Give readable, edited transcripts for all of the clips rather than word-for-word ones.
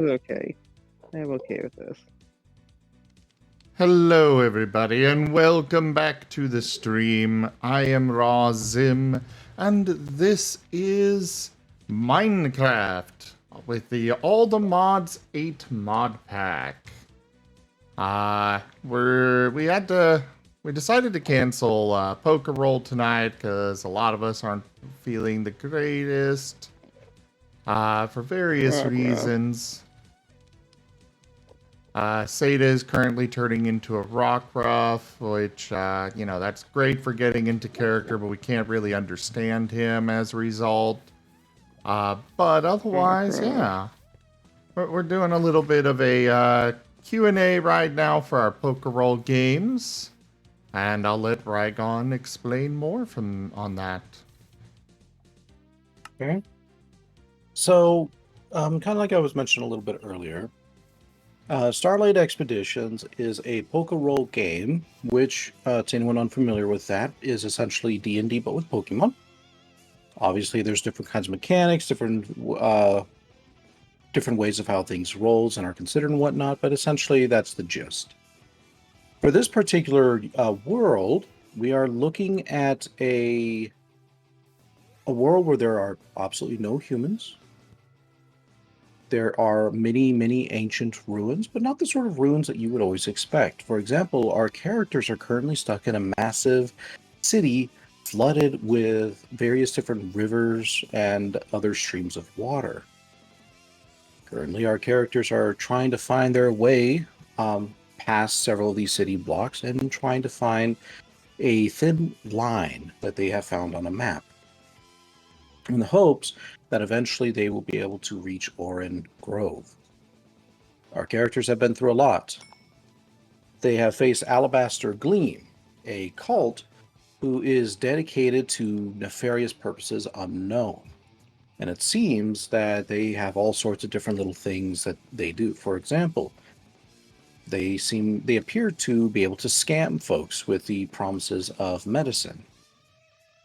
Okay. I'm okay with this. Hello, everybody, and welcome back to the stream. I am Raw Zim, and this is Minecraft with the All the Mods 8 mod pack. We decided to cancel Pokerole tonight because a lot of us aren't feeling the greatest for various reasons. Seda is currently turning into a rock ruff, which, that's great for getting into character, but we can't really understand him as a result. But otherwise, yeah. We're doing a little bit of a Q&A right now for our Pokerole games. And I'll let Rygon explain more on that. Okay. So, kind of like I was mentioning a little bit earlier, Starlight Expeditions is a Pokerole game, which, to anyone unfamiliar with that, is essentially D&D but with Pokemon. Obviously, there's different kinds of mechanics, different ways of how things rolls and are considered and whatnot, but essentially that's the gist. For this particular world, we are looking at a world where there are absolutely no humans. There are many, many ancient ruins, but not the sort of ruins that you would always expect. For example, our characters are currently stuck in a massive city flooded with various different rivers and other streams of water. Currently, our characters are trying to find their way past several of these city blocks and trying to find a thin line that they have found on a map, in the hopes that eventually they will be able to reach Orin Grove. Our characters have been through a lot. They have faced Alabaster Gleam, a cult who is dedicated to nefarious purposes unknown. And it seems that they have all sorts of different little things that they do. For example, they appear to be able to scam folks with the promises of medicine.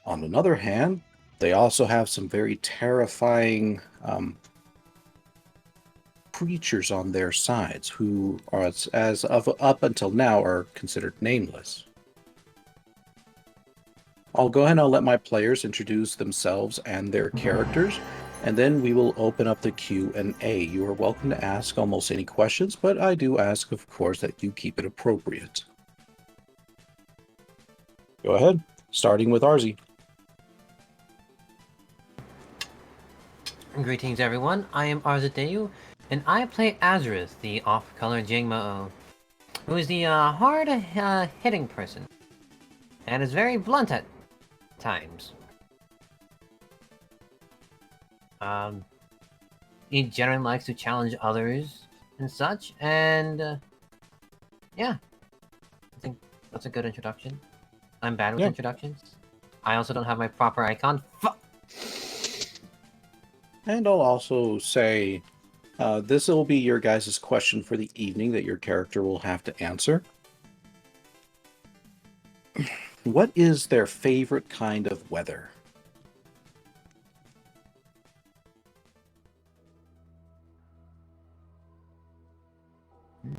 On another hand, they also have some very terrifying creatures on their sides who are, as of up until now, are considered nameless. I'll go ahead and I'll let my players introduce themselves and their characters, and then we will open up the Q&A. You are welcome to ask almost any questions, but I do ask, of course, that you keep it appropriate. Go ahead, starting with Arzi. Greetings everyone, I am Arzadeu, and I play Azareth, the off-color Jingmo, who is the hard-hitting person, and is very blunt at times. He generally likes to challenge others and such, and yeah, I think that's a good introduction. I'm bad with introductions. I also don't have my proper icon. And I'll also say, this will be your guys' question for the evening that your character will have to answer. What is their favorite kind of weather? Do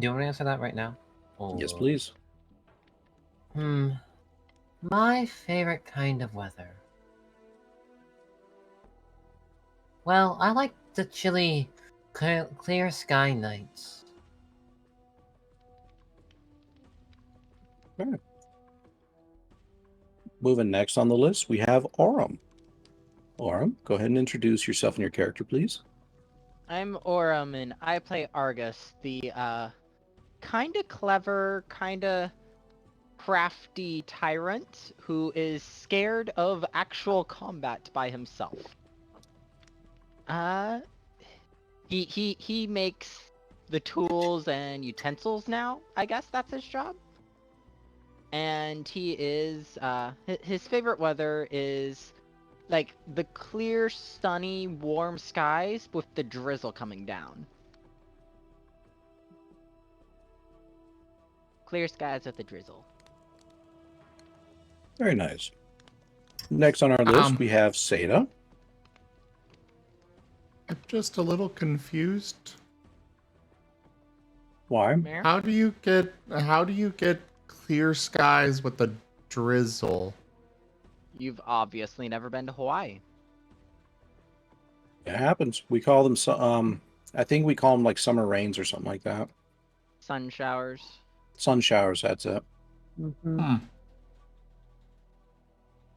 you want to answer that right now? Or... Yes, please. My favorite kind of weather. Well, I like the chilly, clear sky nights. Okay. Moving next on the list, we have Aurum. Aurum, go ahead and introduce yourself and your character, please. I'm Aurum, and I play Argus, the kinda clever, kinda crafty tyrant who is scared of actual combat by himself. He makes the tools and utensils now, I guess that's his job. And he is, his favorite weather is like the clear, sunny, warm skies with the drizzle coming down. Clear skies with the drizzle. Very nice. Next on our list, we have Seda. I'm just a little confused. Why? Mayor? How do you get clear skies with the drizzle? You've obviously never been to Hawaii. It happens. We call them, I think we call them like summer rains or something like that. Sun showers. Sun showers, that's it. Mm-hmm. Hmm.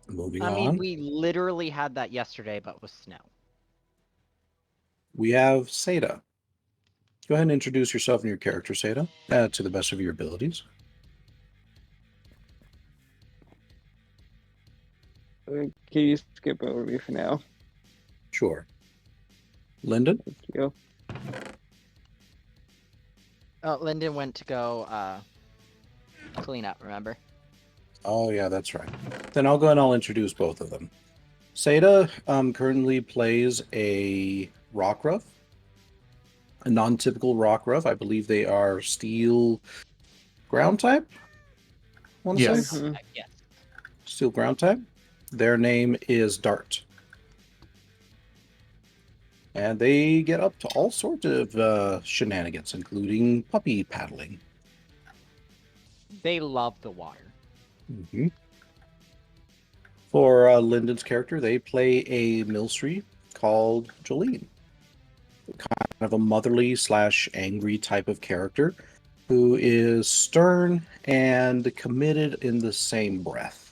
Moving I on. mean, we literally had that yesterday, but with snow. We have Seda. Go ahead and introduce yourself and your character, Seda, to the best of your abilities. Can you skip over me for now? Sure. Lyndon? Thank you. Oh, Lyndon went to go clean up, remember? Oh, yeah, that's right. Then I'll go and I'll introduce both of them. Seda currently plays a Rockruff, a non-typical Rockruff. I believe they are steel ground type. I want to Yes. say Mhm. Yes. steel ground type. Their name is Dart, and they get up to all sorts of shenanigans, including puppy paddling. They love the water. Mm-hmm. For Lyndon's character, they play a Milsri called Jolene, kind of a motherly / angry type of character who is stern and committed in the same breath.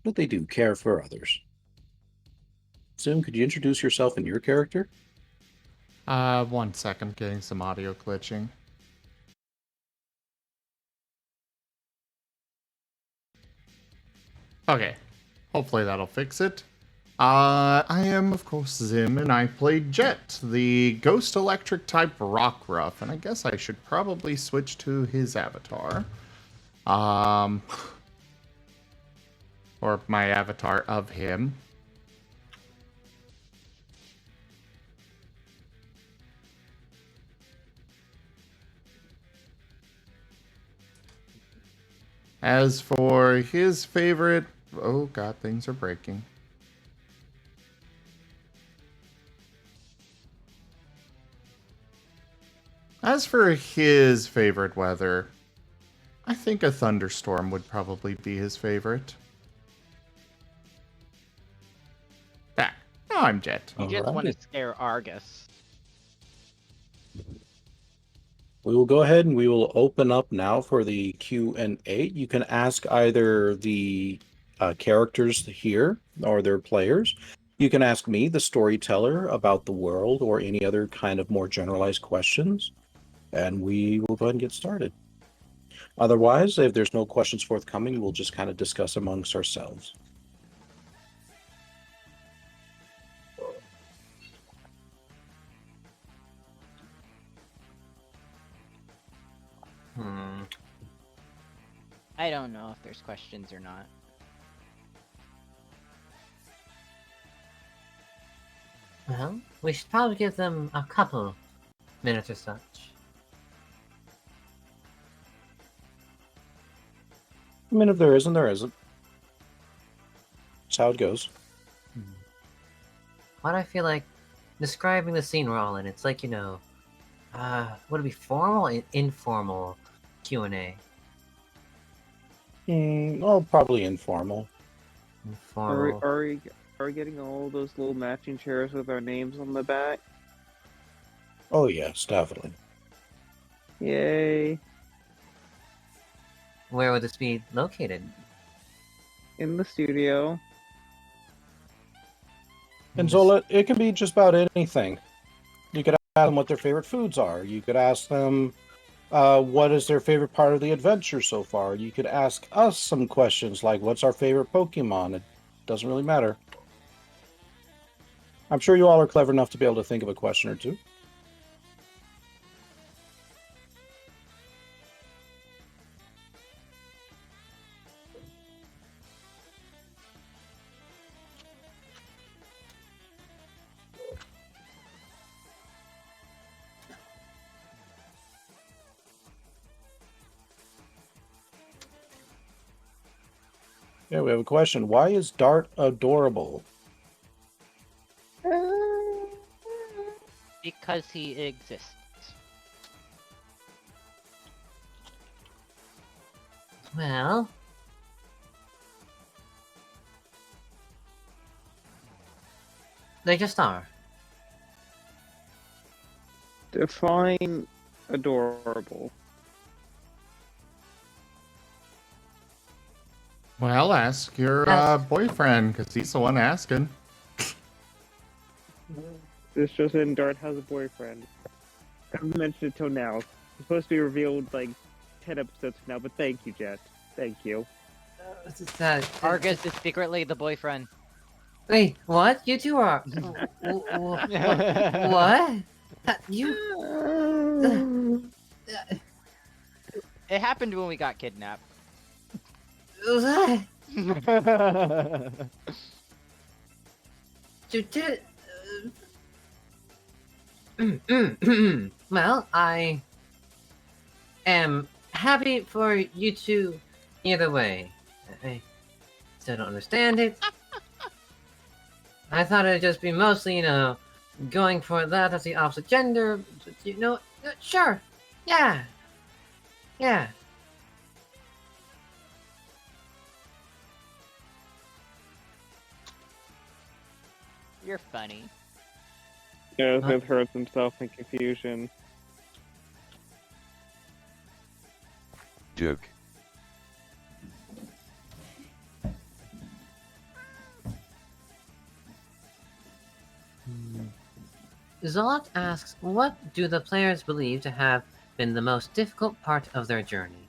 But they do care for others. Sim, could you introduce yourself and your character? 1 second, getting some audio glitching. Okay, hopefully that'll fix it. I am, of course, Zim, and I played Jet, the ghost electric type Rockruff, and I guess I should probably switch to his avatar. Or my avatar of him. As for his favorite, oh god, things are breaking. As for his favorite weather, I think a thunderstorm would probably be his favorite. Ah, now I'm Jet. You just want to Alrighty. scare Argus. We will go ahead and we will open up now for the Q&A. You can ask either the characters here or their players. You can ask me, the storyteller, about the world or any other kind of more generalized questions, and we will go ahead and get started. Otherwise, if there's no questions forthcoming, we'll just kind of discuss amongst ourselves. I don't know if there's questions or not. Well, we should probably give them a couple minutes or such. I mean, if there isn't, there isn't. That's how it goes. Why do I feel like describing the scene we're all in? It's like, would it be formal and informal Q&A? Well, probably informal. Informal. Are we getting all those little matching chairs with our names on the back? Oh, yes, definitely. Yay! Where would this be located? In the studio. And so it can be just about anything. You could ask them what their favorite foods are. You could ask them what is their favorite part of the adventure so far. You could ask us some questions like, what's our favorite Pokemon? It doesn't really matter. I'm sure you all are clever enough to be able to think of a question or two. Yeah, we have a question. Why is Dart adorable? Because he exists. Well, they just are. Define adorable. Well, ask your Ask- boyfriend, because he's the one asking. This just in, Dart has a boyfriend. I haven't mentioned it till now. It's supposed to be revealed like 10 episodes from now, but thank you, Jet. Thank you. What's it that? Argus is secretly the boyfriend. Wait, what? You two are. What? You. It happened when we got kidnapped. What? You did. Well, I am happy for you two either way. I still don't understand it. I thought it'd just be mostly, going for that as the opposite gender. But, sure. Yeah. Yeah. You're funny. Joseph hurts himself in confusion. Joke. Zolot asks, what do the players believe to have been the most difficult part of their journey?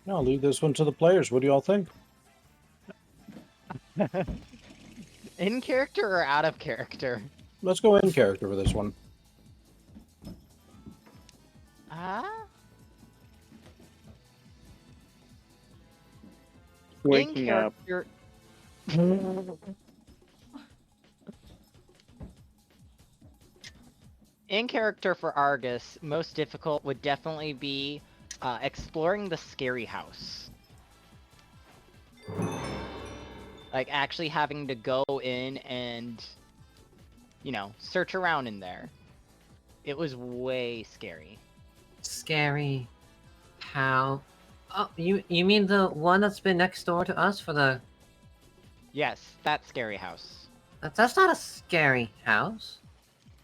I'll leave this one to the players. What do y'all think? In character or out of character? Let's go in character for this one. Waking up. In character for Argus, most difficult would definitely be exploring the scary house. Like actually having to go in and, search around in there. It was way scary. Scary. How? Oh, you mean the one that's been next door to us for the... Yes, that scary house. That's not a scary house.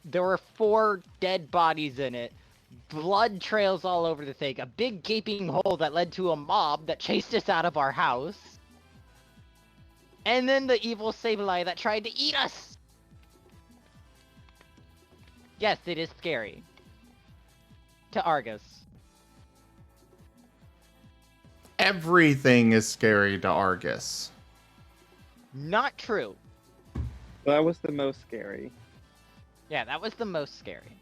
There were 4 dead bodies in it, blood trails all over the thing, a big gaping hole that led to a mob that chased us out of our house, and then the evil Sableye that tried to eat us! Yes, it is scary. To Argus. Everything is scary to Argus. Not true. That was the most scary. Yeah, that was the most scary.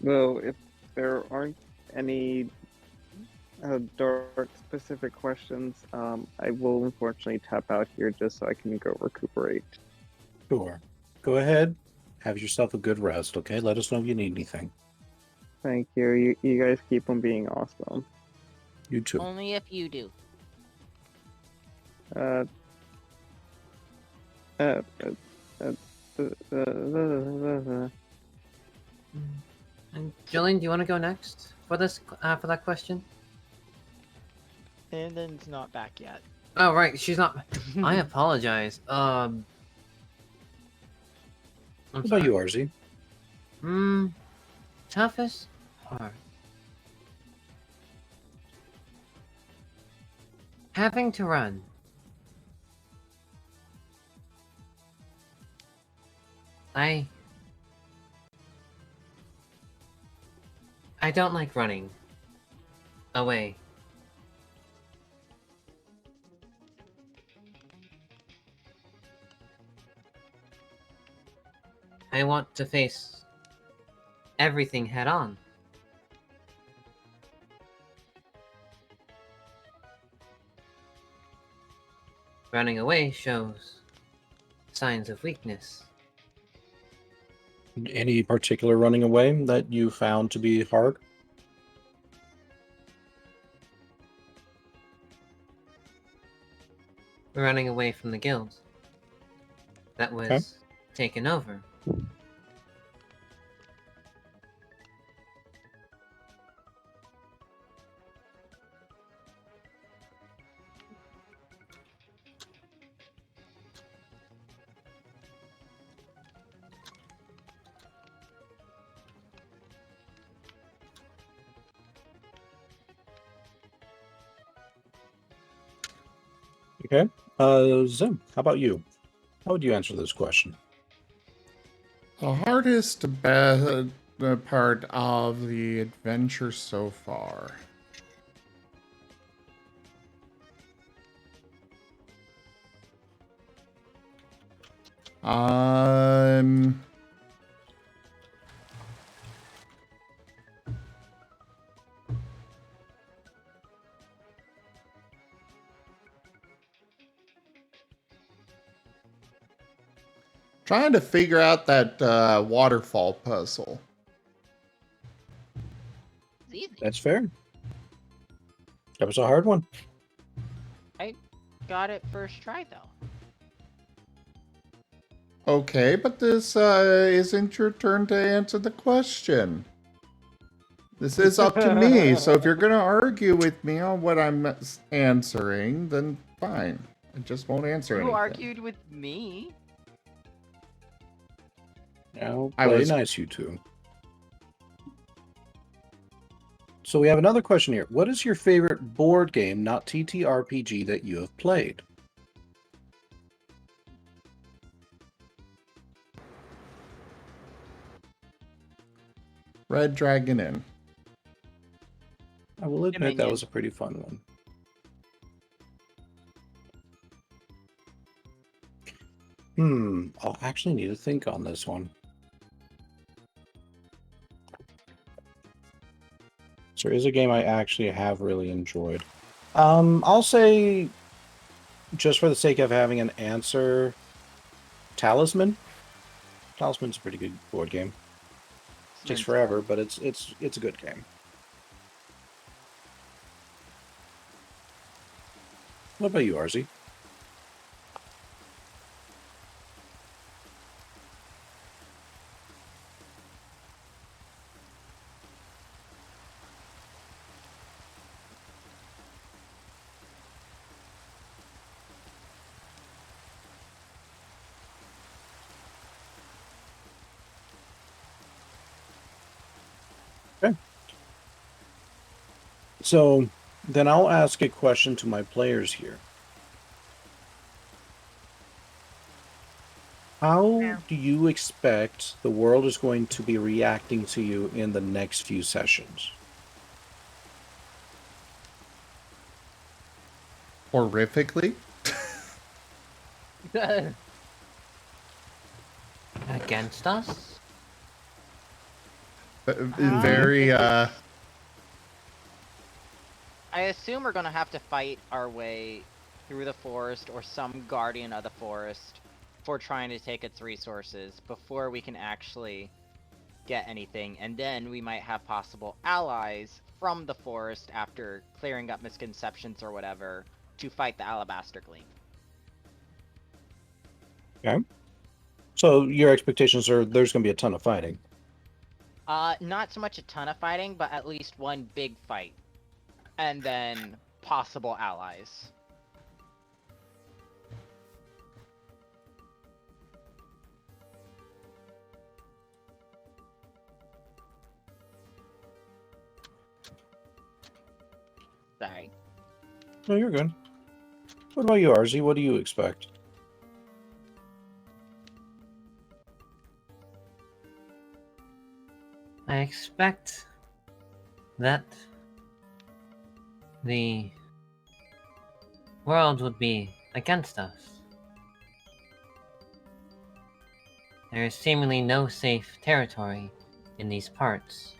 Well, if there aren't any dark specific questions, I will unfortunately tap out here just so I can go recuperate. Sure. Go ahead. Have yourself a good rest, okay? Let us know if you need anything. Thank you. You guys keep on being awesome. You too. Only if you do. Uh, uh, uh, And Jillian, do you want to go next for this for that question? And then's not back yet. Oh right, she's not. I apologize. I'm What sorry. about you, RZ? Toughest part. Having to run. I don't like running away. I want to face everything head on. Running away shows signs of weakness. Any particular running away that you found to be hard? Running away from the guild that was Okay. taken over. Okay. Zim, how about you? How would you answer this question? The hardest part of the adventure so far. Um, Trying to figure out that waterfall puzzle. It's easy. That's fair. That was a hard one. I got it first try though. Okay, but this isn't your turn to answer the question. This is up to me, so if you're going to argue with me on what I'm answering, then fine. I just won't answer Who anything. argued with me? Now, I play was- nice, you two. So we have another question here. What is your favorite board game, not TTRPG, that you have played? Red Dragon Inn. I will admit that Dominion. was a pretty fun one. I'll actually need to think on this one. So there is a game I actually have really enjoyed. I'll say, just for the sake of having an answer, Talisman. Talisman's a pretty good board game. Takes Since- forever, but it's a good game. What about you, RZ? Okay. So then I'll ask a question to my players here. How do you expect the world is going to be reacting to you in the next few sessions? Horrifically? Against us? Very, I assume we're gonna have to fight our way through the forest or some guardian of the forest for trying to take its resources before we can actually get anything, and then we might have possible allies from the forest after clearing up misconceptions or whatever to fight the Alabaster Gleam. Okay. So your expectations are there's going to be a ton of fighting. Not so much a ton of fighting, but at least one big fight. And then possible allies. Sorry. No, you're good. What about you, RZ? What do you expect? I expect that the world would be against us. There is seemingly no safe territory in these parts.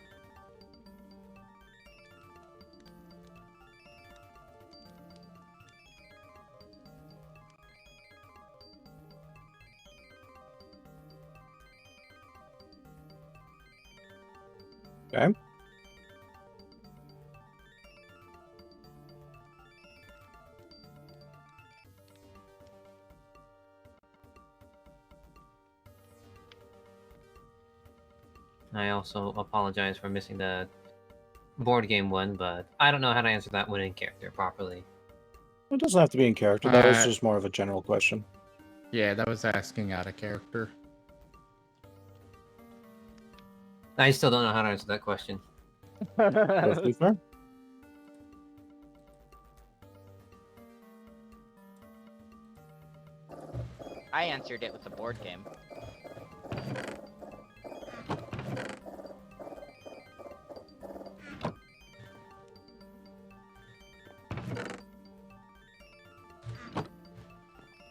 Okay. I also apologize for missing the board game one, but I don't know how to answer that one in character properly. It doesn't have to be in character. That was just more of a general question. Yeah, that was asking out of character. I still don't know how to answer that question. Perfectly fair. I answered it with a board game.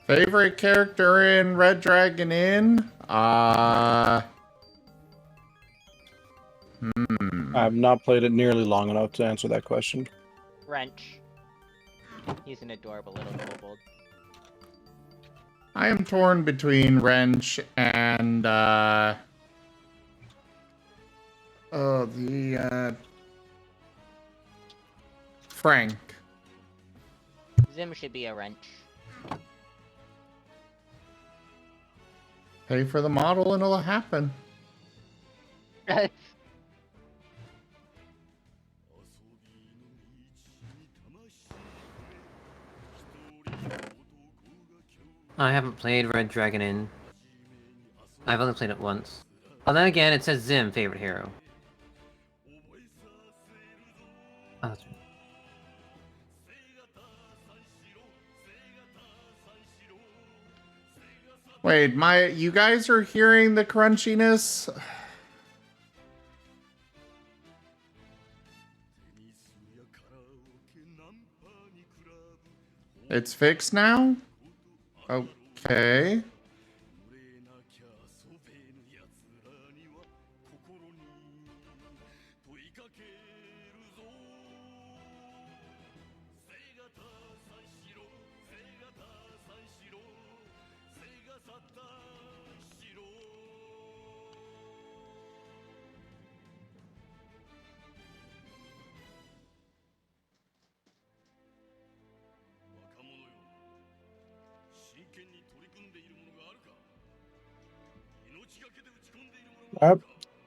Favorite character in Red Dragon Inn? I've not played it nearly long enough to answer that question. Wrench. He's an adorable little kobold. I am torn between Wrench and Frank. Zim should be a wrench. Pay for the model and it'll happen. I haven't played Red Dragon Inn. I've only played it once. But then again, it says Zim, favorite hero. Oh, that's right. Wait, you guys are hearing the crunchiness? It's fixed now? Okay.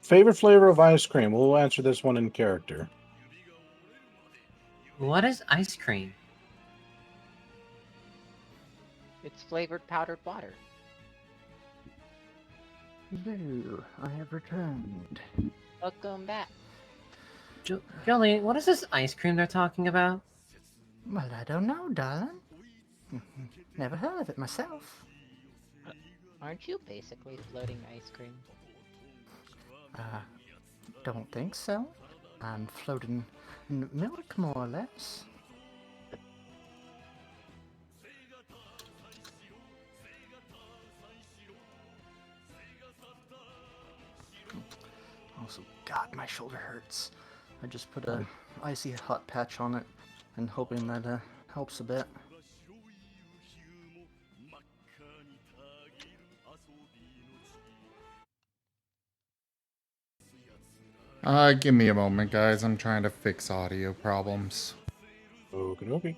Favorite flavor of ice cream? We'll answer this one in character. What is ice cream? It's flavored powdered water. Hello, I have returned. Welcome back. Jolene, what is this ice cream they're talking about? Well, I don't know, darling. Never heard of it myself. Aren't you basically floating ice cream? Don't think so. I'm floating in milk, more or less. Also, God, my shoulder hurts. I just put a icy hot patch on it and hoping that helps a bit. Give me a moment, guys. I'm trying to fix audio problems. Okie dokie.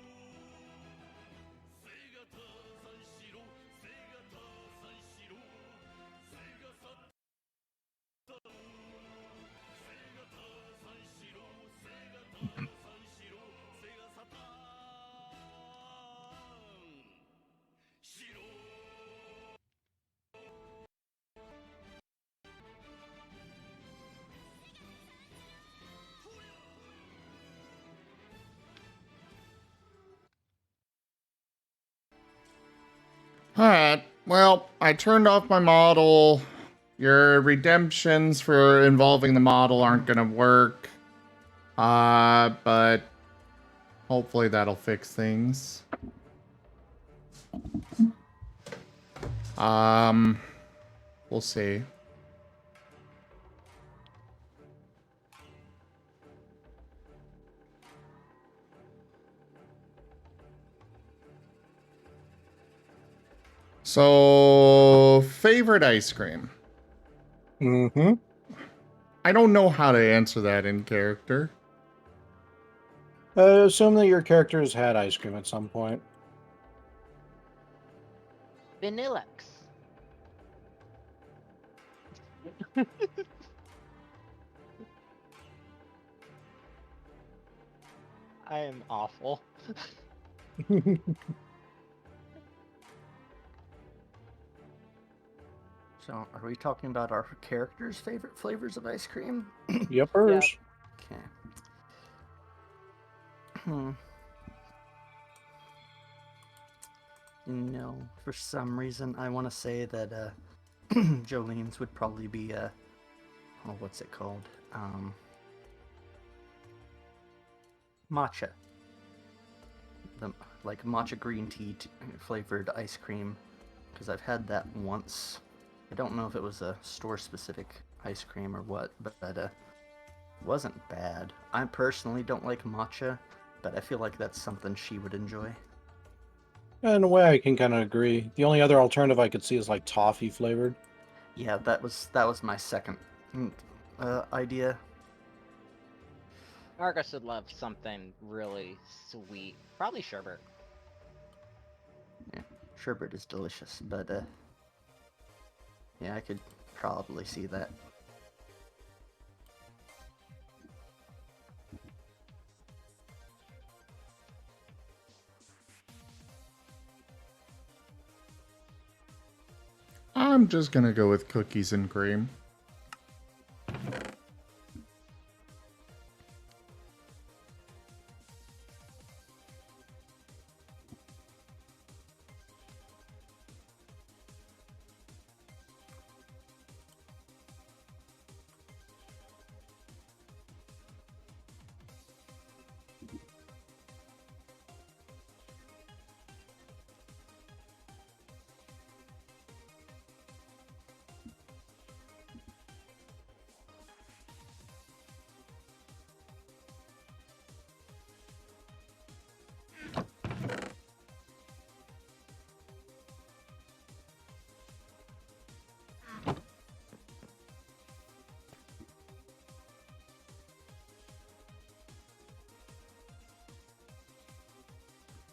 Alright, well, I turned off my model. Your redemptions for involving the model aren't gonna work. But hopefully that'll fix things. We'll see. So, favorite ice cream? Mm-hmm. I don't know how to answer that in character. Assume that your character has had ice cream at some point. Vanillux. I am awful. So, are we talking about our characters' favorite flavors of ice cream? Yepers. Okay. Hmm. No, for some reason, I want to say that Jolene's would probably be oh, what's it called? Matcha. The like matcha green tea flavored ice cream, because I've had that once. I don't know if it was a store-specific ice cream or what, but it wasn't bad. I personally don't like matcha, but I feel like that's something she would enjoy. In a way, I can kind of agree. The only other alternative I could see is like toffee flavored. Yeah, that was my second idea. Argus would love something really sweet. Probably sherbet. Yeah, sherbet is delicious, but yeah, I could probably see that. I'm just gonna go with cookies and cream.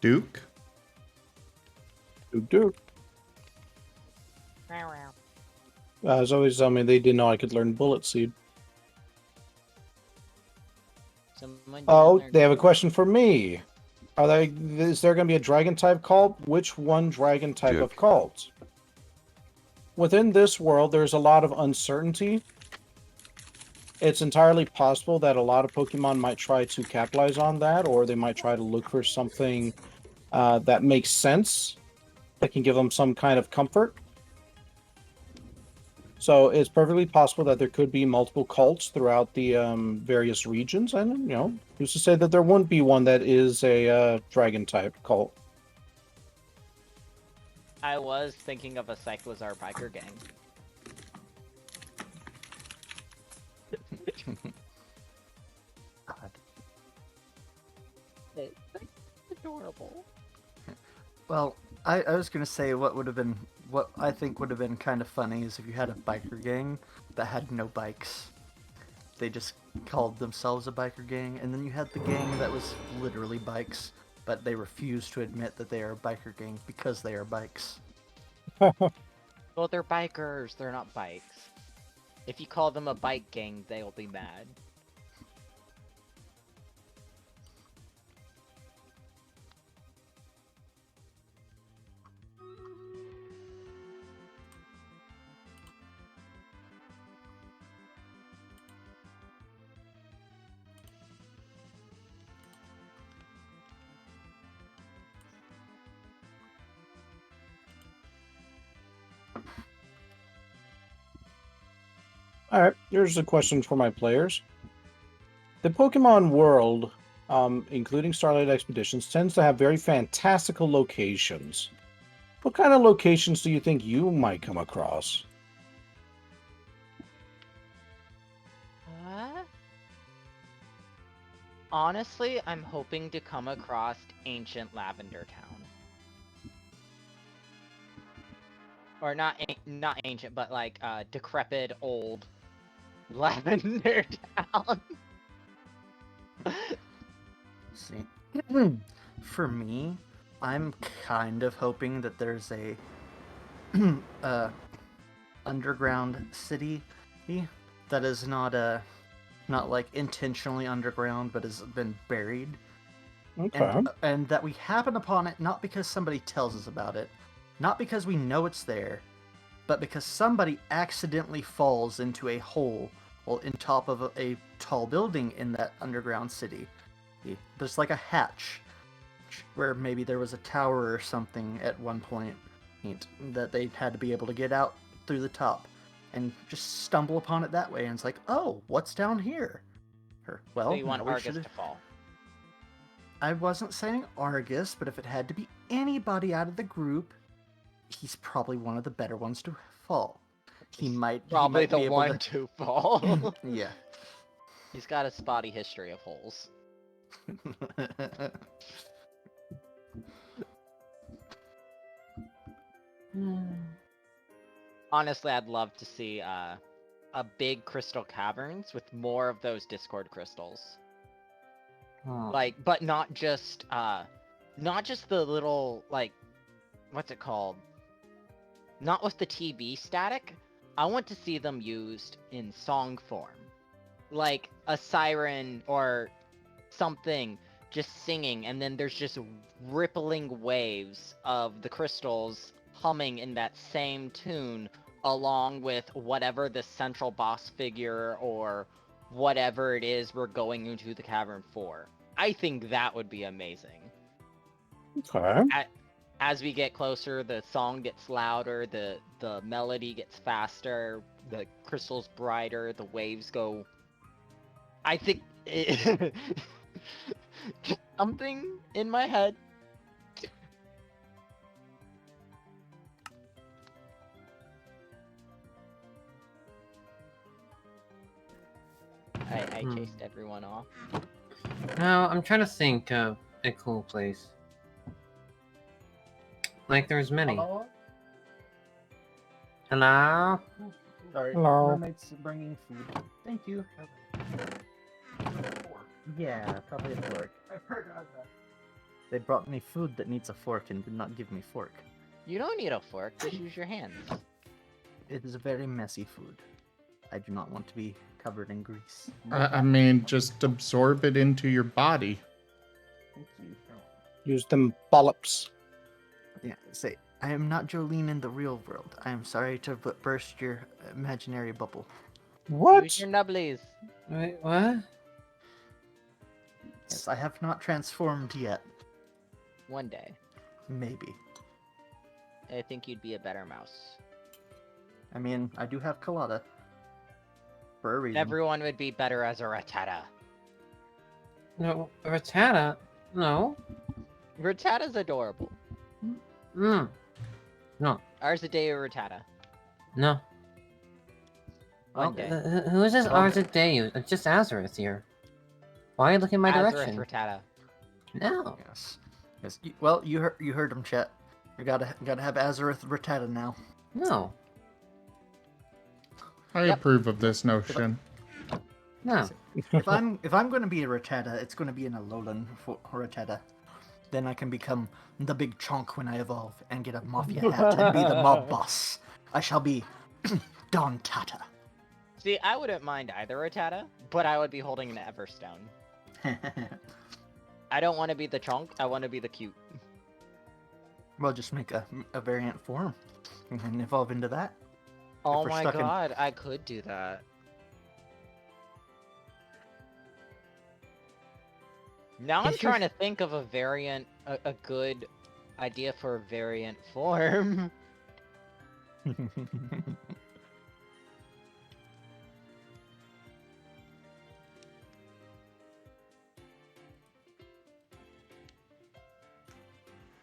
Duke? Duke. As always, I mean, they didn't know I could learn bullet seed. Oh, they have a question for me. Is there going to be a dragon type cult? Which one dragon type Duke. of cult? Within this world, there's a lot of uncertainty. It's entirely possible that a lot of Pokemon might try to capitalize on that, or they might try to look for something that makes sense, that can give them some kind of comfort. So it's perfectly possible that there could be multiple cults throughout the various regions, and you know, who's to say that there wouldn't be one that is a dragon type cult? I was thinking of a Cyclozar biker gang. God. It's adorable. Well, I was gonna say what I think would have been kind of funny is if you had a biker gang that had no bikes. They just called themselves a biker gang, and then you had the gang that was literally bikes, but they refuse to admit that they are a biker gang because they are bikes. Well, they're bikers. They're not bikes. If you call them a bike gang, they'll be mad. All right, here's a question for my players. The Pokemon world, including Starlight Expeditions, tends to have very fantastical locations. What kind of locations do you think you might come across? Honestly, I'm hoping to come across ancient Lavender Town. Or not ancient, but like decrepit old Lavender Town. See, for me, I'm kind of hoping that there's a underground city that is not like intentionally underground, but has been buried, Okay. and that we happen upon it not because somebody tells us about it, not because we know it's there, but because somebody accidentally falls into a hole in top of a tall building in that underground city. There's like a hatch where maybe there was a tower or something at one point that they had to be able to get out through the top and just stumble upon it that way. And it's like, oh, what's down here? Well, So you want now we Argus should. to fall? I wasn't saying Argus, but if it had to be anybody out of the group, he's probably one of the better ones to fall. He might Probably be the able one to fall. Yeah. He's got a spotty history of holes. Honestly, I'd love to see a big crystal caverns with more of those Discord crystals. Like, but not just the little, like, what's it called? Not with the TV static. I want to see them used in song form. Like a siren or something just singing, and then there's just rippling waves of the crystals humming in that same tune along with whatever the central boss figure or whatever it is we're going into the cavern for. I think that would be amazing. Okay. As we get closer, the song gets louder, the melody gets faster, the crystals brighter, the waves go. I think something in my head. I chased everyone off. No, I'm trying to think of a cool place. Like, there's many. Hello? Sorry, Hello. mermaid's bringing food. Thank you. Yeah, probably a fork. I forgot that. They brought me food that needs a fork and did not give me fork. You don't need a fork, just use your hands. It is a very messy food. I do not want to be covered in grease. I mean, just absorb it into your body. Thank you. Use them bollops. Yeah, say, I am not Jolene in the real world. I am sorry to burst your imaginary bubble. What? Use your nubblies. Wait, what? Yes, I have not transformed yet. One day, Maybe. I think you'd be a better mouse. I mean, I do have Colada. For a reason. Everyone would be better as a Rattata. No, Rattata? No. Rattata's adorable. No. Arzadeo Rattata. No. One day. Who is this Arzadeu? It's just Azareth here. Why are you looking in my Azareth direction? Rattata. No. Yes. Yes. Well, you heard him, Chet. You gotta have Azareth Rattata now. No. I Yep. approve of this notion. No. If I'm gonna be a Rattata, it's gonna be an Alolan Rattata. Then I can become the big chonk when I evolve and get a mafia hat and be the mob boss. I shall be Don Tata. See, I wouldn't mind either Rattata, but I would be holding an Everstone. I don't want to be the chonk, I want to be the cute. Well, just make a variant form and evolve into that. Oh we're my stuck in- god, I could do that. Now I'm If trying to think of a variant, a good idea for a variant form.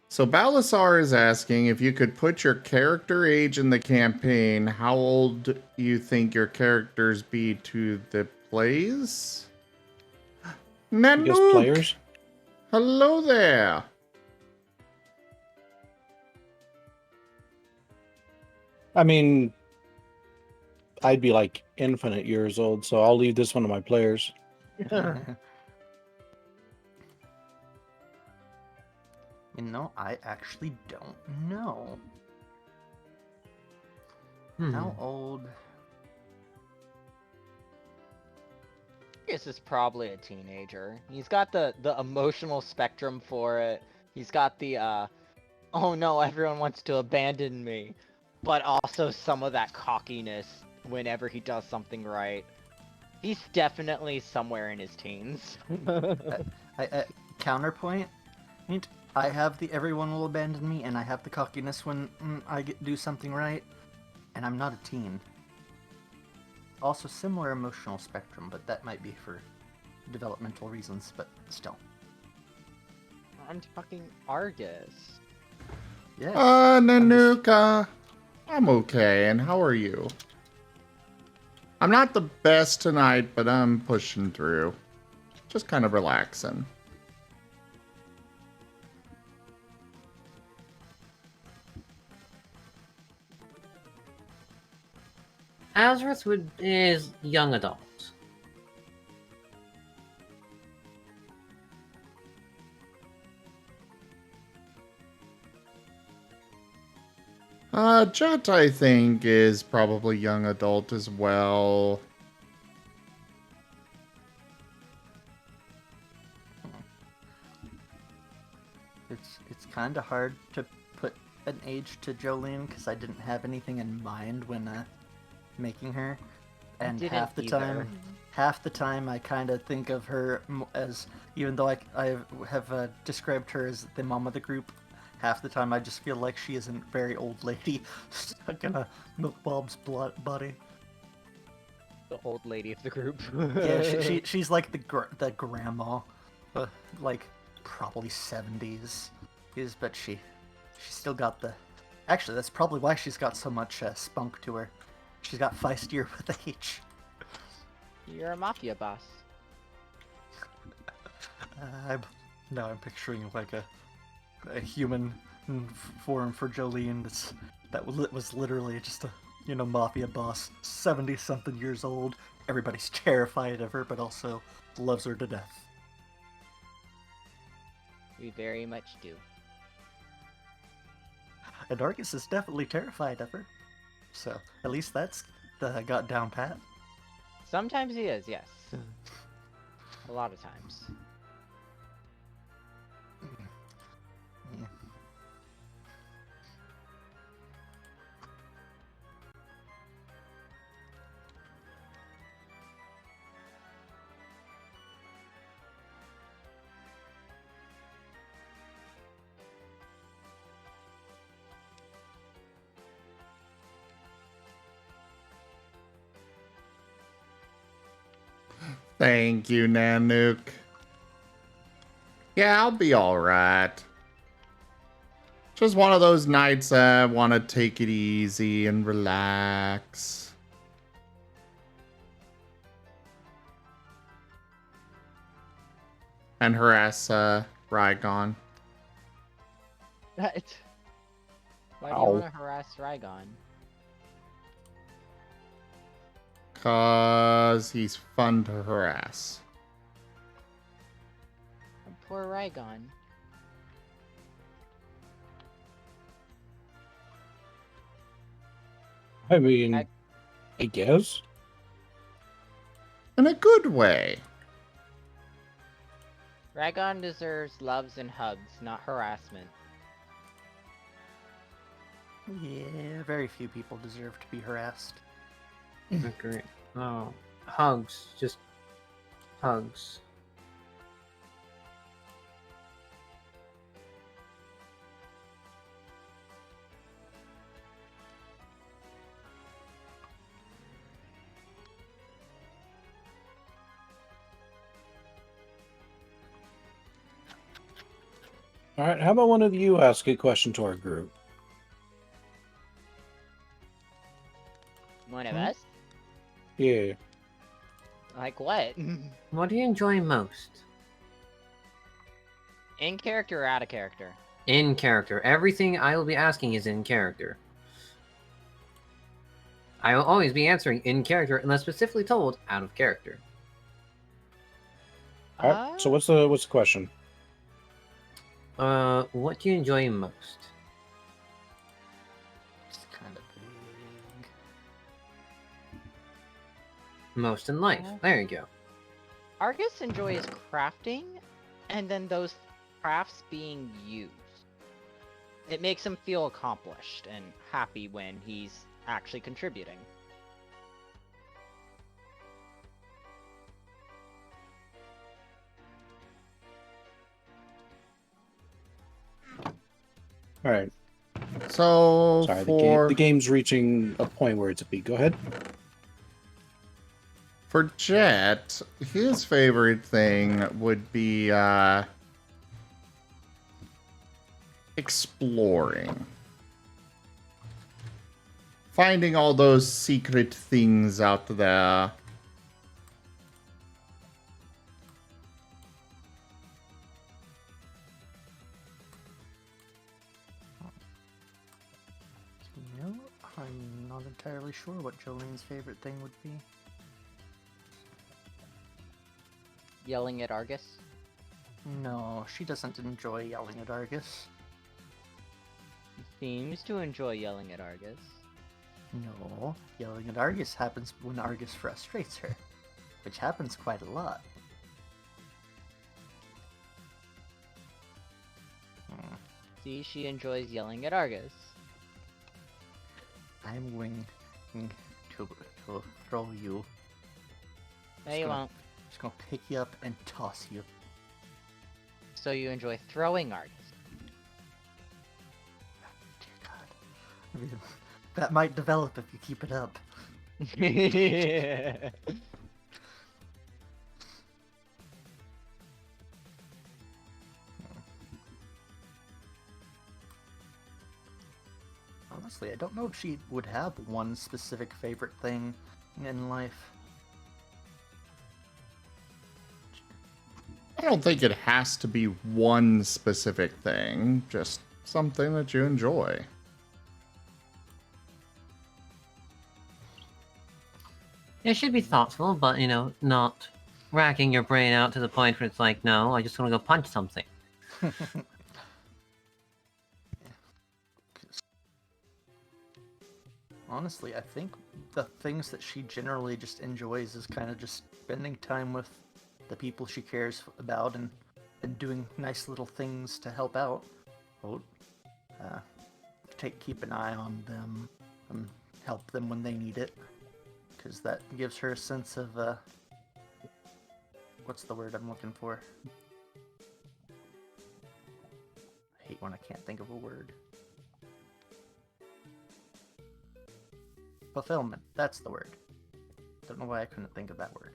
So Balasar is asking if you could put your character age in the campaign, how old you think your characters be to the plays? Because Nanook! players. Hello there! I mean, I'd be like infinite years old, so I'll leave this one to my players. You know, I actually don't know. Hmm. How old? This is probably a teenager. He's got the emotional spectrum for it. He's got the oh no, everyone wants to abandon me, but also some of that cockiness whenever he does something right. He's definitely somewhere in his teens. Counterpoint. I have the everyone will abandon me, and I have the cockiness when do something right, and I'm not a teen. Also, similar emotional spectrum, but that might be for developmental reasons, but still. I'm talking Argus. Yes. Nanuka. I'm okay, and how are you? I'm not the best tonight, but I'm pushing through. Just kind of relaxing. Azrath is young adult. Jet, I think, is probably young adult as well. It's kind of hard to put an age to Jolene because I didn't have anything in mind when making her, and Didn't half the time I kind of think of her as, even though I have described her as the mom of the group, half the time I just feel like she is a very old lady stuck in a Milk Bob's body. The old lady of the group. Yeah, she's like the grandma, like probably 70s, but she still got the. Actually, that's probably why she's got so much spunk to her. She's got feistier with age. You're a mafia boss. I'm picturing like a human form for Jolene that was literally just a mafia boss, 70-something years old. Everybody's terrified of her, but also loves her to death. We very much do. And Argus is definitely terrified of her. So at least that's got down pat. Sometimes he is, yes. A lot of times. Yeah. Thank you, Nanook. Yeah, I'll be alright. Just one of those nights I want to take it easy and relax. And harass Rygon. Why do you Ow. want to harass Rygon? Cause he's fun to harass. Poor Rygon. I mean, I guess. In a good way. Rygon deserves loves and hugs, not harassment. Yeah, very few people deserve to be harassed. Agree. Oh, hugs. Just hugs. All right, how about one of you ask a question to our group? One of us? Yeah. Like what? What do you enjoy most? In character or out of character? In character. Everything I will be asking is in character. I will always be answering in character unless specifically told out of character. All right. So what's the question? What do you enjoy most? It's kind of big. Most in life. There you go. Argus enjoys crafting, and then those crafts being used. It makes him feel accomplished and happy when he's actually contributing. All right. So Sorry, for the game's reaching a point where it's a beat. Go ahead. for Jet, his favorite thing would be exploring. Finding all those secret things out there. You know, I'm not entirely sure what Jolene's favorite thing would be. Yelling at Argus. No, she doesn't enjoy yelling at Argus. He seems to enjoy yelling at Argus. No, yelling at Argus happens when Argus frustrates her, which happens quite a lot. See, she enjoys yelling at Argus. I'm going to throw you. No, you won't. Just gonna pick you up and toss you. So you enjoy throwing Argus. Dear God. I mean, that might develop if you keep it up. Honestly, I don't know if she would have one specific favorite thing in life. I don't think it has to be one specific thing, just something that you enjoy. It should be thoughtful, but, you know, not racking your brain out to the point where it's like, no, I just want to go punch something. Honestly, I think the things that she generally just enjoys is kind of just spending time with the people she cares about and doing nice little things to help out. Keep an eye on them and help them when they need it, because that gives her a sense of what's the word I'm looking for? I hate when I can't think of a word. Fulfillment. That's the word. Don't know why I couldn't think of that word.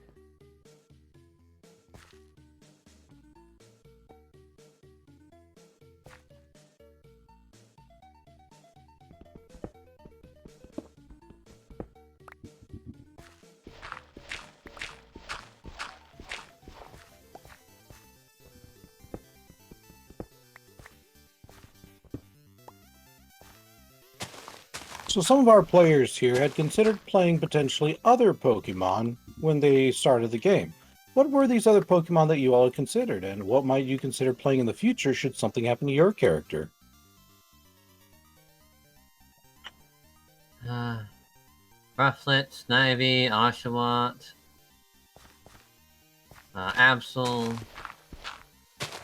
So some of our players here had considered playing potentially other Pokemon when they started the game. What were these other Pokemon that you all had considered, and what might you consider playing in the future should something happen to your character? Rufflet, Snivy, Oshawott, Absol,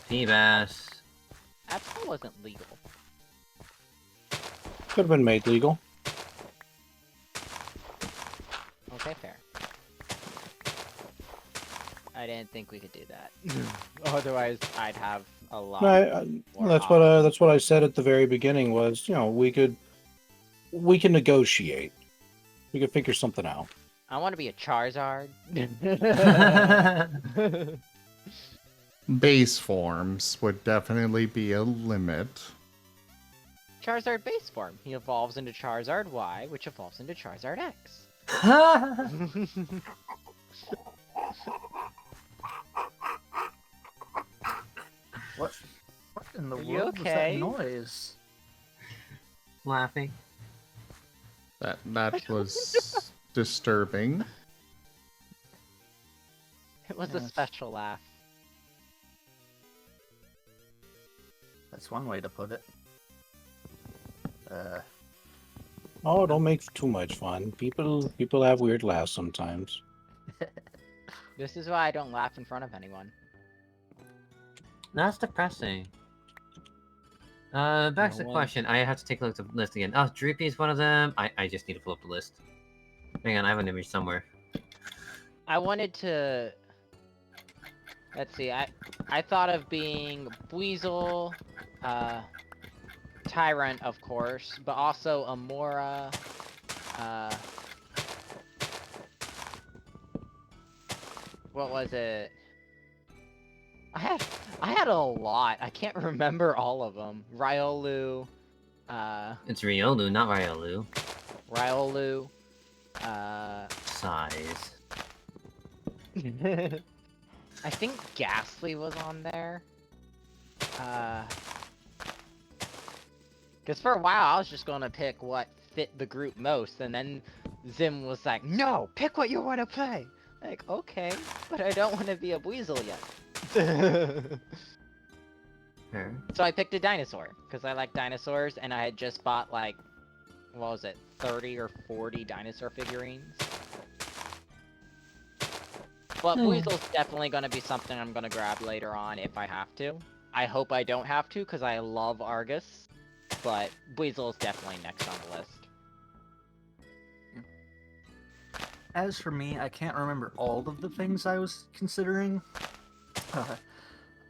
Feebas. Absol wasn't legal. Could have been made legal. Okay, fair. I didn't think we could do that. Otherwise, I'd have a lot. More That's what I said at the very beginning. Was, you know, we can negotiate. We could figure something out. I want to be a Charizard. Base forms would definitely be a limit. Charizard base form. He evolves into Charizard Y, which evolves into Charizard X. What in the Are you world okay? was that noise? Laughing. That was disturbing. It was a Yes. special laugh. That's one way to put it. Oh, don't make too much fun. People have weird laughs sometimes. This is why I don't laugh in front of anyone. That's depressing. Back to the No one- question. I have to take a look at the list again. Oh, Droopy is one of them. I just need to pull up the list. Hang on, I have an image somewhere. I wanted to. Let's see. I thought of being Weasel, Tyrant, of course, but also Amora. What was it? I had a lot. I can't remember all of them. Ryolu. It's Riolu, not Ryolu. Ryolu. Size. I think Ghastly was on there. Because for a while I was just gonna pick what fit the group most, and then Zim was like, "No, pick what you want to play." Like, okay, but I don't want to be a weasel yet. Fair. So I picked a dinosaur because I like dinosaurs, and I had just bought like, what was it, 30 or 40 dinosaur figurines. But Weasel's definitely gonna be something I'm gonna grab later on if I have to. I hope I don't have to because I love Argus, but Weasel is definitely next on the list. As for me, I can't remember all of the things I was considering.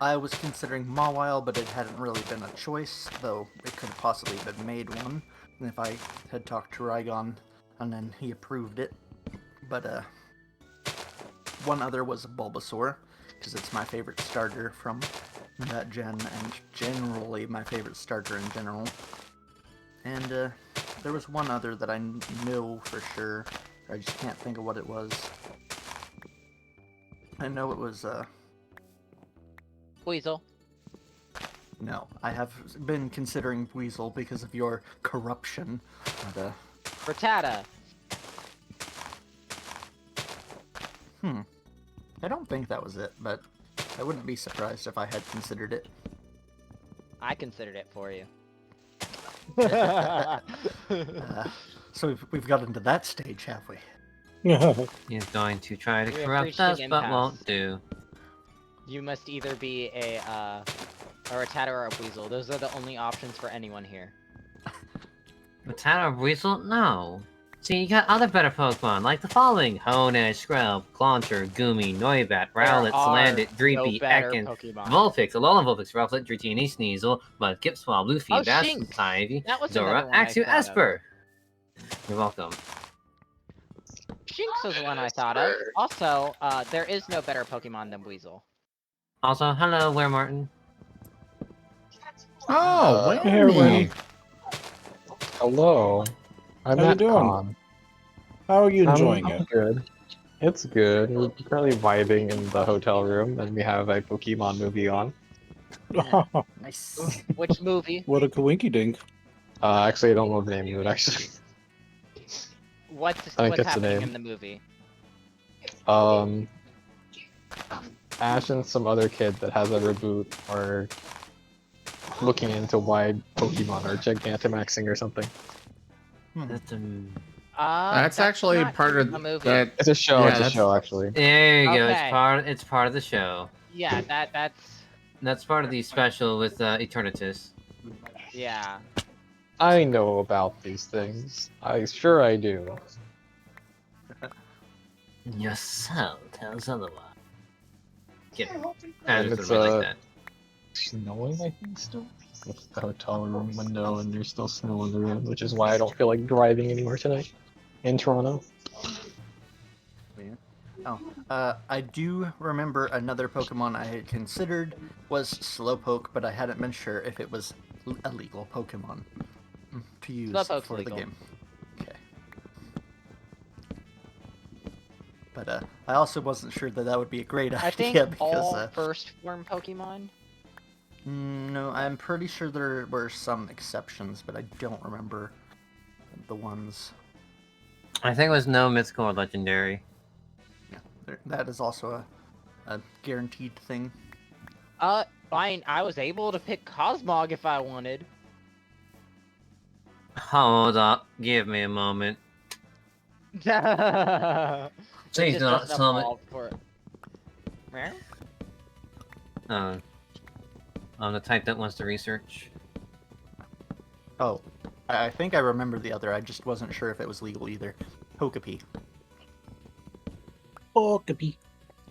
I was considering Mawile, but it hadn't really been a choice, though it could have possibly been made one if I had talked to Rygon and then he approved it. But one other was Bulbasaur, because it's my favorite starter from that gen, and generally my favorite starter in general. And there was one other that I know for sure. I just can't think of what it was. I know it was, Weasel. no, I have been considering Weasel because of your corruption. But, Rattata. I don't think that was it, but I wouldn't be surprised if I had considered it. I considered it for you. So we've got into that stage, have we? He's going to try to We have corrupt reached us, an but impasse. won't do. You must either be a Rattata or a Weasel. Those are the only options for anyone here. Rattata, Weasel? No. See, you got other better Pokemon, like the following: Honedge, Scrub, Clauncher, Goomy, Noibat, Rowlet, Salandit, Dreepy, better Ekans, Pokemon. Vulpix, Alolan Vulpix, Rufflet, Dratini, Sneasel, Mudkip, Swab, Luffy, Oh, Bass, Shinx! Ivy, That was Zora, another one I Axew, thought of. Esper! You're welcome. Shinx was one I thought of. Also, there is no better Pokemon than Weasel. Also, hello, Where Martin? Oh, Here, Winnie! Winnie. Hello. I'm How you at doing? Con. How are you enjoying I'm it? good. It's good. We're currently vibing in the hotel room, and we have a Pokemon movie on. Nice. Which movie? What a coinky dink. Actually, I don't know the name of it, actually. What's I think what's that's the happening name. in the movie? Ash and some other kid that has a reboot are looking into why Pokemon are Gigantamaxing or something. That's That's actually not part of a movie. that. It's a show, Yeah, it's a that's- show, actually. There you go. Okay. It's part of the show. Yeah, That's part of the special with Eternatus. yeah. I know about these things. I do. Your soul tells otherwise. Get it. And It's it's, really like that. snowing, I think, still? With the hotel room window, and there's still snow in the room, which is why I don't feel like driving anywhere tonight in Toronto. I do remember another Pokemon I had considered was Slowpoke, but I hadn't been sure if it was a legal Pokemon to use Slowpoke's for legal. the game. Okay. But I also wasn't sure that would be a great I think idea because all first form Pokemon. no, I'm pretty sure there were some exceptions, but I don't remember the ones. I think it was no mythical or legendary. Yeah, that is also a guaranteed thing. Fine. I was able to pick Cosmog if I wanted. Hold up, give me a moment. It Please just do not doesn't summon. evolve for it. Where? I'm the type that wants to research. Oh, I think I remember the other. I just wasn't sure if it was legal either. Pokapee. Okapi.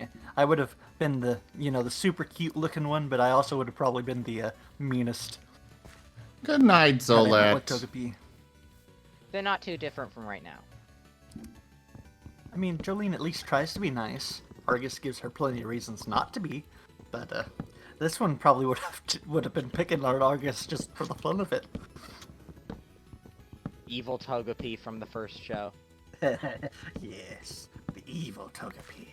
Yeah, I would have been the the super cute looking one, but I also would have probably been the meanest. Good night, Had I met with Zolette. Togepi. They're not too different from right now. I mean, Jolene at least tries to be nice. Argus gives her plenty of reasons not to be, but this one probably would have been picking on Argus just for the fun of it. Evil Togepi from the first show. Yes, the evil Togepi.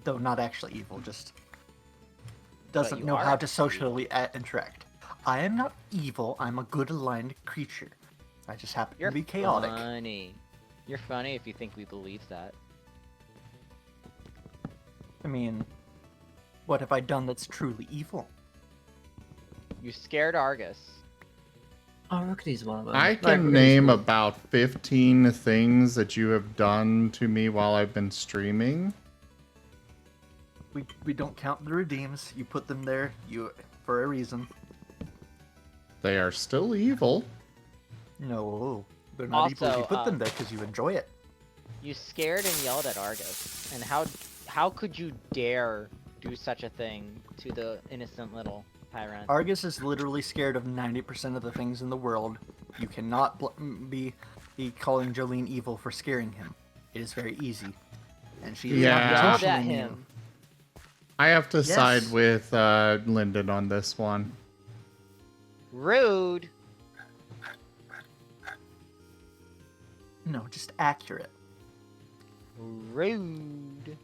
Though not actually evil, just doesn't you know are how to actually socially interact. I am not evil. I'm a good aligned creature. I just happen You're to be chaotic. funny. You're funny if you think we believe that. I mean, what have I done that's truly evil? You scared Argus. Oh, Rookedy's one of them. I Like, can Rookedy's name cool. about 15 things that you have done to me while I've been streaming. We don't count the redeems. You put them there for a reason. They are still evil. No, they're not evil if you Also, put them there because you enjoy it. You scared and yelled at Argus. And how could you dare do such a thing to the innocent little tyrant? Argus is literally scared of 90% of the things in the world. You cannot be calling Jolene evil for scaring him. It is very easy. And she is Yeah. not Yelled intentionally at mean. him. I have to Yes. side with Lyndon on this one. Rude. No, just accurate. Rude.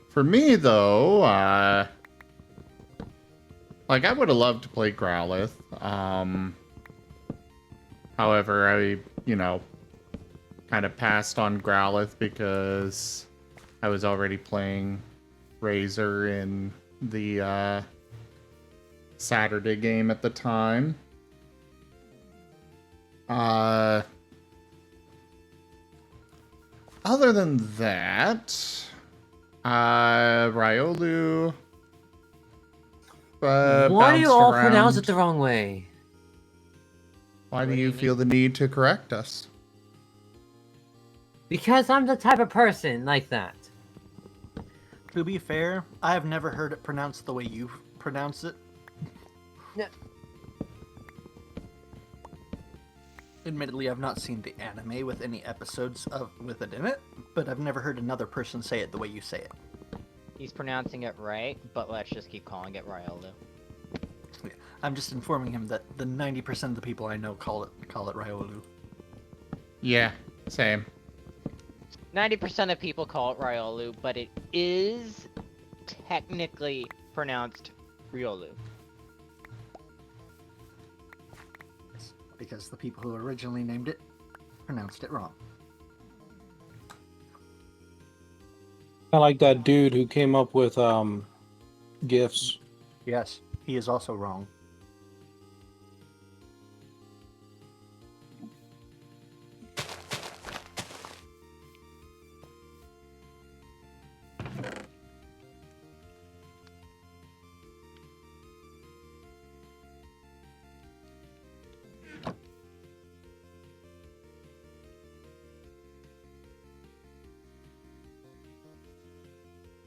For me, though, like, I would have loved to play Growlithe. However, I, kind of passed on Growlithe because I was already playing Razor in the Saturday game at the time. Other than that, Riolu. Why do you bounced all pronounce around. it the wrong way? Why do What do you you feel the need to correct us? Because I'm the type of person like that. To be fair, I have never heard it pronounced the way you pronounce it. No. Admittedly, I've not seen the anime with any episodes with it in it, but I've never heard another person say it the way you say it. He's pronouncing it right, but let's just keep calling it Riolu. I'm just informing him that the 90% of the people I know call it Riolu. Yeah, same. 90% of people call it Riolu, but it is technically pronounced Riolu. Because the people who originally named it pronounced it wrong. I like that dude who came up with gifts. Yes, he is also wrong.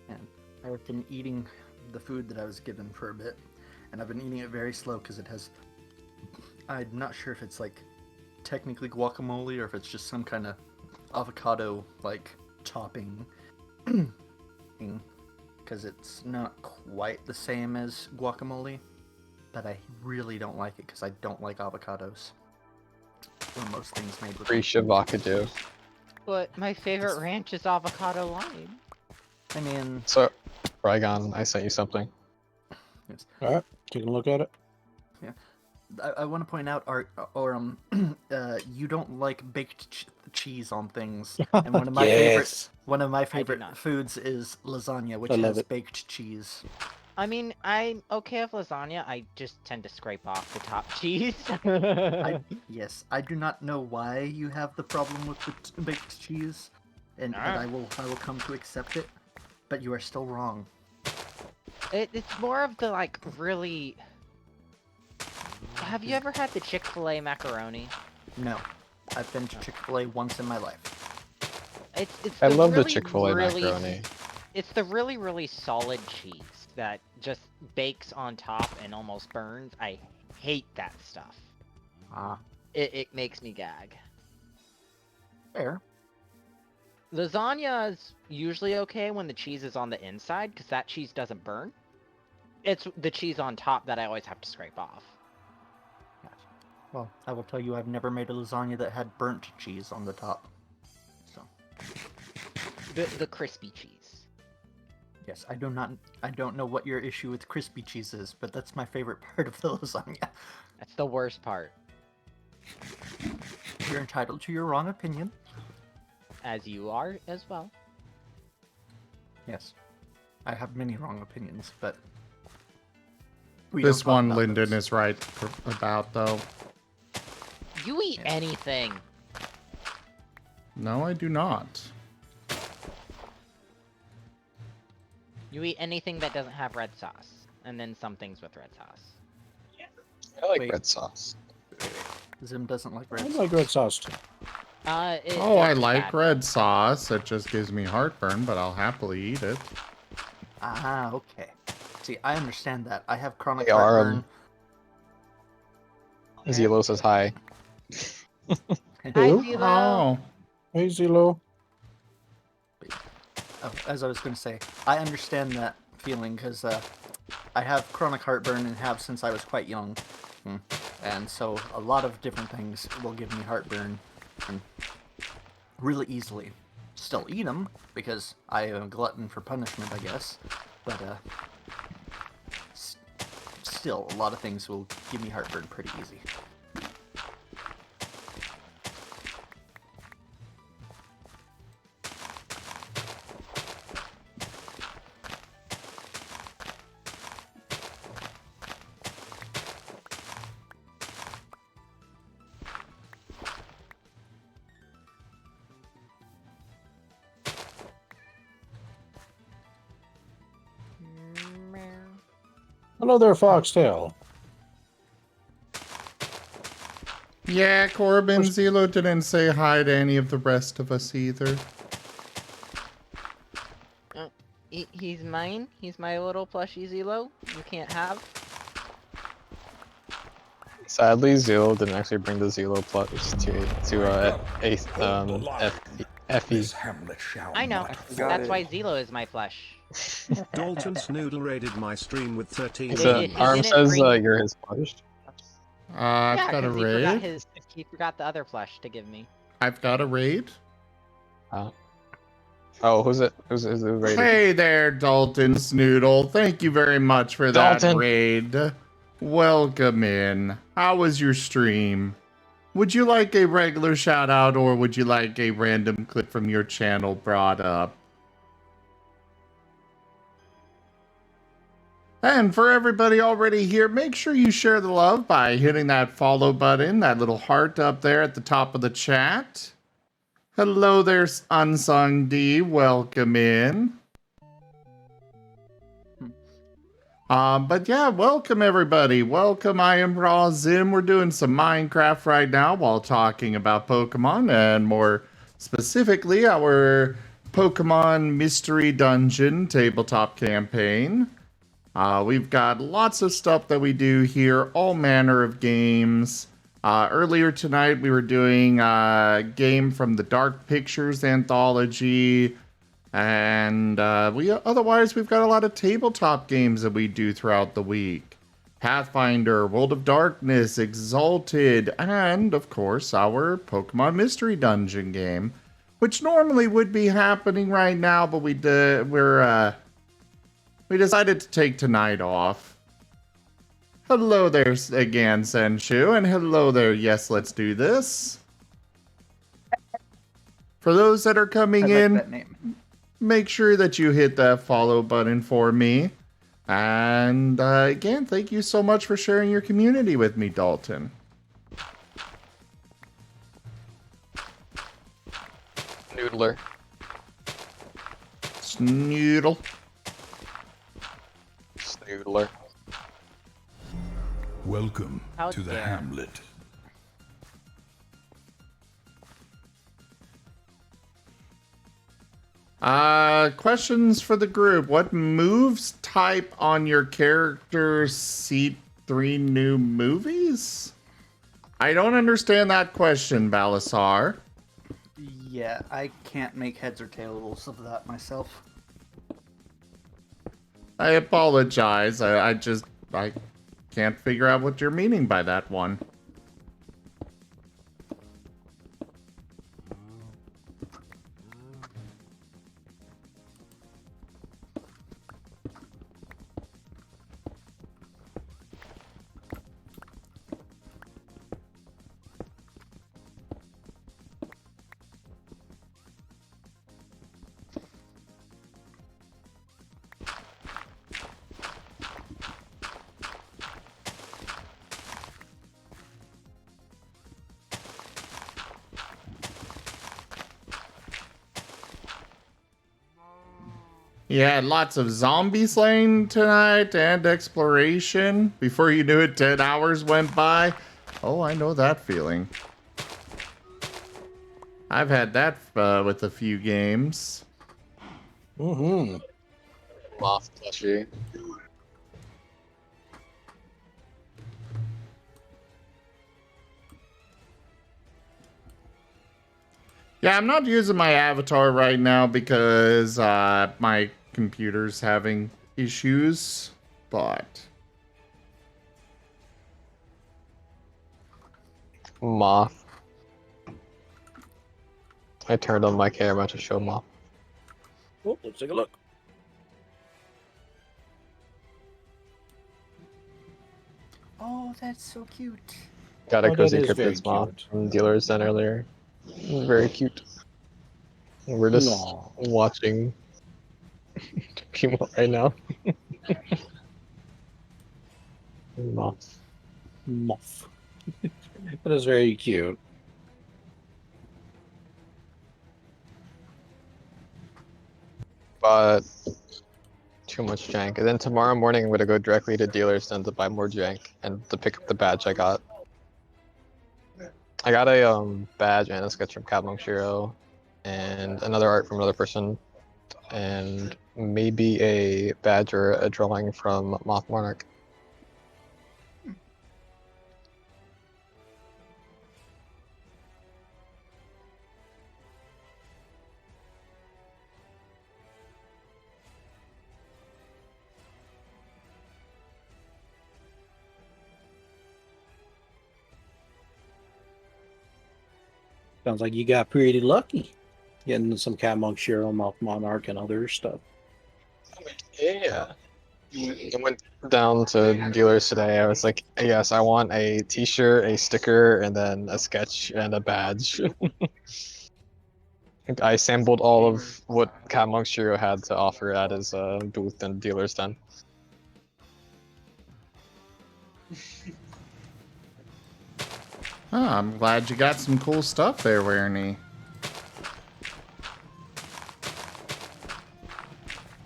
And I've been eating the food that I was given for a bit, and I've been eating it very slow because it has. I'm not sure if it's like technically guacamole or if it's just some kind of avocado like topping thing, because it's not quite the same as guacamole. But I really don't like it because I don't like avocados. Or most things made with. Free Shavakadu. But my favorite ranch is avocado lime. I mean, So, Rygon, I sent you something. it's, All right, taking a look at it. I want to point out, you don't like baked cheese on things, and one of my Yes. favorite not. foods is lasagna, which I love has it. baked cheese. I mean, I'm okay with lasagna. I just tend to scrape off the top cheese. Yes, I do not know why you have the problem with the baked cheese, but I will come to accept it. But you are still wrong. It's more of the like really. Have you ever had the Chick-fil-A macaroni? No, I've been to Chick-fil-A once in my life. It's I the love the really, Chick-fil-A really, macaroni. It's the really solid cheese that just bakes on top and almost burns. I hate that stuff. Ah, It makes me gag. fair. Lasagna is usually okay when the cheese is on the inside, because that cheese doesn't burn. It's the cheese on top that I always have to scrape off. Well, I will tell you, I've never made a lasagna that had burnt cheese on the top. So, The crispy cheese. yes, I don't know what your issue with crispy cheese is, but that's my favorite part of the lasagna. That's the worst part. You're entitled to your wrong opinion. As you are as well. Yes, I have many wrong opinions, but This one Lyndon is right about, though. You eat anything. No, I do not. You eat anything that doesn't have red sauce, and then some things with red sauce. I like Wait. red sauce. Zim doesn't like red I sauce. like red sauce too. I It's like bad. red sauce. It just gives me heartburn, but I'll happily eat it. Ah, okay. See, I understand that. I have chronic Hey, Aram. heartburn. Zelo says hi. Hi, Who? Zelo. Oh, Hey, Zelo. Oh, as I was going to say, I understand that feeling because I have chronic heartburn and have since I was quite young. And so a lot of different things will give me heartburn really easily. Still eat them because I am a glutton for punishment, I guess. But still, a lot of things will give me heartburn pretty easy. Hello there, Foxtail. yeah, Corbin, Zelo didn't say hi to any of the rest of us either. He's mine. He's my little plushy Zelo. You can't have. Sadly, Zelo didn't actually bring the Zelo plus FE. I know. That's why Zelo is my plush. Dalton's Noodle raided my stream with 13. Arm didn't says bring- you're his plush. I've Yeah, got a because raid. he forgot the other plush to give me. I've got a raid. Oh, who's it? Who's rated? Hey there, Dalton Snoodle. Thank you very much for that Dalton. raid. Welcome in. How was your stream? Would you like a regular shout out or would you like a random clip from your channel brought up? And for everybody already here, make sure you share the love by hitting that follow button, that little heart up there at the top of the chat. Hello there, Unsung D. Welcome in. But yeah, welcome everybody. Welcome, I am Raw Zim. We're doing some Minecraft right now while talking about Pokemon and more specifically our Pokemon Mystery Dungeon tabletop campaign. We've got lots of stuff that we do here, all manner of games. Earlier tonight, we were doing a game from the Dark Pictures anthology, and otherwise we've got a lot of tabletop games that we do throughout the week. Pathfinder, World of Darkness, Exalted, and of course our Pokemon Mystery Dungeon game, which normally would be happening right now, but we decided to take tonight off. Hello there again, Senshu, and hello there, yes, let's do this. For those that are coming I like in, that name. make sure that you hit that follow button for me. And again, thank you so much for sharing your community with me, Dalton. Noodler. Snoodle. Snoodler. Welcome How to the dare. Hamlet. Questions for the group. What moves type on your character seat 3 new movies? I don't understand that question, Balasar. Yeah, I can't make heads or tails of that myself. I apologize. I can't figure out what you're meaning by that one. Yeah, lots of zombie slaying tonight and exploration. Before you knew it, 10 hours went by. Oh, I know that feeling. I've had that with a few games. Mm-hmm. Moth plushie. Yeah, I'm not using my avatar right now because my computer's having issues, but... Moth. I turned on my camera to show Moth. Oh, let's take a look. Oh, that's so cute. Got a Oh, that cozy is very cryptids moth cute. from Dealer's Den earlier. Very cute. We're just Aw. watching people right now. Moth. Muff. That is very cute. But too much jank. And then tomorrow morning I'm gonna go directly to Dealer's Den to buy more jank and to pick up the badge I got. I got a badge and a sketch from Capmon Shiro and another art from another person and maybe a badge or a drawing from Moth Monarch. Sounds like you got pretty lucky getting some Cat Monk, Shiro, Mouth Monarch, and other stuff. Yeah. I went down to dealers today. I was like, yes, I want a t-shirt, a sticker, and then a sketch and a badge. I sampled all of what Cat Monk Shiro had to offer at his booth in Dealer's Den. Oh, I'm glad you got some cool stuff there, Wernie.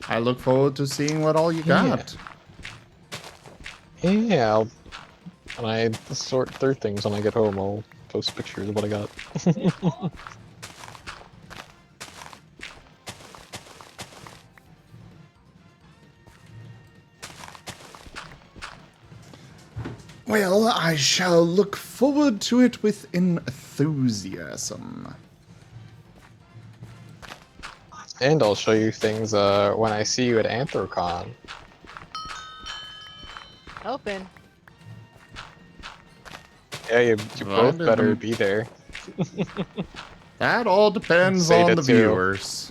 I look forward to seeing what all you got. Yeah, when I sort through things when I get home, I'll post pictures of what I got. Well, I shall look forward to it with enthusiasm. And I'll show you things when I see you at Anthrocon. Open. Yeah, you Well, both better be there. That all depends Say on that the too. viewers.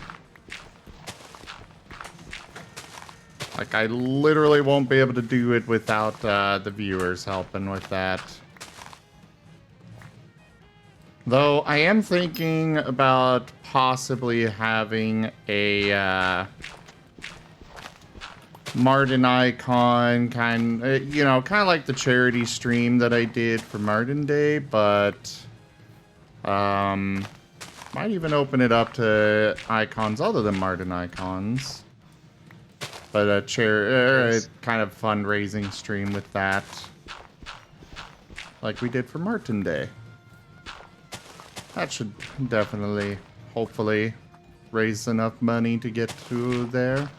Like, I literally won't be able to do it without the viewers helping with that. Though, I am thinking about possibly having a Marten icon, kind of like the charity stream that I did for Marten Day, but might even open it up to icons other than Marten icons. But a kind of fundraising stream with that, like we did for Marten Day. That should definitely, hopefully, raise enough money to get to there.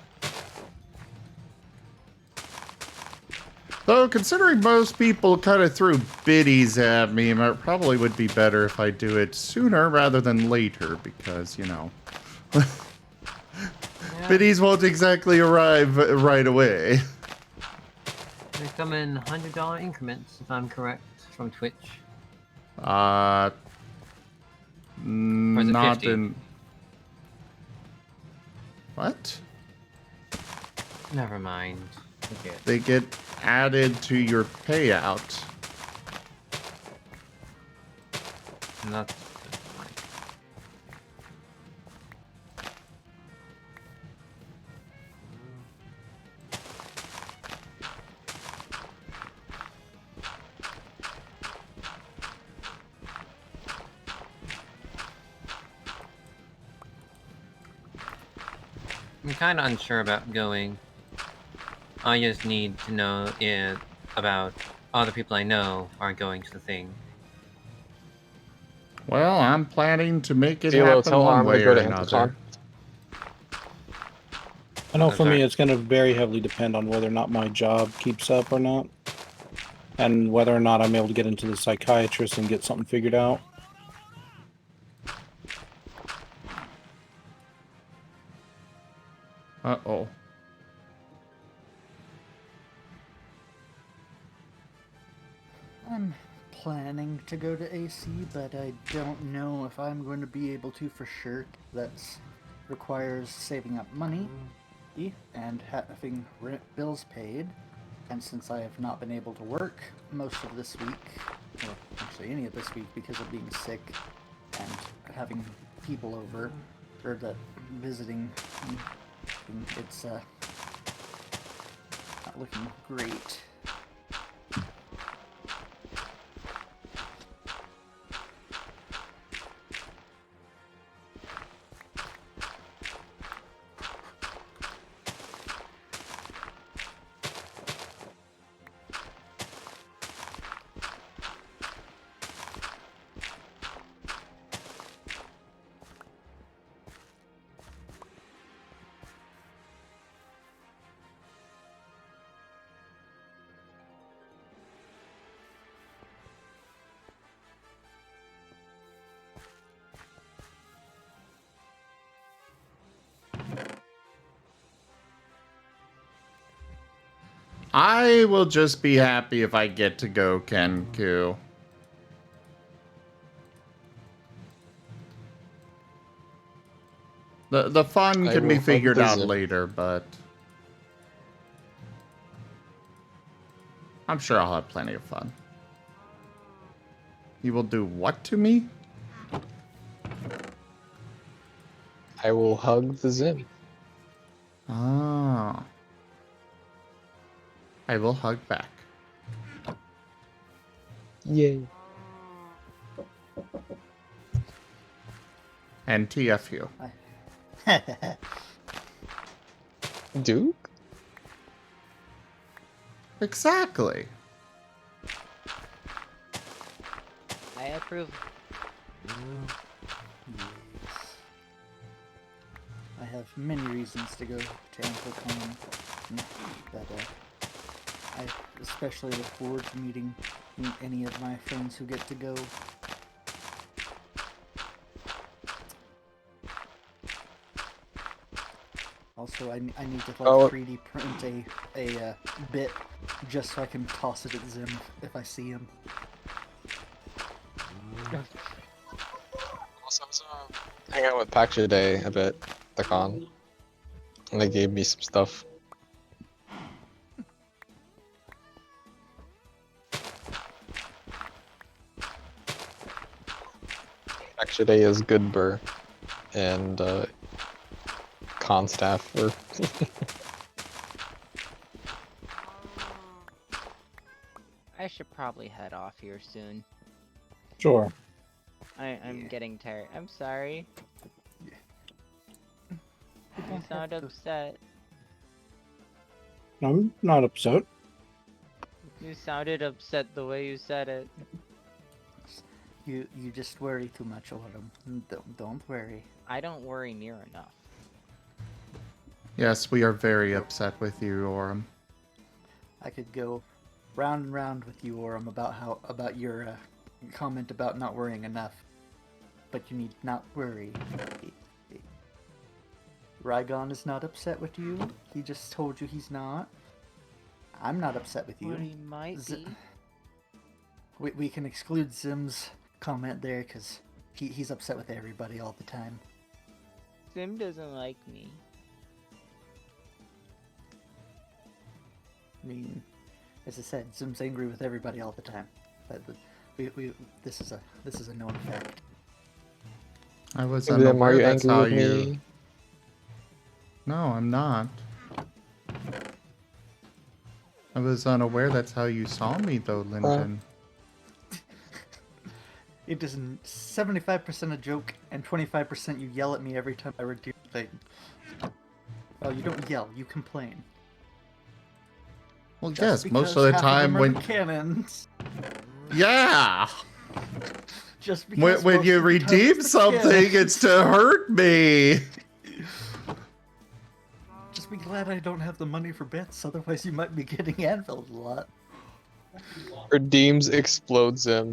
Though, considering most people kind of threw biddies at me, it probably would be better if I do it sooner rather than later, because, you know, biddies won't exactly arrive right away. They come in $100 increments, if I'm correct, from Twitch. Not 50? in... What? Never mind. Okay. They get added to your payout. Not. I'm kind of unsure about going. I just need to know about other people I know are going to the thing. Well, I'm planning to make it Halo, happen tell one Arm to way go or to another. I know Oh, for me, sorry. it's going to very heavily depend on whether or not my job keeps up or not, and whether or not I'm able to get into the psychiatrist and get something figured out. Uh-oh. I'm planning to go to AC, but I don't know if I'm going to be able to for sure. That requires saving up money and having bills paid. And since I have not been able to work most of this week, or actually any of this week because of being sick and having people over, or that visiting, it's not looking great. I will just be happy if I get to go Kenku. The fun I can will be hug figured the out zip. later, but I'm sure I'll have plenty of fun. You will do what to me? I will hug the Zim. Ah. I will hug back. Yay. And TFU. Duke? Exactly. I approve. Yes. I have many reasons to go to AmcoCon, but I especially look forward to meeting any of my friends who get to go. Also, I need to like 3D print a bit just so I can toss it at Zim if I see him. Also, I was hanging out with Pack today a bit, the con. And they gave me some stuff. Actually, is good burr and con staff or I should probably head off here soon. Sure. I'm getting tired. I'm sorry. You sound upset. I'm not upset. You sounded upset the way you said it. You just worry too much, Autumn. Don't worry. I don't worry near enough. Yes, we are very upset with you, Orem. I could go round and round with you, Autumn, about your comment about not worrying enough. But you need not worry. Rygon is not upset with you. He just told you he's not. I'm not upset with you. But he might be. We can exclude Zim's comment there because he's upset with everybody all the time. Sim doesn't like me. I mean, as I said, Zim's angry with everybody all the time. But this is a known fact. I was Zim, are unaware you that's angry how with you... me? No, I'm not. I was unaware that's how you saw me, though, Lyndon. It is 75% a joke and 25% you yell at me every time I redeem a thing. Well, you don't yell, you complain. Well, Just yes, most because of the half time them are when... cannons. Yeah! Just because When most you of the time redeem it's the something, cannons. it's to hurt me! Just be glad I don't have the money for bits, otherwise you might be getting anviled a lot. Redeems explodes him.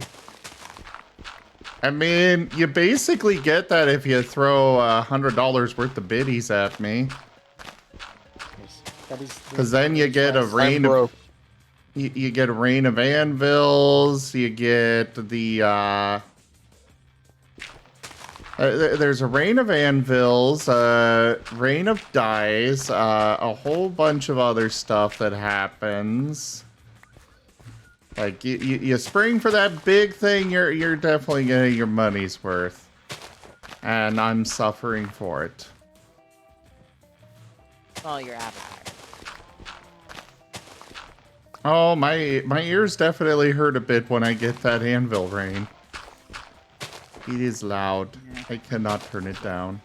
I mean, you basically get that if you throw $100 worth of biddies at me. Yes, that is. Because then you get a rain of... You get a rain of anvils, you get the... there's a rain of anvils, rain of dice, a whole bunch of other stuff that happens. Like, you spring for that big thing, you're definitely getting your money's worth. And I'm suffering for it. Well, your appetite. Oh, my ears definitely hurt a bit when I get that anvil rain. It is loud. Yeah. I cannot turn it down.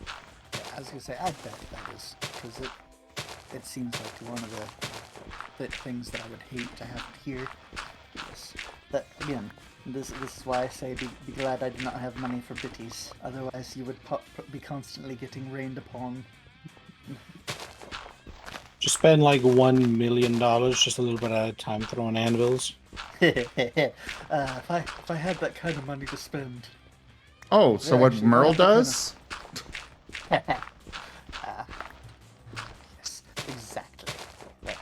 Yeah, I was gonna say, I bet that is because it seems like one of the things that I would hate to have to hear. Yes. That again, this is why I say be glad I do not have money for bitties. Otherwise, you would be constantly getting rained upon. Just spend like $1 million just a little bit at a time throwing anvils. If I had that kind of money to spend. Oh, so Yeah, what actually, Merle that's the kind of- does? Yes, exactly. But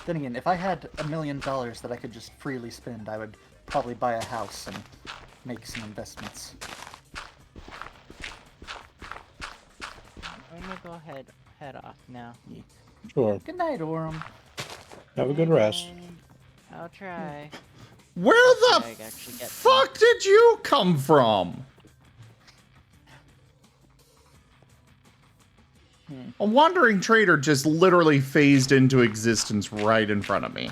then again, if I had $1 million that I could just freely spend, I would probably buy a house and make some investments. I'm gonna go head off now. Sure. Good night, Orem. Have a good rest. I'll try. Where the I actually get fuck did you come from? A wandering trader just literally phased into existence right in front of me.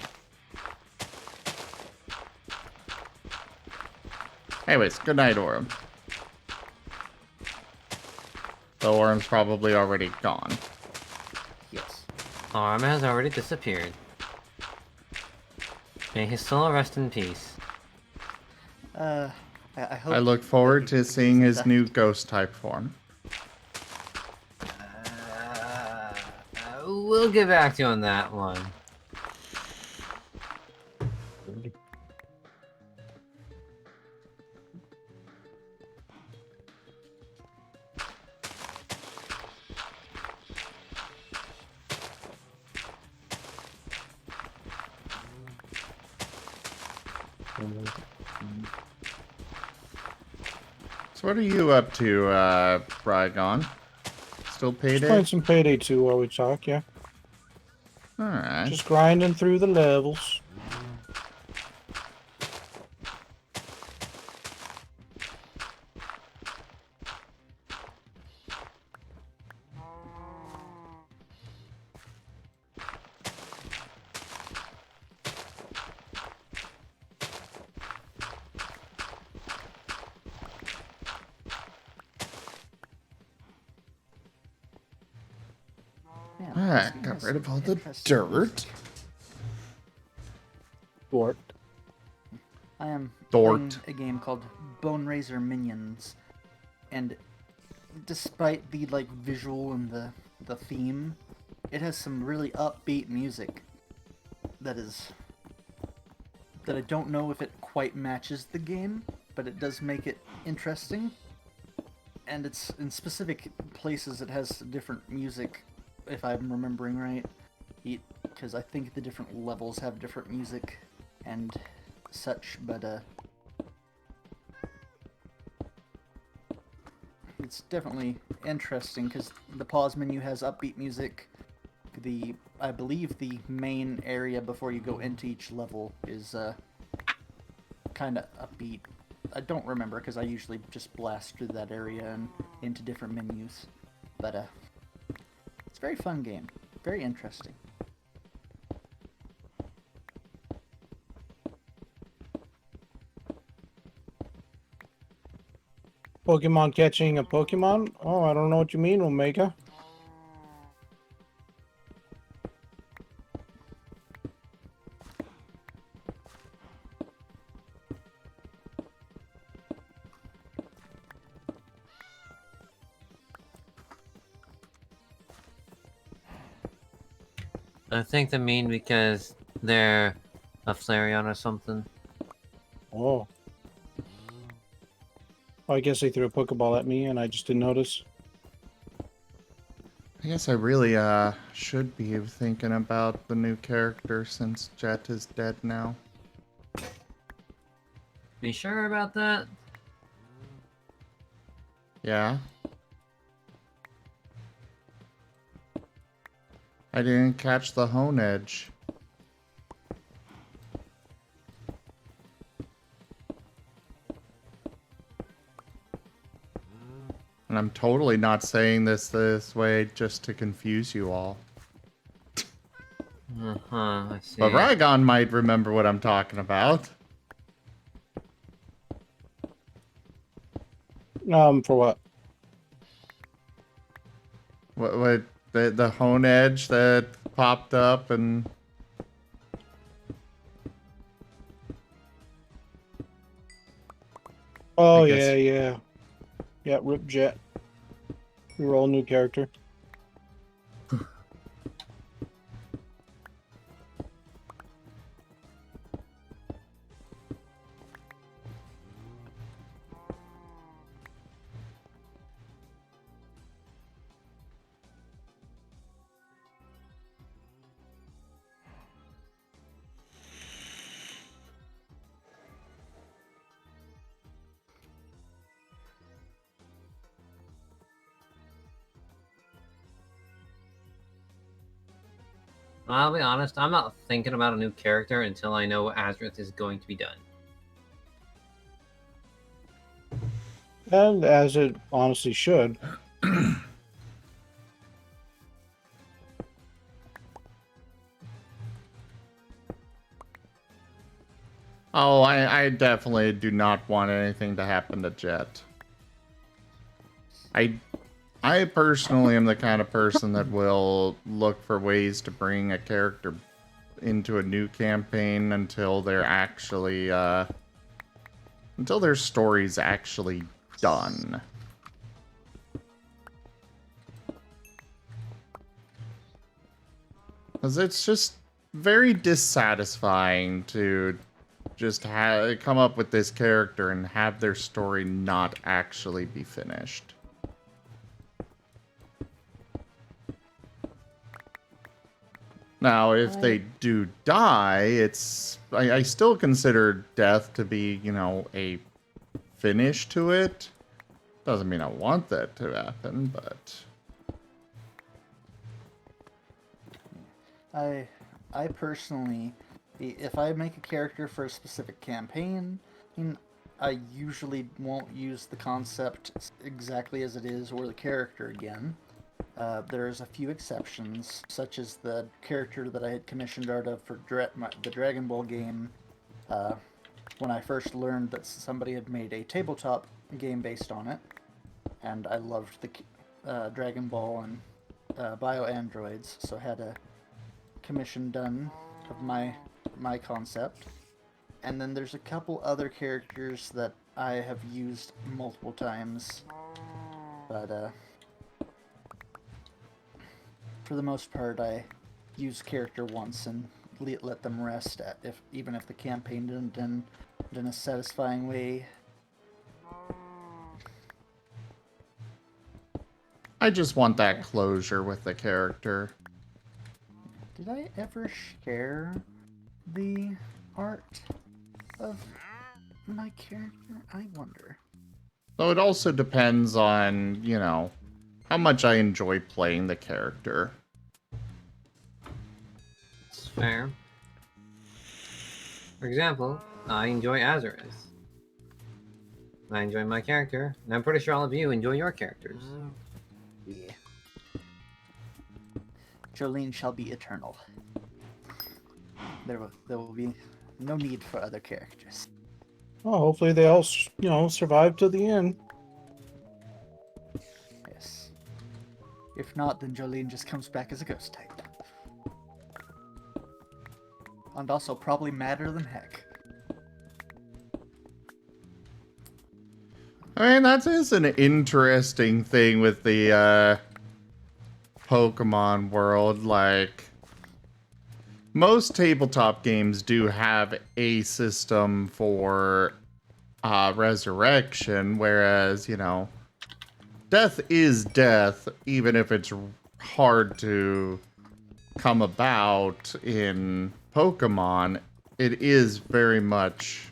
Anyways, good night, Orem. Though Orem's probably already gone. Yes. Arm has already disappeared. May his soul rest in peace. I hope I look forward that to he seeing is his new ghost type form. We'll get back to you on that one. So what are you up to, Rygon? Still Just payday? playing some Payday 2 while we talk, yeah. Alright. Just grinding through the levels. Man, All this right, game got has rid of some all the interesting dirt. music. Dort. I am Dort. playing a game called Bone Razor Minions, and despite the like visual and the theme, it has some really upbeat music that I don't know if it quite matches the game, but it does make it interesting. And it's in specific places it has different music, if I'm remembering right, because I think the different levels have different music and such, but it's definitely interesting because the pause menu has upbeat music. I believe the main area before you go into each level is kind of upbeat. I don't remember because I usually just blast through that area and into different menus. But it's a very fun game, very interesting. Pokemon catching a Pokemon? Oh, I don't know what you mean, Omega. I think they mean because they're a Flareon or something. Oh. Well, I guess they threw a Pokeball at me and I just didn't notice. I guess I really should be thinking about the new character since Jet is dead now. Be sure about that? Yeah. I didn't catch the Hone Edge. And I'm totally not saying this way just to confuse you all. I see. But Rygon might remember what I'm talking about. For what? What the Hone Edge that popped up and... Oh, I guess- yeah. Yeah, Rip Jet. We roll a new character. I'll be honest, I'm not thinking about a new character until I know Azrith is going to be done. And as it honestly should. Oh, I definitely do not want anything to happen to Jet. I personally am the kind of person that will look for ways to bring a character into a new campaign until they're actually, until their story's actually done. Because it's just very dissatisfying to just come up with this character and have their story not actually be finished. Now, if they do die, it's... I still consider death to be, you know, a finish to it. Doesn't mean I want that to happen, but... I personally, if I make a character for a specific campaign, I usually won't use the concept exactly as it is or the character again. There's a few exceptions, such as the character that I had commissioned art of for the Dragon Ball game. When I first learned that somebody had made a tabletop game based on it, and I loved the Dragon Ball and bio androids, so I had a commission done of my concept. And then there's a couple other characters that I have used multiple times, but for the most part, I use character once and let them rest at even if the campaign didn't end in a satisfying way. I just want that closure with the character. Did I ever share the art of my character? I wonder. So it also depends on, you know, how much I enjoy playing the character. It's fair. For example, I enjoy Azareth. I enjoy my character, and I'm pretty sure all of you enjoy your characters. Yeah. Jolene shall be eternal. There will be no need for other characters. Well, hopefully they all, survive to the end. Yes. If not, then Jolene just comes back as a ghost type. And also probably madder than heck. I mean, that is an interesting thing with the Pokemon world. Like, most tabletop games do have a system for resurrection, whereas, you know, death is death, even if it's hard to come about in Pokemon. It is very much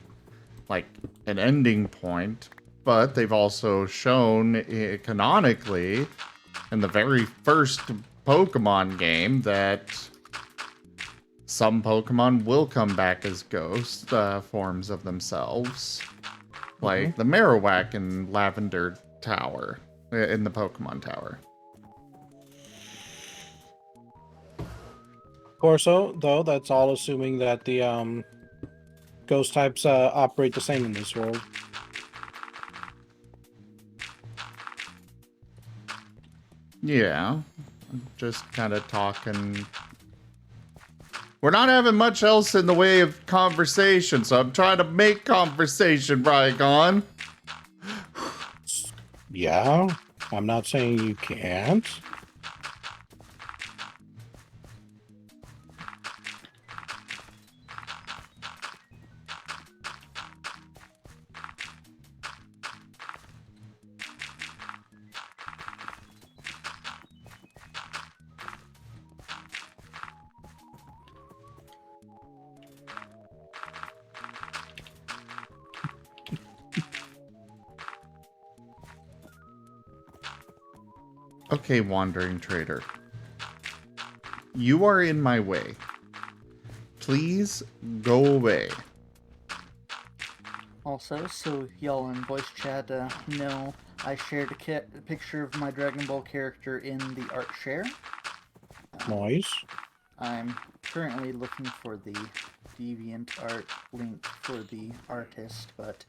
like an ending point, but they've also shown canonically in the very first Pokemon game that some Pokemon will come back as ghost forms of themselves. Like the Marowak in Lavender Tower, in the Pokemon Tower. Of course, though, that's all assuming that the ghost types operate the same in this world. Yeah, just kind of talking. We're not having much else in the way of conversation, so I'm trying to make conversation, Rygon. Yeah, I'm not saying you can't. Okay, Wandering Trader. You are in my way. Please go away. Also, so y'all in voice chat know, I shared a picture of my Dragon Ball character in the art share. Noise. I'm currently looking for the DeviantArt link for the artist, but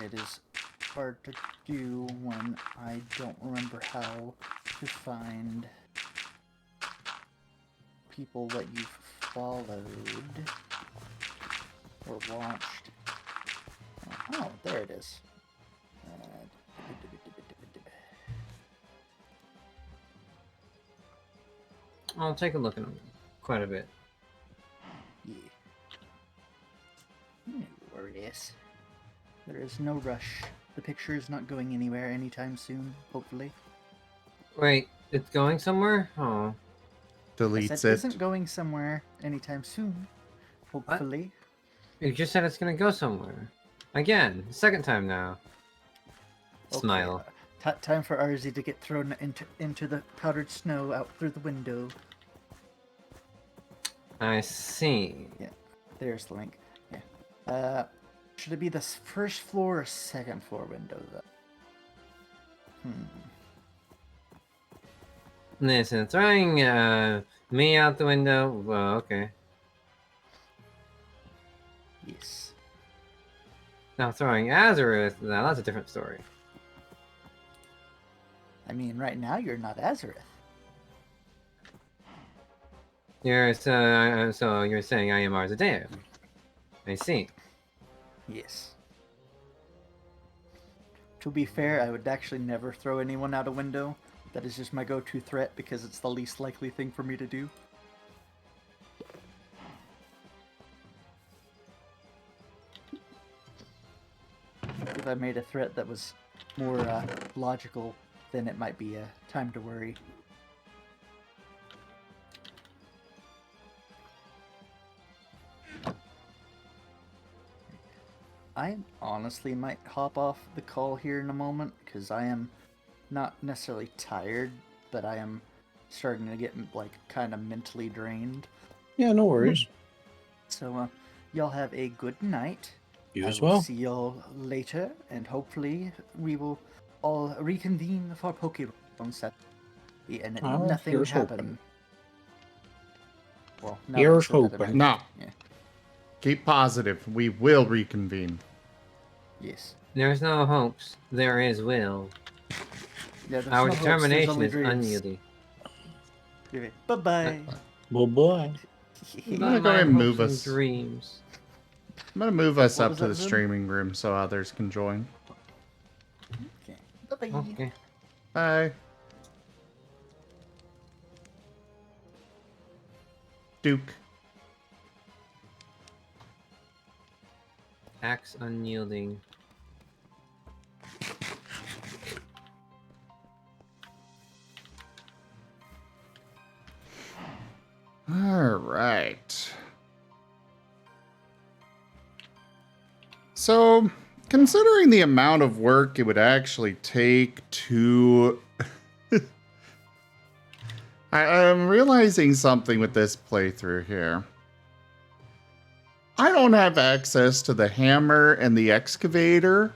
it is hard to do when I don't remember how to find people that you've followed or watched. Oh, there it is. I'll take a look at them quite a bit. Yeah. I know where it is. There is no rush. The picture is not going anywhere anytime soon, hopefully. Wait, it's going somewhere? Oh. Deletes it it. isn't going somewhere anytime soon, hopefully. What? You just said it's gonna go somewhere. Again, second time now. Okay, Smile. Time for Arzi to get thrown into the powdered snow out through the window. I see. Yeah, there's the link. Yeah. Should it be the first floor or second floor window, though? Listen, throwing me out the window. Well, okay. Yes. Now throwing Azareth. Now that's a different story. I mean, right now you're not Azareth. So you're saying I am Arzadeo. I see. Yes. To be fair, I would actually never throw anyone out a window. That is just my go-to threat because it's the least likely thing for me to do. If I made a threat that was more logical, then it might be time to worry. I honestly might hop off the call here in a moment because I am not necessarily tired, but I am starting to get like kind of mentally drained. Yeah, no worries. So y'all have a good night. You I as will well. see y'all later, and hopefully we will all reconvene for Pokerole on Saturday, and Oh, nothing here's happen. hoping. Well, now Here's that you said that, hoping. No. yeah. Keep positive. We will reconvene. Yes. There's no hopes. There is will. Yeah, there's Our no hopes, there's determination only is dreams. unyielding. Bye-bye. Bye-bye. I'm But gonna go my ahead and hopes move and us. dreams. I'm gonna move us What up was to that, the Vim? streaming room so others can join. Okay. Bye-bye. Okay. Bye. Duke. Axe unyielding. All right. So, considering the amount of work it would actually take to... I'm realizing something with this playthrough here. I don't have access to the hammer and the excavator.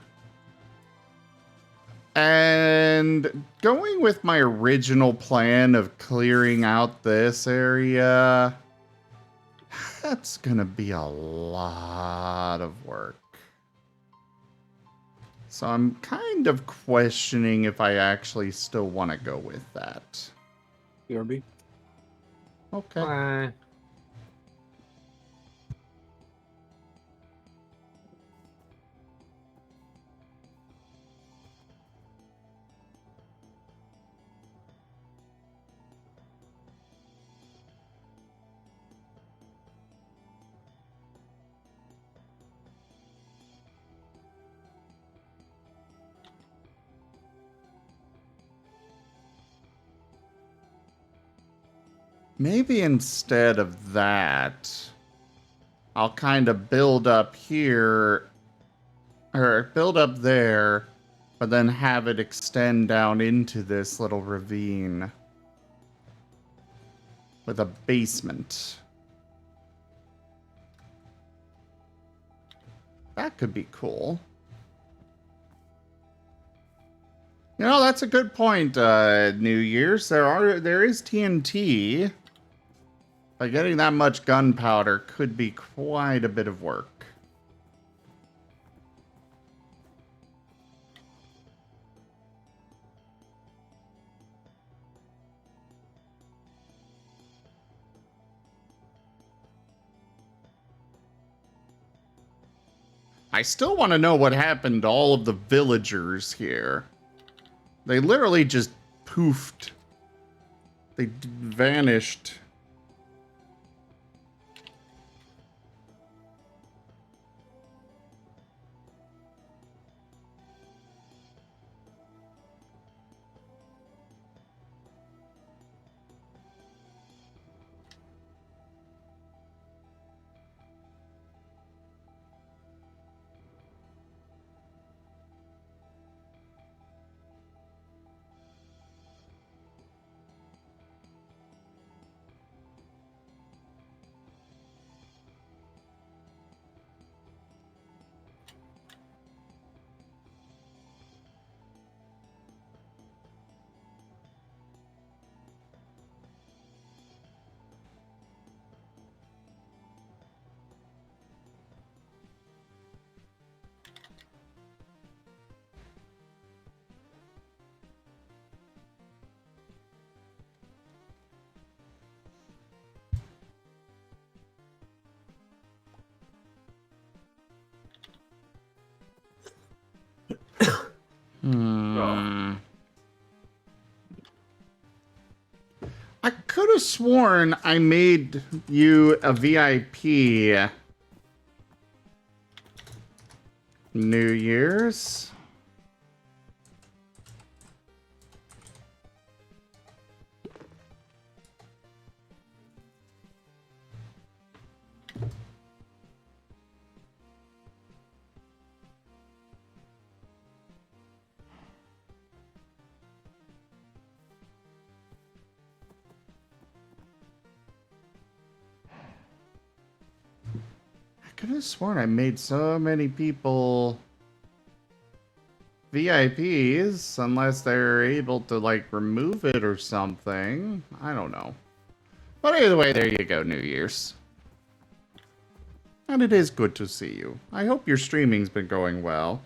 And going with my original plan of clearing out this area, that's gonna be a lot of work. So I'm kind of questioning if I actually still want to go with that. BRB. Okay. Bye. Maybe instead of that, I'll kind of build up here, or build up there, but then have it extend down into this little ravine with a basement. That could be cool. You know, that's a good point, New Year's. There is TNT. But getting that much gunpowder could be quite a bit of work. I still want to know what happened to all of the villagers here. They literally just poofed. They vanished. Hmm. I could have sworn I made you a VIP New Year's. I could have sworn I made so many people VIPs, unless they're able to, like, remove it or something. I don't know. But either way, there you go, New Year's. And it is good to see you. I hope your streaming's been going well.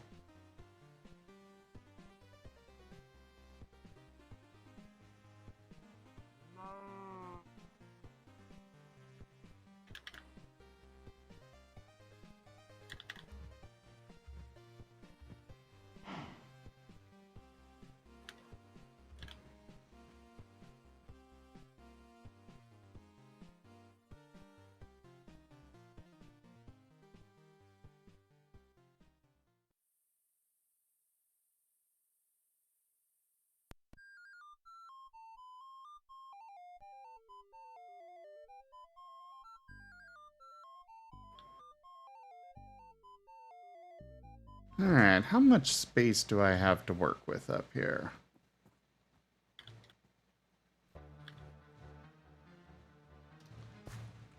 Alright, how much space do I have to work with up here?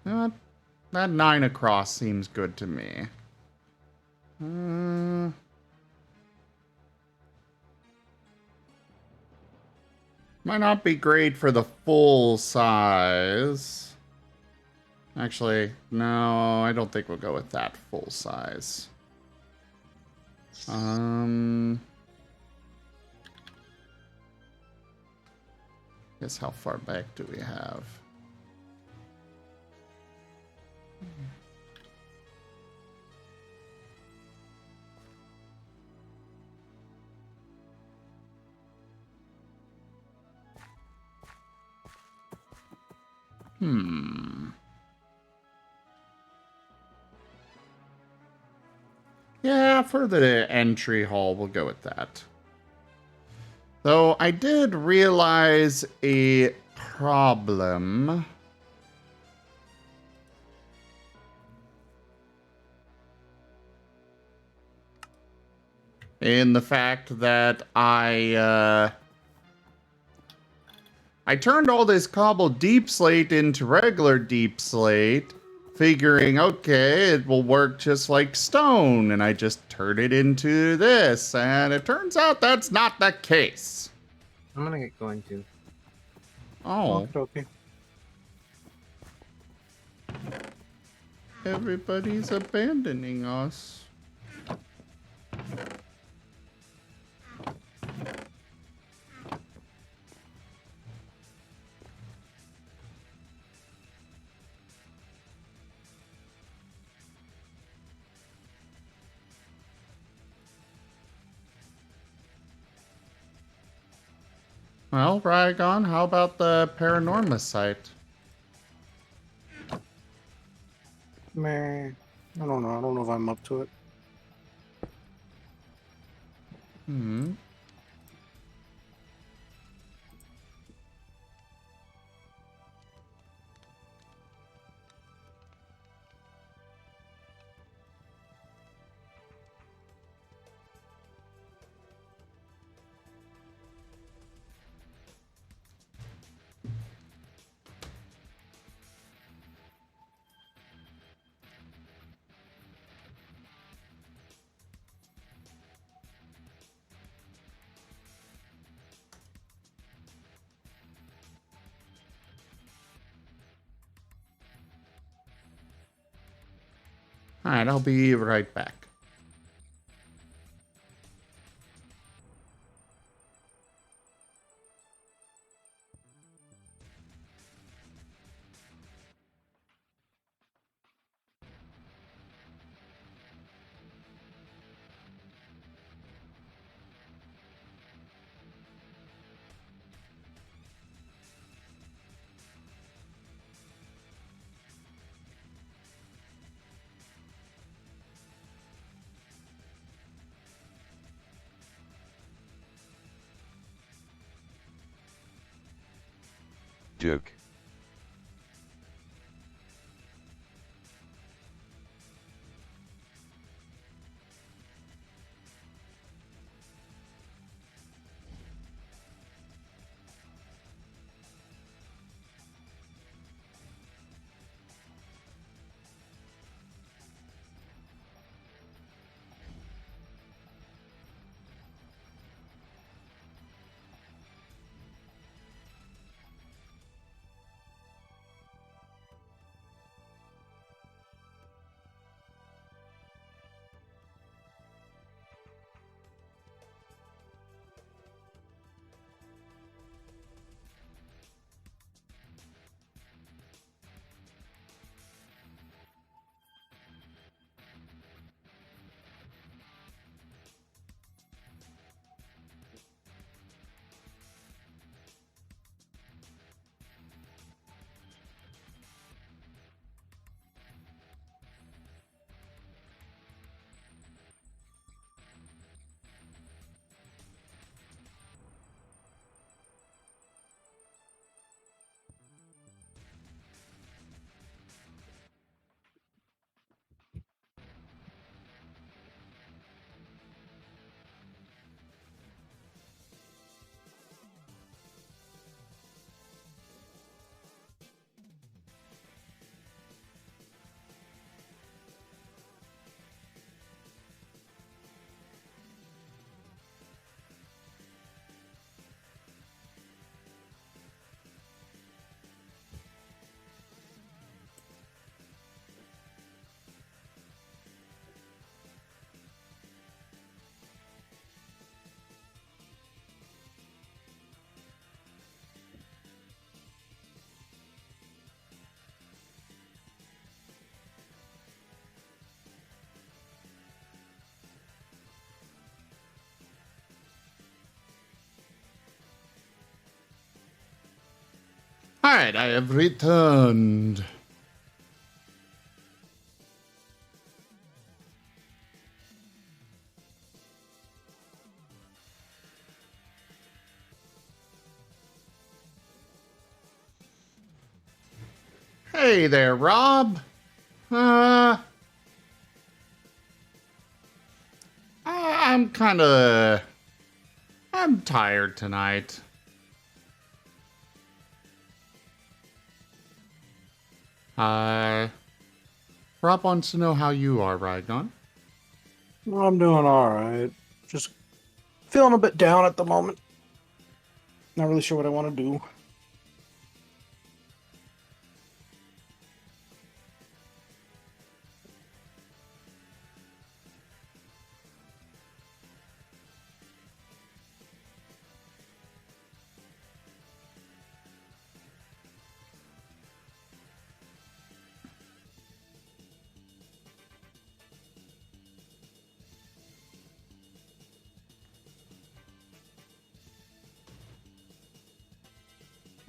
That 9 across seems good to me. Might not be great for the full size. Actually, no, I don't think we'll go with that full size. Guess how far back do we have? Yeah, for the entry hall, we'll go with that. Though I did realize a problem. In the fact that I turned all this cobbled deep slate into regular deep slate, figuring, okay, it will work just like stone, and I just turned it into this, and it turns out that's not the case. I'm gonna get going too. Oh. Okay. Everybody's abandoning us. Well, Rygon, how about the Paranorma site? Man, I don't know. I don't know if I'm up to it. Alright, I'll be right back. joke. Alright, I have returned. Hey there, Rob. I'm kinda... I'm tired tonight. Rob wants to know how you are, Ragnar. Well, I'm doing alright. Just feeling a bit down at the moment. Not really sure what I want to do.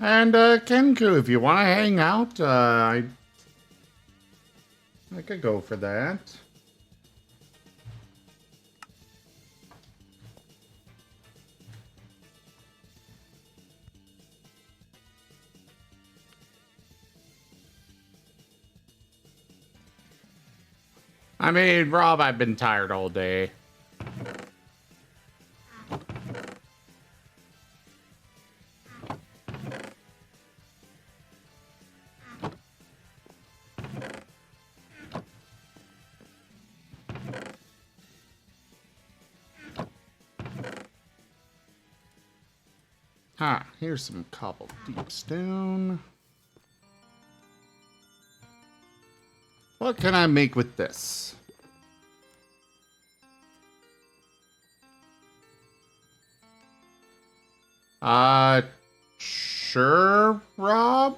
And, Kenku, if you want to hang out, I could go for that. I mean, Rob, I've been tired all day. Ah, here's some cobbled deep stone. What can I make with this? Sure, Rob?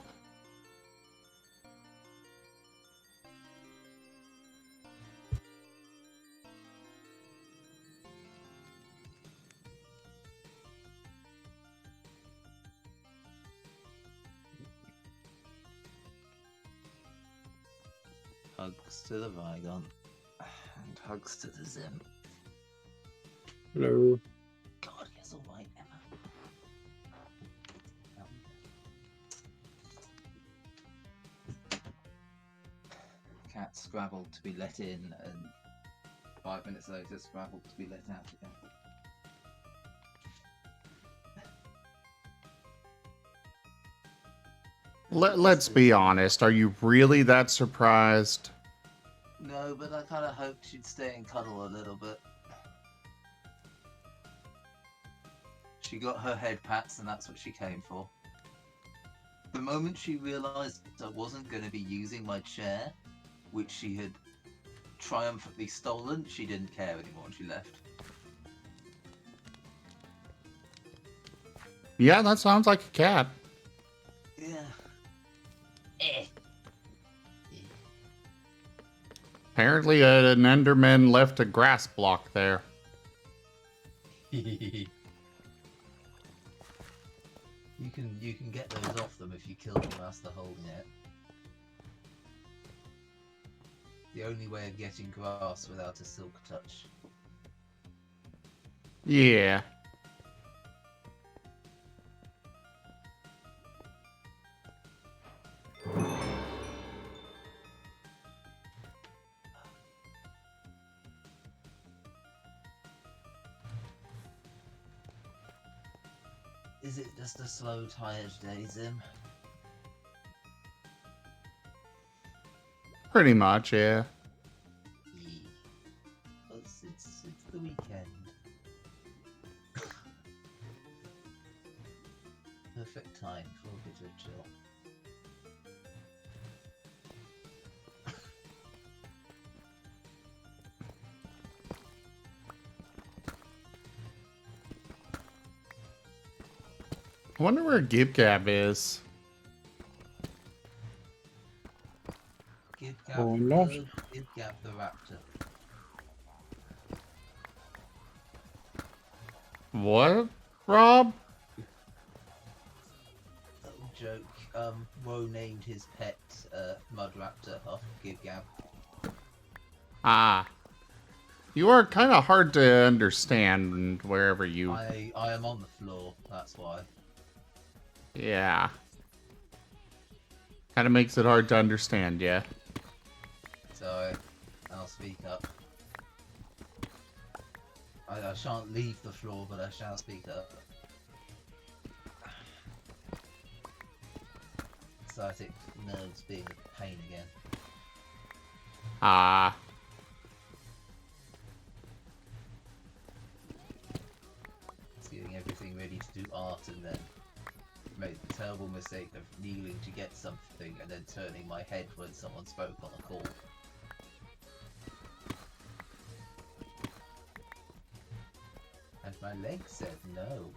Hugs to the Vigon. And hugs to the Zim. Hello. God, he's a white Emma. Scrabble to be let in, and 5 minutes later, Scrabble to be let out again. Let's be honest. Are you really that surprised? No, but I kind of hoped she'd stay and cuddle a little bit. She got her head pats, and that's what she came for. The moment she realised I wasn't going to be using my chair, which she had triumphantly stolen, she didn't care anymore and she left. Yeah, that sounds like a cat. Yeah. Apparently, an Enderman left a grass block there. You can get those off them if you kill them whilst they're holding it. The only way of getting grass without a silk touch. Yeah. Is it just a slow, tired day, Zim? Pretty much, yeah. It's the weekend. Perfect time for a bit of chill. I wonder where Gib Gab is. Give Oh, no. Gab the raptor. What, Rob? Little joke. Woe named his pet Mud Raptor after Give Gab. Ah. You are kind of hard to understand wherever you... I am on the floor, that's why. Yeah. Kind of makes it hard to understand, yeah. So, I'll speak up. I shan't leave the floor, but I shall speak up. Sciatic nerves being a pain again. Ah. It's getting everything ready to do art and then made the terrible mistake of kneeling to get something and then turning my head when someone spoke on a call. And my leg said no.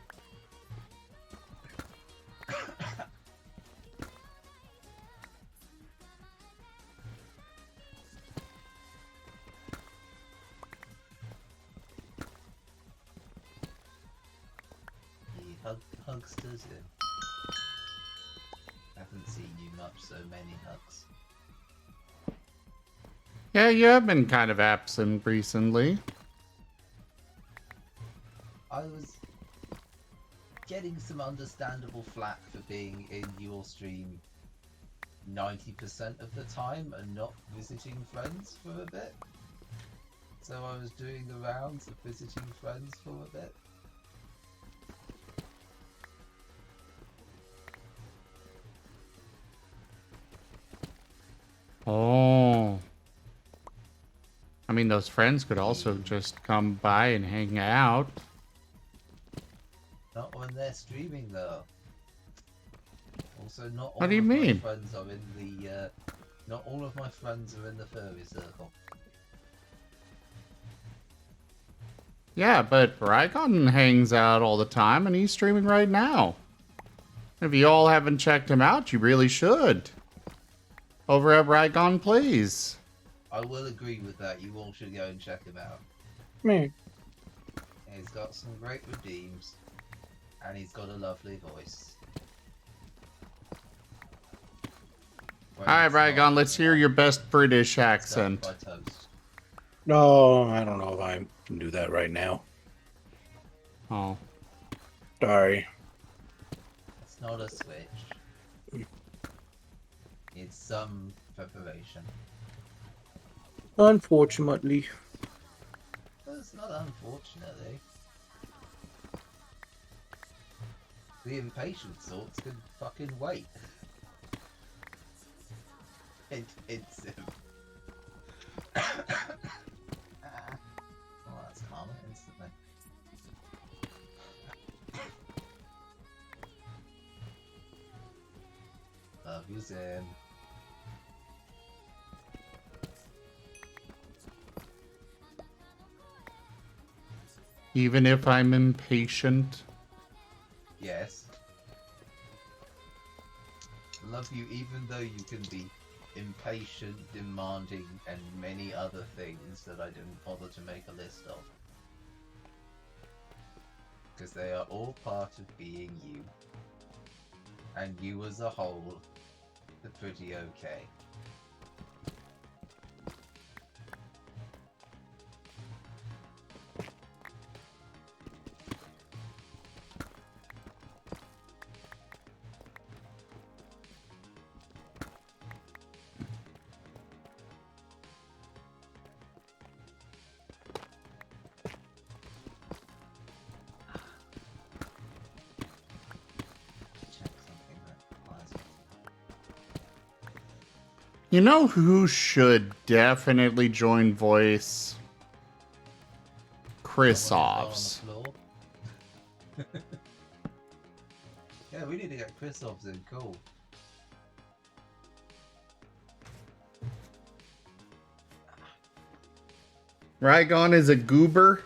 The hugsters in. Haven't seen you much, so many hugs. Yeah, you have been kind of absent recently. I was getting some understandable flack for being in your stream 90% of the time and not visiting friends for a bit. So I was doing the rounds of visiting friends for a bit. Oh. I mean, those friends could also just come by and hang out. Not when they're streaming though. Also, not all What do you of my mean? friends are in the not all of my friends are in the furry circle. Yeah, but Rygon hangs out all the time and he's streaming right now. If you all haven't checked him out, you really should. Over at Rygon Plays. I will agree with that. You all should go and check him out. Me. He's got some great redeems, and he's got a lovely voice. Alright, Rygon, let's hear your best British accent. By toast. No, I don't know if I can do that right now. Oh. Sorry. It's not a switch. It's some preparation. Unfortunately. That's not unfortunately. The impatient sorts can fucking wait. It's well, that's calming instantly. Love you, Zen. Even if I'm impatient. Yes. Love you even though you can be impatient, demanding, and many other things that I didn't bother to make a list of. Because they are all part of being you. And you as a whole are pretty okay. Check something that applies. You know who should definitely join voice? Chrisoffs. Someone who's not on the floor. Yeah, we need to get Christoph's in. Cool. Rygon is a goober.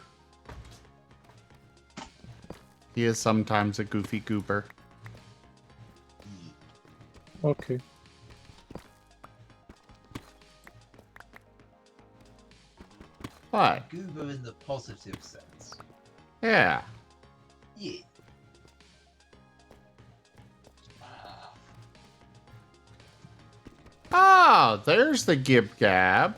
He is sometimes a goofy goober. Okay. What? Goober in the positive sense. Yeah. Yeah. Oh, there's the Gib Gab.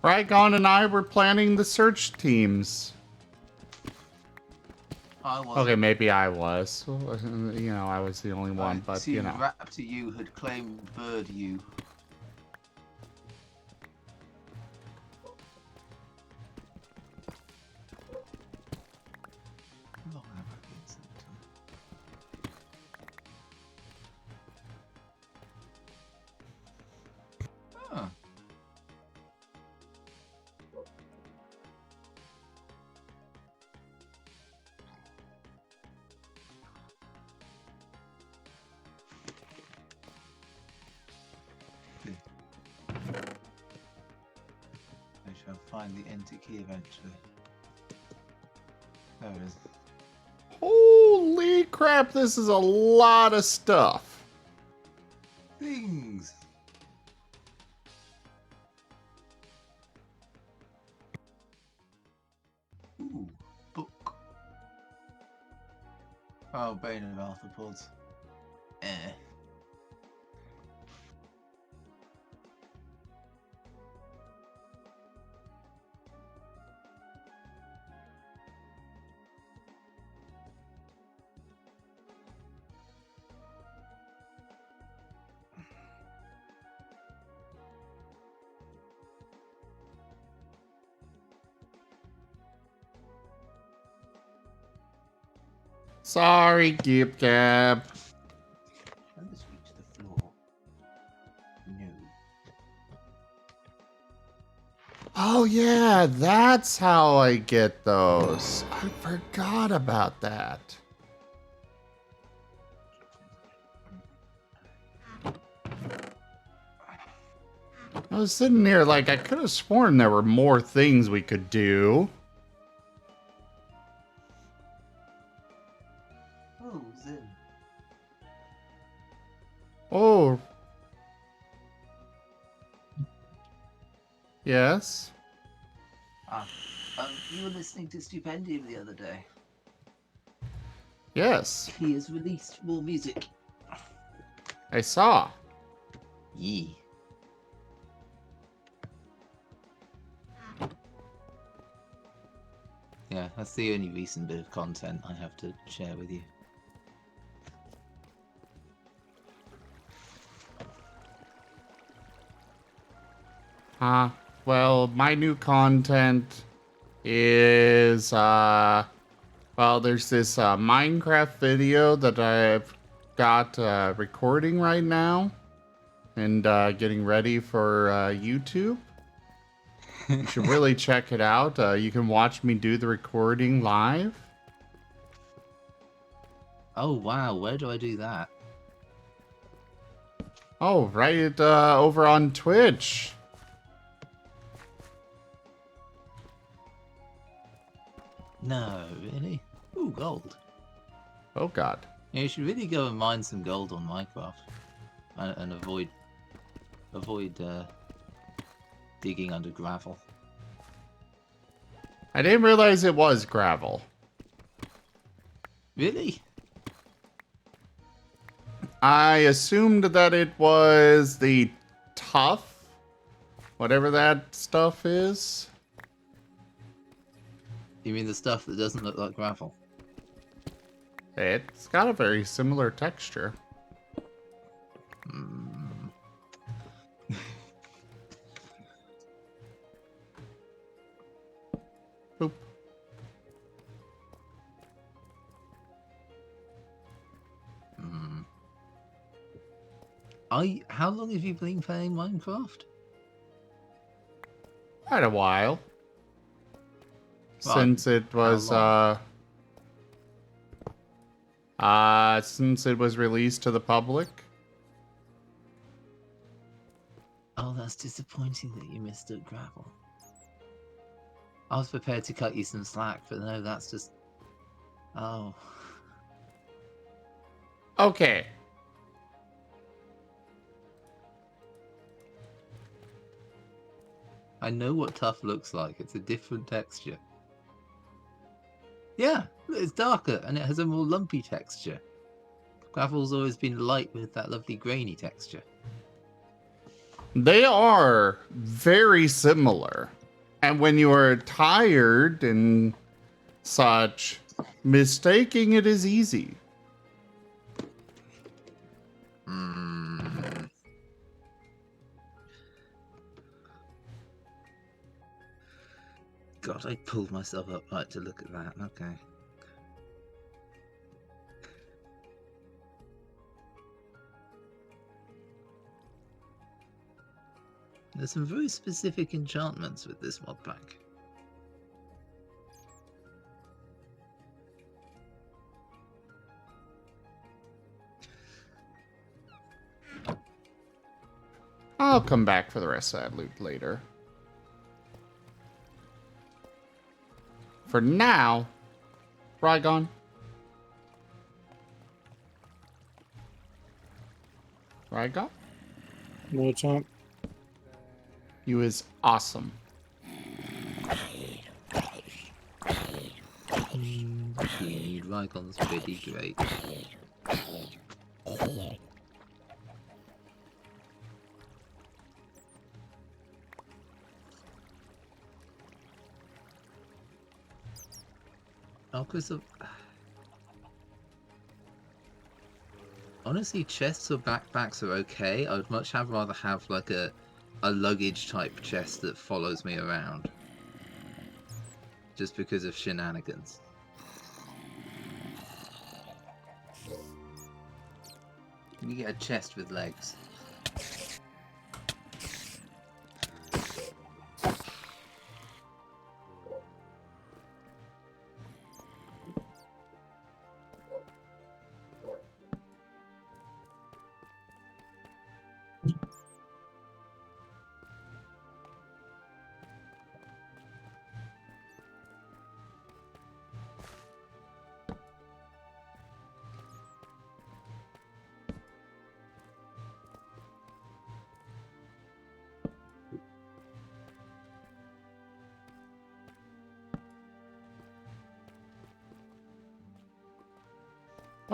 Rygon and I were planning the search teams. I was. Okay, maybe I was. You know, I was the only one, but you know. Raptor you had claimed bird you. How long have I been sent to? Huh. I shall find the enter key eventually. There it is. Holy crap, this is a lot of stuff. Things. Ooh, book. Oh, Bane of Arthropods. Eh. Sorry, Gib Gab. Can this reach the floor? No. Oh yeah, that's how I get those. I forgot about that. I was sitting here like I could have sworn there were more things we could do. Oh, Zin. Oh. Yes. You were listening to Stupendium the other day. Yes. He has released more music. I saw. Yee. Yeah, that's the only recent bit of content I have to share with you. Well, my new content is, well, there's this Minecraft video that I've got recording right now and getting ready for YouTube. You should really check it out. You can watch me do the recording live. Oh wow, where do I do that? Oh, right over on Twitch. No, really? Ooh, gold. Oh, God. Yeah, you should really go and mine some gold on Minecraft, and avoid digging under gravel. I didn't realize it was gravel. Really? I assumed that it was the tough, whatever that stuff is. You mean the stuff that doesn't look like gravel? It's got a very similar texture. Mm. Boop. Mm. How long have you been playing Minecraft? Quite a while. Right. Since it was since it was released to the public. Oh, that's disappointing that you missed at gravel. I was prepared to cut you some slack, but no, that's just... Oh. Okay. I know what tough looks like. It's a different texture. Yeah, it's darker and it has a more lumpy texture. Gravel's always been light with that lovely grainy texture. They are very similar. And when you are tired and such, mistaking it is easy. Mm. God, I pulled myself up right to look at that. Okay. There's some very specific enchantments with this mod pack. I'll come back for the rest of that loot later. For now, Rygon. Rygon? What's up? You is awesome. Indeed, Rygon's pretty great. Oh, because of... Honestly, chests or backpacks are okay. I would much rather have like a luggage type chest that follows me around. Just because of shenanigans. You get a chest with legs.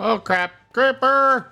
Oh crap, Creeper!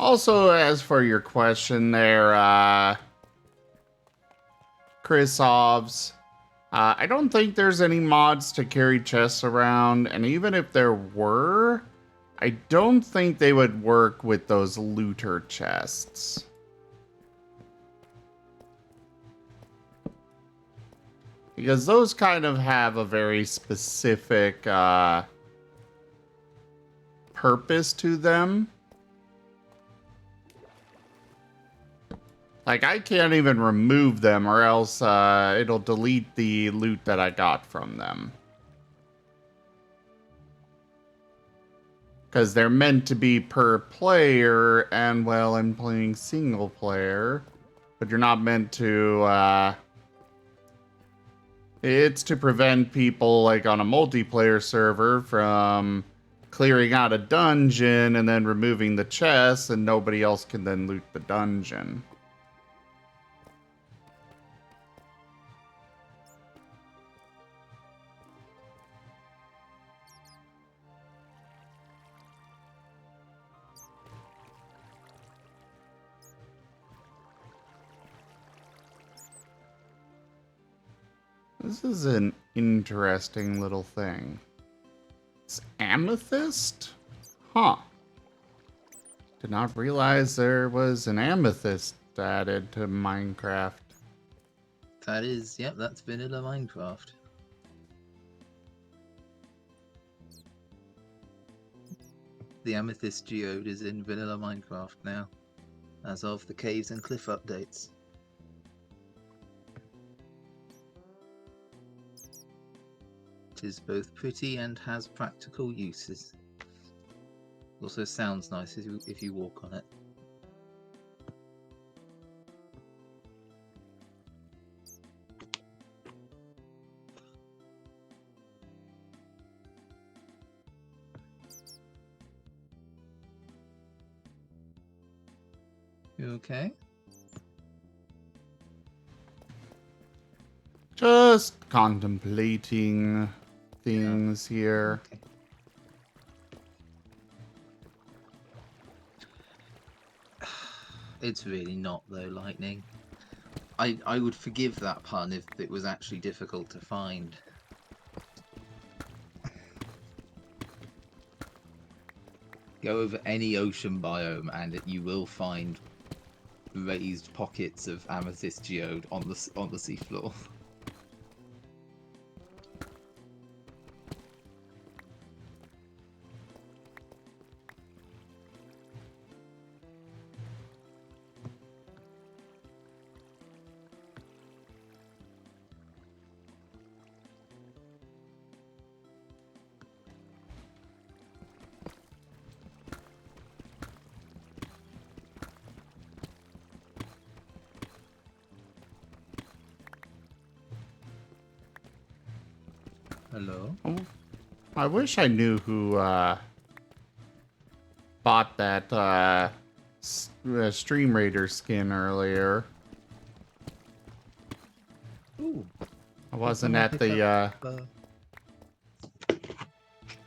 Also, as for your question there, Chrisovs, I don't think there's any mods to carry chests around, and even if there were, I don't think they would work with those looter chests. Because those kind of have a very specific purpose to them. Like, I can't even remove them or else it'll delete the loot that I got from them. Because they're meant to be per player, and, well, I'm playing single player. But you're not meant to, it's to prevent people, like, on a multiplayer server from clearing out a dungeon and then removing the chest, and nobody else can then loot the dungeon. This is an interesting little thing. It's amethyst? Huh. Did not realize there was an amethyst added to Minecraft. That is, yep, that's vanilla Minecraft. The amethyst geode is in vanilla Minecraft now, as of the caves and cliff updates. It is both pretty and has practical uses. Also sounds nice if you walk on it. You okay? Just contemplating things here. Okay. It's really not though, Lightning. I would forgive that pun if it was actually difficult to find. Go over any ocean biome and you will find raised pockets of amethyst geode on the seafloor. Hello? Oh, I wish I knew who bought that Stream Raider skin earlier. Ooh. I wasn't at the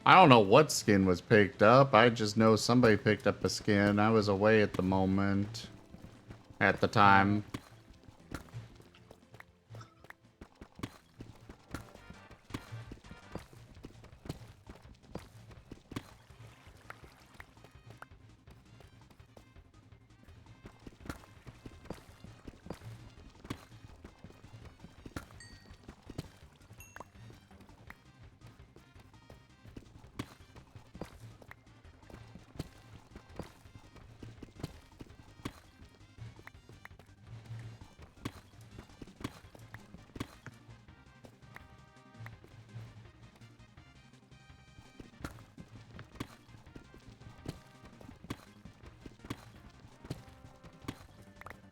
I don't know what skin was picked up. I just know somebody picked up a skin. I was away at the moment. At the time.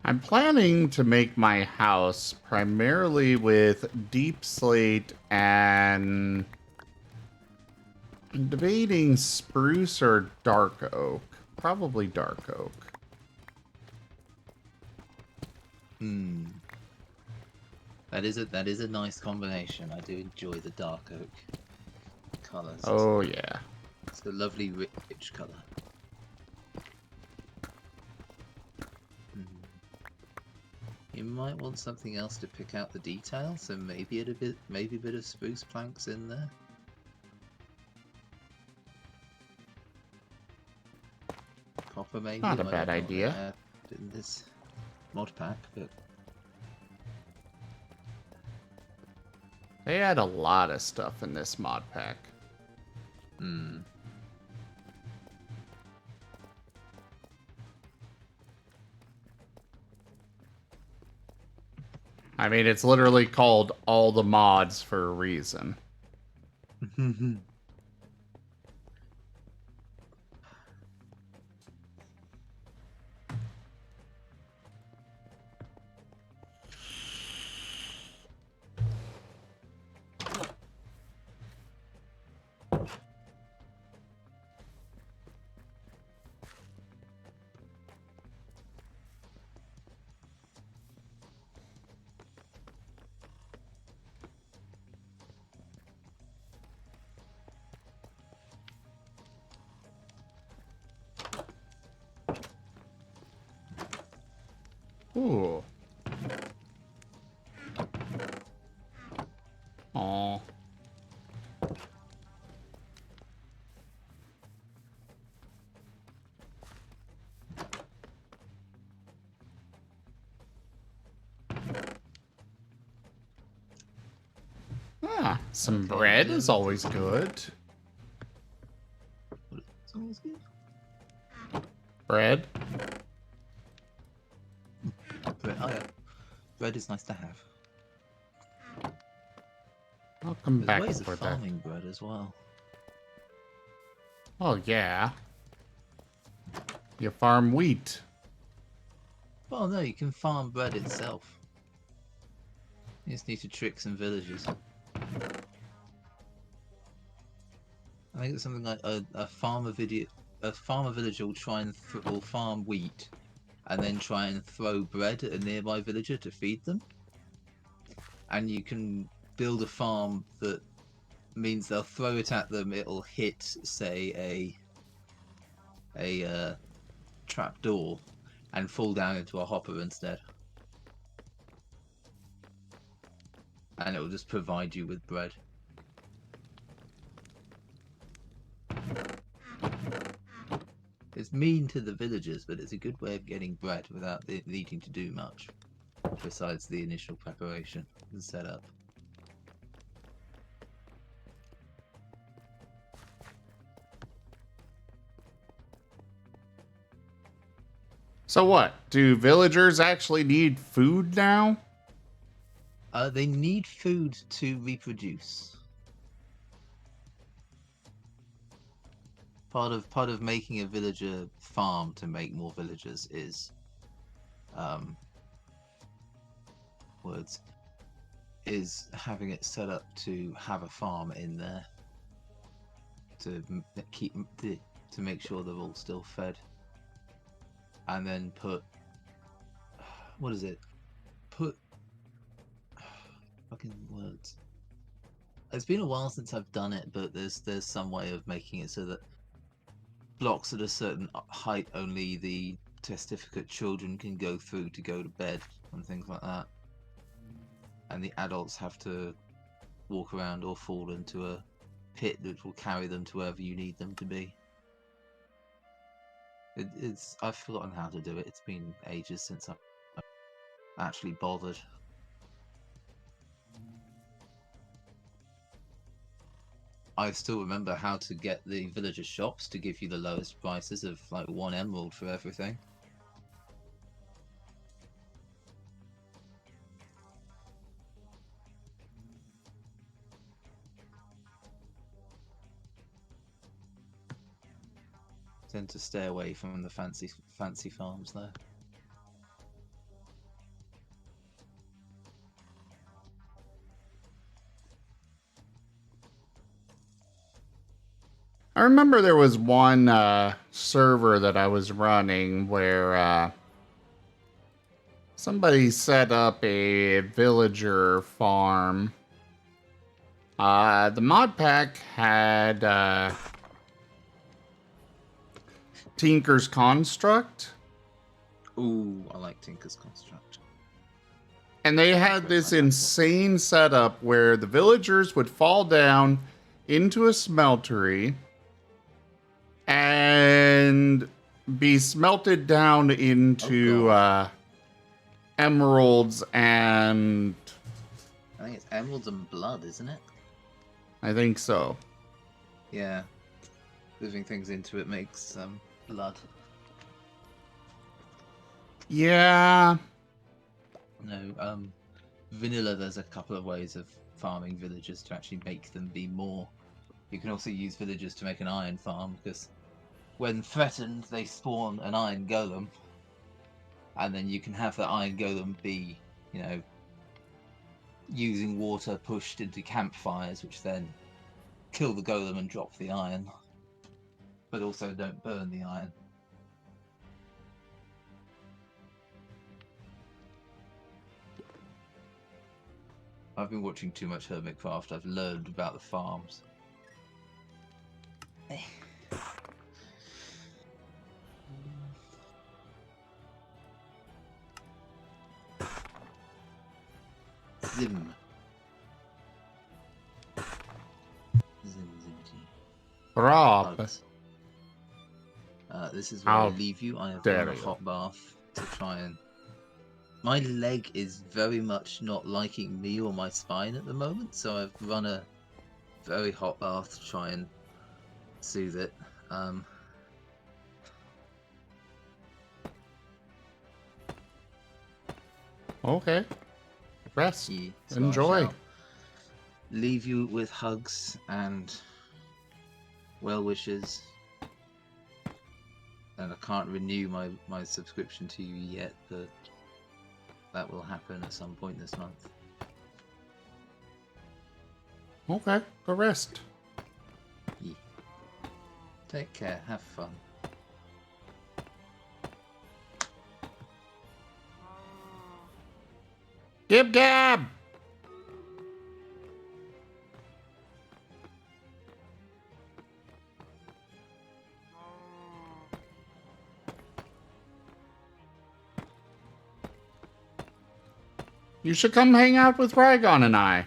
I'm planning to make my house primarily with deep slate and I'm debating spruce or dark oak. Probably dark oak. That is a nice combination. I do enjoy the dark oak colours. Oh yeah. It's a lovely rich colour. You might want something else to pick out the details, so maybe maybe a bit of spruce planks in there. Copper maybe. Not a I bad don't know what they idea. add in this mod pack, but They add a lot of stuff in this mod pack. I mean, it's literally called all the mods for a reason. Ooh. Aw. Ah, some Okay, bread is always good. it's always good. Bread? Bread, oh yeah, bread is nice to have. I'll come There's back ways of for that. farming bread as well. Oh, yeah. You farm wheat. Well, no, you can farm bread itself. You just need to trick some villagers. I think it's something like a farmer villager will try and will farm wheat, and then try and throw bread at a nearby villager to feed them. And you can build a farm that means they'll throw it at them. It'll hit, say, a trap door, and fall down into a hopper instead. And it will just provide you with bread. It's mean to the villagers, but it's a good way of getting bread without needing to do much, besides the initial preparation and setup. So what? Do villagers actually need food now? They need food to reproduce. Part of making a villager farm to make more villagers is is having it set up to have a farm in there to make sure they're all still fed, and then put fucking words. It's been a while since I've done it, but there's some way of making it so that blocks at a certain height only the testificate children can go through to go to bed and things like that, and the adults have to walk around or fall into a pit that will carry them to wherever you need them to be. I've forgotten how to do it. It's been ages since I actually bothered. I still remember how to get the villager shops to give you the lowest prices of like 1 emerald for everything. Tend to stay away from the fancy farms there. I remember there was one server that I was running where somebody set up a villager farm. The mod pack had Tinker's Construct. Ooh, I like Tinker's Construct. And they had this insane setup where the villagers would fall down into a smeltery and be smelted down into emeralds and... I think it's emeralds and blood, isn't it? I think so. Yeah. Moving things into it makes blood. Yeah. No, vanilla, there's a couple of ways of farming villagers to actually make them be more. You can also use villagers to make an iron farm, because when threatened, they spawn an iron golem. And then you can have the iron golem be, you know, using water pushed into campfires, which then kill the golem and drop the iron. But also don't burn the iron. I've been watching too much Hermitcraft. I've learned about the farms. Zim. Rob. This is where I leave you. I have done a hot bath to try and... My leg is very much not liking me or my spine at the moment, so I've run a very hot bath to try and soothe it. Okay. Rest. Yeah, so Enjoy. Leave you with hugs and well wishes. And I can't renew my subscription to you yet, but that will happen at some point this month. Okay. Go rest. Yeah. Take care. Have fun. Gib Gab! You should come hang out with Rygon and I.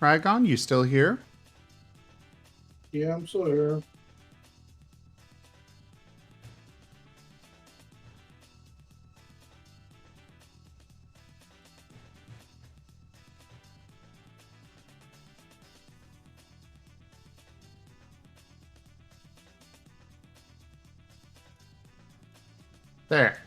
Rygon, you still here? Yeah, I'm still here. There.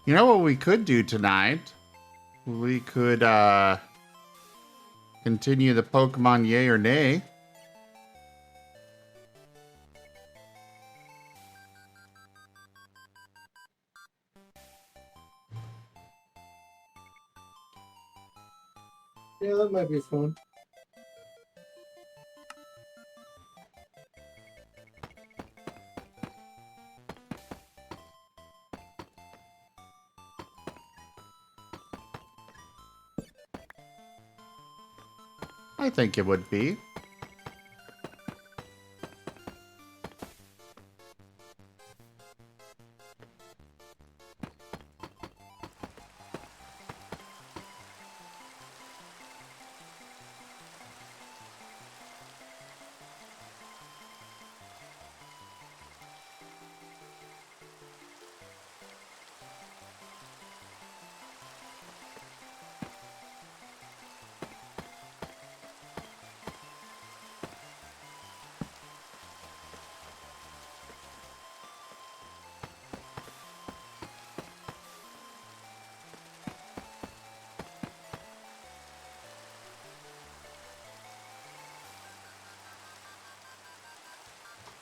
You know what we could do tonight? We could continue the Pokemon Yay or Nay. Yeah, that might be fun. I think it would be.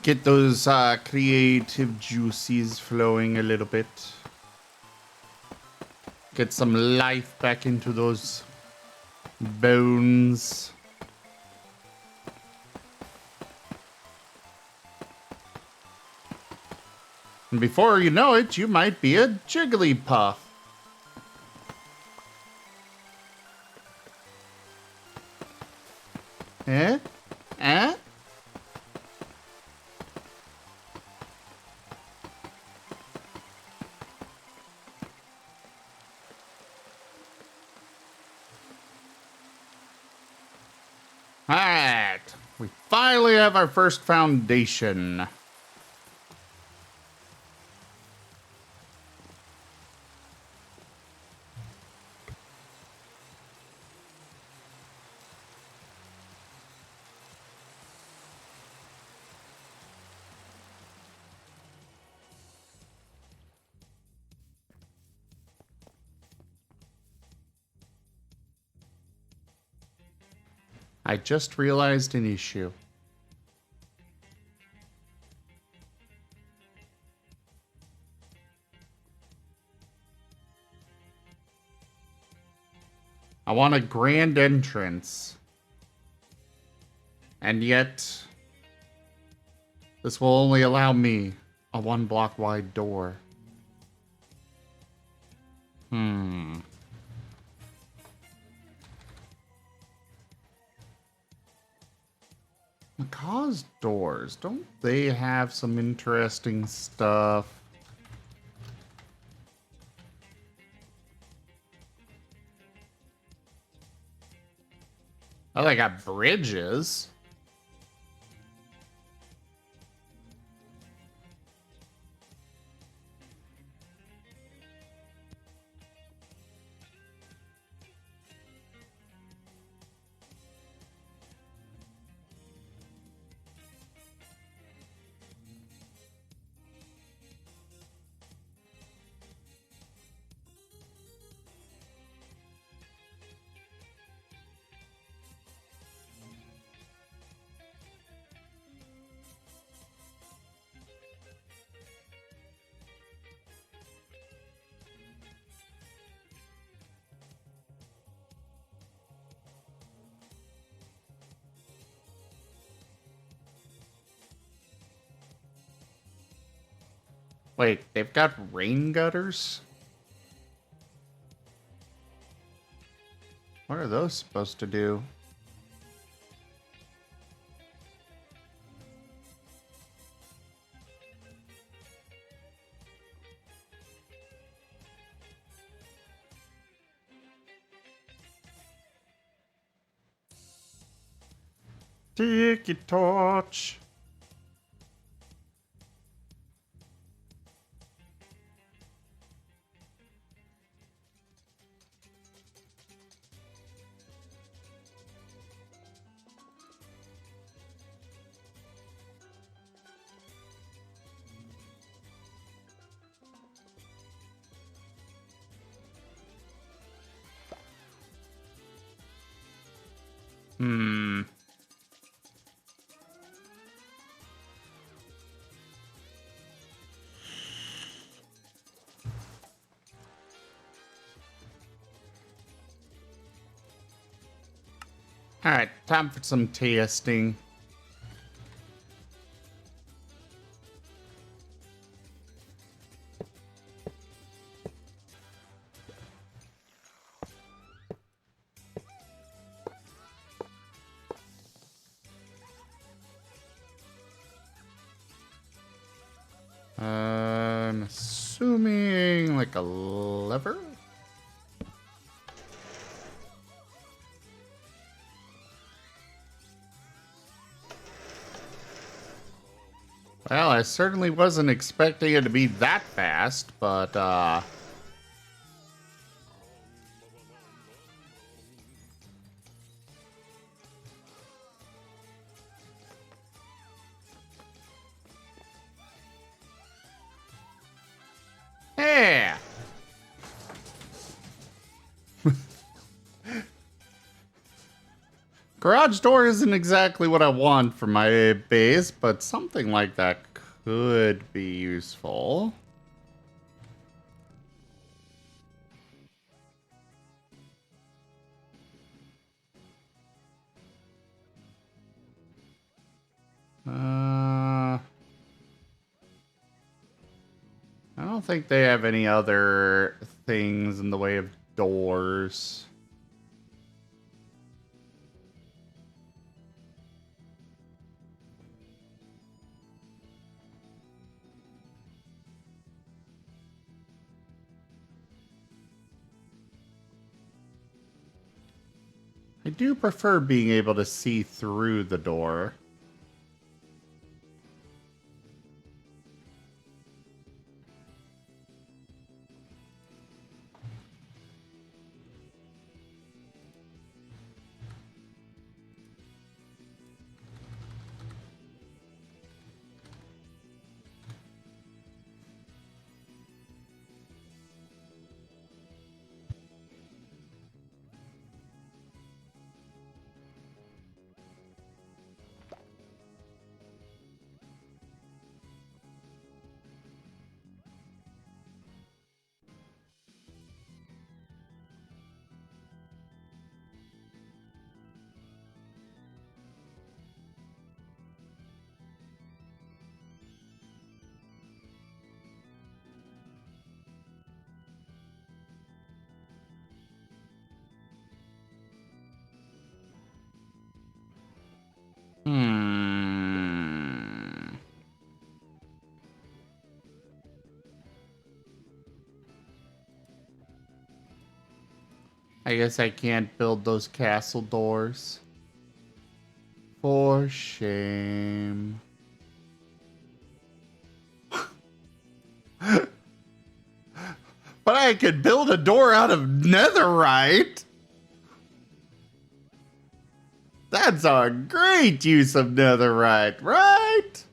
Get those creative juices flowing a little bit. Get some life back into those bones. And before you know it, you might be a Jigglypuff. Eh? Eh? Alright. We finally have our first foundation. I just realized an issue. I want a grand entrance. And yet, this will only allow me a 1 block wide door. Macaw's doors, don't they have some interesting stuff? Oh, they got bridges. Wait, they've got rain gutters? What are those supposed to do? Tiki torch. Alright, time for some testing. I'm assuming like a lever? Well, I certainly wasn't expecting it to be that fast, but, yeah! Garage door isn't exactly what I want for my base, but something like that could be useful. I don't think they have any other things in the way of doors. I do prefer being able to see through the door. I guess I can't build those castle doors. For shame. But I could build a door out of netherite. That's a great use of netherite, right?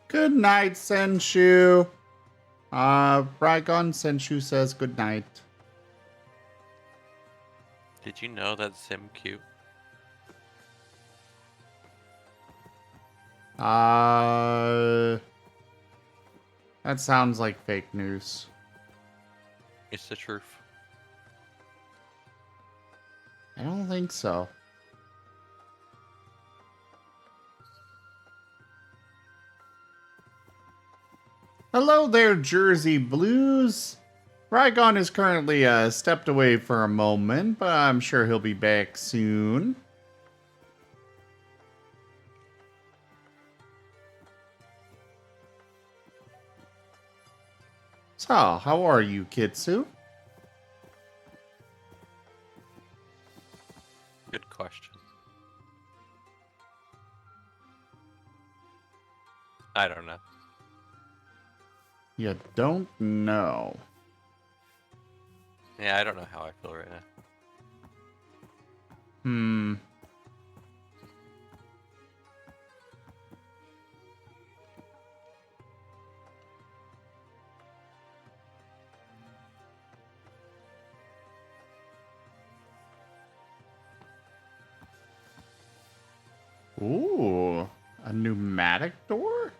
Good night, Senshu. Rygon Senshu says good night. Did you know that's Sim cute? That sounds like fake news. It's the truth. I don't think so. Hello there, Jersey Blues. Rygon is currently stepped away for a moment, but I'm sure he'll be back soon. So, how are you, Kitsu? Good question. I don't know. You don't know. Yeah, I don't know how I feel right now. Ooh, a pneumatic door?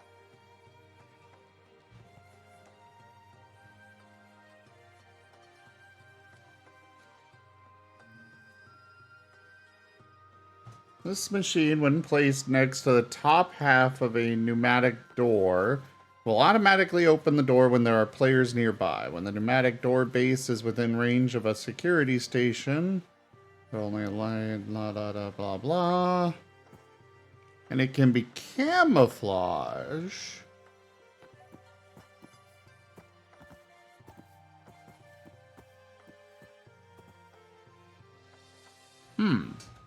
This machine, when placed next to the top half of a pneumatic door, will automatically open the door when there are players nearby. When the pneumatic door base is within range of a security station, only line, blah, blah, blah, blah, blah. And it can be camouflage.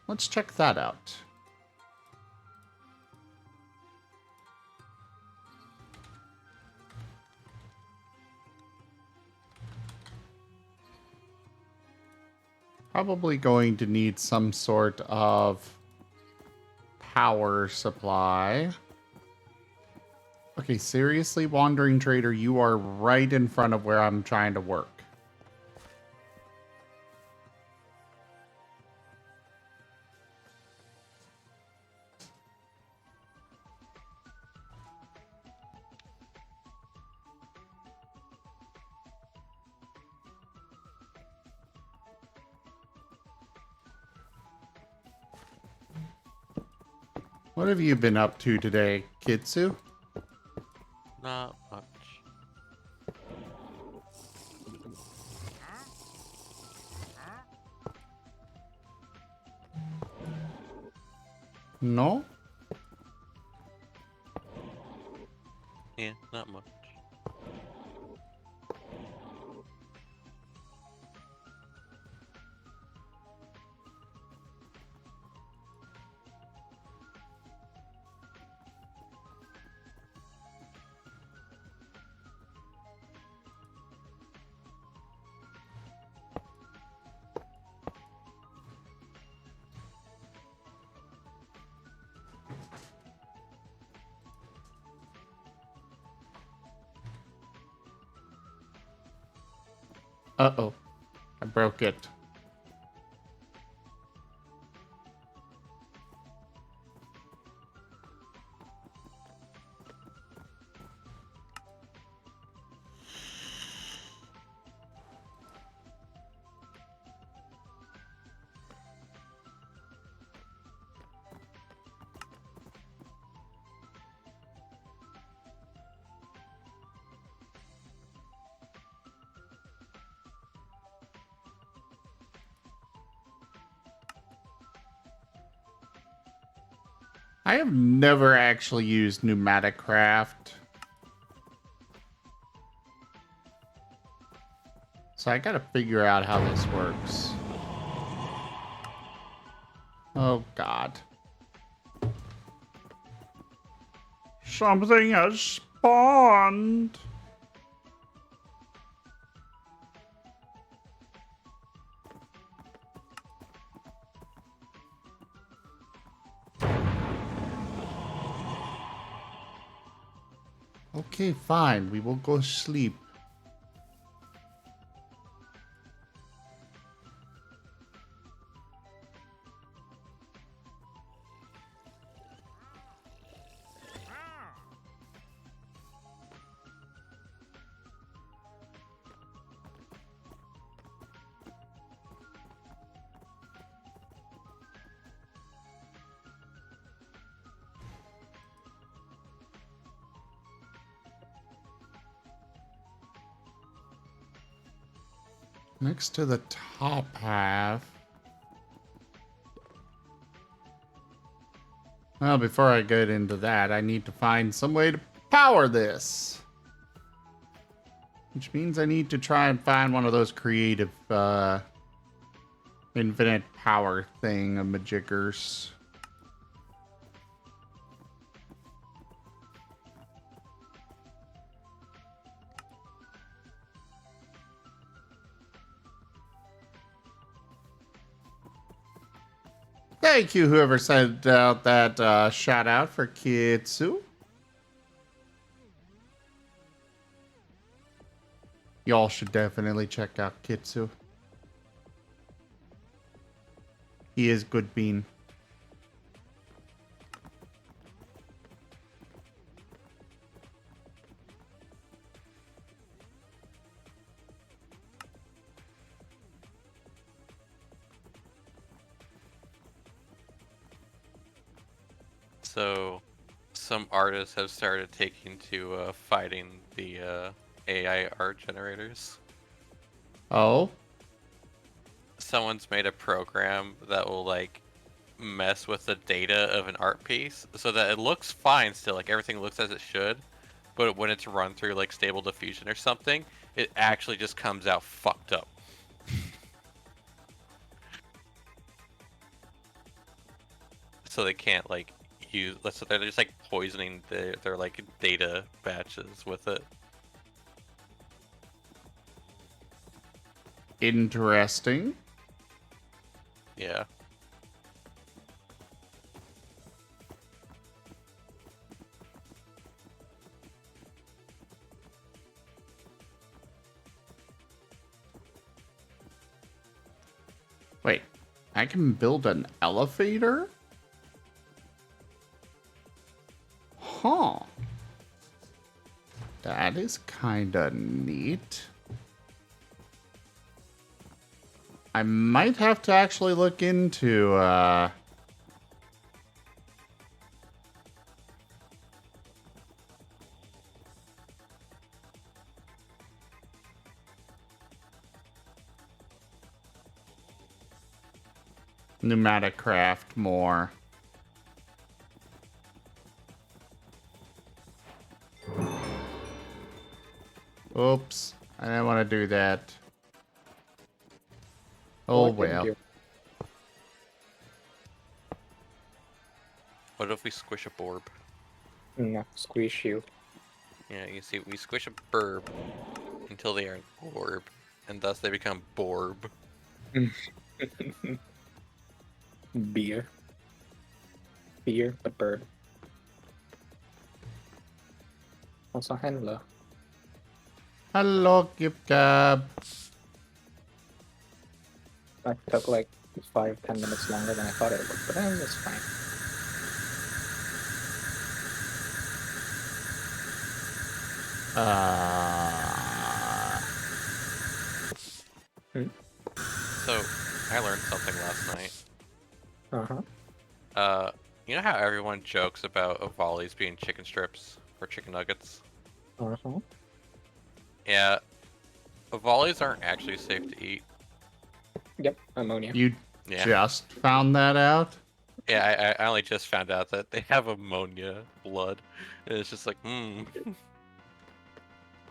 Let's check that out. Probably going to need some sort of power supply. Okay, seriously, Wandering Trader, you are right in front of where I'm trying to work. What have you been up to today, Kitsu? Not much. No? Yeah, not much. Uh-oh. I broke it. I have never actually used pneumatic craft. So I gotta figure out how this works. Oh god. Something has spawned. Okay, fine. We will go sleep. Next to the top half. Well, before I get into that, I need to find some way to power this. Which means I need to try and find one of those creative, infinite power thing-a-majiggers. Thank you, whoever sent out that shout out for Kitsu. Y'all should definitely check out Kitsu. He is good bean. So, some artists have started taking to fighting the AI art generators. Oh? Someone's made a program that will like mess with the data of an art piece so that it looks fine still, like everything looks as it should, but when it's run through like Stable Diffusion or something, it actually just comes out fucked up. So they can't like use, so they're just like poisoning their like data batches with it. Interesting. Yeah. Wait, I can build an elevator? Huh. That is kinda neat. I might have to actually look into, pneumatic craft more. Oops, I didn't want to do that. Oh well. What if we squish a borb? No, squish you. Yeah, you see, we squish a burb until they are an orb, and thus they become borb. Beer. Beer, but bird. Also, hello. Hello, gift cab. That took like 5-10 minutes longer than I thought it would, but that's fine. So, I learned something last night. Uh-huh. You know how everyone jokes about volleys being chicken strips or chicken nuggets? Uh-huh. Yeah, volleys aren't actually safe to eat. Yep, ammonia. You Yeah. just found that out? Yeah, I only just found out that they have ammonia blood. And it's just like,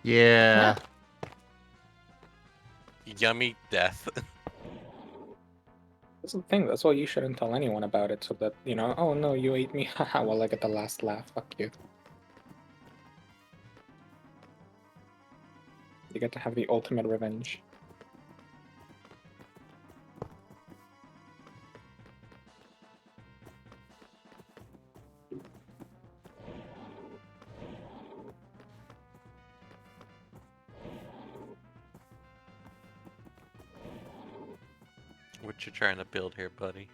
Yeah. Yummy death. That's the thing, that's why you shouldn't tell anyone about it, so that, you know, oh no, you ate me, haha, well I get the last laugh, fuck you. You get to have the ultimate revenge. What you trying to build here, buddy?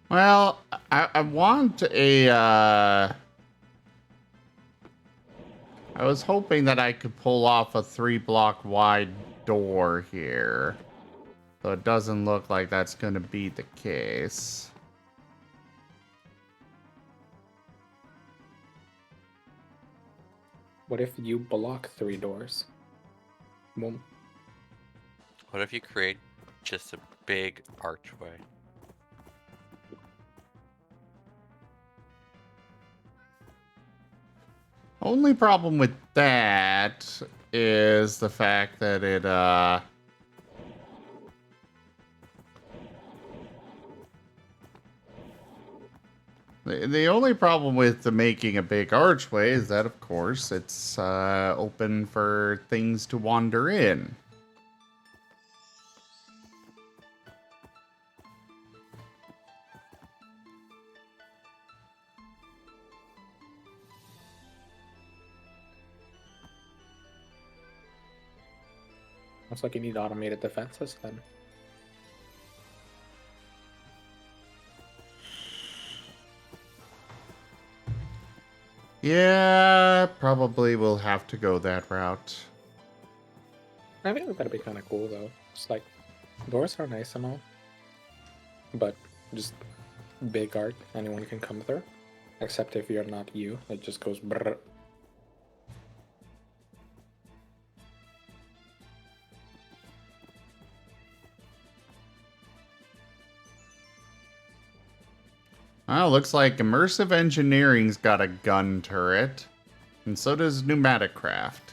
Well, I want a, I was hoping that I could pull off a 3-block wide door here. So it doesn't look like that's going to be the case. What if you block 3 doors? Boom. What if you create just a big archway? Only problem with that is the fact that it, the only problem with making a big archway is that, of course, it's open for things to wander in. Looks like you need automated defenses then. Yeah, probably will have to go that route. I think that'd be kind of cool though. It's like, doors are nice and all, but just big art. Anyone can come through, except if you're not you. It just goes brrr. Well, looks like Immersive Engineering's got a gun turret, and so does Pneumatic Craft.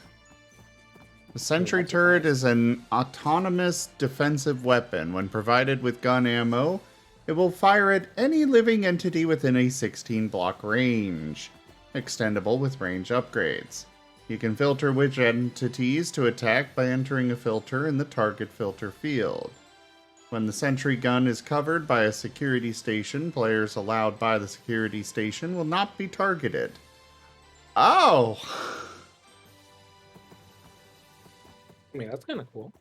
The Sentry Turret is an autonomous defensive weapon. When provided with gun ammo, it will fire at any living entity within a 16-block range, extendable with range upgrades. You can filter which entities to attack by entering a filter in the target filter field. When the sentry gun is covered by a security station, players allowed by the security station will not be targeted. Oh! I mean, that's kind of cool.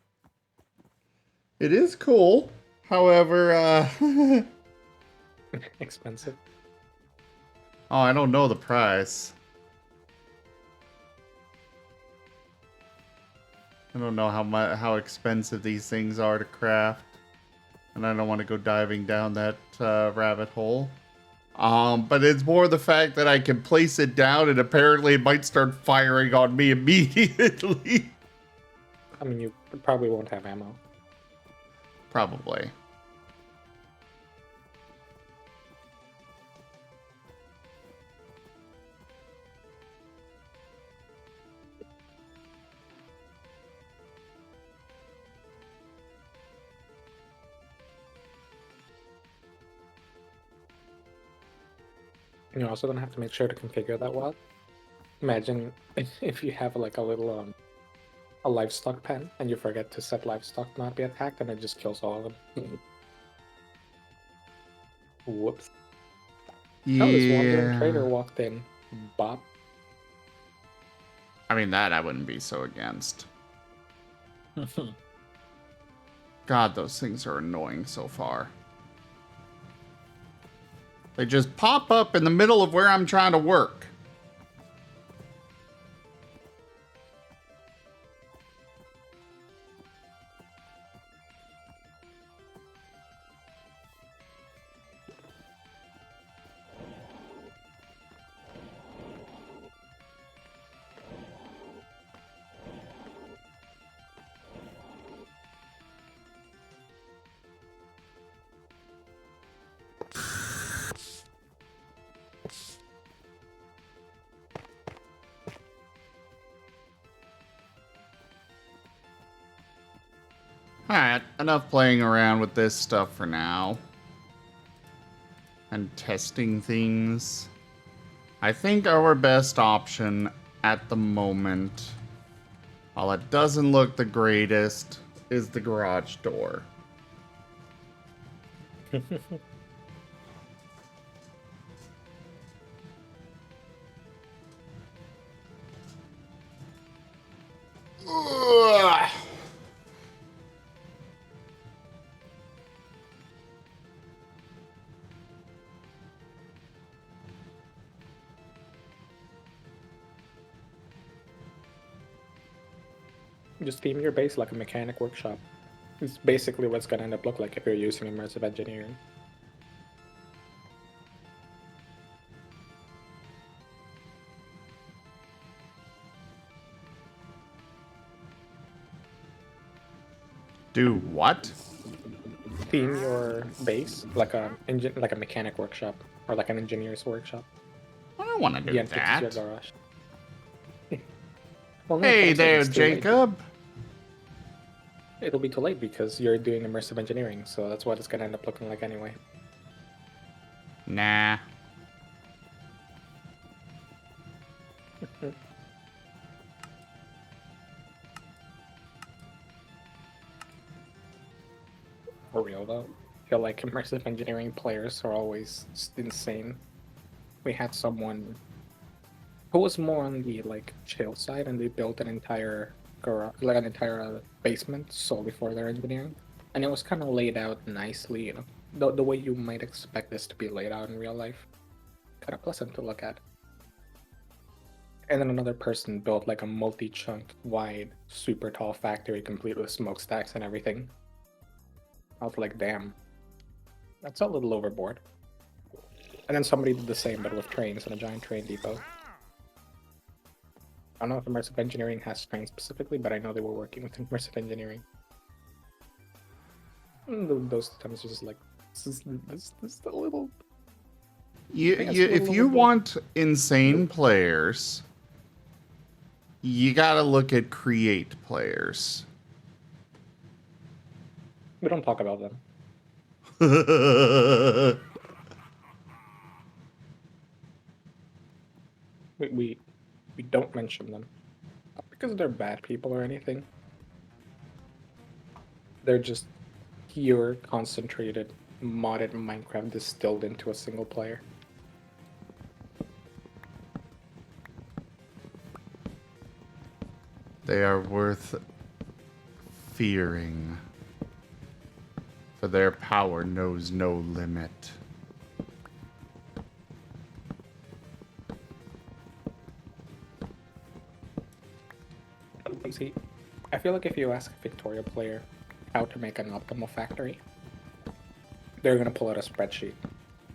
It is cool. However, Expensive. Oh, I don't know the price. I don't know how expensive these things are to craft. And I don't want to go diving down that rabbit hole. But it's more the fact that I can place it down and apparently it might start firing on me immediately. I mean, you probably won't have ammo. Probably. You're also gonna have to make sure to configure that well. Imagine if you have like a little a livestock pen and you forget to set livestock not be attacked and it just kills all of them. Whoops. Yeah. Oh, this wandering trader walked in. Bop. I mean, that I wouldn't be so against. God, those things are annoying so far. They just pop up in the middle of where I'm trying to work. Alright, enough playing around with this stuff for now. And testing things. I think our best option at the moment, while it doesn't look the greatest, is the garage door. Ugh. Just theme your base like a mechanic workshop. It's basically what's gonna end up look like if you're using immersive engineering. Do what? Theme your base like a mechanic workshop or like an engineer's workshop. I don't want to do The entity's that. your garage. Well, no, Hey I'm saying there, it's too late. Jacob. It'll be too late because you're doing immersive engineering, so that's what it's gonna end up looking like anyway. Nah. For real though, I feel like immersive engineering players are always just insane. We had someone who was more on the like chill side, and they built an entire garage, like an entire basement solely for their engineering, and it was kind of laid out nicely, you know, the way you might expect this to be laid out in real life. Kind of pleasant to look at. And then another person built like a multi-chunk wide, super tall factory complete with smokestacks and everything. I was like, damn, that's a little overboard. And then somebody did the same, but with trains and a giant train depot. I don't know if immersive engineering has trains specifically, but I know they were working with immersive engineering. And those times are just like, this is a little. If you want insane players, you gotta look at create players. We don't talk about them. we don't mention them. Not because they're bad people or anything. They're just pure, concentrated, modded Minecraft distilled into a single player. They are worth fearing, for their power knows no limit. See, I feel like if you ask a Victoria player how to make an optimal factory, they're gonna pull out a spreadsheet.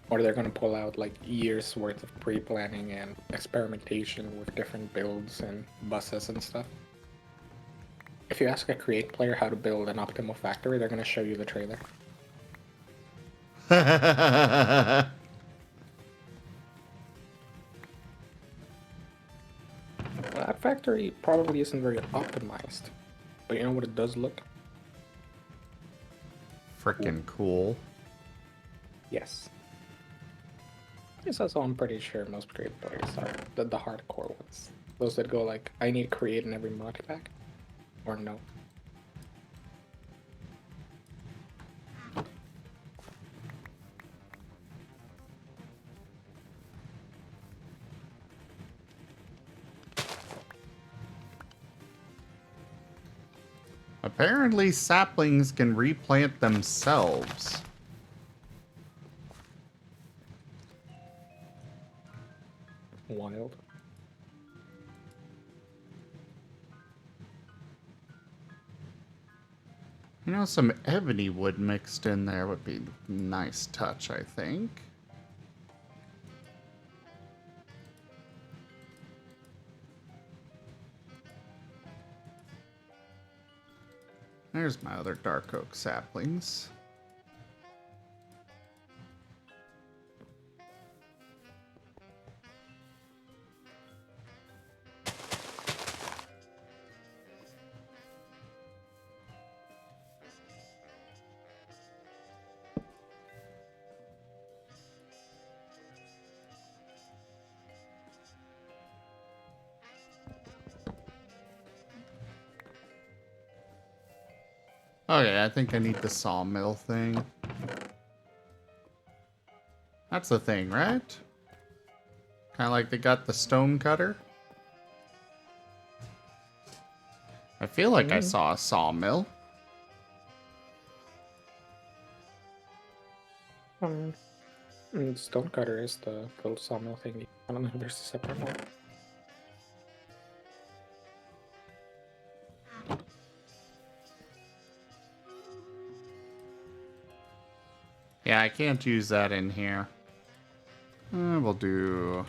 Or they're gonna pull out like years worth of pre-planning and experimentation with different builds and buses and stuff. If you ask a create player how to build an optimal factory, they're gonna show you the trailer. That factory probably isn't very optimized, but you know what it does look? Frickin' cool. Yes. It's also, I'm pretty sure most create players are the hardcore ones. Those that go like, I need create in every mod pack, or no. Apparently, saplings can replant themselves. Wild. You know, some ebony wood mixed in there would be a nice touch, I think. There's my other dark oak saplings. Okay, I think I need the sawmill thing. That's the thing, right? Kind of like they got the stone cutter. I feel like I saw a sawmill. Stonecutter is the little sawmill thingy. I don't know if there's a separate one. Yeah, I can't use that in here. We'll do...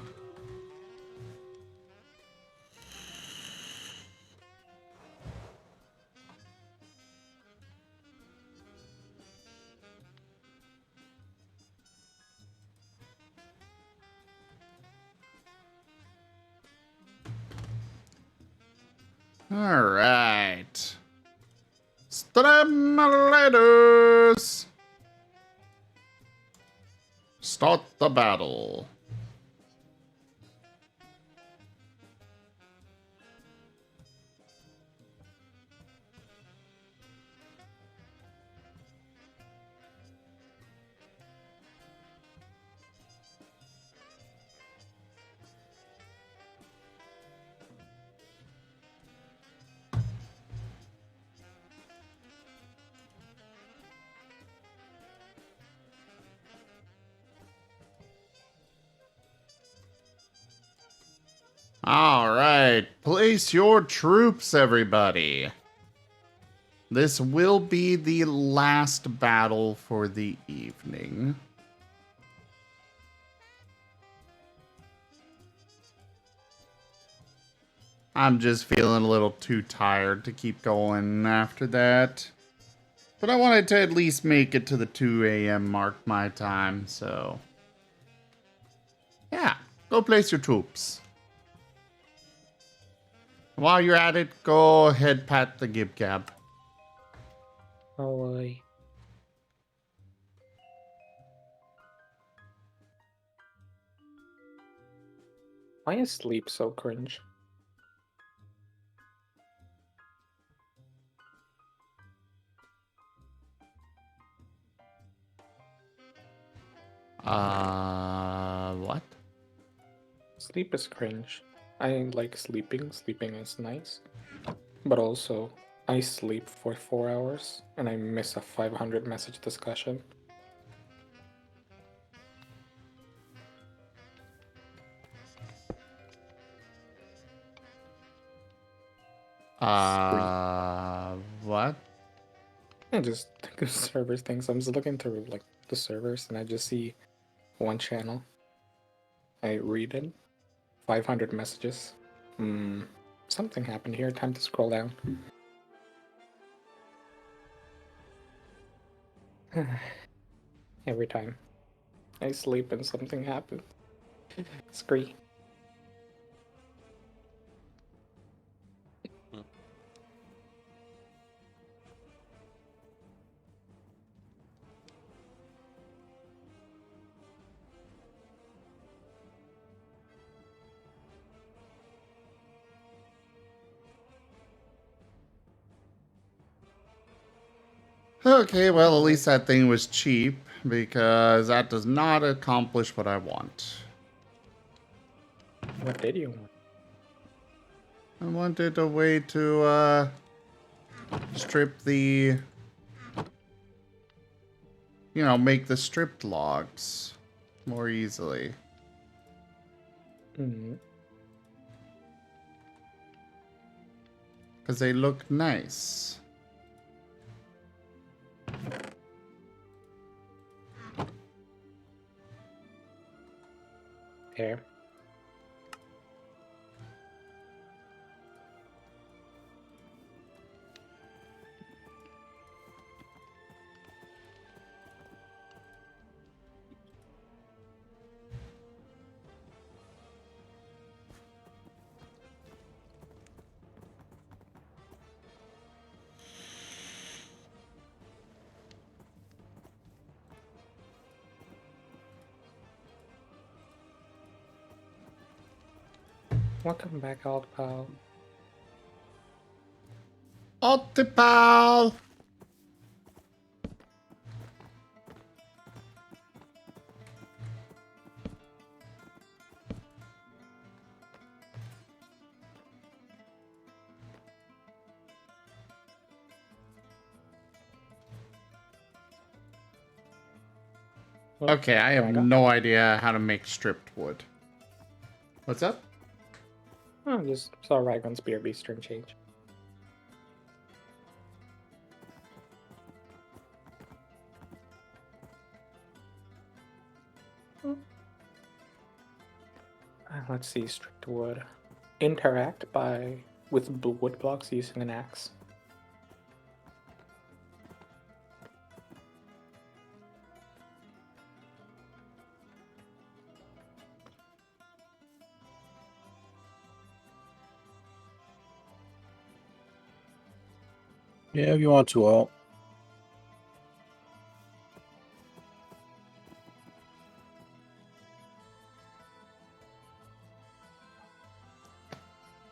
Alright. Streamlators! Start the battle. Alright, place your troops, everybody. This will be the last battle for the evening. I'm just feeling a little too tired to keep going after that. But I wanted to at least make it to the 2 a.m. mark my time, so... Yeah, go place your troops. While you're at it, go ahead pat the Gib Gab. Oh, I. Why is sleep so cringe? What? Sleep is cringe. I like sleeping. Sleeping is nice. But also, I sleep for 4 hours and I miss a 500 message discussion. What? I just the server things. I'm just looking through like the servers and I just see one channel. I read it. 500 messages. Something happened here. Time to scroll down. Every time. I sleep and something happens. Scree. Okay, well, at least that thing was cheap, because that does not accomplish what I want. What did you want? I wanted a way to, strip the... You know, make the stripped logs more easily. Because they look nice. There. Welcome back, old pal. Optipal! Okay, I have no idea how to make stripped wood. What's up? Oh, just saw Raglan's Spear Beast string change. Let's see, stripped wood. Interact with wood blocks using an axe. Yeah, if you want to, Alt.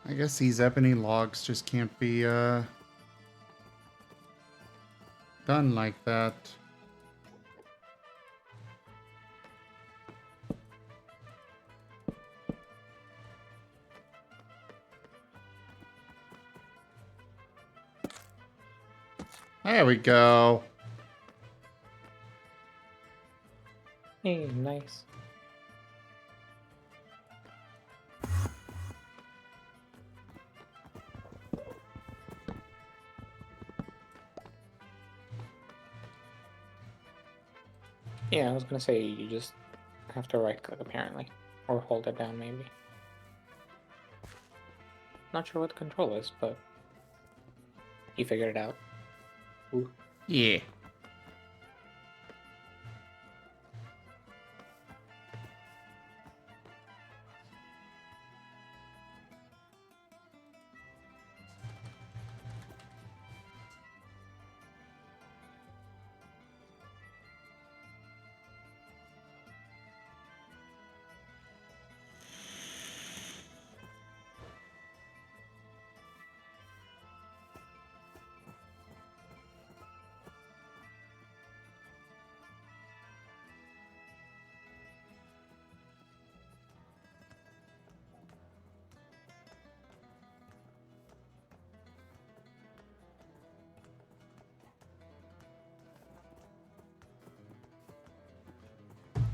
I guess these ebony logs just can't be, done like that. There we go. Hey, nice. Yeah, I was gonna say you just have to right click apparently. Or hold it down maybe. Not sure what the control is, but he figured it out. Ooh. Yeah.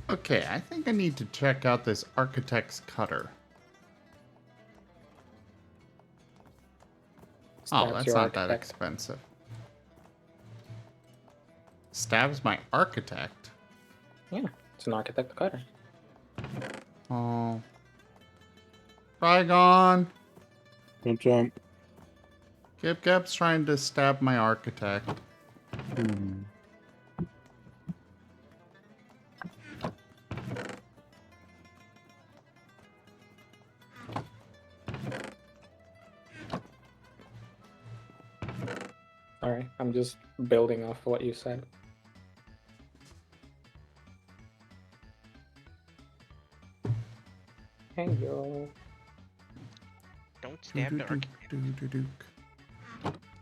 Okay, I think I need to check out this architect's cutter. Oh, Stabs that's your not that architect. expensive. Stabs my architect? Yeah, it's an architect cutter. Oh. Trigon! What's up? Gip's trying to stab my architect. Alright, I'm just building off what you said. Hey yo. Don't stab the architect.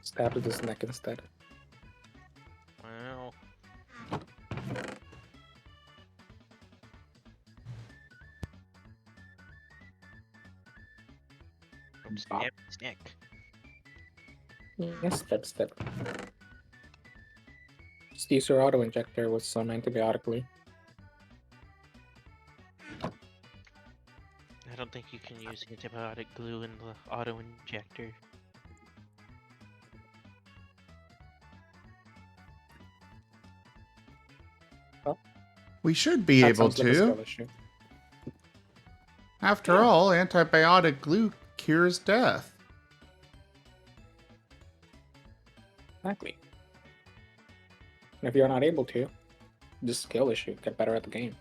Stabbed his neck instead. Wow. Don't stab his neck. Yes, step. Just use your auto injector with some antibiotically. I don't think you can use antibiotic glue in the auto injector. Well, We should be that able sounds like a skill to. issue. After all, antibiotic glue cures death. Exactly. And if you're not able to, just skill issue. Get better at the game.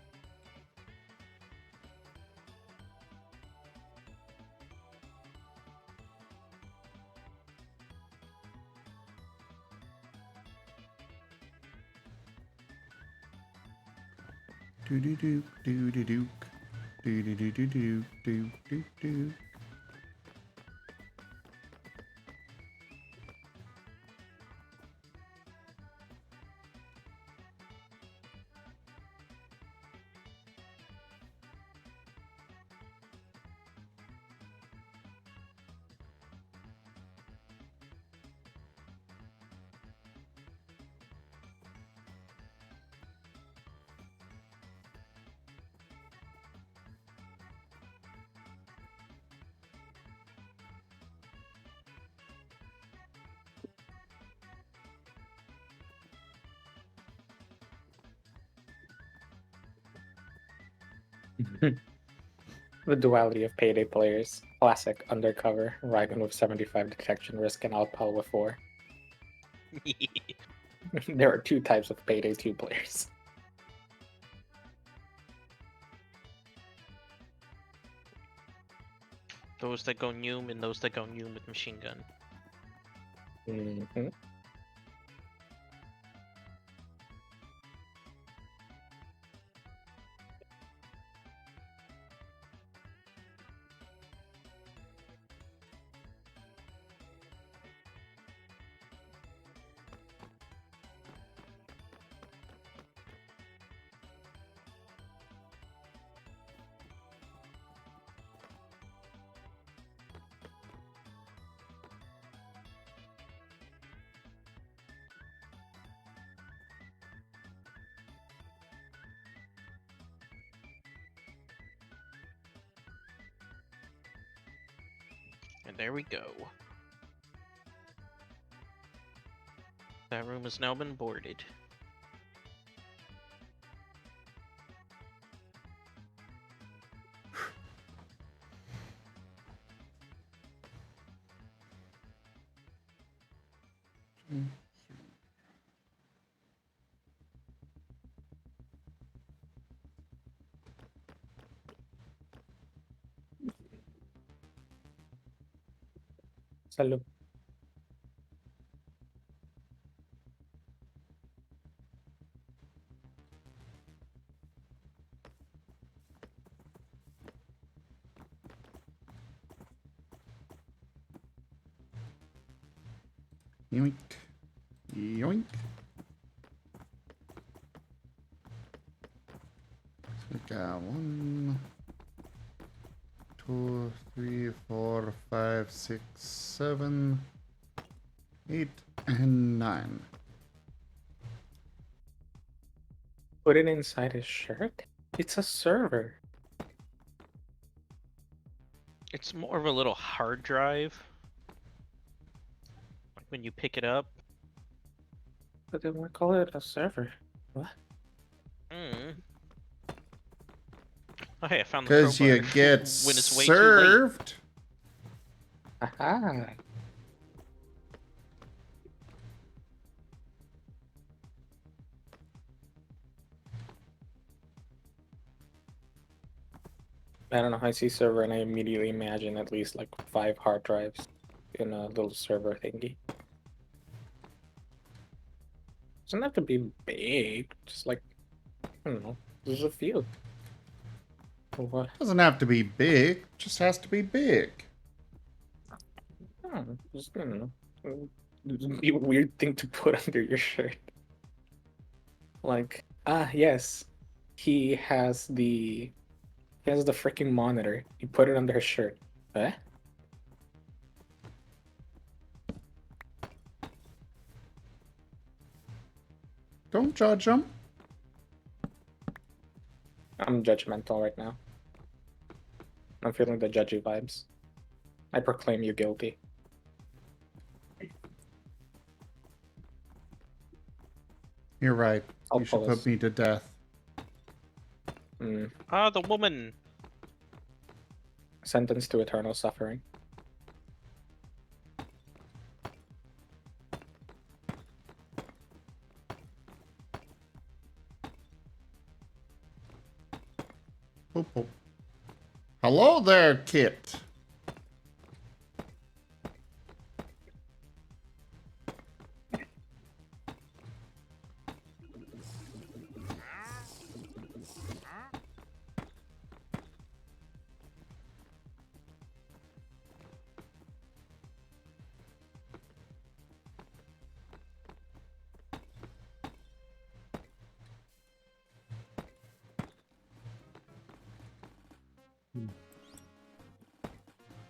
Do-do-do, do-do-do, do-do-do-do, do-do-do. The duality of payday players. Classic undercover, Rygan with 75 detection risk and Alpal with 4. There are two types of payday 2 players. Those that go Noom and those that go Noom with machine gun. Mm-hmm. And there we go. That room has now been boarded. Salud. Yoink. Yoink. We got 1, 2, 3, 4, 5, 6, 7, 8, and 9. Put it inside his shirt? It's a server. It's more of a little hard drive. Like when you pick it up. But then we call it a server. What? Mm. Oh, hey, I found the Because crowbar. you get when it's way too late. served. Aha. I don't know. I see server and I immediately imagine at least like 5 hard drives in a little server thingy. Doesn't have to be big. Just like, I don't know. There's a few. What? Doesn't have to be big. Just has to be big. Just, I don't know. It'd be a weird thing to put under your shirt. Like, yes. He has the freaking monitor. He put it under his shirt. Eh? Don't judge him. I'm judgmental right now. I'm feeling the judgy vibes. I proclaim you guilty. You're right. I'll You should pull put this. me to death. Ah, the woman. Sentenced to eternal suffering. Boop, boop. Hello there, Kit.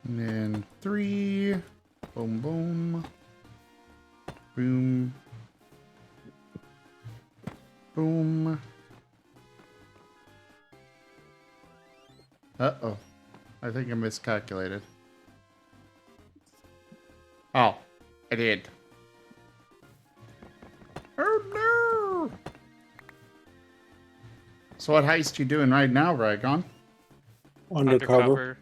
And then 3. Boom, boom. Boom. Boom. Uh-oh. I think I miscalculated. Oh, I did. Oh, no! So what heist you doing right now, Ragon? Undercover.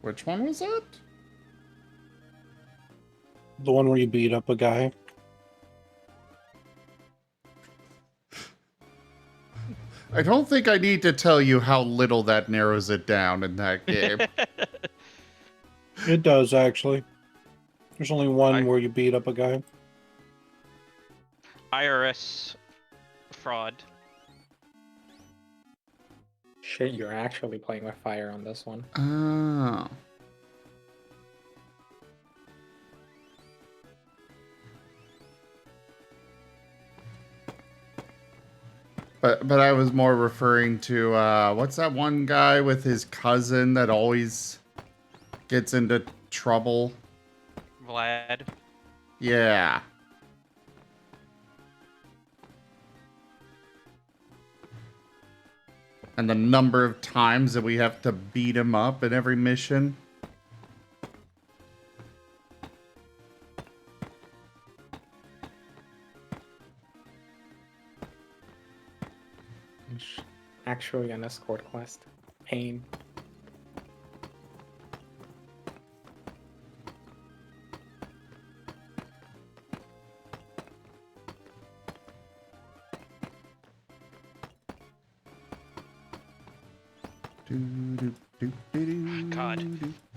Which one was that? The one where you beat up a guy. I don't think I need to tell you how little that narrows it down in that game. It does, actually. There's only one where you beat up a guy. IRS fraud. Shit, you're actually playing with fire on this one. Oh. But I was more referring to what's that one guy with his cousin that always gets into trouble? Vlad. Yeah. And the number of times that we have to beat him up in every mission. Actually an escort quest. Pain. God.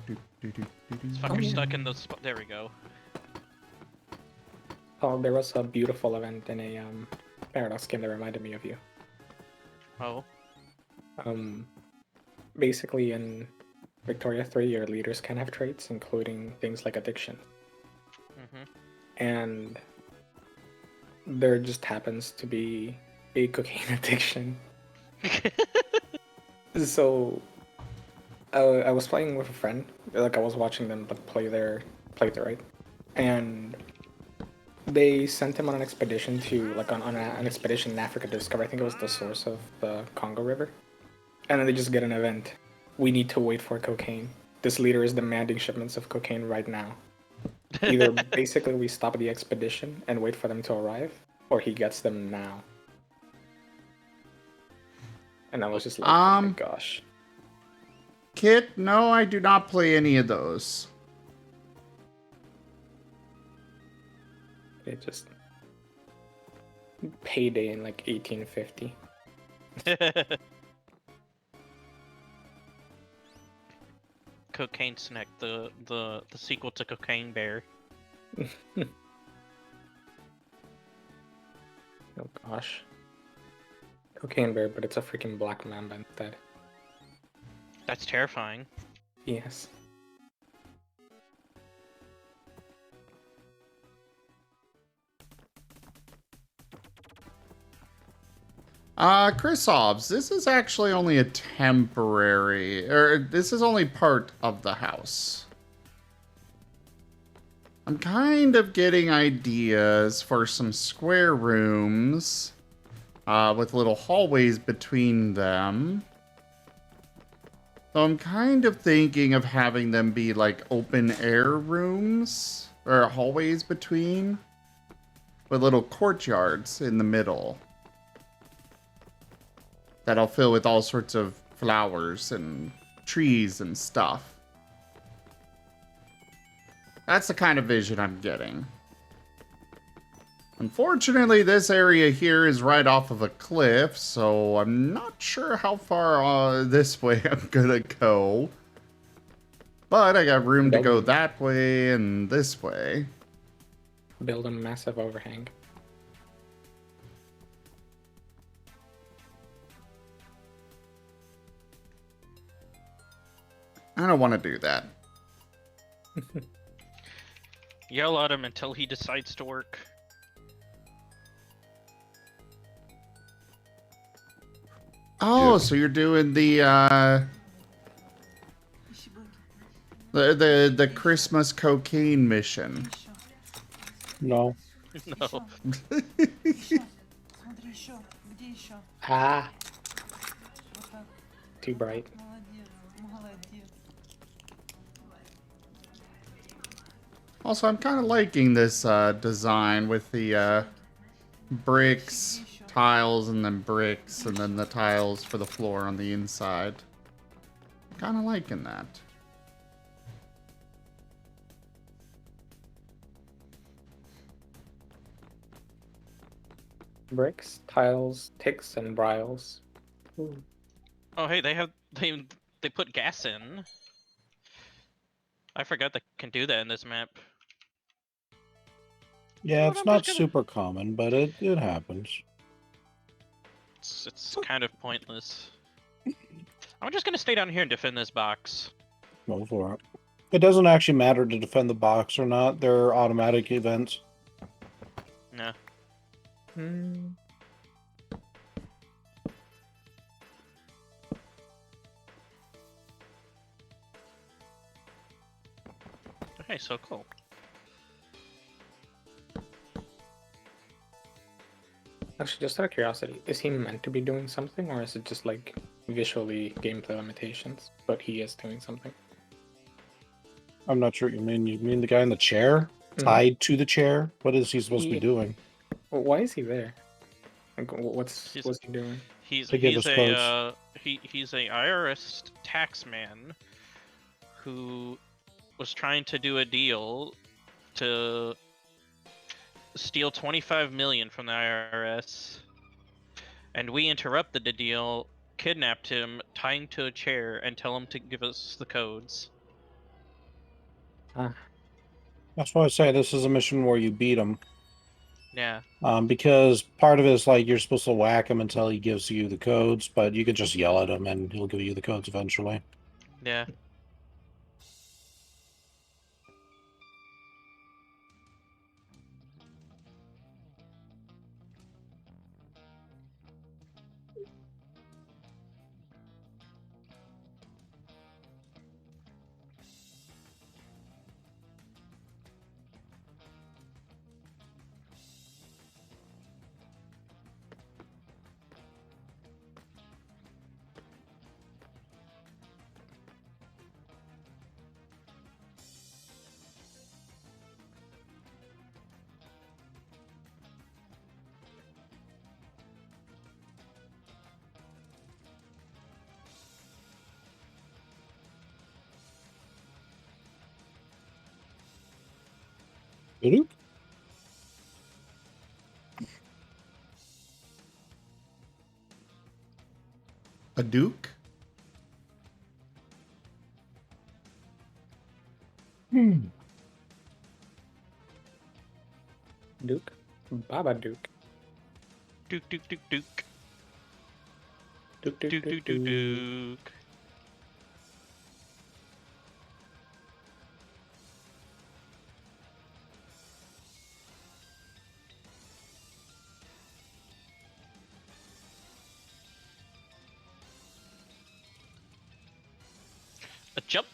This fucker's stuck in the spot. There we go. Oh, there was a beautiful event in a Paradox game that reminded me of you. Oh. Basically in Victoria 3, your leaders can have traits, including things like addiction. And there just happens to be a cocaine addiction. So I was playing with a friend, like I was watching them play their right, and they sent him on an expedition to an expedition in Africa to discover, I think it was the source of the Congo River, and then they just get an event. We need to wait for cocaine. This leader is demanding shipments of cocaine right now. Either basically we stop the expedition and wait for them to arrive, or he gets them now. And I was just like, oh my gosh. Kit, no, I do not play any of those. It just payday in like 1850. Cocaine Snack, the sequel to Cocaine Bear. Oh gosh. Cocaine Bear, but it's a freaking black mamba instead. That's terrifying. Yes. Chrisovs, this is actually only a temporary, or this is only part of the house. I'm kind of getting ideas for some square rooms, with little hallways between them. So I'm kind of thinking of having them be like open air rooms, or hallways between, with little courtyards in the middle that I'll fill with all sorts of flowers and trees and stuff. That's the kind of vision I'm getting. Unfortunately, this area here is right off of a cliff, so I'm not sure how far this way I'm gonna go. But I got room to go that way and this way. Build a massive overhang. I don't want to do that. Yell at him until he decides to work. Oh, so you're doing the Christmas cocaine mission. No. No. Ah. Too bright. Also, I'm kind of liking this design with the bricks, tiles, and then bricks, and then the tiles for the floor on the inside. I'm kind of liking that. Bricks, tiles, ticks, and briles. Ooh. Oh, hey, they put gas in. I forgot they can do that in this map. Yeah, it's not super common, but it happens. It's kind of pointless. I'm just gonna stay down here and defend this box. Go for it. It doesn't actually matter to defend the box or not. They're automatic events. Yeah. Okay, so cool. Actually, just out of curiosity, is he meant to be doing something, or is it just like visually gameplay limitations, but he is doing something? I'm not sure what you mean. You mean the guy in the chair? Tied to the chair? What is he supposed to be doing? Well, why is he there? Like, what's he doing? He's a IRS tax man who was trying to do a deal to steal 25 million from the IRS, and we interrupted the deal kidnapped him, tie him to a chair, and tell him to give us the codes. That's why I say this is a mission where you beat him. Yeah. Because part of it is like you're supposed to whack him until he gives you the codes, but you can just yell at him and he'll give you the codes eventually. Yeah. Duke? A Duke? Duke? Baba Duke. Duke, Duke, Duke, Duke. Duke, Duke, Duke, Duke, Duke. A jump.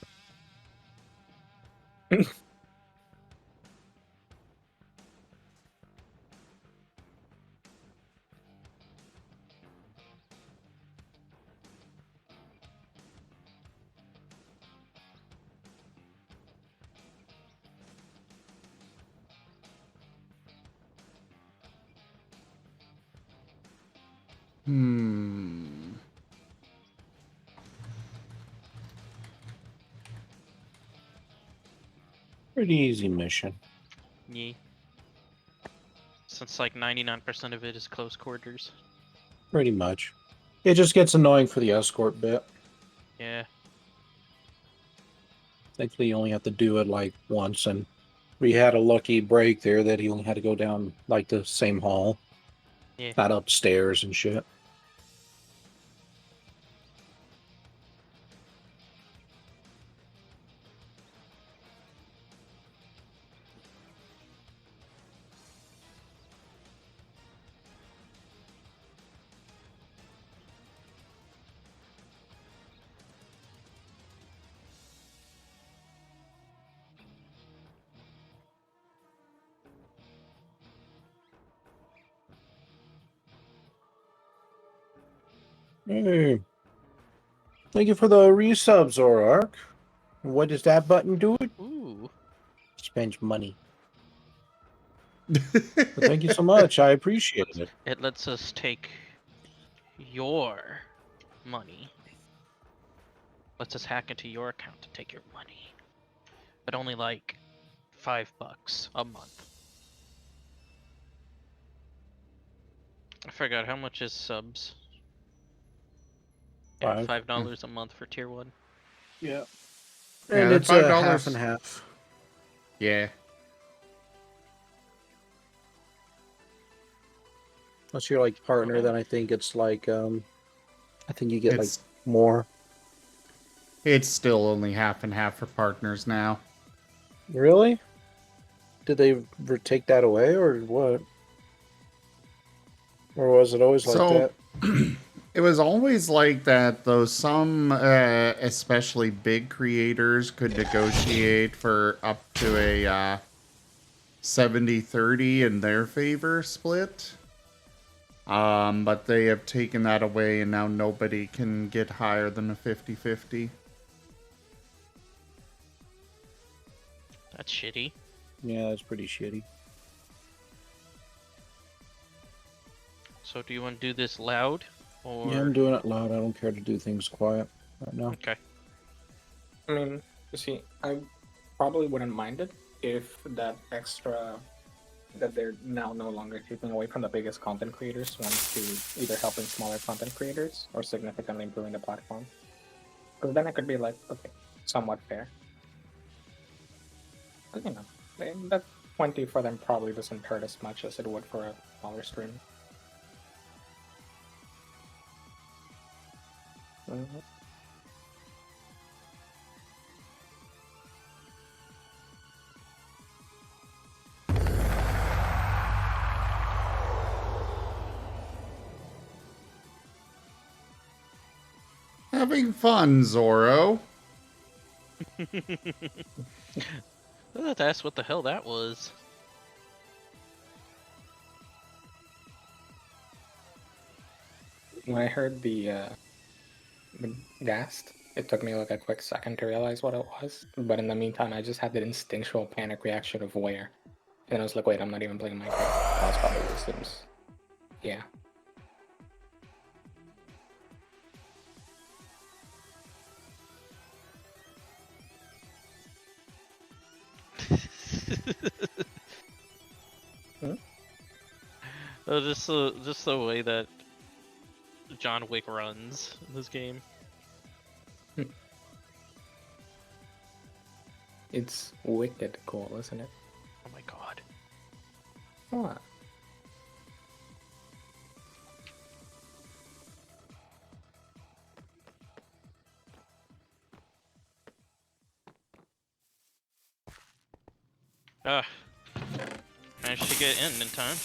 Pretty easy mission. Yeah. Since like 99% of it is close quarters. Pretty much. It just gets annoying for the escort bit. Yeah. Thankfully, you only have to do it like once, and we had a lucky break there that he only had to go down like the same hall. Yeah. Not upstairs and shit. Hey. Thank you for the resubs, Orark. What does that button do? Ooh. Spends money. Well, thank you so much. I appreciate it. It lets us take your money. Lets us hack into your account to take your money. But only like $5 a month. I forgot how much is subs. Yeah, $5 a month for tier 1. Yeah. Yeah, And the it's a $5. half and half. Yeah. Unless you're like partner, then I think it's like I think you get It's- like more. It's still only half and half for partners now. Really? Did they take that away or what? Or was it always like So, that? it was always like that, though some, especially big creators, could negotiate for up to a 70-30 in their favor split. But they have taken that away, and now nobody can get higher than a 50-50. That's shitty. Yeah, that's pretty shitty. So do you want to do this loud? Or... Yeah, I'm doing it loud. I don't care to do things quiet right now. Okay. I mean, you see, I probably wouldn't mind it if that extra that they're now no longer taking away from the biggest content creators, ones to either helping smaller content creators or significantly improving the platform. Because then it could be like, okay, somewhat fair. But, you know, that 20 for them probably doesn't hurt as much as it would for a smaller stream. Mm-hmm. Having fun, Zorro. That's what the hell that was. When I heard the ghast, it took me like a quick second to realize what it was. But in the meantime, I just had that instinctual panic reaction of where. And I was like, wait, I'm not even playing Minecraft. That's probably what this seems. Yeah. Hmm? Just the way that John Wick runs in this game. It's wicked cool, isn't it? Oh my god. What? Managed to get in time.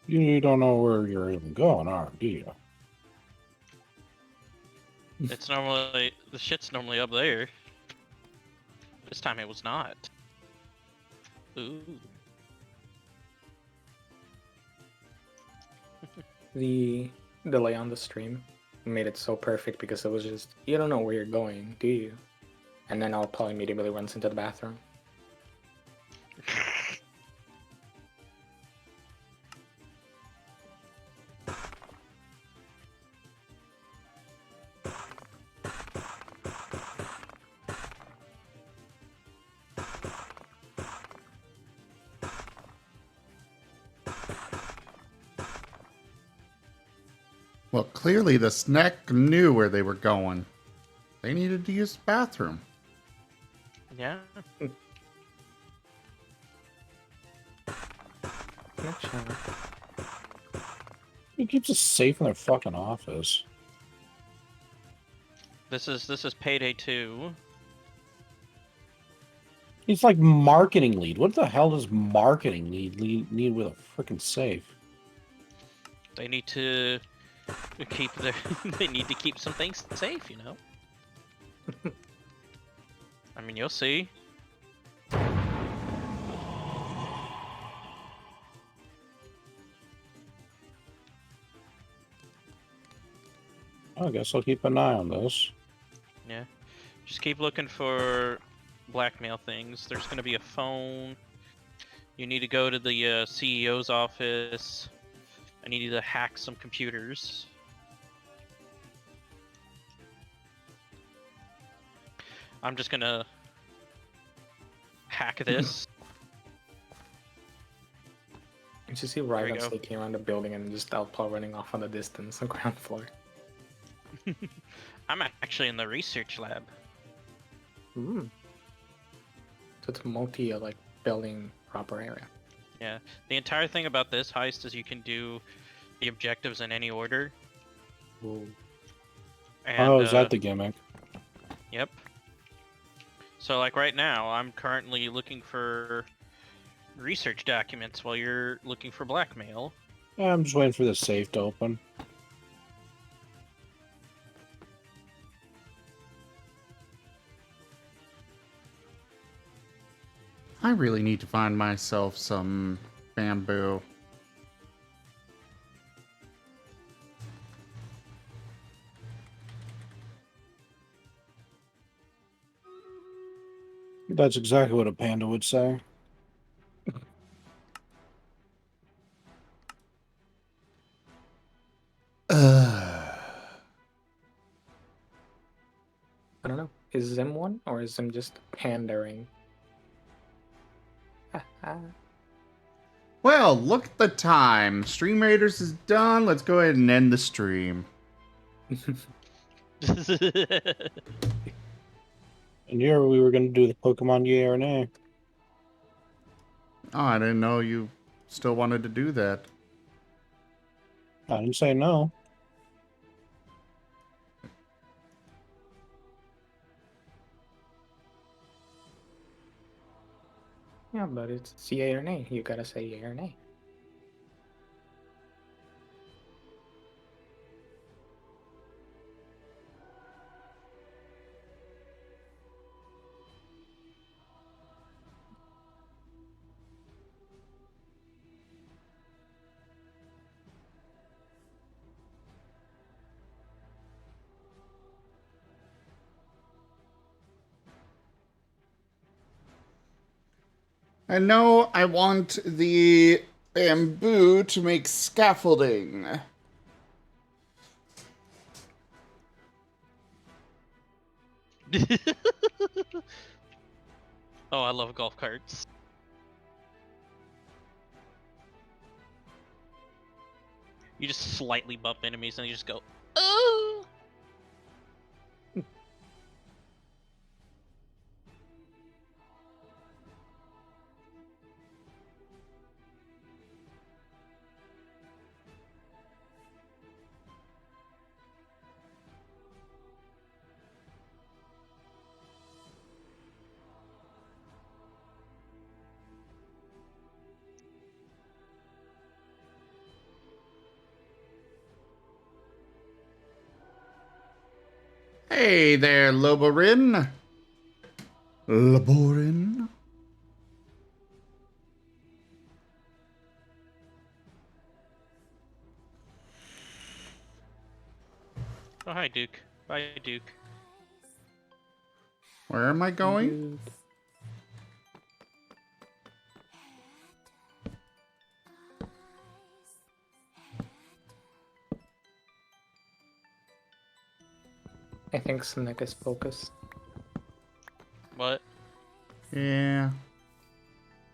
You don't know where you're even going, do you? It's normally the shit's normally up there. This time it was not. Ooh. The delay on the stream made it so perfect because it was just, you don't know where you're going, do you? And then Paul immediately runs into the bathroom. Well, clearly the snack knew where they were going. They needed to use the bathroom. Yeah. He keeps us safe in their fucking office. This is payday 2. He's like marketing lead. What the hell does marketing lead need with a freaking safe? They need to keep their they need to keep some things safe, you know. I mean, you'll see. I guess I'll keep an eye on this. Yeah. Just keep looking for blackmail things. There's going to be a phone. You need to go to the CEO's office. I need you to hack some computers. I'm just going to hack this. You should see Ryvan sneaking around the building and just Paul running off on the distance on the ground floor. I'm actually in the research lab. So it's multi like building proper area. Yeah, the entire thing about this heist is you can do the objectives in any order. Ooh. And, is that the gimmick? Yep. So like right now, I'm currently looking for research documents while you're looking for blackmail. Yeah, I'm just waiting for the safe to open. I really need to find myself some bamboo. That's exactly what a panda would say. Is Zim one, or is Zim just pandering? Well, look at the time. Stream Raiders is done. Let's go ahead and end the stream. And here we were going to do the Pokemon yay or nay. Oh, I didn't know you still wanted to do that. I didn't say no. Yeah, but it's yay or nay. You gotta say yay or nay. And no, I want the bamboo to make scaffolding. Oh, I love golf carts. You just slightly bump enemies and you just go, oh! Hey there, Loborin. Loborin. Oh, hi, Duke. Bye, Duke. Where am I going? I think Sonic is focused. What? Yeah.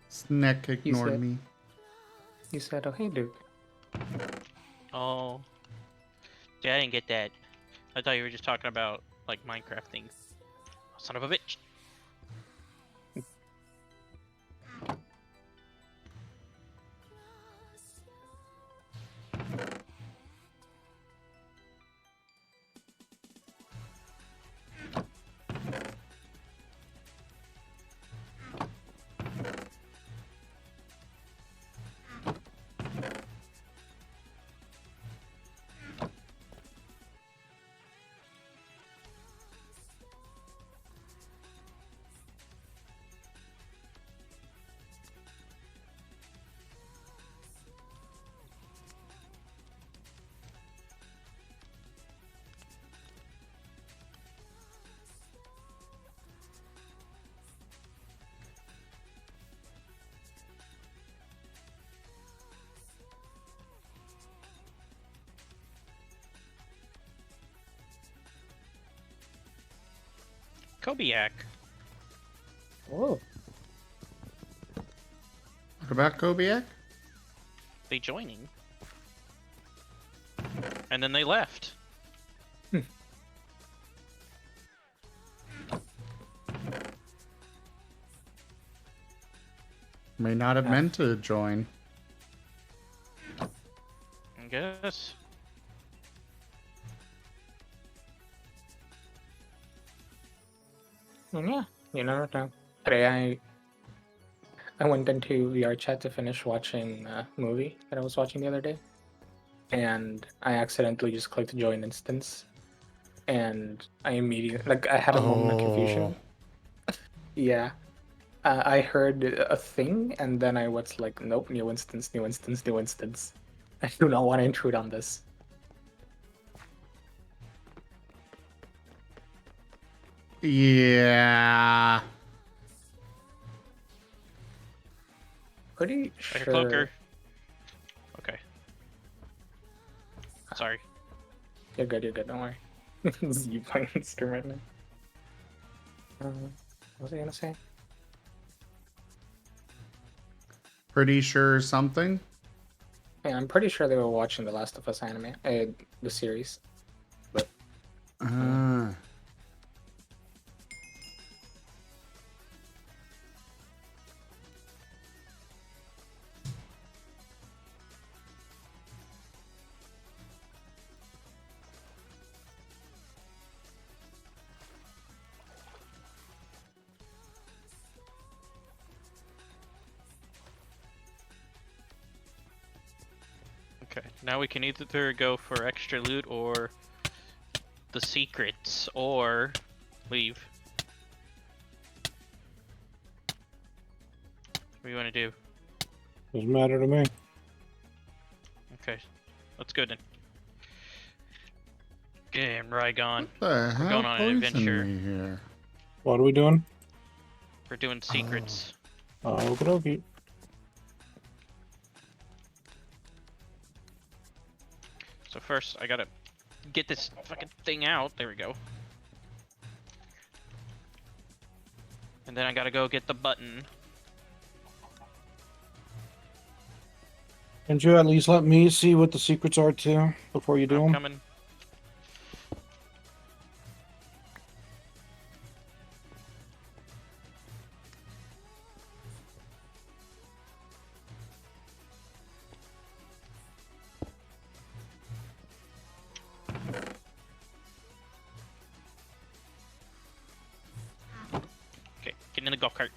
Snack ignored me. You said, oh, hey, Duke. Oh. See, I didn't get that. I thought you were just talking about, like, Minecraft things. Oh, son of a bitch. Kobiak. Oh. What about Kobiak? They joining. And then they left. May not have meant to join. I guess. Yeah, you never know. Today I went into VR chat to finish watching a movie that I was watching the other day, and I accidentally just clicked join instance, and I immediately I had a moment of confusion. Yeah, I heard a thing, and then I was like, nope, new instance, new instance, new instance. I do not want to intrude on this. Yeah. Pretty Like a sure. cloaker. Okay. Sorry. You're good, don't worry. You playing stream right now? What was I gonna say? Pretty sure something. Yeah, I'm pretty sure they were watching the Last of Us anime, the series. But Okay, now we can either go for extra loot or the secrets, or leave. What do you want to do? Doesn't matter to me. Okay, let's go then. Damn, Rygon. What the We're hell going on an poisoned adventure. me here? What are we doing? We're doing secrets. Okie dokie. So first, I gotta get this fucking thing out. There we go. And then I gotta go get the button. Can you at least let me see what the secrets are too before you do I'm them? coming. Okay, get in the golf cart.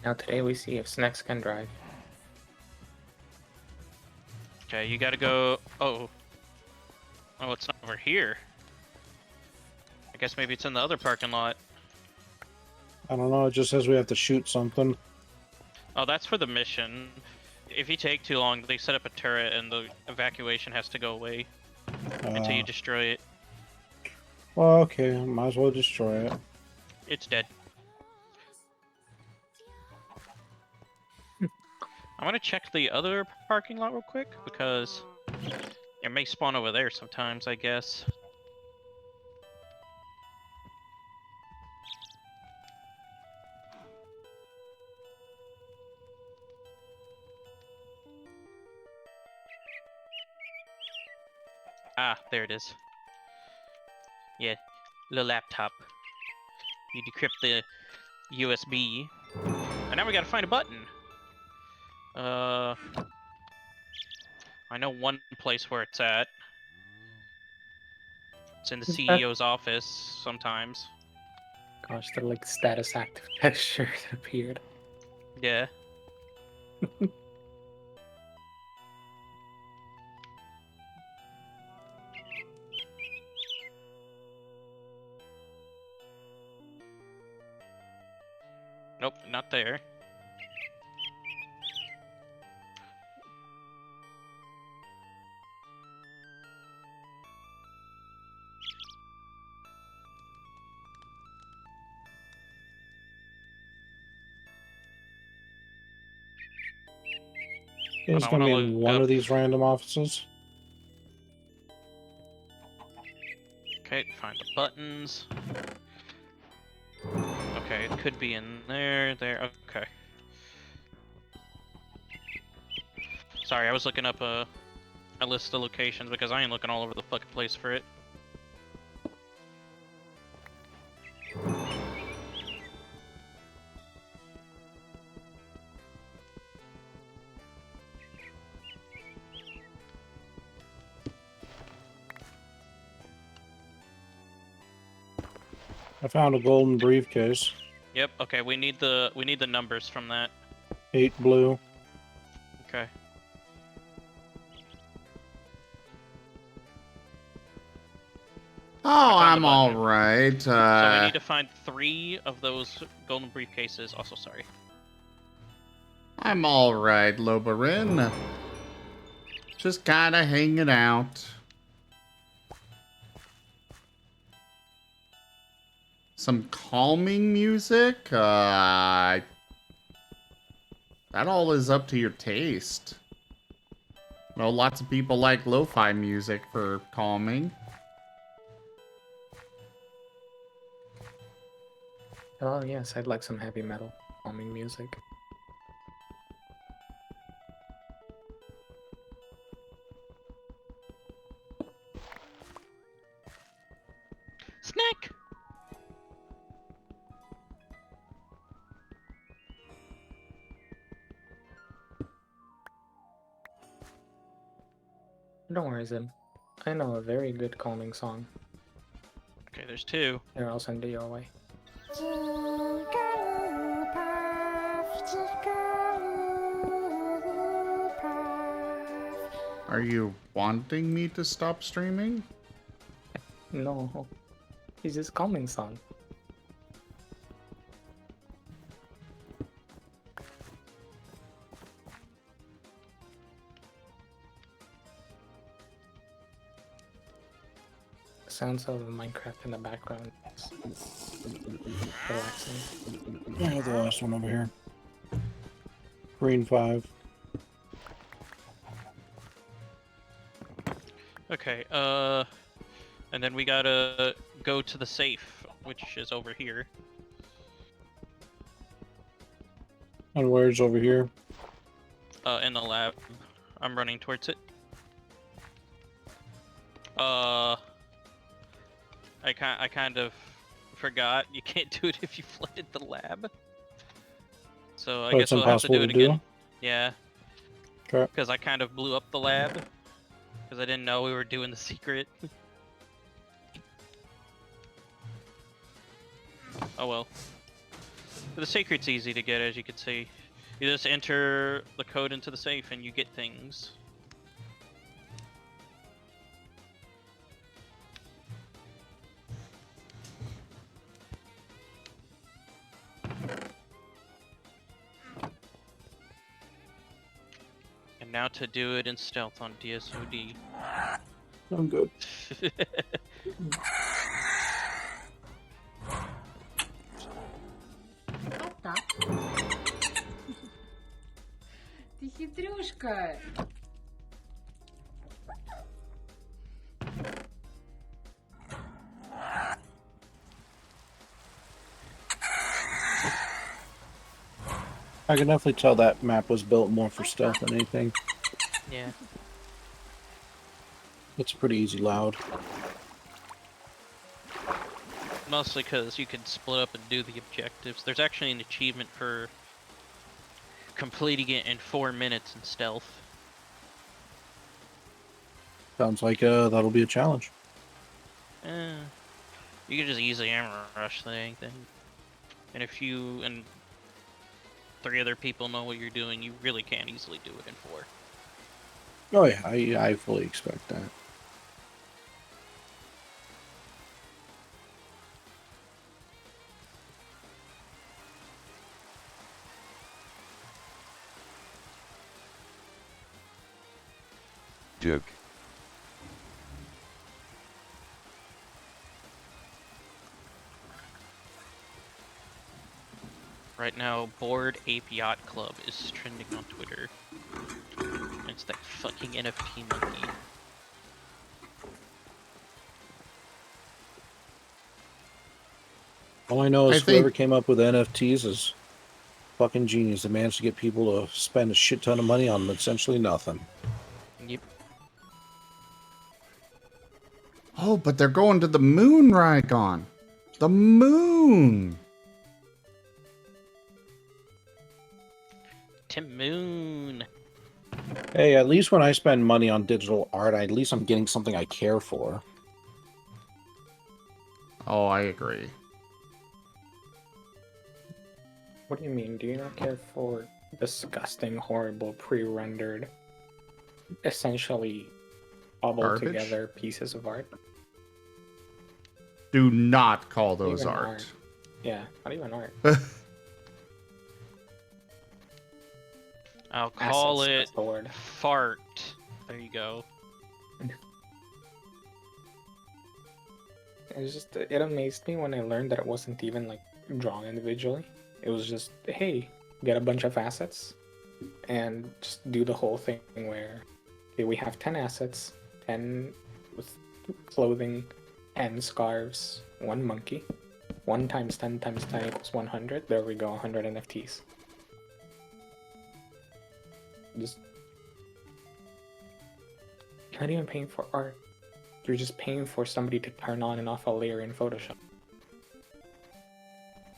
now today we see if Snacks can drive. Okay, you gotta go. Oh. Oh, it's not over here. I guess maybe it's in the other parking lot. I don't know. It just says we have to shoot something. Oh, that's for the mission. If you take too long, they set up a turret and the evacuation has to go away until you destroy it. Well, okay. Might as well destroy it. It's dead. I'm gonna check the other parking lot real quick because it may spawn over there sometimes, I guess. Ah, there it is. Yeah, the laptop. You decrypt the USB. And now we gotta find a button. I know one place where it's at. It's in the Is that- CEO's office sometimes. Gosh, the like status active texture that appeared. Yeah. Nope, not there. It's I gonna wanna be in look one up. of these random offices. Okay, find the buttons. Okay, it could be in there, okay. Sorry, I was looking up a list of locations because I ain't looking all over the fucking place for it. I found a golden briefcase. Yep, okay, we need the numbers from that. 8 blue. Okay. Oh, found the I'm button. all right. So we need to find 3 of those golden briefcases. Also, sorry. I'm all right, Lobarin. Just kind of hanging out. some calming music. That all is up to your taste. I know lots of people like lo-fi music for calming. Oh yes, I'd like some heavy metal calming music. Snack! Don't worry, Zim. I know a very good calming song. Okay, there's two. Here, I'll send it your way. Are you wanting me to stop streaming? No, it's just calming song. Sounds of Minecraft in the background. It's relaxing. I have the last one over here. Green 5. Okay, and then we gotta go to the safe, which is over here. And where's over here? In the lab. I'm running towards it. I kind of forgot you can't do it if you flooded the lab. So I Oh, guess it's we'll have to do impossible it to do? again. Yeah. Okay. Because I kind of blew up the lab. Because I didn't know we were doing the secret. Oh well. But the secret's easy to get, as you can see. You just enter the code into the safe and you get things. And now to do it in stealth on DSOD. I'm good. Ты хитрюшка. I can definitely tell that map was built more for stealth than anything. Yeah. It's pretty easy loud. Mostly because you can split up and do the objectives. There's actually an achievement for completing it in 4 minutes in stealth. Sounds like that'll be a challenge. You can just easily hammer rush the dang thing. And if you and 3 other people know what you're doing, you really can easily do it in 4. Oh yeah, I fully expect that. Joke. Right now, Bored Ape Yacht Club is trending on Twitter. It's that fucking NFT monkey. All I know is I think- whoever came up with NFTs is fucking genius. They managed to get people to spend a shit ton of money on essentially nothing. Yep. Oh, but they're going to the moon, Rygon. The moon. Tim Moon. Hey, at least when I spend money on digital art, at least I'm getting something I care for. Oh, I agree. What do you mean? Do you not care for disgusting, horrible, pre-rendered, essentially bubbled Garbage? together pieces of art? Do not call those Even art. Yeah, not even art. I'll call Assets, it that's the word. fart. There you go. It was just it amazed me when I learned that it wasn't even like drawn individually. It was just, hey, get a bunch of assets and just do the whole thing where, okay, we have 10 assets, 10 with clothing, 10 scarves, 1 monkey. 1 times 10 times 10 equals 100. There we go, 100 NFTs. Just you're not even paying for art. You're just paying for somebody to turn on and off a layer in Photoshop.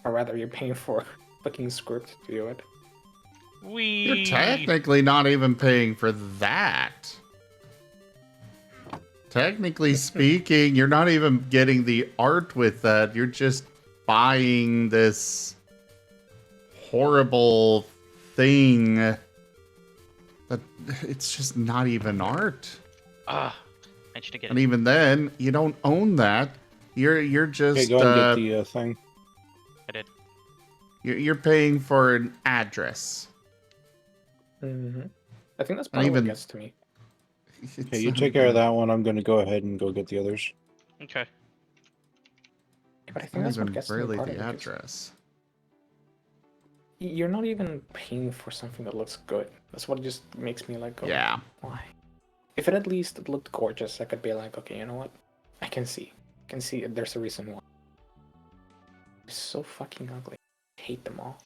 Or rather, you're paying for a fucking script to do it. You're technically not even paying for that. Technically speaking, you're not even getting the art with that. You're just buying this horrible thing that it's just not even art. Ah, I need to get And it. even then, you don't own that. You're just Okay, go ahead and get the thing. I did. You're paying for an address. Mm-hmm. I think that's And probably what even gets to me. Okay, you take care of that one. I'm going to go ahead and go get the others. Okay. But I think not that's what even gets to me really part the of it, 'cause address. you're not even paying for something that looks good. That's what just makes me like go, Yeah. why? If it at least looked gorgeous, I could be like, okay, you know what? I can see. There's a reason why. It's so fucking ugly. I hate them all.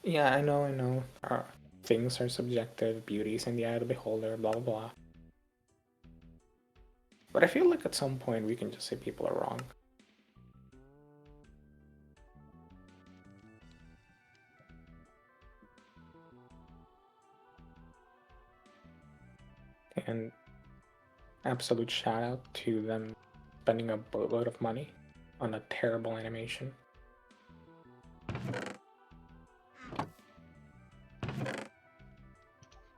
Yeah, I know. Things are subjective, beauty's in the eye of the beholder, blah blah blah. But I feel like at some point we can just say people are wrong. And absolute shout out to them spending a boatload of money on a terrible animation.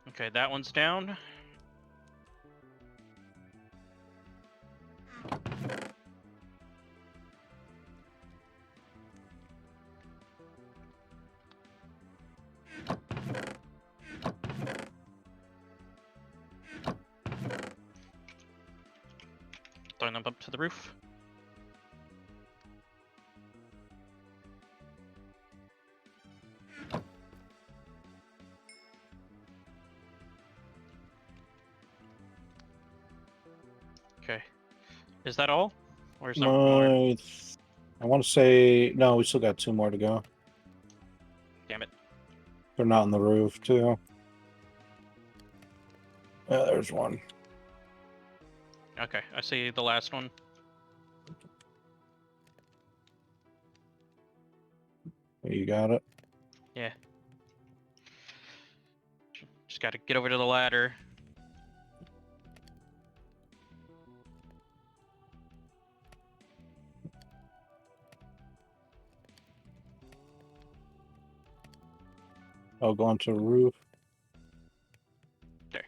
Okay, that one's down. Throwing them up to the roof. Okay. Is that all? Or is there more? I want to say no. We still got 2 more to go. Damn it. They're not on the roof too. There's one. Okay, I see the last one. You got it. Yeah. Just gotta get over to the ladder. I'll go onto the roof. There.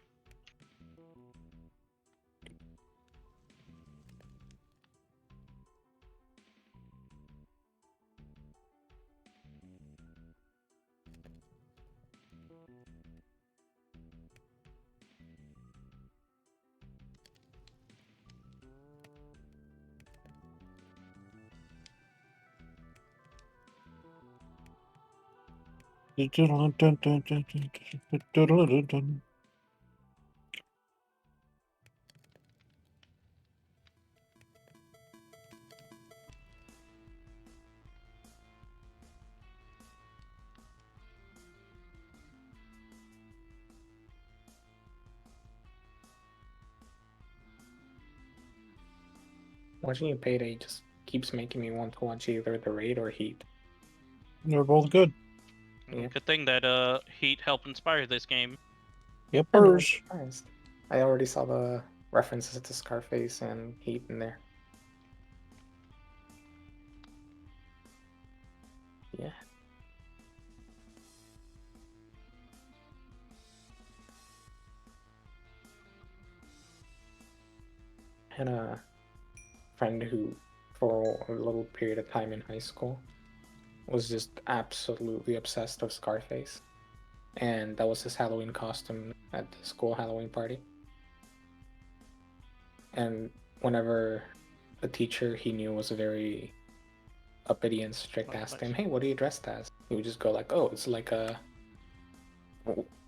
Watching you Payday just keeps making me want to watch either The Raid or Heat. They're both good. Yeah. Good thing that Heat helped inspire this game. Yep, I'm not surprised. I already saw the references to Scarface and Heat in there. Yeah. I had a friend who, for a little period of time in high school, was just absolutely obsessed with Scarface. and that was his Halloween costume at the school Halloween party. And whenever a teacher he knew was very uppity and strict asked him, "Hey, what are you dressed as?" He would just go like, "Oh, it's like a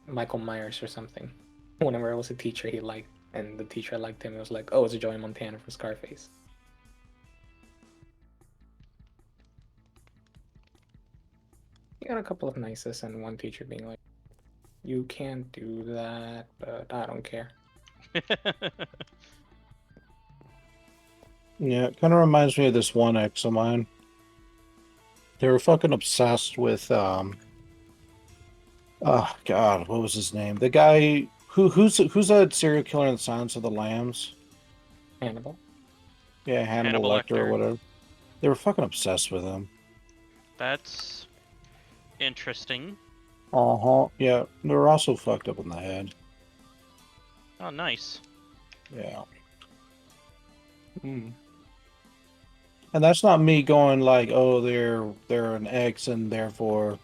Michael Myers or something." Whenever it was a teacher he liked, and the teacher liked him, it was like, "Oh, it's a Joey Montana from Scarface." He got a couple of nices, and one teacher being like, "You can't do that, but I don't care." Yeah, it kind of reminds me of this one ex of mine. They were fucking obsessed with oh God, what was his name? The guy who's that serial killer in the Silence of the Lambs? Hannibal. Yeah, Hannibal Lecter or whatever. They were fucking obsessed with him. That's interesting. Uh-huh. Yeah. They were also fucked up in the head. Oh, nice. Yeah. Hmm. And that's not me going like, oh, they're an ex and therefore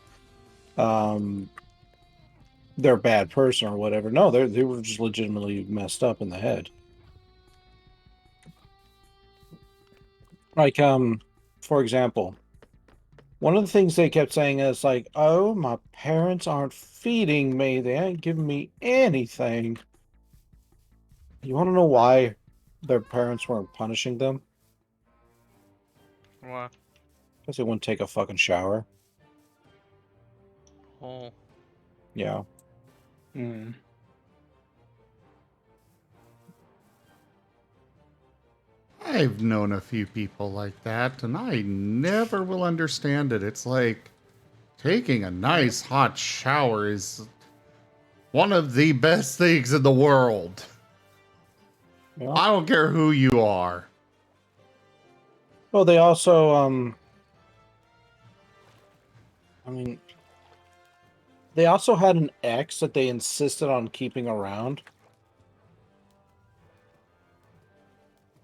they're a bad person or whatever. No, they were just legitimately messed up in the head. Like, for example, one of the things they kept saying is like, oh, my parents aren't feeding me. They ain't giving me anything. You want to know why their parents weren't punishing them? What? Because they wouldn't take a fucking shower. Oh. Yeah. Hmm. I've known a few people like that, and I never will understand it. It's like taking a nice hot shower is one of the best things in the world. Yeah. I don't care who you are. Well, they also, I mean, they also had an ex that they insisted on keeping around.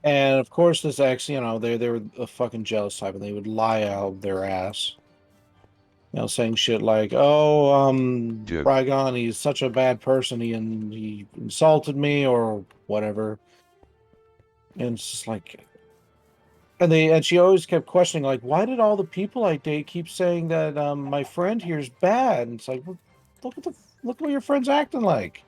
And of course, this ex, you know, they were a fucking jealous type, and they would lie out their ass. You know, saying shit like, "Oh, Rygon, he's such a bad person. He insulted me or whatever." And it's just like, and she always kept questioning, like, "Why did all the people I date keep saying that my friend here's bad?" And it's like, well, look at what your friend's acting like.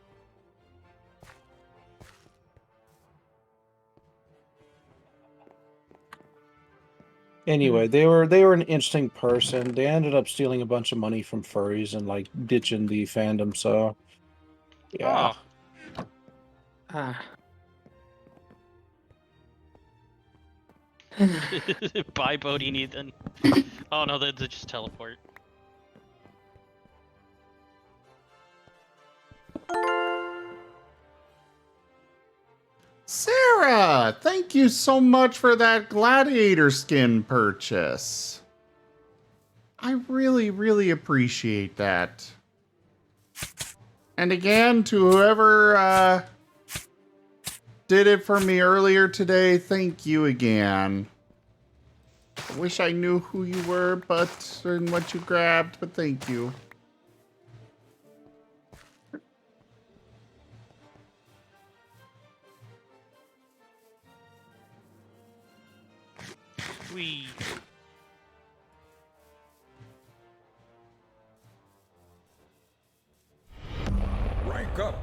Anyway, they were an interesting person. They ended up stealing a bunch of money from furries and like ditching the fandom. So, yeah. Oh. Ah. Bye, Bodine, Ethan. Oh no, they just teleport. Sarah, thank you so much for that gladiator skin purchase. I really, really appreciate that. And again, to whoever did it for me earlier today, thank you again. I wish I knew who you were, and what you grabbed, but thank you. Wee. Rank up.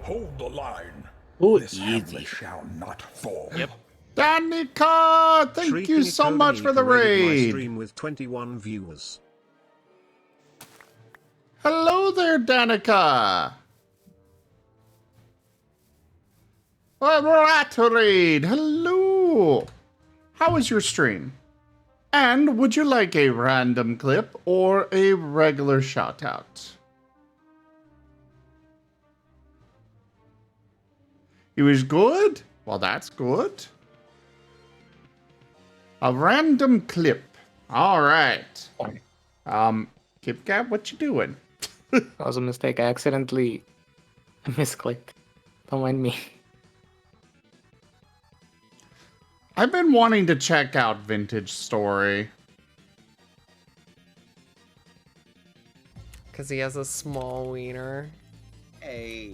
Hold the line. Oh, this easy. family shall not fall. Yep. Danica, thank you so much for the raided my raid. stream with 21 viewers. Hello there, Danica. Raid. Hello. How was your stream? And would you like a random clip or a regular shout out? It was good? Well, that's good. A random clip. All right. KipCap, what you doing? That was a mistake. I accidentally misclicked. Don't mind me. I've been wanting to check out Vintage Story. because he has a small wiener. Hey.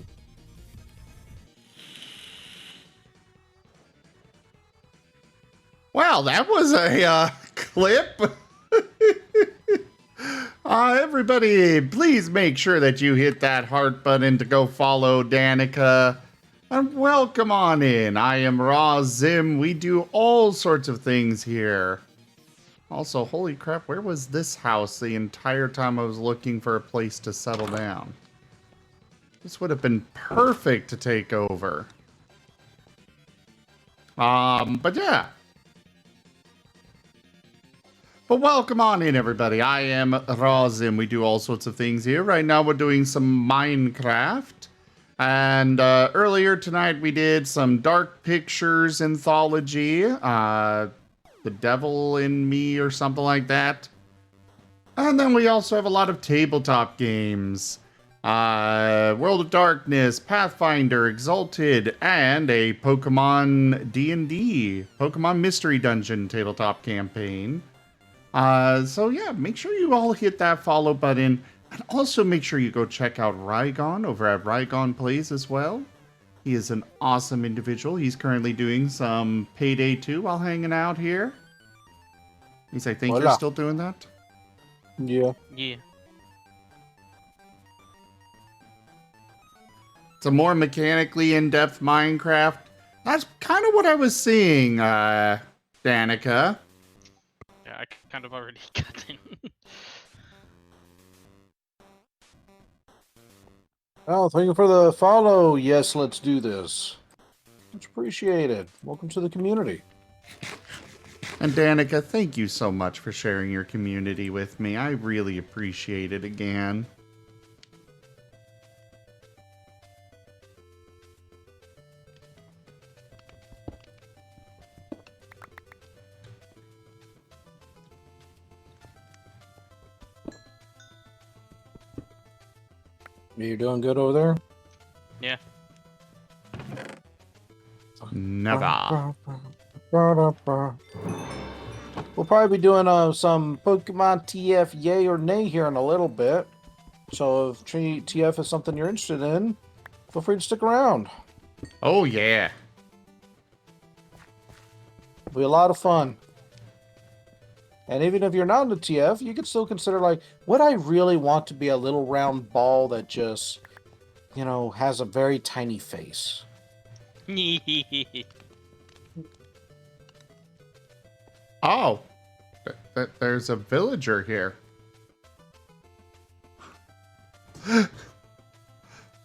Well, that was a clip. Everybody, please make sure that you hit that heart button to go follow Danica. And welcome on in. I am Raw Zim. We do all sorts of things here. Also, holy crap, where was this house the entire time I was looking for a place to settle down? This would have been perfect to take over. But yeah. But welcome on in, everybody. I am Razim. We do all sorts of things here. Right now, we're doing some Minecraft. And earlier tonight, we did some Dark Pictures anthology. The Devil in Me or something like that. And then we also have a lot of tabletop games. World of Darkness, Pathfinder, Exalted, and a Pokemon D&D, Pokemon Mystery Dungeon tabletop campaign. So yeah, make sure you all hit that follow button, and also make sure you go check out Rygon over at Rygon Plays as well. He is an awesome individual. He's currently doing some Payday 2 while hanging out here. I think you're still doing that? Yeah. Yeah. It's a more mechanically in-depth Minecraft. That's kind of what I was seeing, Danica. Yeah, I kind of already got in. Oh, thank you for the follow. Yes, let's do this. Much appreciated. Welcome to the community. And Danica, thank you so much for sharing your community with me. I really appreciate it again. You doing good over there? Yeah. Never. We'll probably be doing some Pokemon TF yay or nay here in a little bit. So if TF is something you're interested in, feel free to stick around. Oh yeah. It'll be a lot of fun. And even if you're not into TF, you could still consider, like, would I really want to be a little round ball that just, you know, has a very tiny face? Oh, there's a villager here.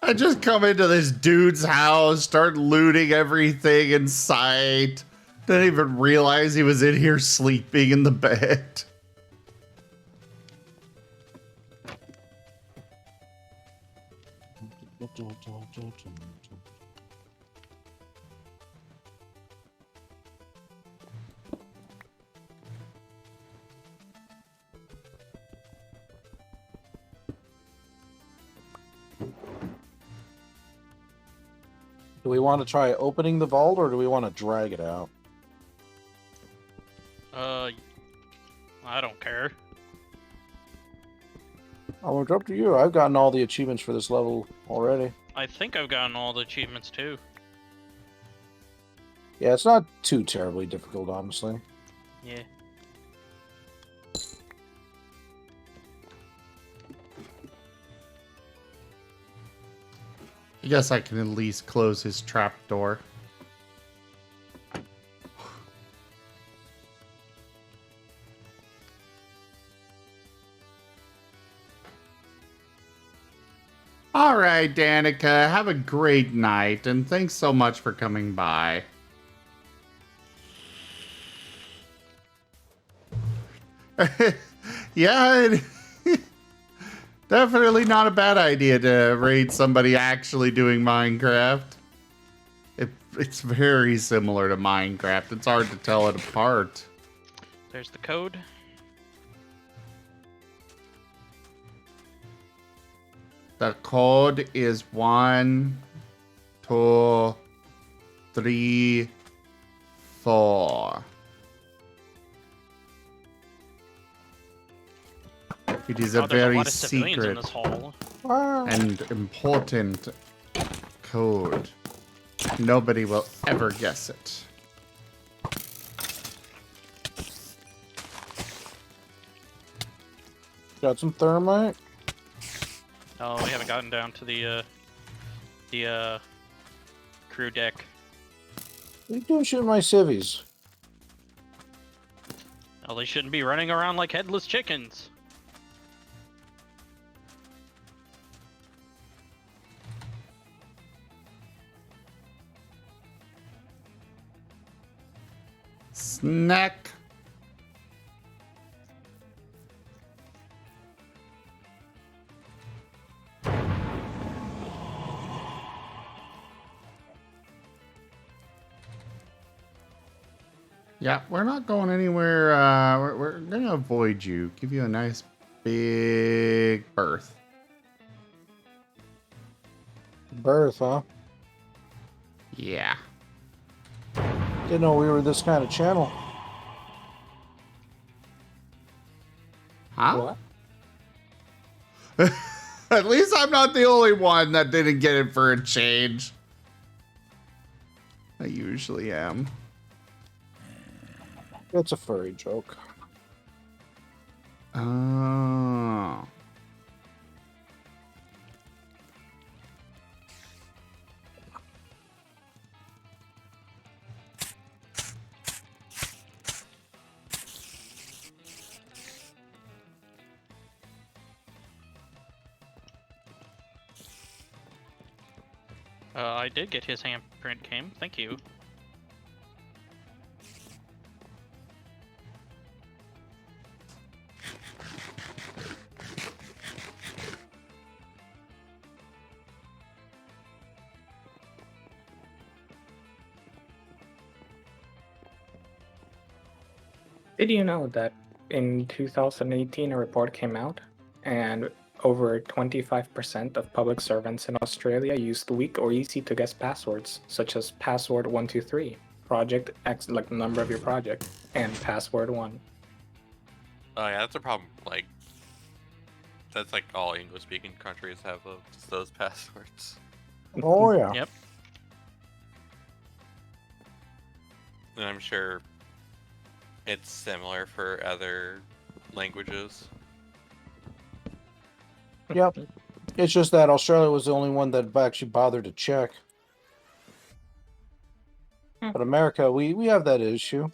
I just come into this dude's house, start looting everything in sight. Didn't even realize he was in here sleeping in the bed. Do we want to try opening the vault, or do we want to drag it out? I don't care. Oh, it's up to you. I've gotten all the achievements for this level already. I think I've gotten all the achievements too. Yeah, it's not too terribly difficult, honestly. Yeah. I guess I can at least close his trap door. All right, Danica, have a great night, and thanks so much for coming by. Yeah, definitely not a bad idea to raid somebody actually doing Minecraft. It's very similar to Minecraft. It's hard to tell it apart. There's the code. The code is 1, 2, 3, 4. It is Oh, a there's a very lot of civilians in secret this hall. and important code. Nobody will ever guess it. Got some thermite? Oh, we haven't gotten down to the crew deck. What are you doing shooting my civvies? Oh, they shouldn't be running around like headless chickens. Snack. Yeah, we're not going anywhere. We're gonna avoid you. Give you a nice big berth. Berth, huh? Yeah. Didn't know we were this kind of channel. Huh? What? At least I'm not the only one that didn't get it for a change. I usually am. It's a furry joke. Oh. I did get his handprint came. Thank you. Did you know that in 2018 a report came out and over 25% of public servants in Australia used weak or easy to guess passwords, such as password 123, project X, like the number of your project, and password 1. Oh yeah, that's a problem. Like, that's like all English-speaking countries have those passwords. Oh yeah. Yep. And I'm sure it's similar for other languages. Yep. It's just that Australia was the only one that actually bothered to check. But America, we have that issue.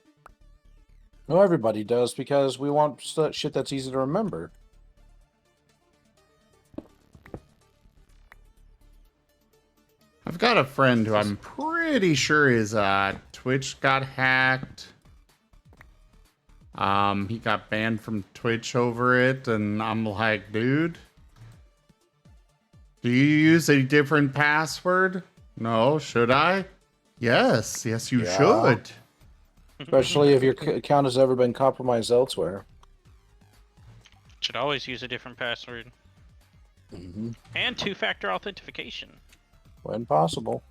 No, everybody does, because we want shit that's easy to remember. I've got a friend who I'm pretty sure his Twitch got hacked. He got banned from Twitch over it, and I'm like, dude, do you use a different password? No, should I? Yes, yes, you should. Especially if your account has ever been compromised elsewhere. Should always use a different password. And two-factor authentication. When possible.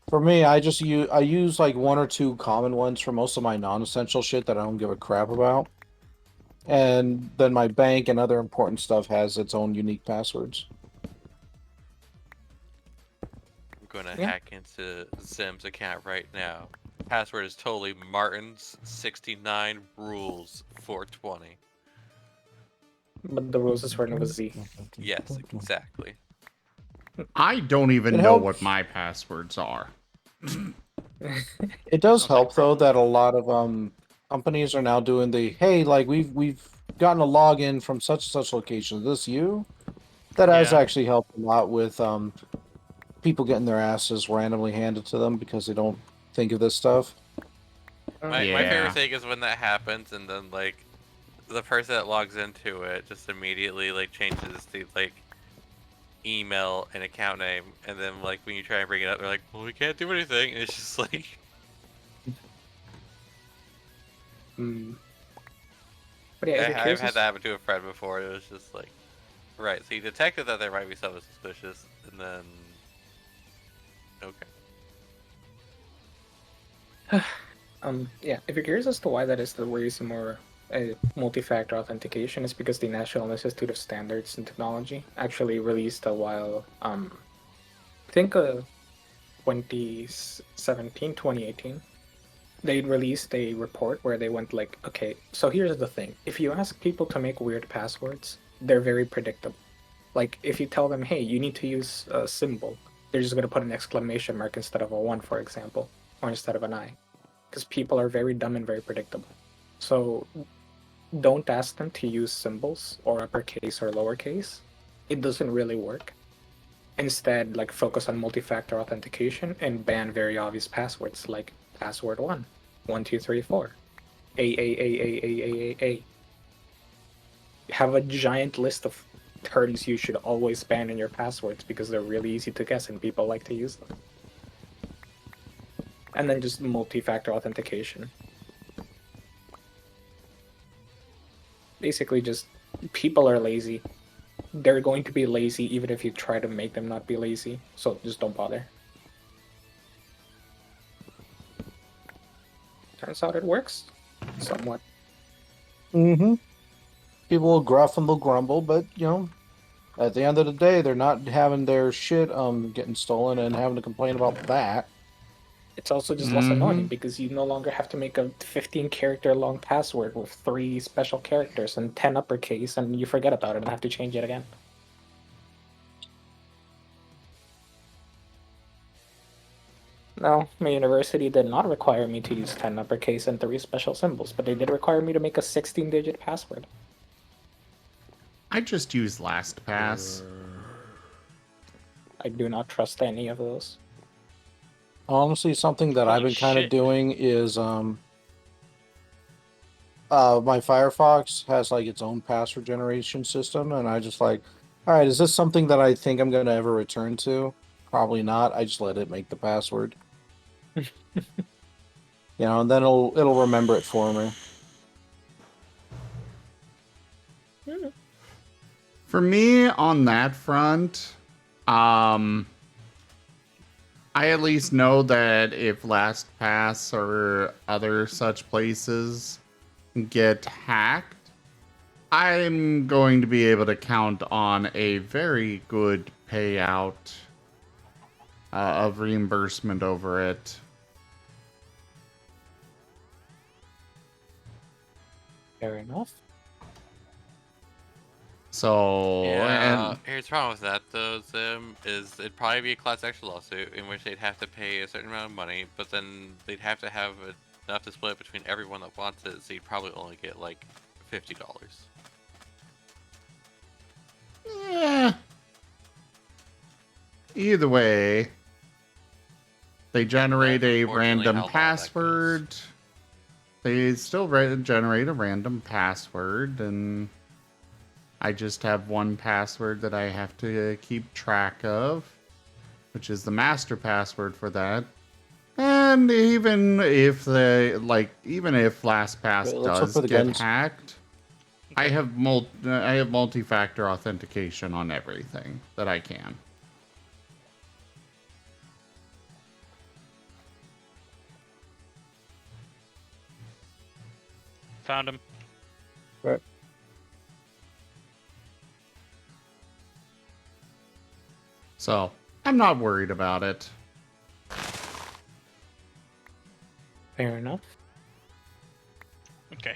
For me, I use like one or two common ones for most of my non-essential shit that I don't give a crap about. And then my bank and other important stuff has its own unique passwords. I'm gonna hack into Zim's account right now. Password is totally Marten's 69 rules 420. But the rules is written with Z. Yes, exactly. I don't even know what my passwords are. It does help though that a lot of companies are now doing the hey, like we've gotten a login from such and such location. Is this you? That has actually helped a lot with people getting their asses randomly handed to them because they don't think of this stuff. My favorite thing is when that happens and then like the person that logs into it just immediately like changes the like email and account name, and then like when you try and bring it up, they're like, "Well, we can't do anything." And it's just like, But yeah, I've had that happen to a friend before. It was just like, right. So you detected that there might be something suspicious, and then yeah, if you're curious as to why that is, that we're using more multi-factor authentication is because the National Institute of Standards and Technology actually released a while, I think 2017, 2018, they released a report where they went like, okay, so here's the thing. If you ask people to make weird passwords, they're very predictable. Like, if you tell them, hey, you need to use a symbol, they're just going to put an exclamation mark instead of a 1, for example, or instead of an I. Because people are very dumb and very predictable. So don't ask them to use symbols or uppercase or lowercase. It doesn't really work. Instead, like, focus on multi-factor authentication and ban very obvious passwords like password 1, 1, 2, 3, 4, A. Have a giant list of terms you should always ban in your passwords because they're really easy to guess and people like to use them. And then just multi-factor authentication. Basically, just people are lazy. They're going to be lazy even if you try to make them not be lazy. So just don't bother. Turns out it works. Somewhat. Mm-hmm. People will gruff and they'll grumble, but, you know, at the end of the day, they're not having their shit getting stolen and having to complain about that. It's also just less annoying because you no longer have to make a 15-character long password with 3 special characters and 10 uppercase, and you forget about it and have to change it again. No, my university did not require me to use 10 uppercase and 3 special symbols, but they did require me to make a 16-digit password. I just use LastPass. I do not trust any of those. Honestly, something that I've been kind of doing is my Firefox has like its own password generation system, and I just like, all right, is this something that I think I'm going to ever return to? Probably not. I just let it make the password. You know, and then it'll remember it for me. For me, on that front, I at least know that if LastPass or other such places get hacked, I'm going to be able to count on a very good payout of reimbursement over it. Fair enough. So, Yeah, and here's the problem with that though, Zim, is it'd probably be a class action lawsuit in which they'd have to pay a certain amount of money, but then they'd have to have enough to split between everyone that wants it, so you'd probably only get like $50. yeah. Either way, they generate a random password. They still generate a random password, and I just have one password that I have to keep track of, which is the master password for that. And even if even if LastPass does get hacked, I have multi-factor authentication on everything that I can. Found him. Right. So, I'm not worried about it. Fair enough. Okay.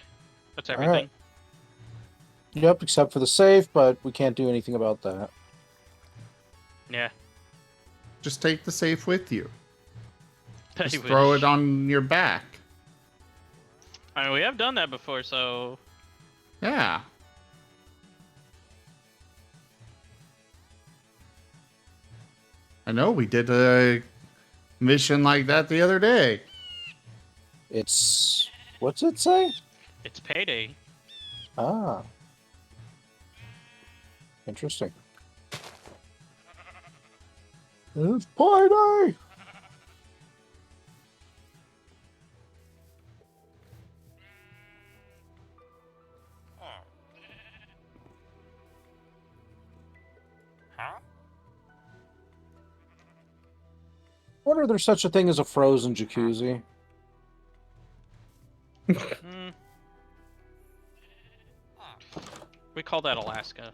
That's All everything. right. Yep, except for the safe, but we can't do anything about that. Yeah. Just take the safe with you. I Just throw wish. it on your back. I mean, we have done that before, so... Yeah. I know, we did a mission like that the other day. It's... What's it say? It's payday. Ah. Interesting. It's payday! I wonder if there's such a thing as a frozen jacuzzi. We call that Alaska.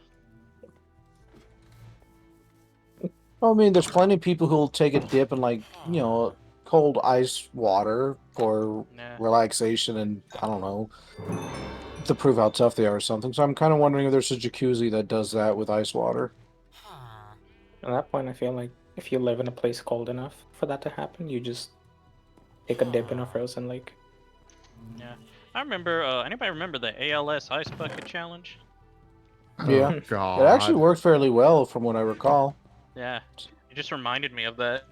I mean, there's plenty of people who'll take a dip in, like, you know, cold ice water for Nah. relaxation and, I don't know, to prove how tough they are or something. So I'm kind of wondering if there's a jacuzzi that does that with ice water. At that point, I feel like if you live in a place cold enough for that to happen, you just take a dip in a frozen lake. Yeah. I remember, anybody remember the ALS Ice Bucket Challenge? Yeah. Oh, God. It actually worked fairly well from what I recall. Yeah. It just reminded me of that.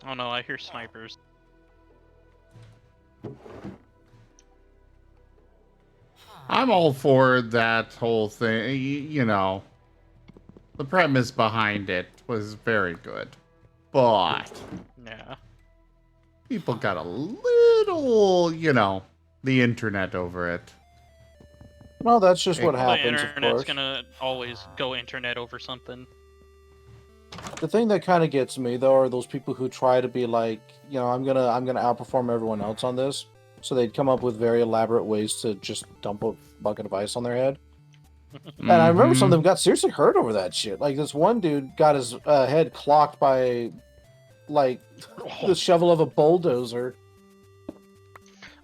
Oh no, I hear snipers. I'm all for that whole thing. You know, the premise behind it was very good. But Yeah. people got a little, you know, the internet over it. Well, that's just what Well, the happens, of internet's course. gonna always go internet over something. The thing that kind of gets me though are those people who try to be like, you know, I'm gonna outperform everyone else on this. So they'd come up with very elaborate ways to just dump a bucket of ice on their head. And I remember some of them got seriously hurt over that shit. Like this one dude got his head clocked by like the shovel of a bulldozer.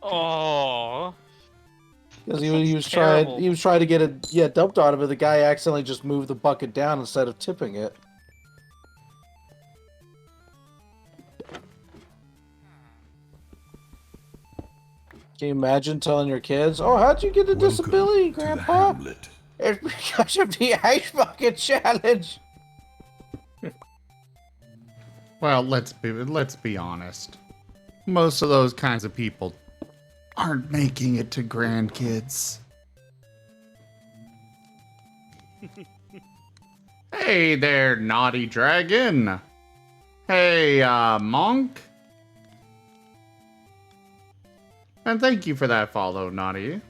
Oh. Because he was trying to get it dumped on him, but the guy accidentally just moved the bucket down instead of tipping it. Can you imagine telling your kids, "Oh, how'd you get a disability, Grandpa?" It's because of the ice bucket challenge. Well, let's be honest. Most of those kinds of people aren't making it to grandkids. Hey there, naughty dragon. Hey, monk. And thank you for that follow, naughty.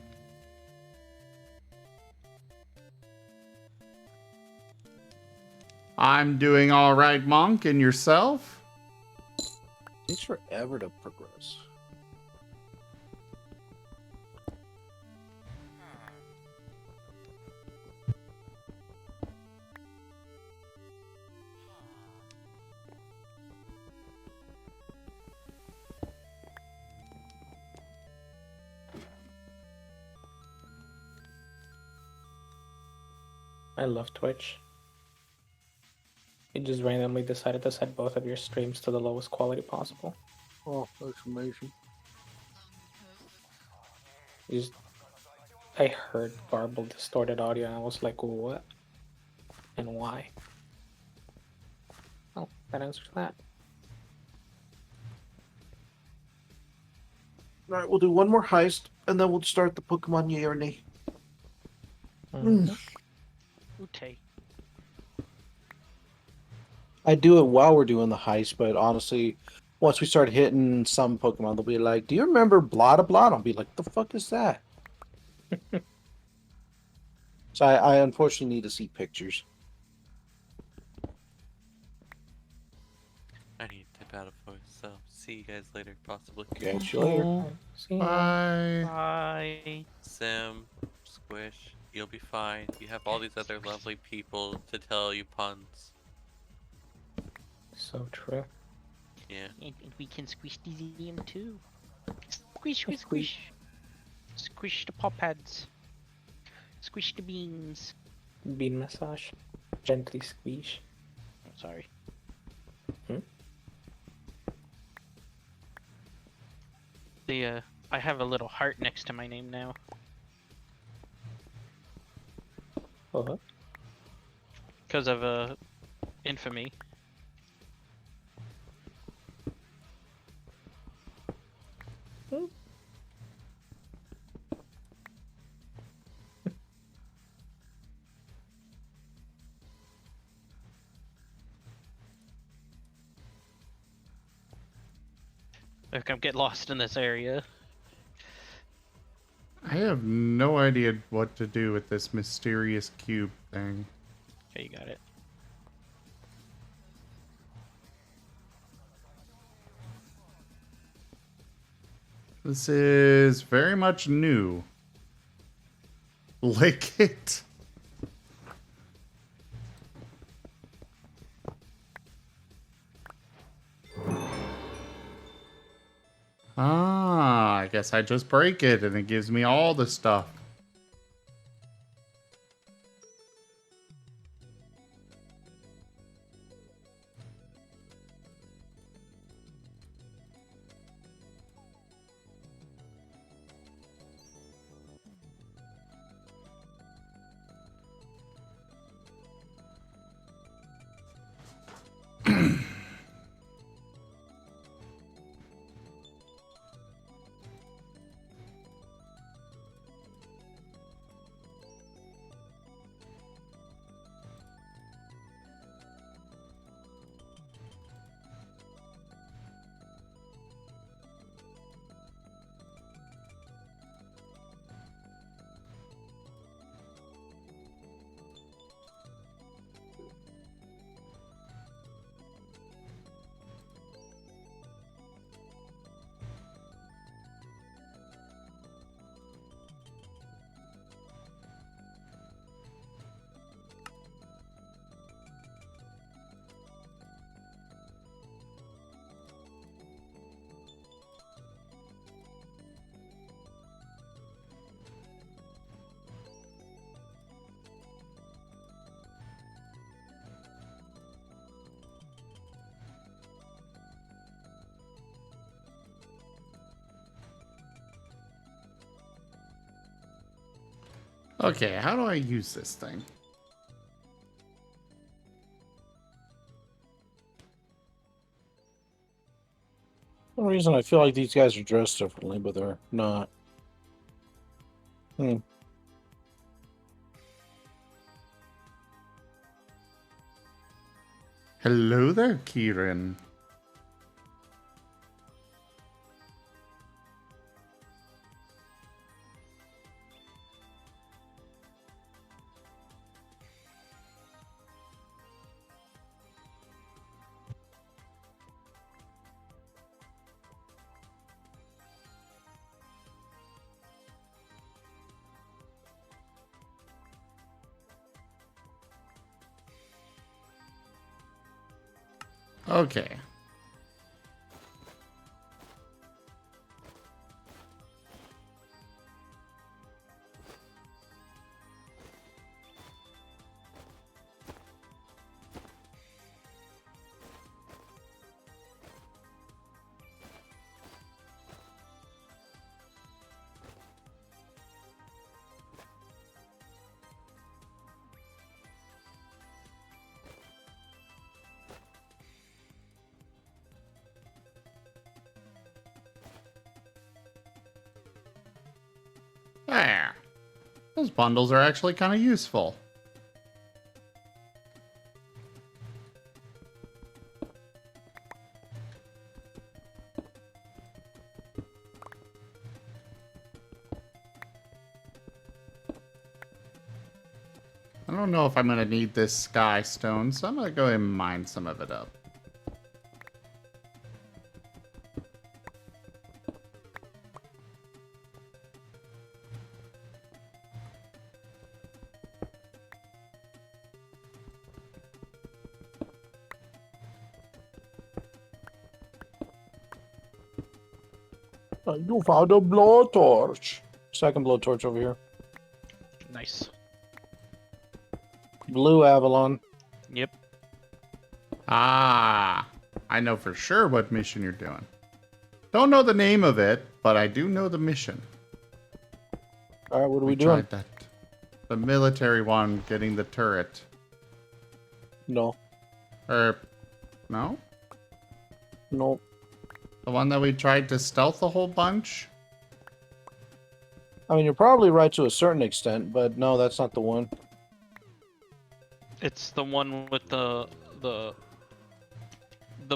I'm doing all right, monk, and yourself? Takes forever to progress. I love Twitch. You just randomly decided to set both of your streams to the lowest quality possible. Oh, that's amazing. I heard garbled, distorted audio, and I was like, what? And why? Oh, that answers that. All right, we'll do one more heist, and then we'll start the Pokemon Yay or Nay. Okay. I do it while we're doing the heist, but honestly, once we start hitting some Pokemon, they'll be like, "Do you remember blah blah blah?" And I'll be like, "The fuck is that?" So I unfortunately need to see pictures. I need to tip out of voice, so see you guys later, possibly. Catch you later. Bye. Bye. Sim, Squish, you'll be fine. You have all these other lovely people to tell you puns. So true. Yeah. And we can squish the ZM too. Squish, squish, squish. Squish the pop pads. Squish the beans. Bean massage. Gently squeeze. Oh, sorry. I have a little heart next to my name now. Uh-huh. Because of infamy. Like I'm get lost in this area. I have no idea what to do with this mysterious cube thing. Okay, you got it. This is very much new. Lick it. Ah, I guess I just break it and it gives me all the stuff. Okay, how do I use this thing? For some reason I feel like these guys are dressed differently, but they're not. Hello there, Kieran. Okay. There. Those bundles are actually kind of useful. I don't know if I'm going to need this sky stone, so I'm going to go ahead and mine some of it up. You found a blowtorch. Second blowtorch over here. Nice. Blue Avalon. Yep. Ah, I know for sure what mission you're doing. Don't know the name of it, but I do know the mission. All right, what are we doing? Tried that. The military one, getting the turret. No. No? No. The one that we tried to stealth a whole bunch? I mean, you're probably right to a certain extent, but no, that's not the one. It's the one with the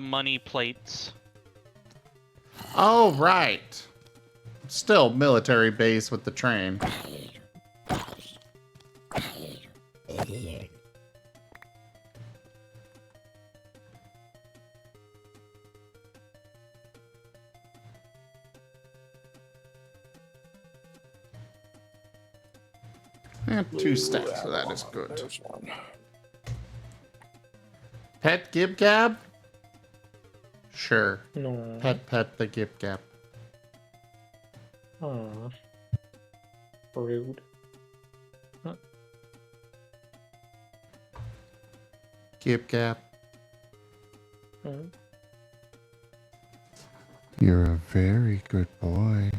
money plates. Oh, right. Still military base with the train. And 2 stats, so that is good. There's one. Pet Gib Gab? Sure. No. Pet the Gib Gab. Aw. Rude. Huh. Gib Gab. Hmm. You're a very good boy.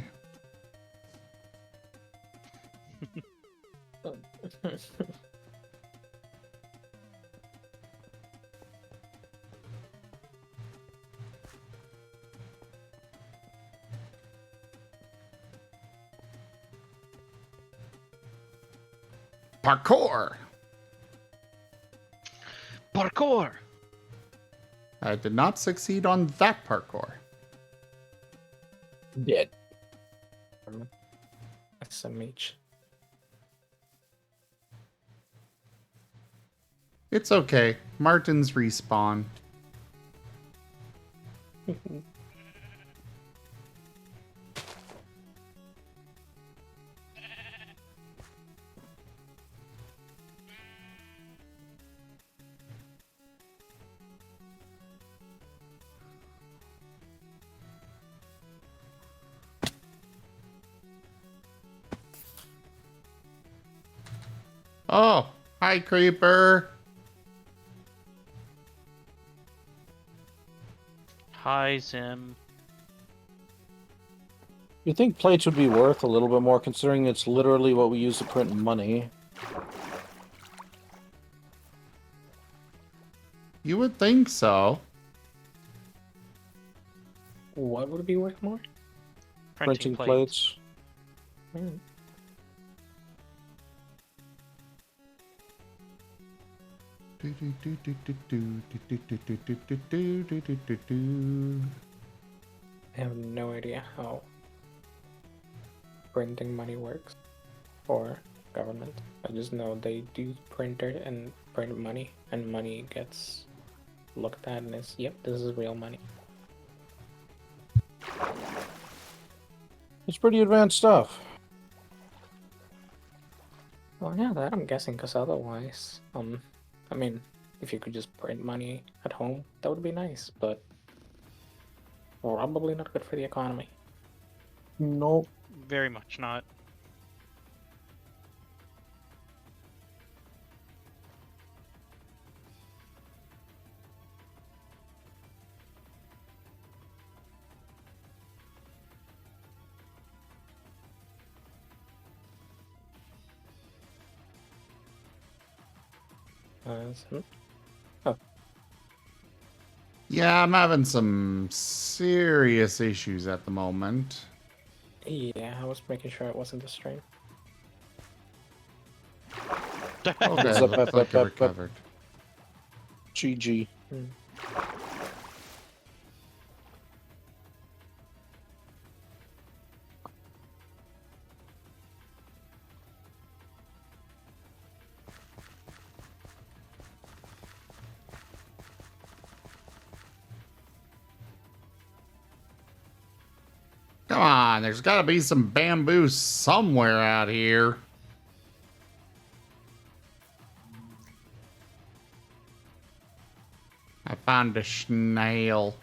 Parkour! Parkour! I did not succeed on that parkour. Dead. SMH. It's okay. Marten's respawn. Oh, hi, Creeper. Hi, Zim. You think plates would be worth a little bit more, considering it's literally what we use to print money? You would think so. What would be worth more? Printing plates. Hmm. I have no idea how printing money works for government. I just know they do printer and print money, and money gets looked at and is, yep, this is real money. It's pretty advanced stuff. Well, yeah, that I'm guessing, because otherwise, I mean, if you could just print money at home, that would be nice, but probably not good for the economy. Nope. Very much not. Oh. Yeah, I'm having some serious issues at the moment. Yeah, I was making sure it wasn't the stream. Okay, looks like it recovered. GG. Come on, there's got to be some bamboo somewhere out here. I found a snail.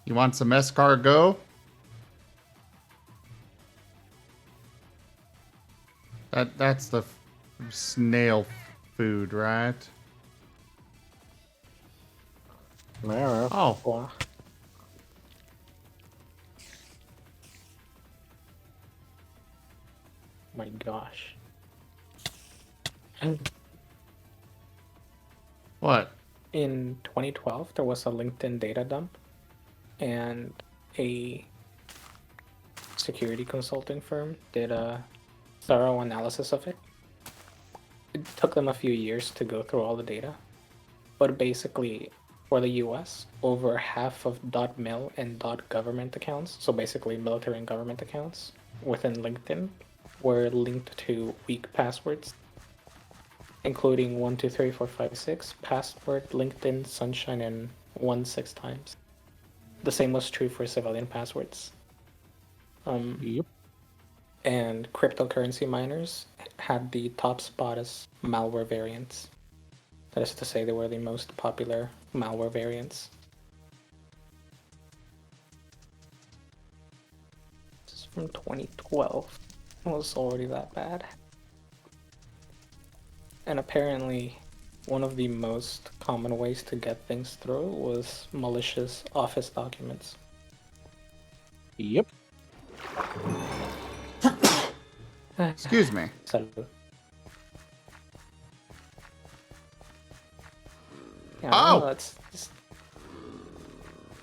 You want some escargot? That's the snail food, right? Oh. My gosh. What? In 2012, there was a LinkedIn data dump, and a security consulting firm did a thorough analysis of it. It took them a few years to go through all the data, but basically, for the US, over half of .mil and .government accounts, so basically military and government accounts within LinkedIn, were linked to weak passwords, including 1234556, password, LinkedIn, Sunshine, and 6 times. The same was true for civilian passwords. Yep. and cryptocurrency miners had the top spot as malware variants. That is to say, they were the most popular malware variants. This is from 2012. It was already that bad. And apparently, one of the most common ways to get things through was malicious Office documents. Yep. Excuse me. So, yeah, Oh! that's just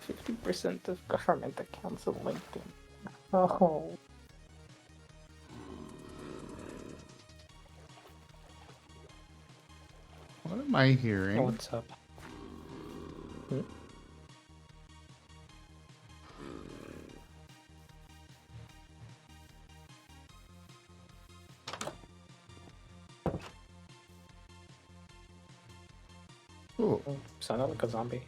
50% of government accounts on LinkedIn. Oh. What am I hearing? What's up? Hmm? Ooh. Sounded like a zombie.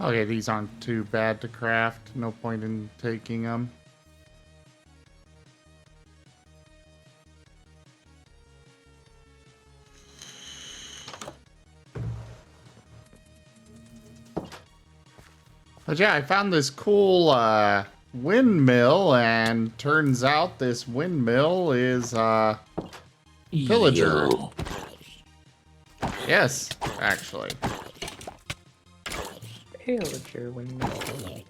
Okay, these aren't too bad to craft. No point in taking them. But yeah, I found this cool windmill, and turns out this windmill is pillager. Yo. Yes, actually. Pillager windmill.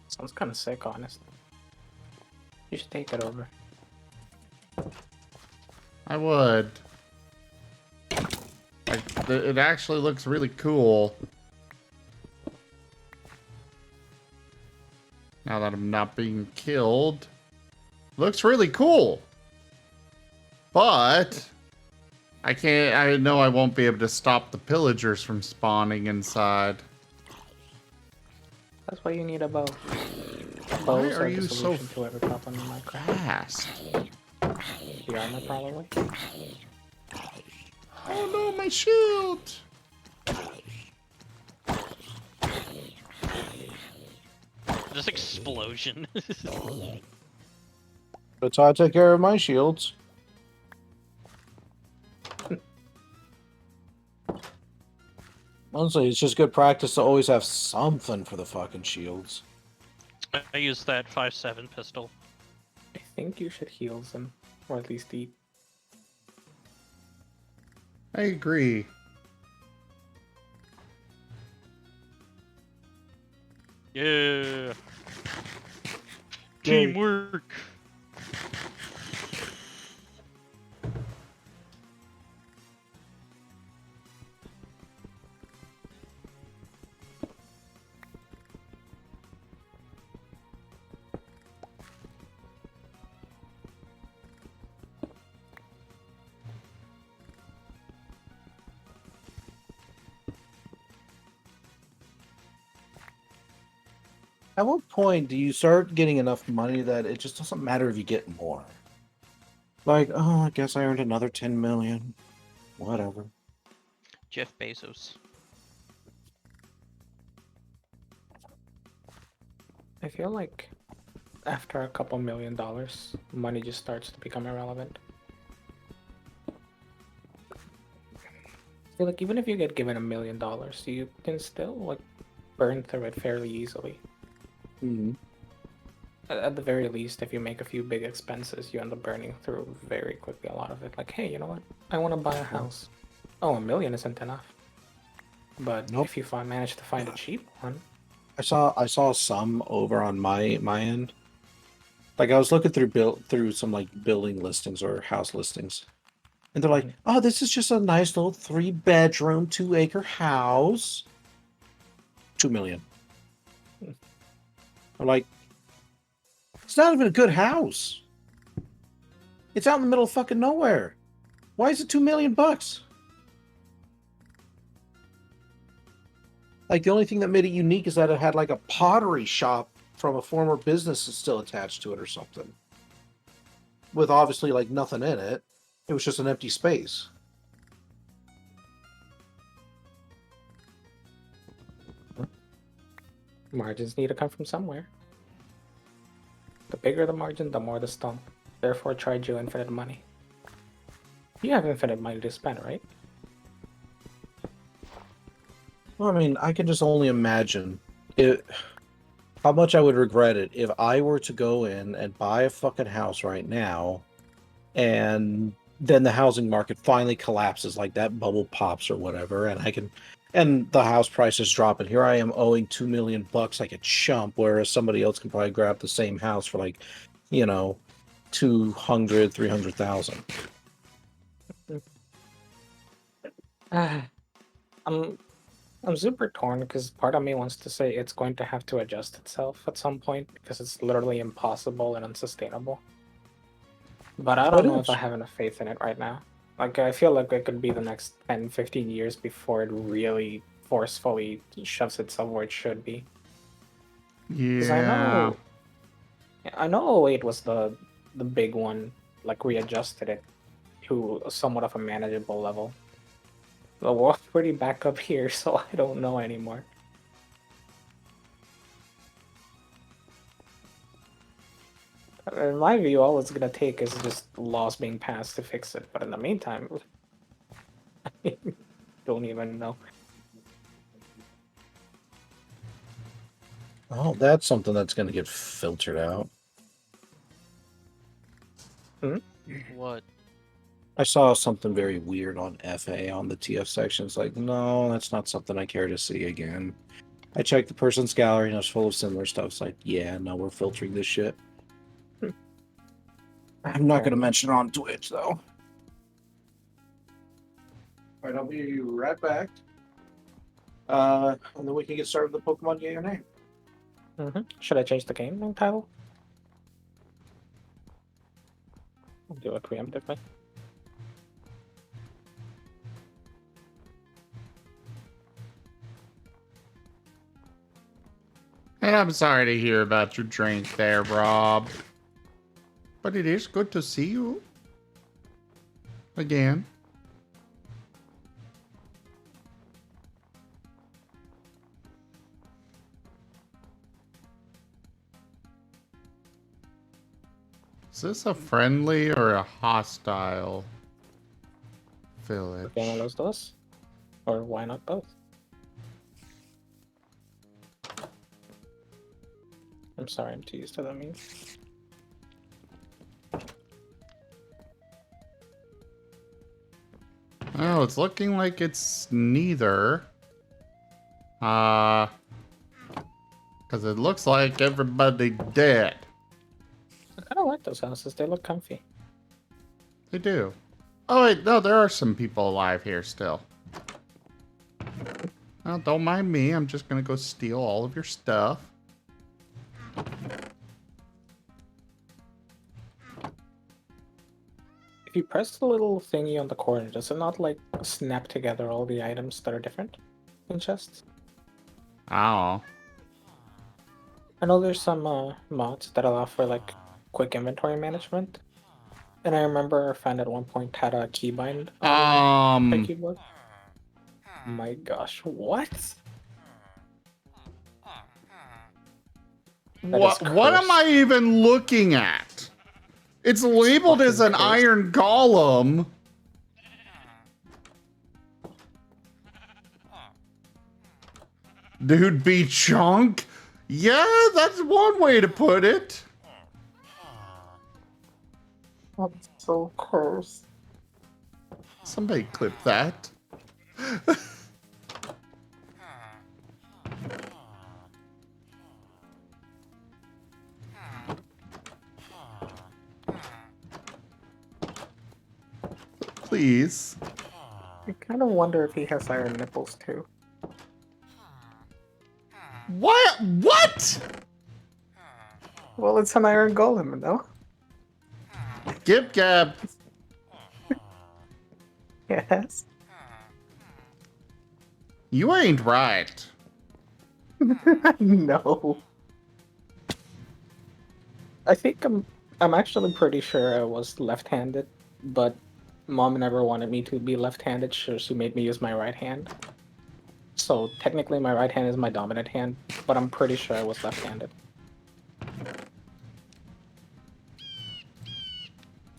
Sounds kind of sick, honestly. You should take it over. I would. It actually looks really cool. Now that I'm not being killed. Looks really cool. But I know I won't be able to stop the pillagers from spawning inside. That's why you need a bow. Why Bows are are you the so solution to every problem in Minecraft. fast? The armor, probably. Oh no, my shield! This explosion. That's how I take care of my shields. Honestly, it's just good practice to always have something for the fucking shields. I use that 5.7 pistol. I think you should heal them, or at least eat. I agree. Yeah. Teamwork. At what point do you start getting enough money that it just doesn't matter if you get more? Like, oh, I guess I earned another 10 million. Whatever. Jeff Bezos. I feel like after a couple $1 million, money just starts to become irrelevant. I feel like even if you get given $1 million, you can still like burn through it fairly easily. Mm-hmm. At the very least, if you make a few big expenses, you end up burning through very quickly a lot of it. Like, hey, you know what? I want to buy a house. Oh, $1 million isn't enough. But Nope. if you manage to find a cheap one, I saw some over on my end. Like I was looking through some like building listings or house listings. And they're like, "Oh, this is just a nice little 3-bedroom, 2-acre house. 2 million." I'm like, it's not even a good house. It's out in the middle of fucking nowhere. Why is it $2 million bucks? Like the only thing that made it unique is that it had like a pottery shop from a former business is still attached to it or something. With obviously like nothing in it. It was just an empty space. Margins need to come from somewhere. The bigger the margin, the more the stomp. Therefore, charge you infinite money. You have infinite money to spend, right? Well, I mean, I can just only imagine how much I would regret it if I were to go in and buy a fucking house right now, and then the housing market finally collapses, like that bubble pops or whatever, and the house prices drop, and here I am owing $2 million like a chump, whereas somebody else can probably grab the same house for like, 200, 300,000. I'm super torn because part of me wants to say it's going to have to adjust itself at some point because it's literally impossible and unsustainable. But I don't know if I have enough faith in it right now. Like, I feel like it could be the next 10, 15 years before it really forcefully shoves itself where it should be. Because Yeah. I know '08 was the big one, like readjusted it to somewhat of a manageable level. But we're pretty back up here, so I don't know anymore. In my view, all it's gonna take is just laws being passed to fix it. But in the meantime, I don't even know. Oh, that's something that's going to get filtered out. What? I saw something very weird on FA on the TF section. It's like, no, that's not something I care to see again. I checked the person's gallery and it was full of similar stuff. It's like, yeah, no, we're filtering this shit. I'm not going to mention it on Twitch, though. All right, I'll be right back. And then we can get started with the Pokemon Yay or Nay. Should I change the game name title? I'll do it preemptively. And I'm sorry to hear about your drink there, Rob. But it is good to see you again. Is this a friendly or a hostile village? One of those does? Or why not both? I'm sorry, I'm too used to that meme. Oh, it's looking like it's neither. Because it looks like everybody dead. I kind of like those houses, they look comfy. They do. Oh, wait, no, there are some people alive here still. Well, don't mind me, I'm just gonna go steal all of your stuff. If you press the little thingy on the corner, does it not like snap together all the items that are different in chests? Oh. I know there's some mods that allow for like quick inventory management. And I remember a friend at one point had a keybind on the keyboard. My gosh, what? What am I even looking at? It's labeled as an iron golem. Dude be chunk? Yeah, that's one way to put it. That's so cursed. Somebody clip that. Please. I kind of wonder if he has iron nipples too. What? What? Well, it's an iron golem, no? Gib Gab. Yes. You ain't right. No. I think I'm actually pretty sure I was left-handed, but mom never wanted me to be left-handed, so she made me use my right hand. So technically my right hand is my dominant hand, but I'm pretty sure I was left-handed.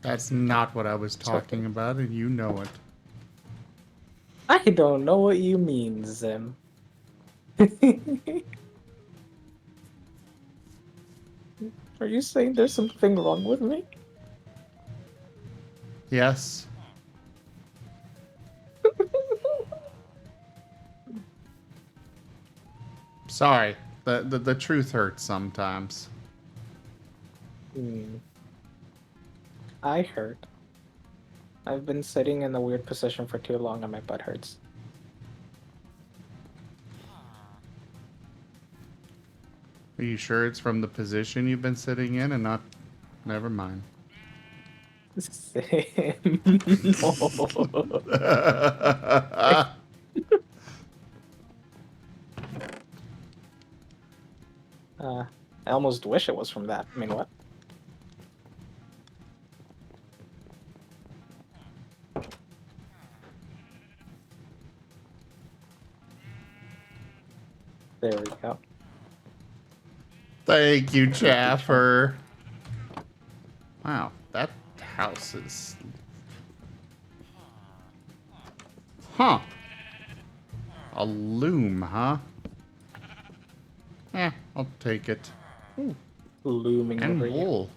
That's not what I was talking about, and you know it. I don't know what you mean, Zim. Are you saying there's something wrong with me? Yes. Sorry. The truth hurts sometimes. I hurt. I've been sitting in a weird position for too long and my butt hurts. Are you sure it's from the position you've been sitting in and not... Never mind. Same. No. I almost wish it was from that. I mean, what? There we go. Thank you, Chaffer. Wow, that house is... Huh. A loom, huh? I'll take it. Looming and over wool.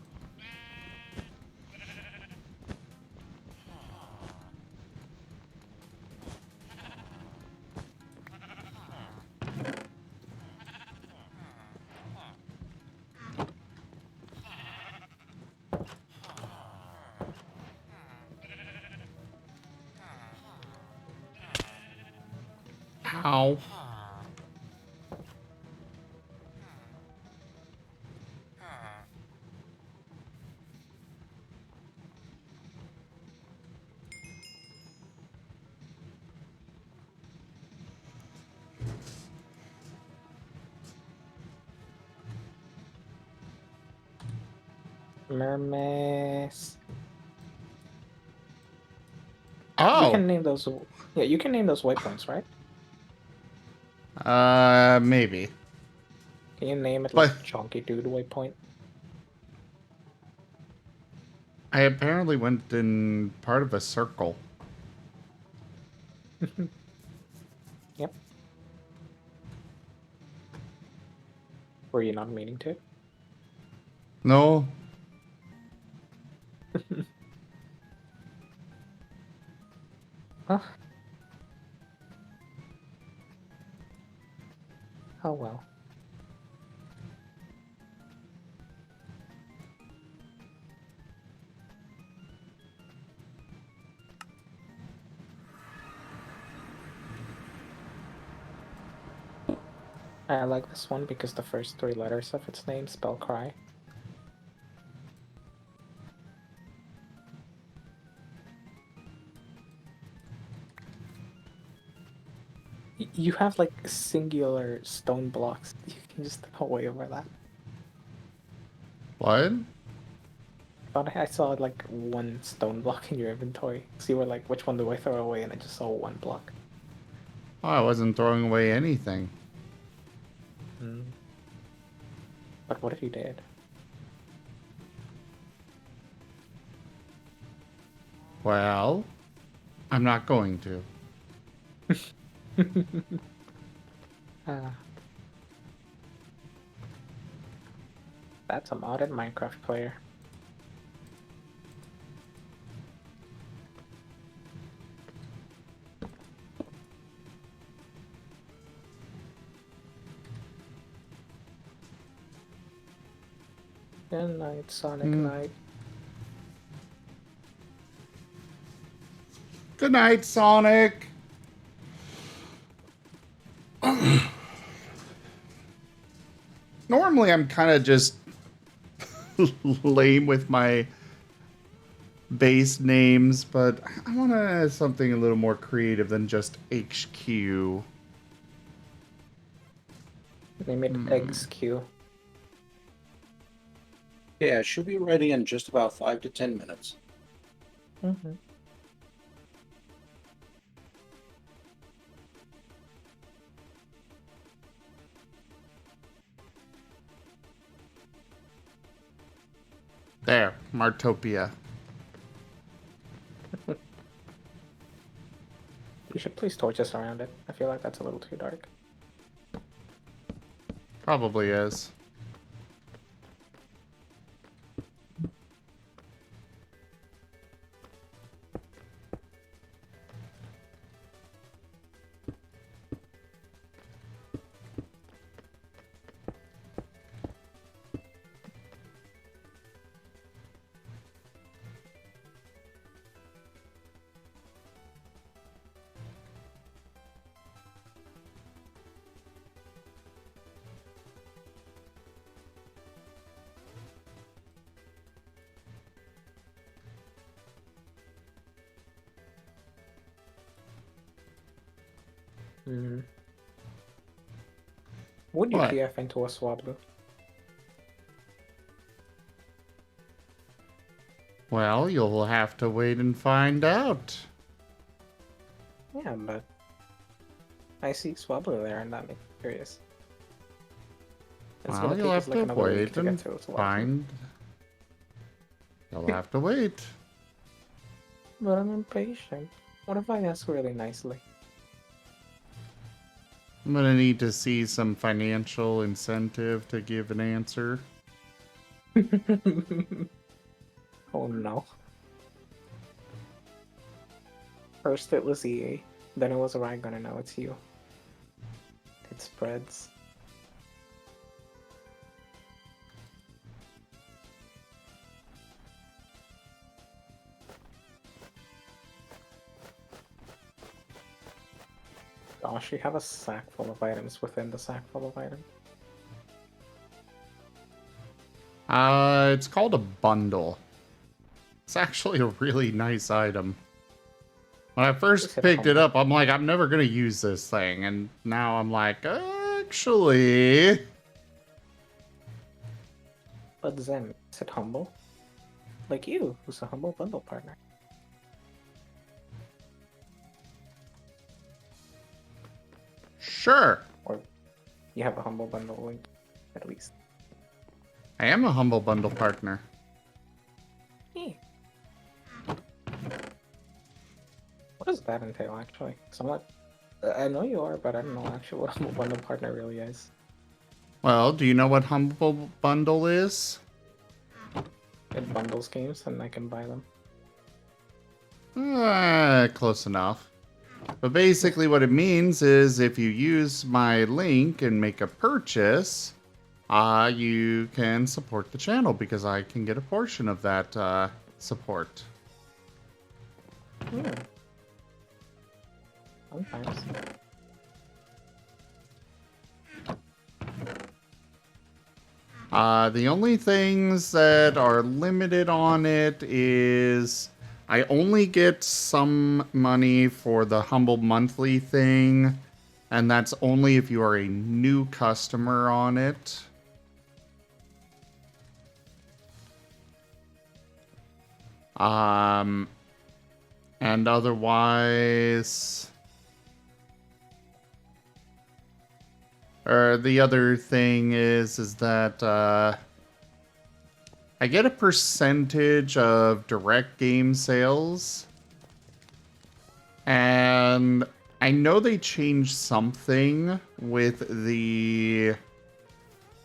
Ow. Mermaids. Oh. You can name those. Yeah, you can name those waypoints, right? Maybe. Can you name it like Chonky Dude Waypoint? I apparently went in part of a circle. Yep. Were you not meaning to? No. Huh? Oh well. I like this one because the first 3 letters of its name spell cry. You have like singular stone blocks. You can just throw away over that. What? I saw like 1 stone block in your inventory. So you were like, which one do I throw away? And I just saw 1 block. Oh, I wasn't throwing away anything. But what if you did? Well, I'm not going to. That's a modded Minecraft player. Good night, Sonic Knight. Good night, Sonic. Normally, I'm kind of just lame with my base names, but I want to something a little more creative than just HQ. Name it XQ. Yeah, it should be ready in just about 5 to 10 minutes. Mm-hmm. There, Martopia. You should place torches around it. I feel like that's a little too dark. Probably is. Mm. Would you What? PF into a Swablu? Well, you'll have to wait and find out. Yeah, but I see Swablu there, and that makes me curious. It's Well, gonna you'll take us have like to another week wait to get and to Swablu. find. You'll have to wait. But I'm impatient. What if I ask really nicely? I'm gonna need to see some financial incentive to give an answer. Oh no. First it was EA, then it was Raygun, and now it's you. It spreads. Gosh, you have a sack full of items within the sack full of items. It's called a bundle. It's actually a really nice item. When I first picked it up, I'm like, I'm never gonna use this thing, and now I'm like, actually. But Zen, is it humble? Like you, who's a humble bundle partner. Sure. Or you have a humble bundle link, at least. I am a humble bundle partner. Yeah. What does that entail, actually? Somewhat. I know you are, but I don't know actually what humble bundle partner really is. Well, do you know what humble bundle is? It bundles games, and I can buy them. Close enough. But basically what it means is if you use my link and make a purchase, you can support the channel because I can get a portion of that support. Sometimes. The only things that are limited on it is I only get some money for the Humble Monthly thing, and that's only if you are a new customer on it. And otherwise, or the other thing is that I get a percentage of direct game sales, and I know they changed something with the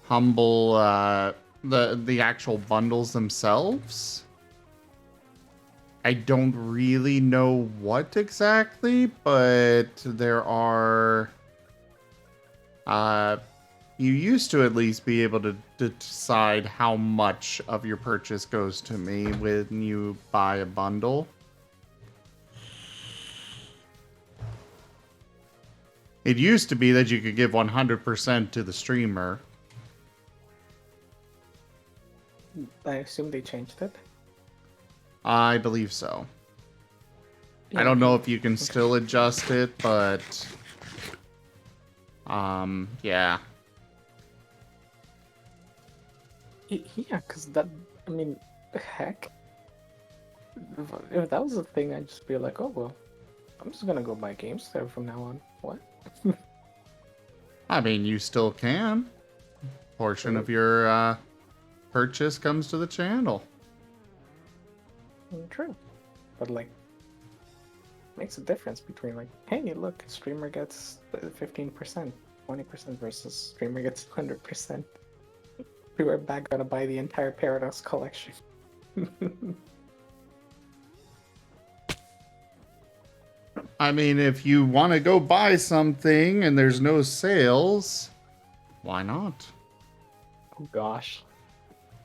humble, the actual bundles themselves. I don't really know what exactly, but there are... you used to at least be able to decide how much of your purchase goes to me when you buy a bundle. It used to be that you could give 100% to the streamer. I assume they changed it. I believe so. Yeah. I don't know if you can still adjust it, but... yeah. Yeah, because that, I mean, the heck? If that was a thing, I'd just be like, oh, well, I'm just gonna go buy games there from now on. What? I mean, you still can. Portion of your purchase comes to the channel. True. But, like, makes a difference between, like, hey, look, streamer gets 15%, 20% versus streamer gets 100%. We were back gonna buy the entire Paradox collection. I mean, if you want to go buy something and there's no sales, why not? Oh gosh.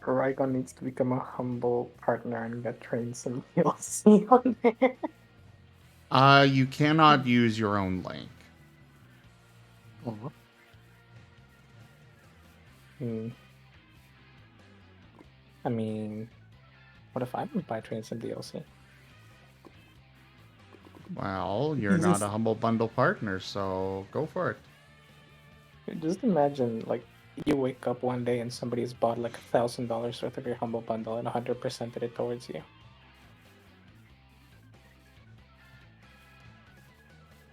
Rygon needs to become a humble partner and get trained some DLC on there. You cannot use your own link. I mean, what if I want to buy train some DLC? Well, you're not a Humble Bundle partner, so go for it. Just imagine, like, you wake up one day and somebody's bought like $1,000 worth of your Humble Bundle and 100%ed it towards you.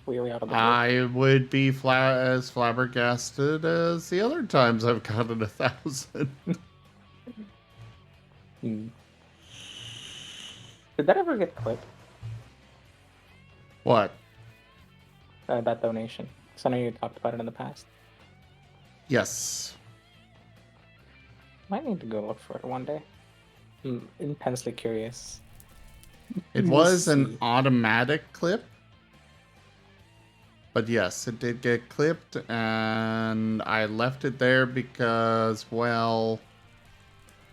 Really out of the blue. I would be as flabbergasted as the other times I've gotten 1,000. Did that ever get clipped? What? That donation. Because I know you talked about it in the past. Yes. Might need to go look for it one day. I'm intensely curious. It was an automatic clip. But yes, it did get clipped, and I left it there because, well,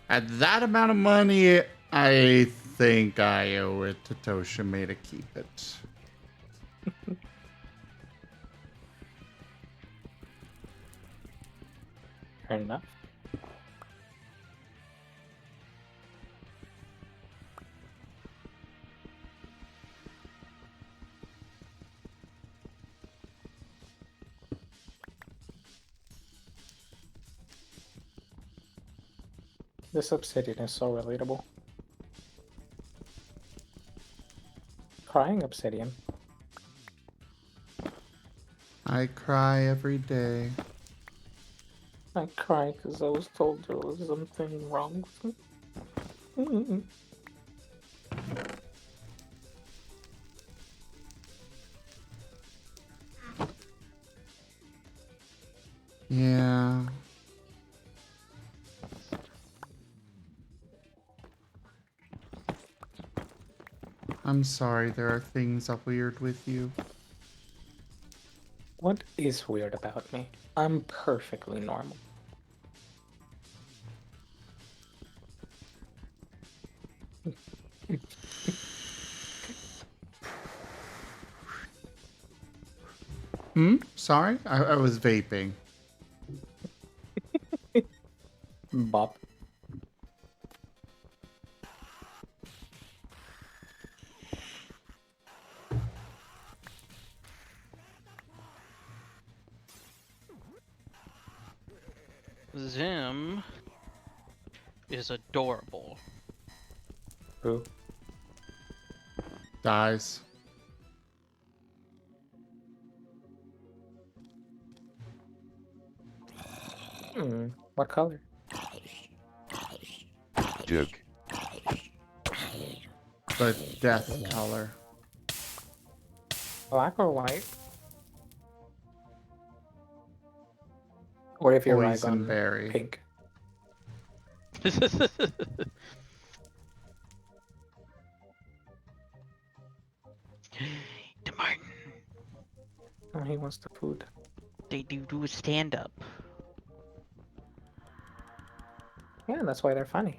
at that amount of money, I think I owe it to Toshime to keep it. Fair enough. This obsidian is so relatable. Crying obsidian. I cry every day. I cry because I was told there was something wrong with me. Yeah. I'm sorry there are things that weird with you. What is weird about me? I'm perfectly normal. Sorry? I was vaping. Bop. Zim is adorable. Who? Dies. What color? Jug. The death color. Black or white? Or if you're Rygon, Boysenberry. pink. To Martin. Oh, he wants the food. They do a stand up. Yeah, that's why they're funny.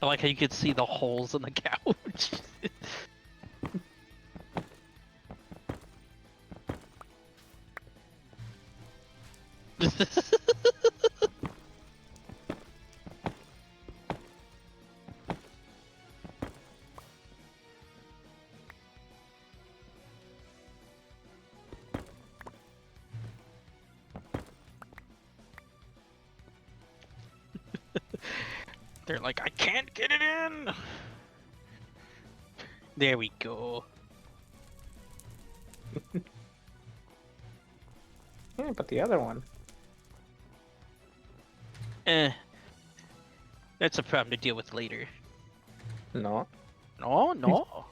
I like how you could see the holes in the couch. They're like, I can't get it in. There we go. Yeah, but the other one. That's a problem to deal with later. No. No, no.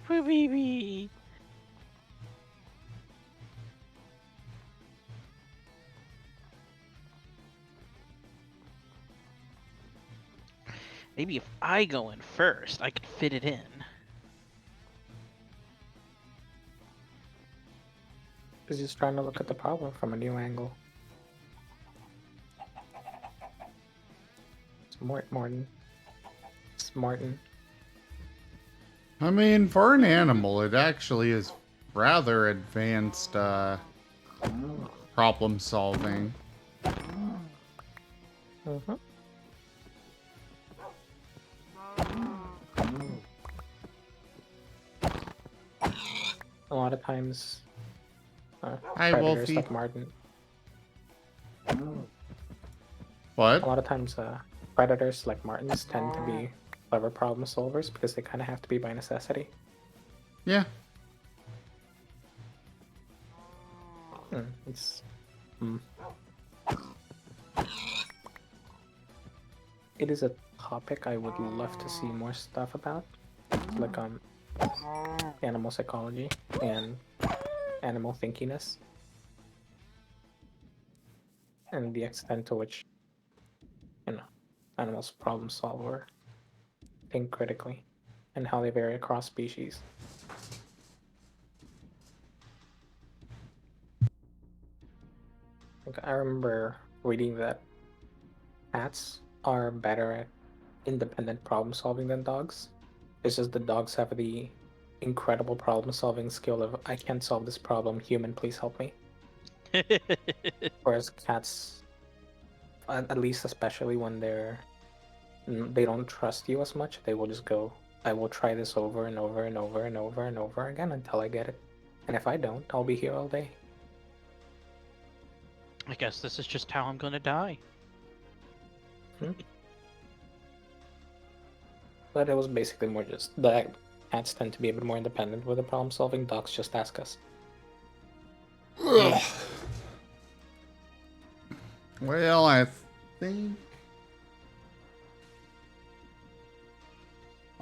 Baby. Maybe if I go in first, I could fit it in. He's just trying to look at the problem from a new angle. Smart Martin. Smarten. I mean, for an animal, it actually is rather advanced problem solving. Mm-hmm. A lot of times, Hi, predators Wolfie. like Martin. What? A lot of times, predators like Martins tend to be clever problem solvers because they kind of have to be by necessity. Yeah. It is a topic I would love to see more stuff about, like animal psychology and animal thinkiness, and the extent to which animals problem solve or think critically, and how they vary across species. Like, I remember reading that cats are better at independent problem solving than dogs. It's just the dogs have the incredible problem solving skill of I can't solve this problem, human, please help me. Whereas cats, at least especially when they don't trust you as much, they will just go, I will try this over and over and over and over and over again until I get it. And if I don't, I'll be here all day. I guess this is just how I'm gonna die. But it was basically more just that cats tend to be a bit more independent with the problem solving. Dogs just ask us. Ugh. Well, I think.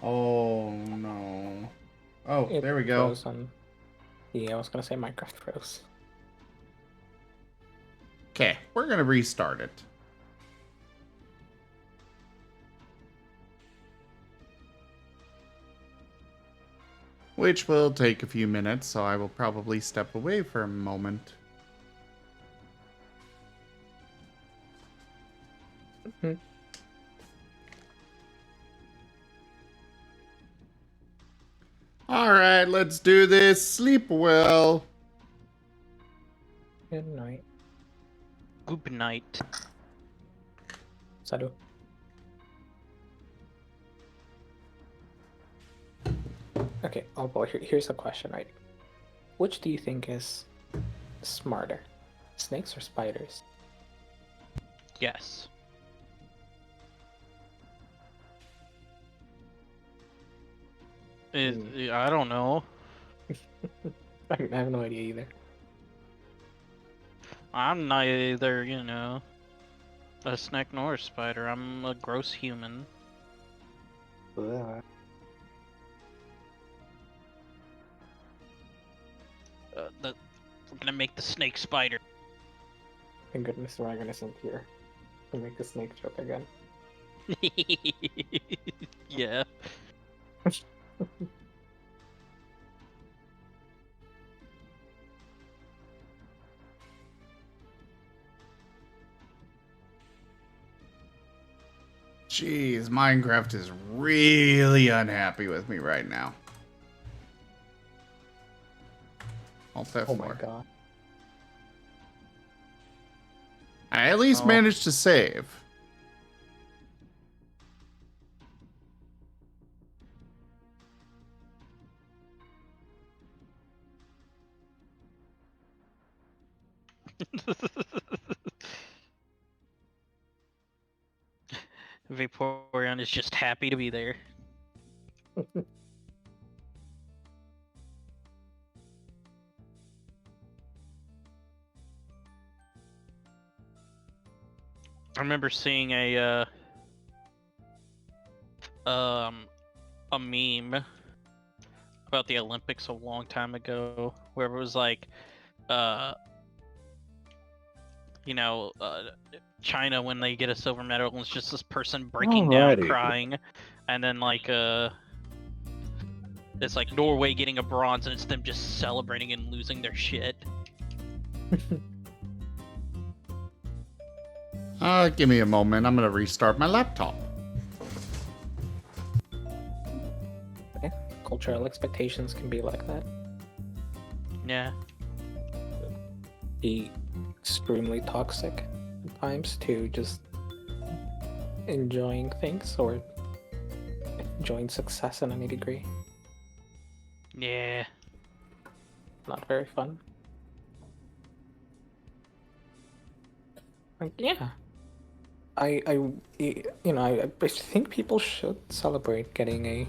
Oh no. Oh, there we go. Yeah, I was gonna say Minecraft froze. Okay, we're gonna restart it. Which will take a few minutes, so I will probably step away for a moment. Alright, let's do this. Sleep well. Good night. Good night. Salut. Okay, oh boy, here's a question, right? Which do you think is smarter, snakes or spiders? Yes. I don't know. I have no idea either. I'm neither, a snake nor a spider. I'm a gross human. I'm gonna make the snake spider. Thank goodness Ryan isn't here to make the snake joke again. Yeah. Jeez, Minecraft is really unhappy with me right now. Alt F4. Oh my god. I at least managed to save. Vaporeon is just happy to be there. I remember seeing a meme about the Olympics a long time ago, where it was like, China when they get a silver medal, and it's just this person breaking down, Alrighty. crying, and then like it's like Norway getting a bronze, and it's them just celebrating and losing their shit. Give me a moment. I'm gonna restart my laptop. Cultural expectations can be like that. Yeah. Be extremely toxic at times to just enjoying things or enjoying success in any degree. Yeah. Not very fun. Like, yeah. I think people should celebrate getting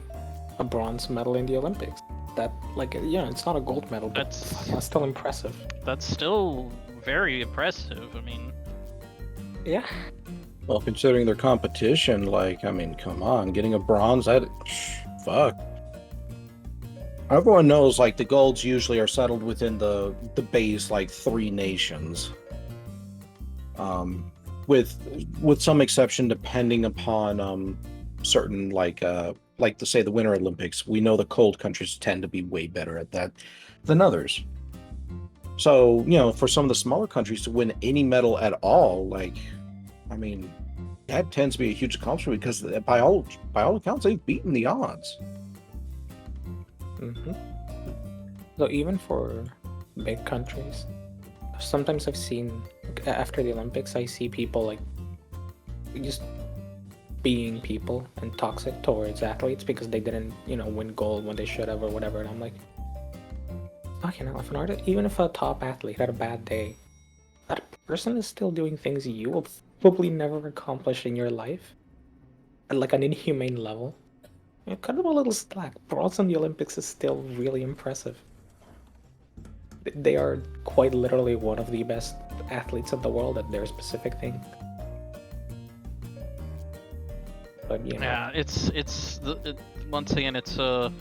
a bronze medal in the Olympics. That, like, yeah, it's not a gold medal, but that's still impressive. That's still very impressive. I mean, yeah. Well, considering their competition, like, I mean, come on, getting a bronze, fuck. Everyone knows, like, the golds usually are settled within the base, like, 3 nations. With some exception, depending upon certain, like to say the Winter Olympics, we know the cold countries tend to be way better at that than others. So, for some of the smaller countries to win any medal at all, like, I mean, that tends to be a huge accomplishment because by all accounts, they've beaten the odds. Mm-hmm. So even for big countries, sometimes I've seen, after the Olympics, I see people, like, just being people and toxic towards athletes because they didn't, win gold when they should have or whatever. And I'm like, fucking hell, if an artist, even if a top athlete had a bad day, that person is still doing things you will probably never accomplish in your life at, like, an inhumane level. Cut them a little slack. Bronze in the Olympics is still really impressive. They are quite literally one of the best athletes in the world at their specific thing. But yeah, once again, it's a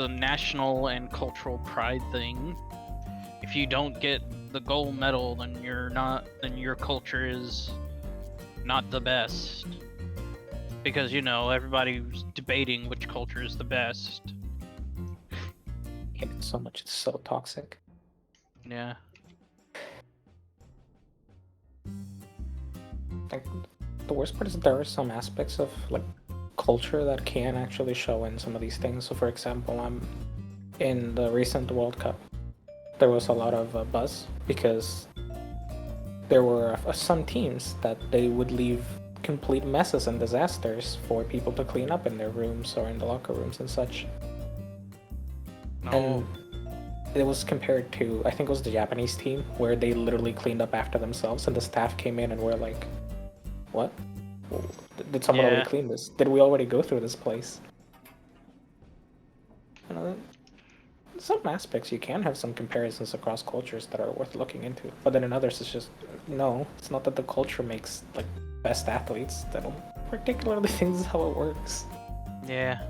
national and cultural pride thing. If you don't get the gold medal, then your culture is not the best. Because, everybody's debating which culture is the best. It's so toxic. Yeah. Like, the worst part is there are some aspects of, like, culture that can actually show in some of these things. So, for example, in the recent World Cup, there was a lot of buzz because there were some teams that they would leave complete messes and disasters for people to clean up in their rooms or in the locker rooms and such. And it was compared to, I think it was the Japanese team, where they literally cleaned up after themselves and the staff came in and were like, what? Did someone already clean this? Did we already go through this place? Some aspects you can have some comparisons across cultures that are worth looking into, but then in others it's just, no, it's not that the culture makes, like, best athletes. I don't particularly think this is how it works. Yeah.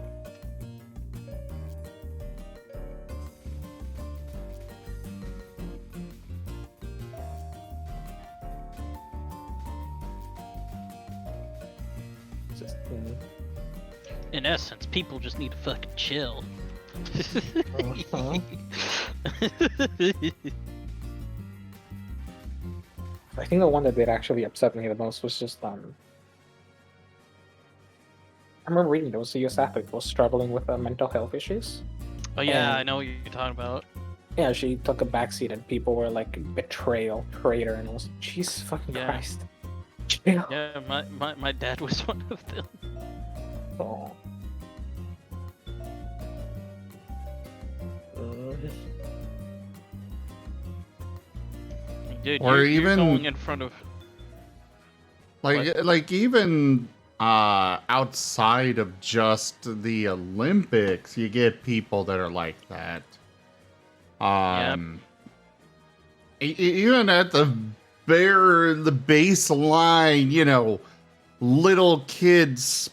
In essence, people just need to fucking chill. Uh-huh. I think the one that did actually upset me the most was just remember reading there was a US athlete who was struggling with mental health issues. Oh yeah, I And know what you're talking about. yeah, she took a backseat and people were like, betrayal, traitor, and I was like, Jesus fucking Yeah. Christ. Chill. Yeah, my dad was one of them. Oh. Dude, Or you're even- going in front of Like even outside of just the Olympics, you get people that are like that. Even at the baseline, you know, little kids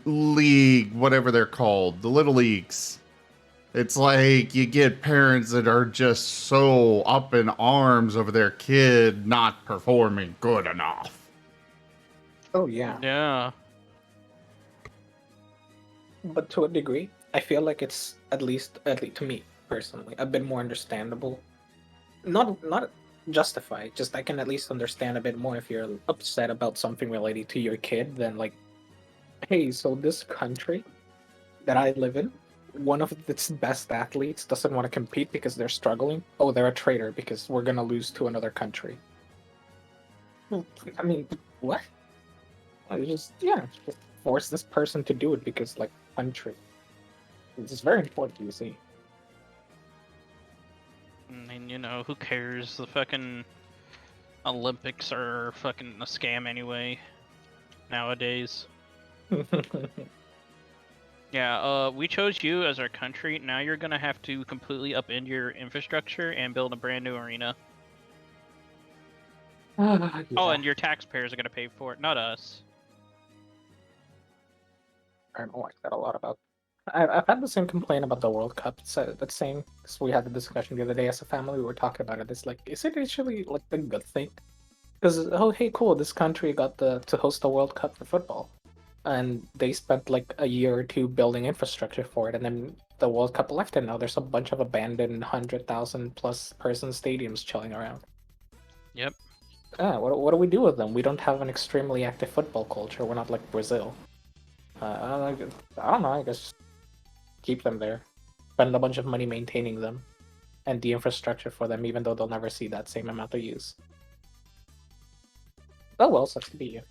league, whatever they're called, the little leagues. It's like you get parents that are just so up in arms over their kid not performing good enough. Oh yeah. Yeah. But to a degree, I feel like it's at least to me personally a bit more understandable. Not justified, just I can at least understand a bit more if you're upset about something related to your kid than like, hey, so this country that I live in, one of its best athletes doesn't want to compete because they're struggling. Oh, they're a traitor because we're gonna lose to another country. I mean, what? I just force this person to do it because like country. It's very important, you see. And you know, who cares? The fucking Olympics are fucking a scam anyway. Nowadays. Yeah, we chose you as our country. Now you're gonna have to completely upend your infrastructure and build a brand new arena. Yeah. Oh, and your taxpayers are gonna pay for it, not us. I don't like that a lot about. I've had the same complaint about the World Cup. So that's same. So we had the discussion the other day as a family. We were talking about it. It's like, is it actually like a good thing? Because oh hey cool, this country got to host the World Cup for football, and they spent like a year or two building infrastructure for it, and then the World Cup left, and now there's a bunch of abandoned 100,000+ person stadiums chilling around. Yep. What do we do with them? We don't have an extremely active football culture. We're not like Brazil. I don't know. I guess keep them there, spend a bunch of money maintaining them, and the infrastructure for them, even though they'll never see that same amount of use. Oh well, sucks to be you.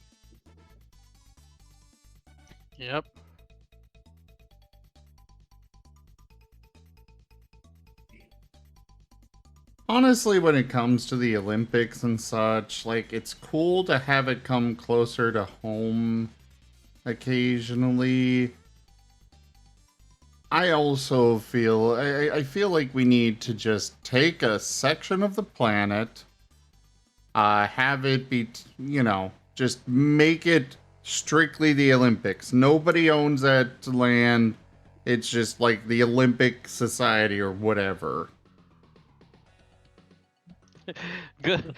Yep. Honestly, when it comes to the Olympics and such, like, it's cool to have it come closer to home occasionally. I also feel, I feel like we need to just take a section of the planet, have it be, you know, just make it strictly the Olympics. Nobody owns that land. It's just like the Olympic Society or whatever. Good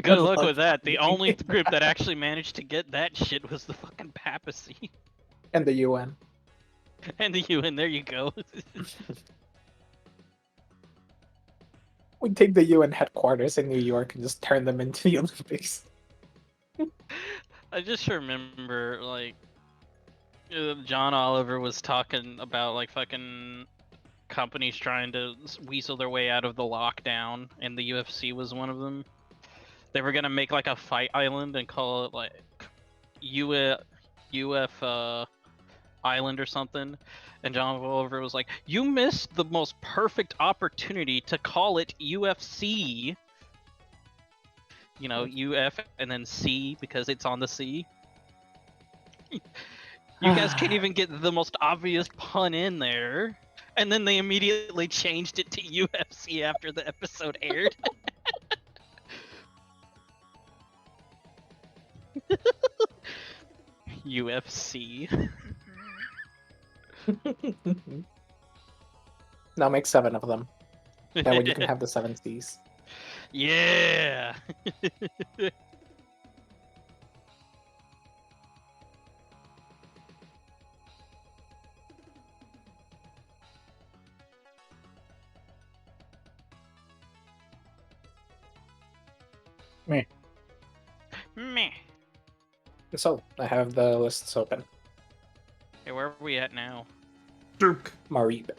luck with that. The only group that actually managed to get that shit was the fucking papacy. And the UN. And the UN, there you go. We take the UN headquarters in New York and just turn them into the Olympics. I just remember, like, John Oliver was talking about, like, fucking companies trying to weasel their way out of the lockdown, and the UFC was one of them. They were gonna make, like, a fight island and call it, like, UF Island or something. And John Oliver was like, you missed the most perfect opportunity to call it UFC. You know, UF and then C because it's on the sea. You guys can't even get the most obvious pun in there. And then they immediately changed it to UFC after the episode aired. UFC. Now make 7 of them. That way you can have the 7 Cs. Yeah. Meh. Meh. So I have the lists open. Hey, where we at now? Duke. Marib,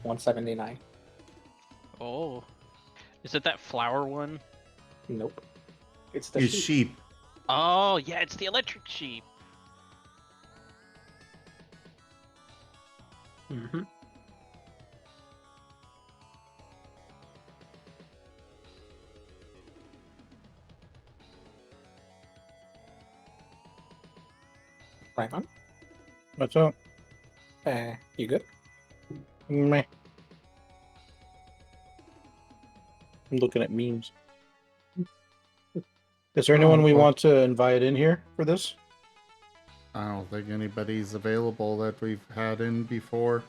179. Oh. Is it that flower one? Nope. It's the His sheep. sheep. Oh, yeah, it's the electric sheep. Mm-hmm. Right on. What's up? You good? Meh. I'm looking at memes. Is there anyone we want to invite in here for this? I don't think anybody's available that we've had in before.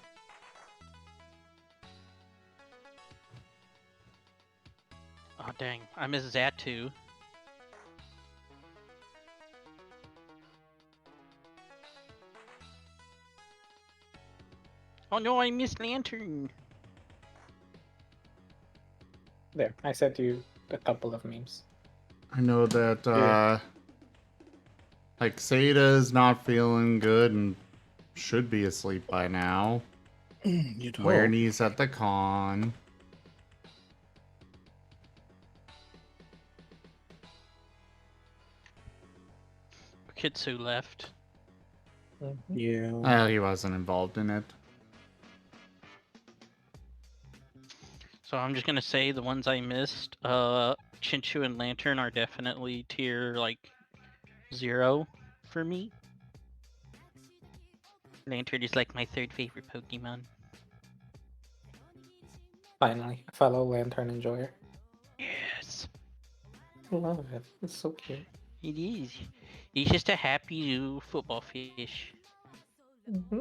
Oh, dang. I miss Zatu. Oh no, I missed Lantern. There, I sent you a couple of memes. I know that, Yeah. like, Sada's not feeling good and should be asleep by now. You'd hope. Wernie's at the con. Kitsu left. Yeah. Oh, he wasn't involved in it. So I'm just gonna say the ones I missed, Chinchu and Lantern are definitely tier, like, 0 for me. Lantern is like my third favorite Pokemon. Finally, a fellow Lantern enjoyer. Yes. I love it. It's so cute. It is. He's just a happy little football fish. Mm-hmm.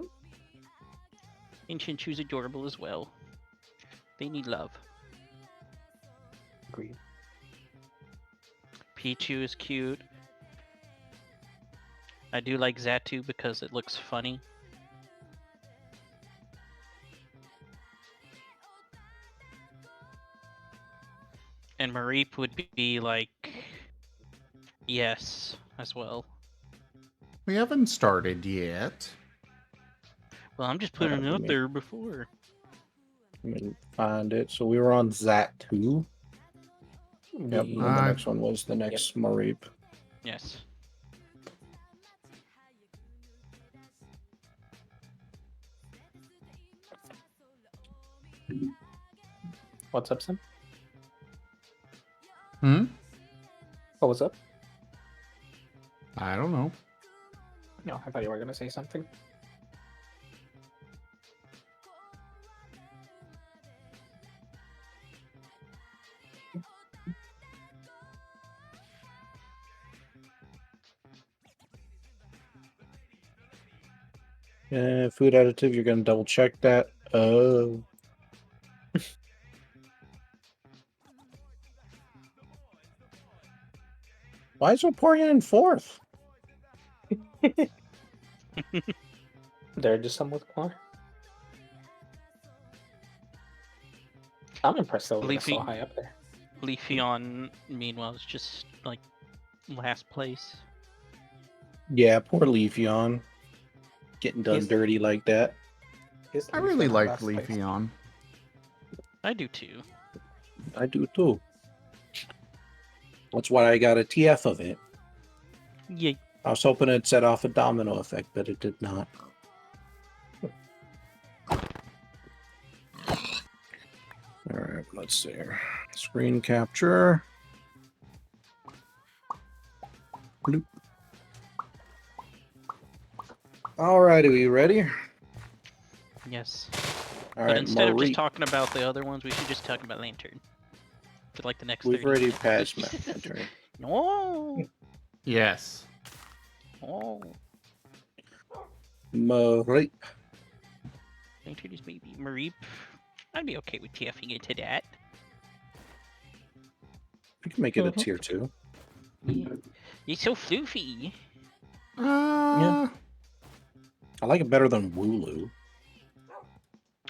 And Chinchu's adorable as well. They need love. Agreed. Pichu is cute. I do like Zatu because it looks funny. And Mareep would be like, yes, as well. We haven't started yet. Well, I'm just putting it out there before. Let me find it. So we were on Zatu. Yep, and then the next one was the next Marip. Yes. What's up, Sim? Hmm? Oh, what's up? I don't know. No, I thought you were gonna say something. Food additive, you're gonna double check that. Oh. Why is it pouring in fourth? They're just somewhat more. I'm impressed that we're so high up there. Leafeon, meanwhile, is just like last place. Yeah, poor Leafeon. Getting done dirty like that. I really like Leafeon. I do too. I do too. That's why I got a TF of it. Yay. I was hoping it'd set off a domino effect, but it did not. Alright, let's see here. Screen capture. Bloop. Alrighty, we ready? Yes. All But right, instead of just Marie. talking about the other ones, we should just talk about Lantern. For like the next We've 30 already minutes. passed Lantern. No. Yes. Oh. Marie. Lantern is maybe Mareep. I'd be okay with TFing into that. We can make it a tier 2. Yeah. He's so floofy. Yeah. I like it better than Wooloo.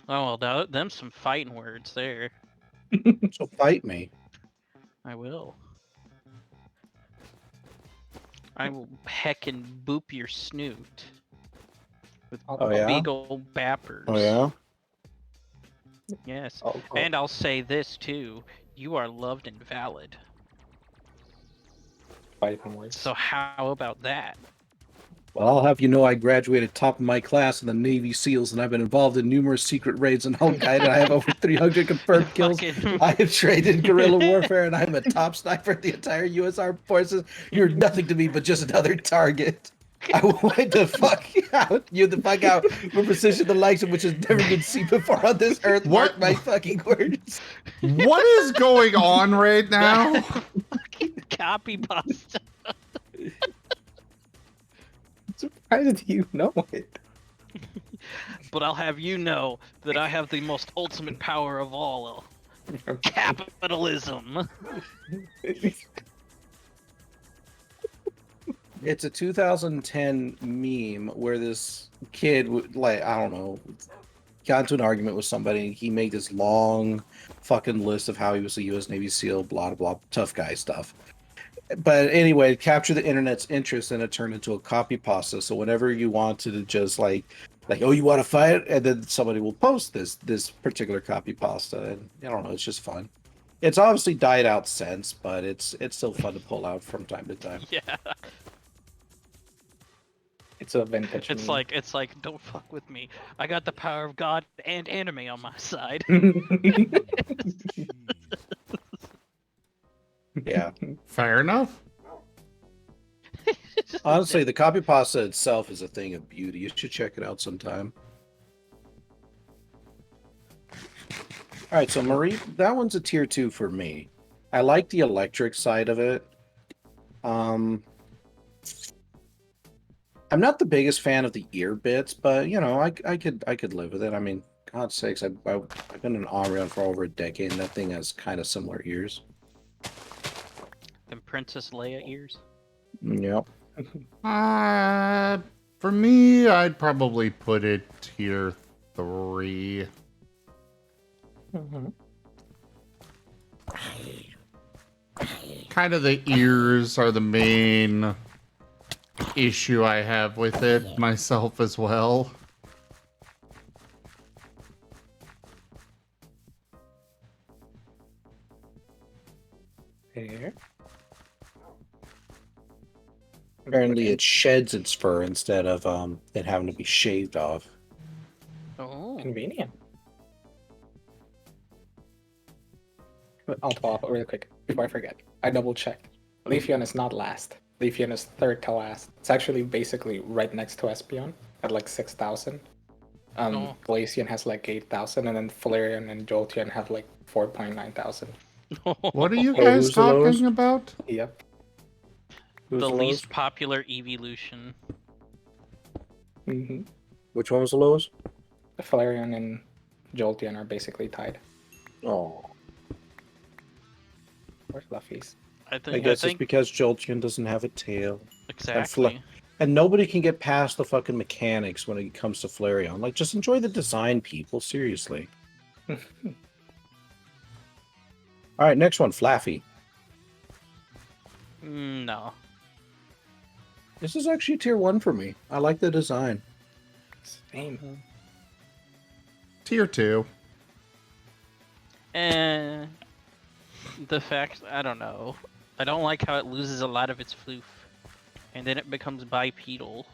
Oh, well, them some fighting words there. So fight me. I will. I will heck and boop your snoot. with Oh, yeah? big old bappers. Oh, yeah? Yes. Oh. And I'll say this too: you are loved and valid. So how about that? Well, I'll have you know I graduated top of my class in the Navy SEALs, and I've been involved in numerous secret raids in Al Qaeda. I have over 300 confirmed kills. I have trained in guerrilla warfare, and I'm a top sniper in the entire U.S. Armed Forces. You're nothing to me but just another target. I will wipe the fuck out with precision the likes of which has never been seen before on this earth. Mark my fucking words. What is going on right now? Fucking copy pasta. How did you know it? But I'll have you know that I have the most ultimate power of all. Capitalism. It's a 2010 meme where this kid would, like, I don't know, got into an argument with somebody. He made this long fucking list of how he was a U.S. Navy SEAL, blah, blah, blah, tough guy stuff. But anyway, it captured the internet's interest and it turned into a copy pasta. So whenever you wanted to just like, oh, you want to fight? And then somebody will post this particular copy pasta. And I don't know, it's just fun. It's obviously died out since, but it's still fun to pull out from time to time. Yeah. It's a vintage. It's like, don't fuck with me. I got the power of God and anime on my side. Yeah. Fair enough. Honestly, the copy pasta itself is a thing of beauty. You should check it out sometime. All right, so Marie, that one's a tier 2 for me. I like the electric side of it. I'm not the biggest fan of the ear bits, but you know, I could live with it. I mean, God's sakes, I've been an Arion for over a decade, and that thing has kind of similar ears. Them Princess Leia ears. Yep. For me, I'd probably put it tier 3. Kind of the ears are the main issue I have with it myself as well. Here. Apparently, it sheds its fur instead of it having to be shaved off. Oh, convenient. I'll follow up really quick before I forget. I double checked. Leafeon is not last. Leafeon is third to last. It's actually basically right next to Espeon at like 6,000. Glaceon has like 8,000, and then Flareon and Jolteon have like 4.9 thousand. What are you guys talking about? Yep. The least popular evolution. Mm-hmm. Which one was the lowest? Flareon and Jolteon are basically tied. Oh. Or Fluffies. Uh, I guess it's because Jolteon doesn't have a tail. Exactly. And nobody can get past the fucking mechanics when it comes to Flareon. Like, just enjoy the design, people. Seriously. All right, next one, Flaffy. No. This is actually tier 1 for me. I like the design. Same. Tier 2. And the fact, I don't know. I don't like how it loses a lot of its floof. And then it becomes bipedal.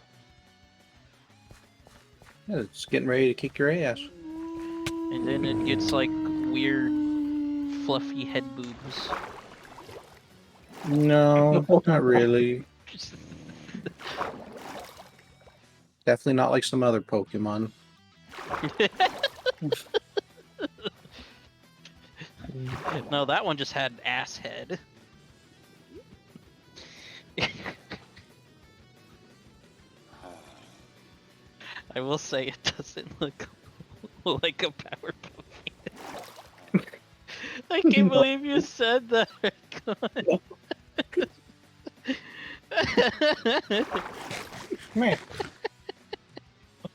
Yeah, it's getting ready to kick your ass. And then it gets like weird, fluffy head boobs. No, not really. Definitely not like some other Pokemon. No, that one just had an ass head. I will say it doesn't look like a Powerpuff. I can't believe you said that. Man.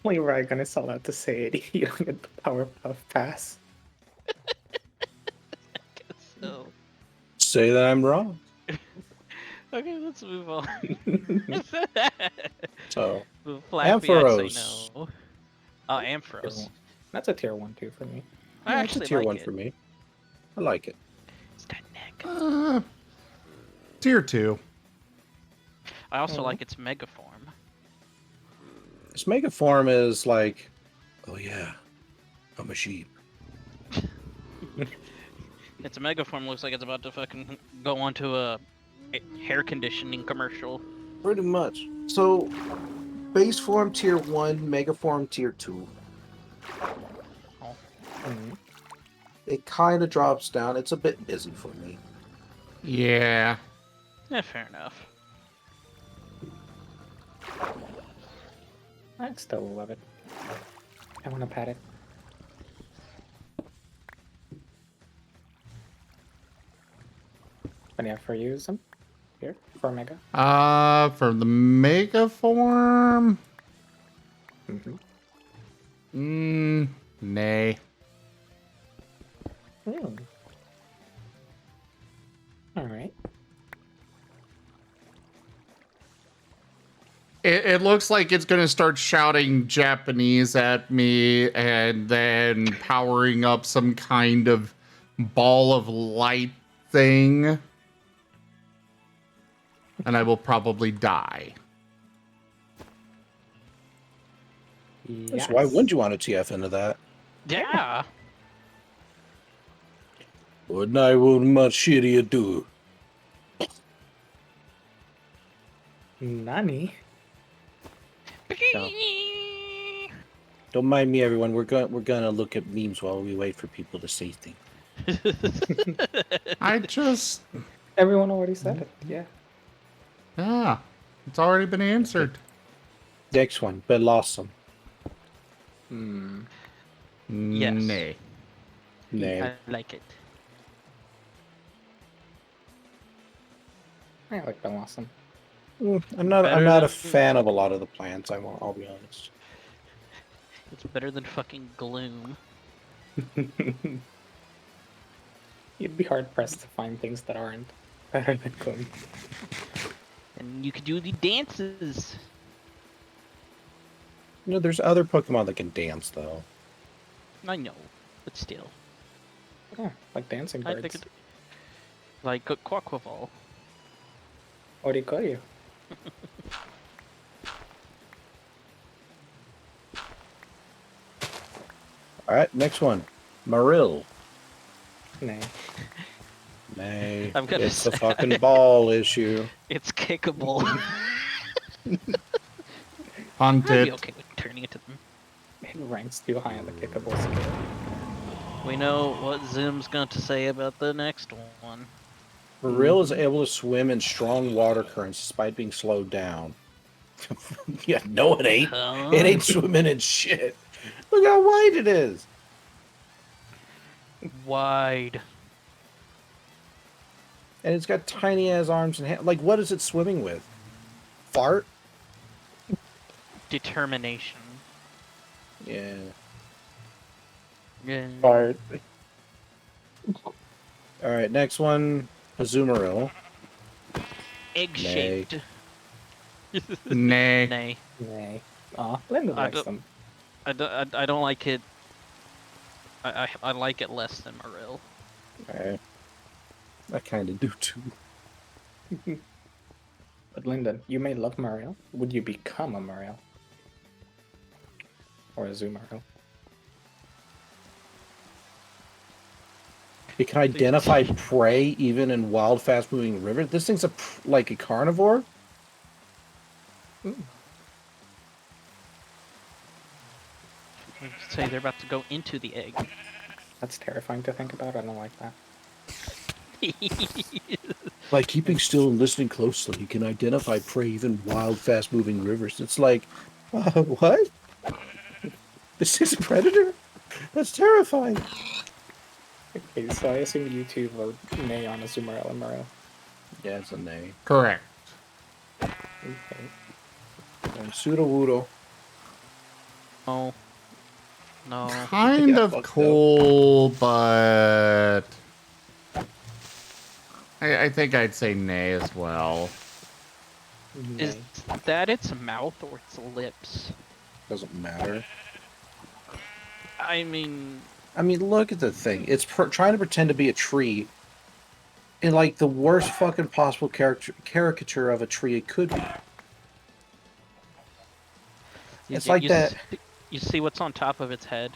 Only Raygun is allowed to say it. You don't get the Powerpuff pass. So. Say that I'm wrong. Okay, let's move on. So. Flappy, I'd say Ampharos. no. Oh, Ampharos. That's a tier 1 too for me. I Yeah, it's a actually tier like 1 it. for me. I like it. It's got neck. Tier 2. I also like its mega form. This mega form is like, oh yeah, I'm a sheep. Its mega form looks like it's about to fucking go onto a hair conditioning commercial. Pretty much. So, base form tier 1, mega form tier 2. Oh. It kind of drops down. It's a bit busy for me. Yeah. Yeah, fair enough. I still love it. I want to pet it. But yeah, for you, some here for Mega. For the mega form. Nay. All right. It looks like it's going to start shouting Japanese at me and then powering up some kind of ball of light thing. And I will probably die. Yes. Why wouldn't you want to TF into that? Yeah. What I will much shittier do. Nani? No. Don't mind me, everyone. We're gonna look at memes while we wait for people to say things. I just... Everyone already said it. Yeah. Yeah. It's already been answered. Next one. Blossom. Yes. Nay. Nay. I like it. I like Blossom. I'm not a fan of a lot of the plants. I'll be honest. It's better than fucking Gloom. You'd be hard pressed to find things that aren't better than Gloom. And you could do the dances. You know, there's other Pokemon that can dance, though. I know, but still. Yeah, like dancing birds. I think like Quaquaval. Oricorio. Alright, next one. Marill. Nay. Nay. I'm gonna It's the say- fucking ball issue. It's kickable. Hunt I'd be it. okay with turning it to them. It ranks too high on the kickable scale. We know what Zoom's going to say about the next one. Marill is able to swim in strong water currents despite being slowed down. Yeah, no, it ain't. Huh? It ain't swimming in shit. Look how wide it is. Wide. And it's got tiny ass arms and hands. Like, what is it swimming with? Fart? Determination. Yeah. Yeah. Fart. Alright, next one. Azumarill. Egg-shaped. Nay. Nay. Nay. Aw, Linda likes them. I don't like it. I like it less than Marill. Alright. I kind of do too. But Lyndon, you may love Marill. Would you become a Marill? Or a Zoomarill? It can identify prey even in wild, fast-moving rivers. This thing's like a carnivore. Say they're about to go into the egg. That's terrifying to think about. I don't like that. By keeping still and listening closely, you can identify prey even in wild, fast-moving rivers. It's like, what? This is a predator? That's terrifying. Okay, so I assume you two vote nay on Azumarill and Marill. Yeah, it's a nay. Correct. Okay. And Sudowoodo. Oh. No. Kind Yeah, of fuck cool, but I think I'd say nay as well. Is that its mouth or its lips? Doesn't matter. I mean, Look at the thing. It's trying to pretend to be a tree in like the worst fucking possible caricature of a tree it could be. It's like that. You see what's on top of its head?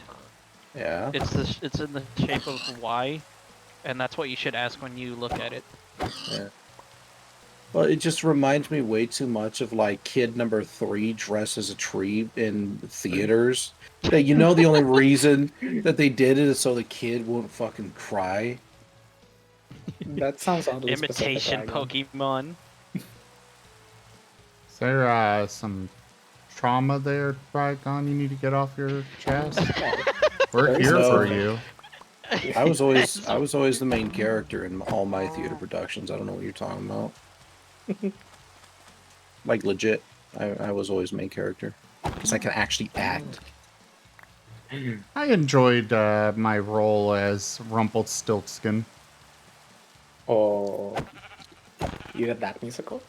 Yeah. It's in the shape of Y, and that's what you should ask when you look at it. Yeah. Well, it just reminds me way too much of like kid number 3 dressed as a tree in theaters. That you know the only reason that they did it is so the kid won't fucking cry. That sounds oddly Imitation specific. Pokemon. Is there some trauma there, Trigon, you need to get off your chest? We're here for you. I was always the main character in all my theater productions. I don't know what you're talking about. Like legit, I was always main character because I can actually act. I enjoyed my role as Rumpelstiltskin. Oh, you did that musical?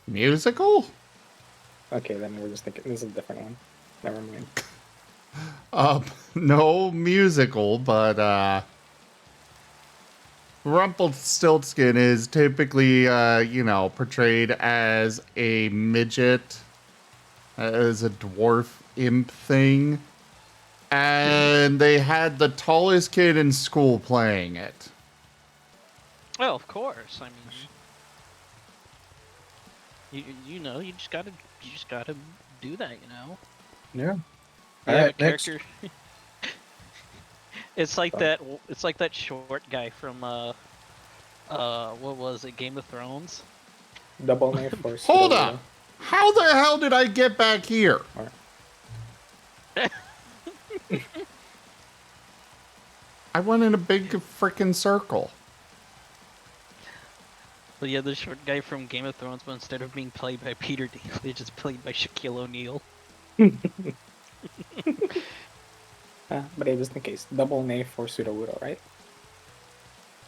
Musical? Okay, then we're just thinking this is a different one. Never mind. No musical, but Rumpelstiltskin is typically, portrayed as a midget, as a dwarf imp thing. And they had the tallest kid in school playing it. Well, of course. I mean, you just gotta do that. Yeah. You have a character. It's like that. It's like that short guy from what was it? Game of Thrones. Double knife for Hold up! How the hell did I get back here? I went in a big frickin' circle. But yeah, the short guy from Game of Thrones, but instead of being played by Peter Dinklage, just played by Shaquille O'Neal. But just in case, double knife for Sudowoodo, right?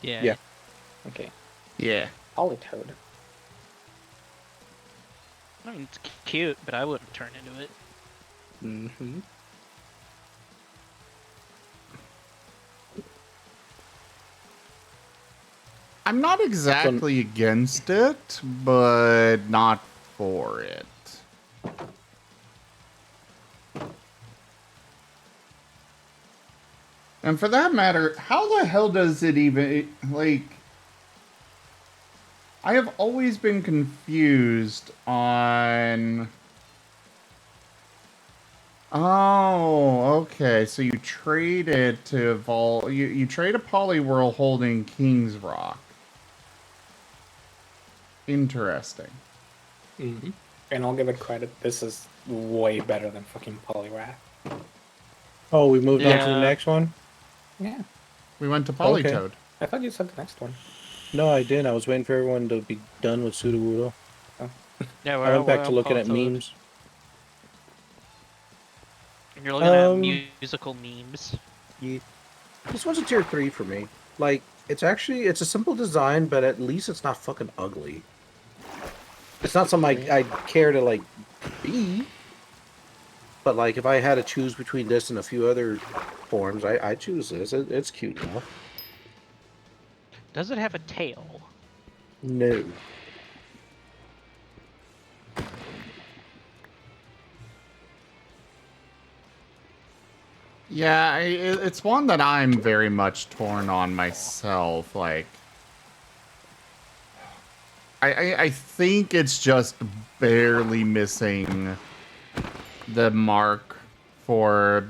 Yeah. Yeah. Okay. Yeah. Polytoad. I mean, it's cute, but I wouldn't turn into it. Mm-hmm. I'm not exactly against it, but not for it. And for that matter, how the hell does it even, like... I have always been confused on... Oh, okay. So you trade it to evolve... You trade a Poliwhirl holding King's Rock. Interesting. Mm-hmm. And I'll give it credit, this is way better than fucking Poliwrath. Oh, we moved on to the next one? Yeah. We went to Politoad. Okay. I thought you said the next one. No, I didn't. I was waiting for everyone to be done with Sudowoodo. Oh. Yeah, I went back to looking at memes. You're looking at musical memes. Yeah. This one's a tier 3 for me. Like, it's a simple design, but at least it's not fucking ugly. It's not something I care to, like, be. But, like, if I had to choose between this and a few other forms, I choose this. It's cute enough. Does it have a tail? No. Yeah, it's one that I'm very much torn on myself. Like, I think it's just barely missing the mark for,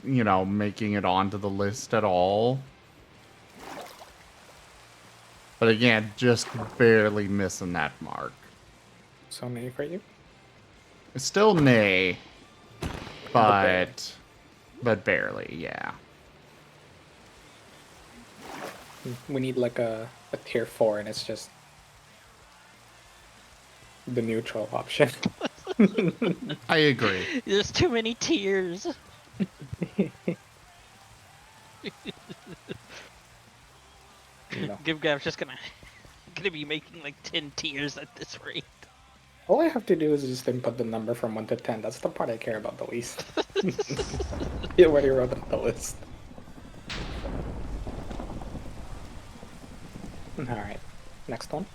making it onto the list at all. But again, just barely missing that mark. So nay for you? It's still nay, but barely, yeah. We need like a tier 4 and it's just the neutral option. I agree. There's too many tiers. No. Givgav's just gonna be making like 10 tiers at this rate. All I have to do is just input the number from 1 to 10. That's the part I care about the least. You already wrote it on the list. Alright, next one.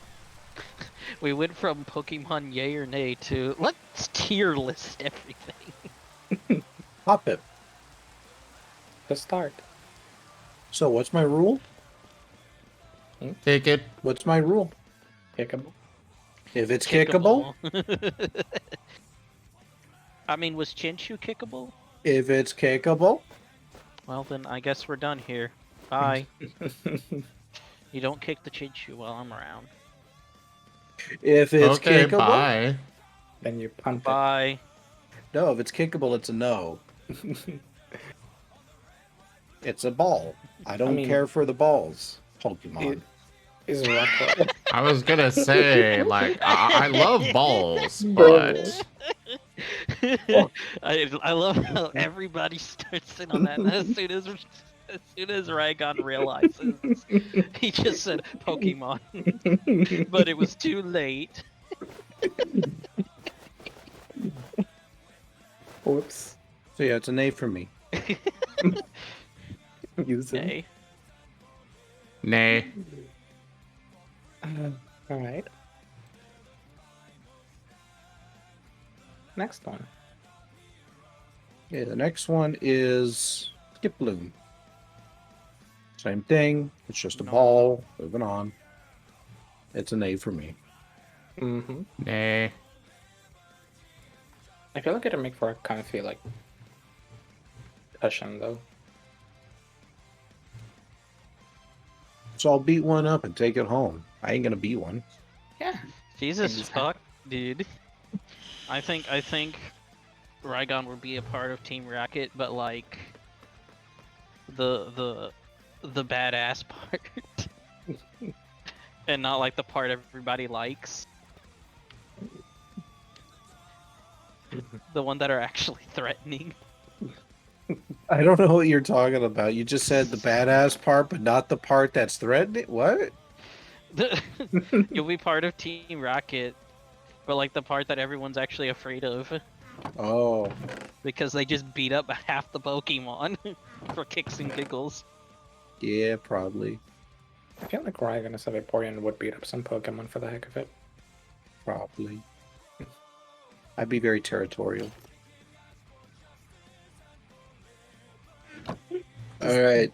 We went from Pokemon yay or nay to let's tier list everything. Hop it. To start. So what's my rule? Kick it. What's my rule? Kickable. If it's kickable. I mean, was Chinchu kickable? If it's kickable. Well, then I guess we're done here. Bye. You don't kick the Chinchu while I'm around. If it's okay, kickable. Bye. Then you punt Bye. No, if it's kickable, it's a no. It's a ball. I don't care for the balls. Pokemon. Is rock. I was gonna say, like, I love balls, but I love how everybody starts in on that. As soon as Raygon realizes, he just said Pokemon, but it was too late. Whoops. So yeah, it's an A for me. Use it. Nay. nay. Alright. Next one. Okay, the next one is Skip Bloom. Same thing. It's just a ball. Moving on. It's an A for me. Mm-hmm. Nay. I feel like it'd make for a kind of feel like cushion though. So I'll beat one up and take it home. I ain't gonna beat one. Yeah. Jesus fuck, dude. I think Raygon would be a part of Team Rocket, but like the badass part, and not like the part everybody likes. The one that are actually threatening. I don't know what you're talking about. You just said the badass part, but not the part that's threatening. What? You'll be part of Team Rocket, but like the part that everyone's actually afraid of. Oh. Because they just beat up half the Pokemon for kicks and giggles. Yeah, probably. I feel like Ryan and Vaporeon would beat up some Pokemon for the heck of it. Probably. I'd be very territorial. Alright.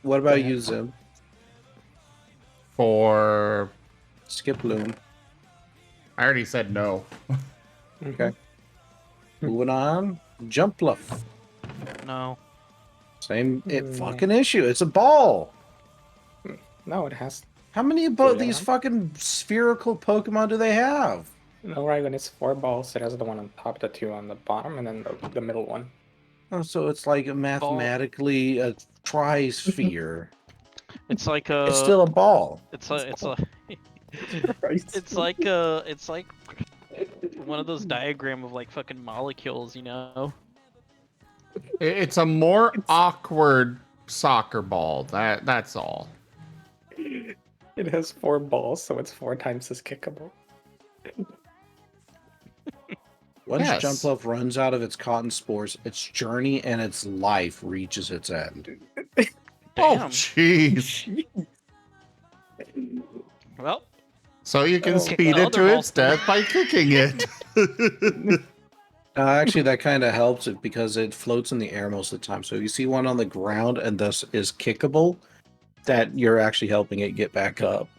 What about you, Zim? For Skip Bloom. I already said no. Okay. Moving on. Jump Bluff. No. Same fucking issue. It's a ball. No, it has. How many of these fucking spherical Pokemon do they have? No, Ryan, it's 4 balls. It has the one on top, the 2 on the bottom, and then the middle one. Oh, so it's like mathematically a trisphere. It's like a. It's still a ball. It's like it's like Christ. it's like one of those diagram of like fucking molecules, you know. It's a more awkward soccer ball. That's all. It has 4 balls, so it's 4 times as kickable. Once Yes. Jump Bluff runs out of its cotton spores, its journey and its life reaches its end. Oh, Damn. jeez. Well. So you can Kick speed the it to other its death by kicking it. Actually, that kind of helps it because it floats in the air most of the time. So if you see one on the ground and thus is kickable, that you're actually helping it get back up.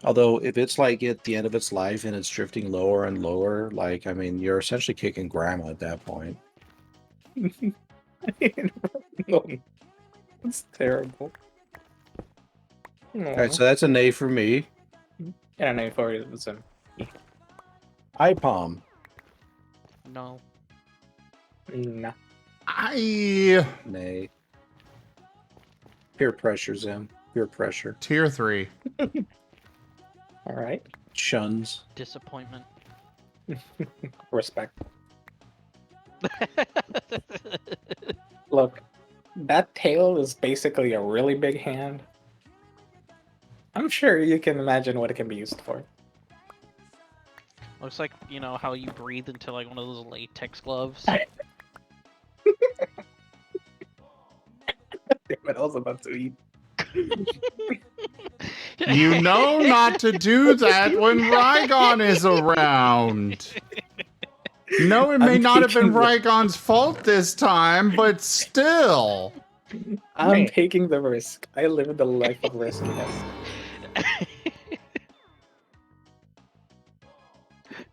Although if it's like at the end of its life and it's drifting lower and lower, like, I mean, you're essentially kicking grandma at that point. No, that's terrible. All right, so that's an A for me. Yeah, an A for it was an IPOM. No. Nah. Nay. Peer pressure, Zim. Peer pressure. Tier 3. All right. Shuns. Disappointment. Respect. Look, that tail is basically a really big hand. I'm sure you can imagine what it can be used for. Looks like, you know, how you breathe into like one of those latex gloves. Damn it, I was about to eat. You know not to do that when Rygon is around. No, it may not have been Rygon's fault this time, but still. I'm taking the risk. I live the life of riskiness.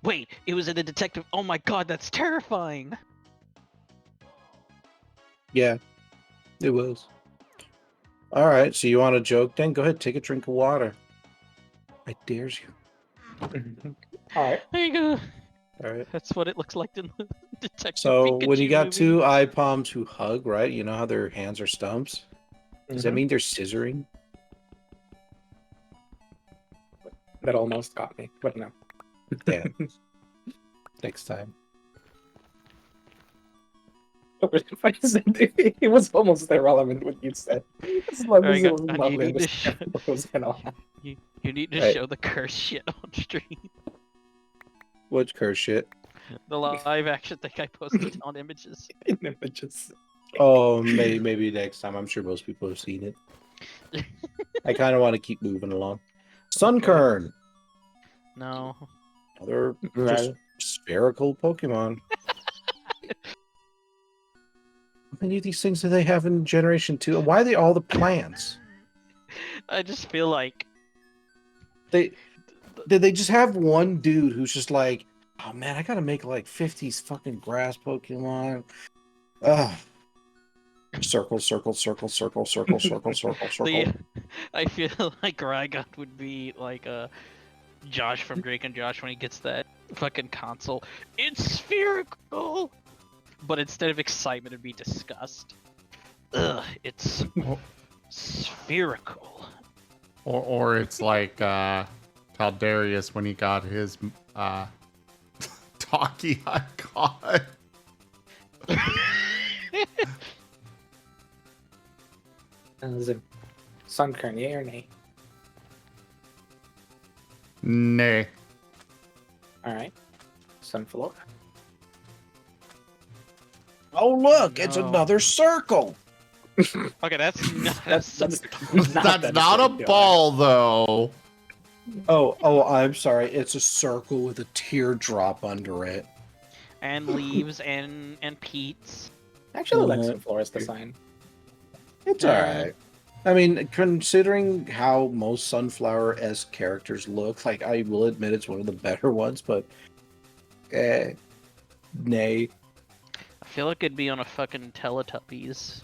Wait, it was in the detective. Oh my god, that's terrifying. Yeah, it was. All right, so you want a joke? Then go ahead, take a drink of water. I dares you. All right. There you go. All right. That's what it looks like in the Detective So Pikachu when you got movie. two eye palms who hug, right? You know how their hands are stumps? Does that Mhm. mean they're scissoring? That almost got me, but no. Damn. Next time. It was almost irrelevant what you said. As long as it was And not you need to understandable, what was going on. You need to Right. show the curse shit on stream. What curse shit? The live action thing I posted on images. In images. Oh, maybe next time. I'm sure most people have seen it. I kind of want to keep moving along. Sunkern. No. They're just Right. spherical Pokemon. How many of these things do they have in Generation 2? And why are they all the plants? I just feel like Did they just have one dude who's just like, oh man, I gotta make like 50s fucking grass Pokemon. Ugh. Circle, circle, circle, circle, circle, circle, circle, circle. I feel like Rygon would be like Josh from Drake and Josh when he gets that fucking console. It's spherical! But instead of excitement, it'd be disgust. Ugh, it's spherical. Or it's like Caldarius when he got his talkie icon. Sunkern, yay or nay? Nay. Alright. Sunflower. Oh look, it's another circle. Okay, that's not That's not a ball though. Oh, I'm sorry. It's a circle with a teardrop under it. And leaves and Pete's. Actually, like Sunflower's design. It's alright. I mean, considering how most Sunflower-esque characters look, like, I will admit it's one of the better ones, but nay. I feel like it'd be on a fucking Teletubbies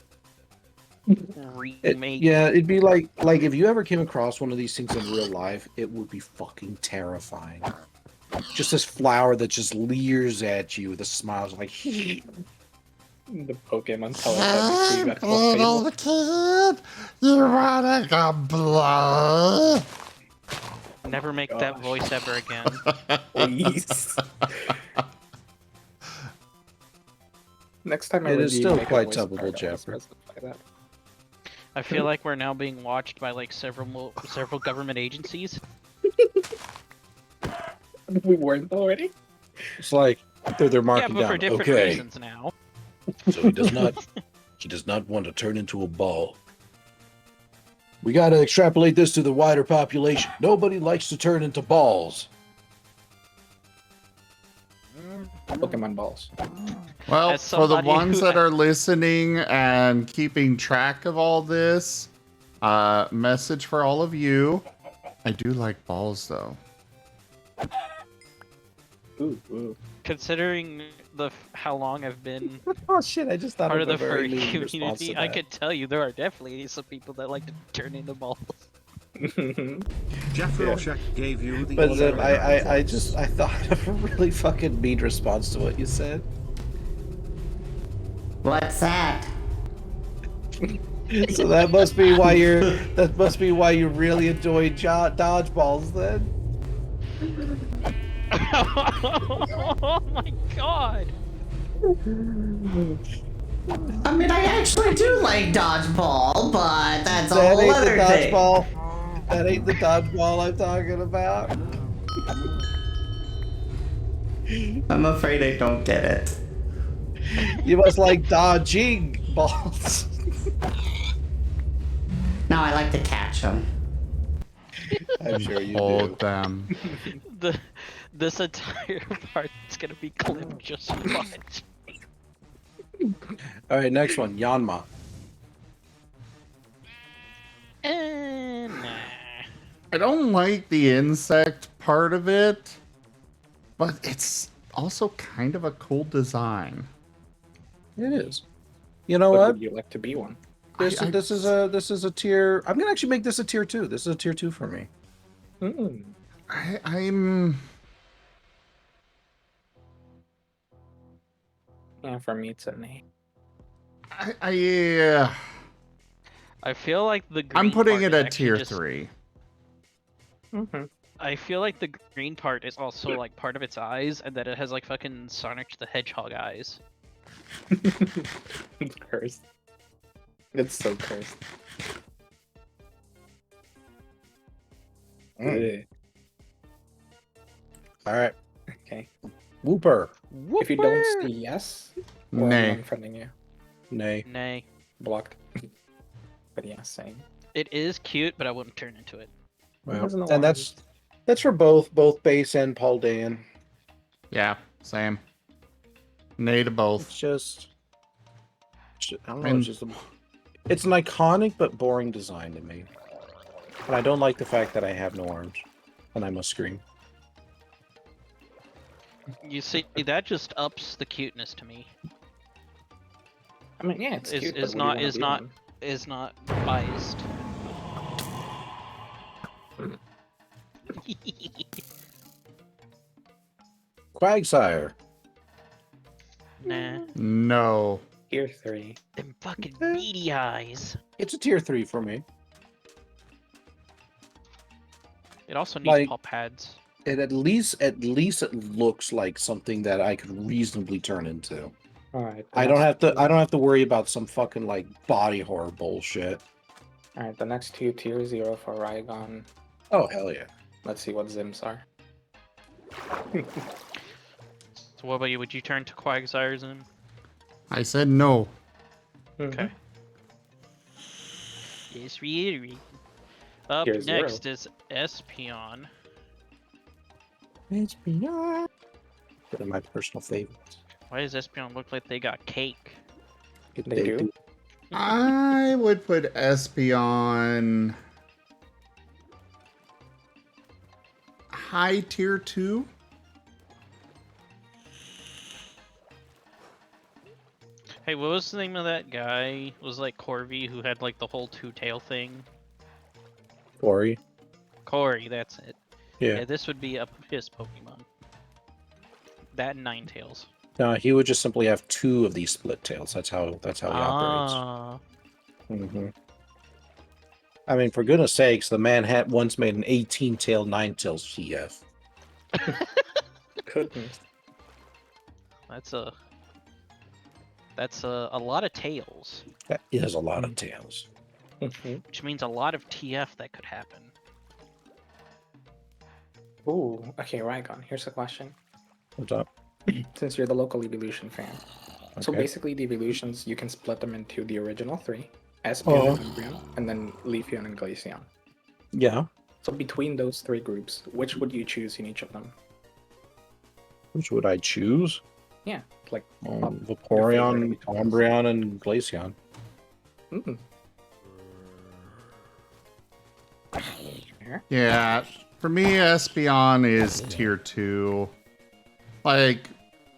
remake. It'd be like if you ever came across one of these things in real life, it would be fucking terrifying. Just this flower that just leers at you with a smile, like, The Pokemon Teletubbies. Little kid, you wanna go blood? Never make that voice ever again. Please. Next time It is still quite tubbable, Jeffrey. I feel like we're now being watched by like several government agencies. We weren't already. It's like they're marking yeah, but down. for different Okay, reasons now. so he does not want to turn into a ball. We got to extrapolate this to the wider population. Nobody likes to turn into balls. Pokemon balls. Well, As for the somebody ones who- that are listening and keeping track of all this, message for all of you. I do like balls, though. Ooh. Considering how long I've been Oh shit! I just thought part of of the a very furry mean response to community, I that. could tell you there are definitely some people that like to turn into balls. Jeff Yeah. Rorschach gave you the But order. I thought of a really fucking mean response to what you said. What's that? So that must be why you really enjoy dodgeballs then. Oh my god! I mean, I actually do like dodgeball, but that's a That whole ain't the other thing. dodgeball. That ain't the dodgeball I'm talking about. I'm afraid I don't get it. You must like dodging balls. No, I like to catch them. I'm sure you Hold do. them. This entire part's gonna be clipped. Just watch. All right, next one, Yanma. Nah. I don't like the insect part of it, but it's also kind of a cool design. It is. You know But what? would you like to be one? This is a tier. I'm gonna actually make this a tier 2. This is a tier 2 for me. I'm. Yeah, for me it's an A. Yeah. I feel like the green I'm putting part it is at actually tier just... 3. I feel like the green part is also like part of its eyes, and that it has like fucking Sonic the Hedgehog eyes. Cursed. It's so cursed. All right. Okay. Whooper. If you don't say yes, or Nay. I'm unfriending you. Nay. Nay. Blocked. But yeah, same. It is cute, but I wouldn't turn into it. Well, There's no and that's for both base and Paul Dan. Yeah, same. Nay to both. It's just I don't know. It's an iconic but boring design to me, and I don't like the fact that I have no arms and I must scream. You see, that just ups the cuteness to me. I mean, yeah, it's cute. but Is would you wanna is be not one? is not biased. Quagsire. Nah. No. Tier 3. Them fucking beady eyes. It's a tier 3 for me. It also needs Like- paw pads. It at least it looks like something that I could reasonably turn into. Alright. I don't have to worry about some fucking like body horror bullshit. Alright, the next two, tier 0 for Raigon. Oh hell yeah. Let's see what Zims are. So what about you? Would you turn to Quagsires in? I said no. Okay. Yes, reiterate. Up Tier 0. next is Espeon. It's beyond. One of my personal favorites. Why does Espeon look like they got cake? They do? I would put Espeon high tier 2. Hey, what was the name of that guy? It was like Corby who had like the whole two-tail thing. Corey. Corey, that's it. Yeah. This would be up his Pokemon. That and Ninetales. No, he would just simply have 2 of these split tails. That's how he operates. Ah. I mean, for goodness sakes, the man had once made an 18-tail, 9-tails GF. Goodness. That's a lot of tails. That is a lot of tails. Which means a lot of TF that could happen. Ooh, okay, Raigon, here's a question. What's up? Since you're the local evolution fan. So Okay. basically the evolutions, you can split them into the original 3. Espeon, Oh. Umbreon, and then Leafeon and Glaceon. Yeah. So between those 3 groups, which would you choose in each of them? Which would I choose? Yeah, like Vaporeon, Umbreon, and Glaceon. Yeah, for me, Espeon is tier 2. Like,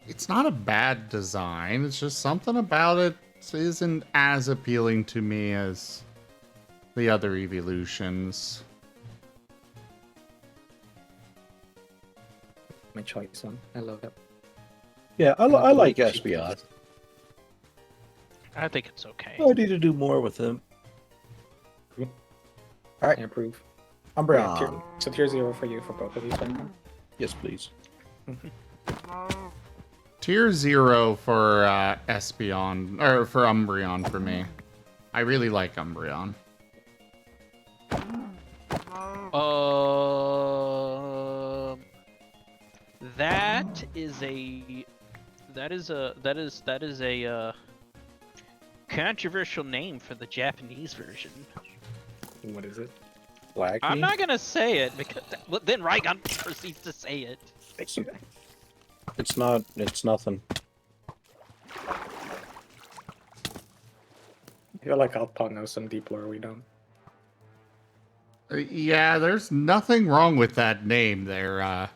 it's not a bad design. It's just something about it isn't as appealing to me as the other evolutions. My choice one. I love it. Yeah, I like Espeon. I think it's okay. I need to do more with him. Alright. I approve. Umbreon. So tier 0 for you for both of these right now? Yes, please. Tier 0 for Espeon, or for Umbreon for me. I really like Umbreon. That is a controversial name for the Japanese version. What is it? Black I'm meat? not gonna say it because then Raigon proceeds to say it. It's not. It's nothing. I feel like Alpha knows some deep lore we don't. Yeah, there's nothing wrong with that name there.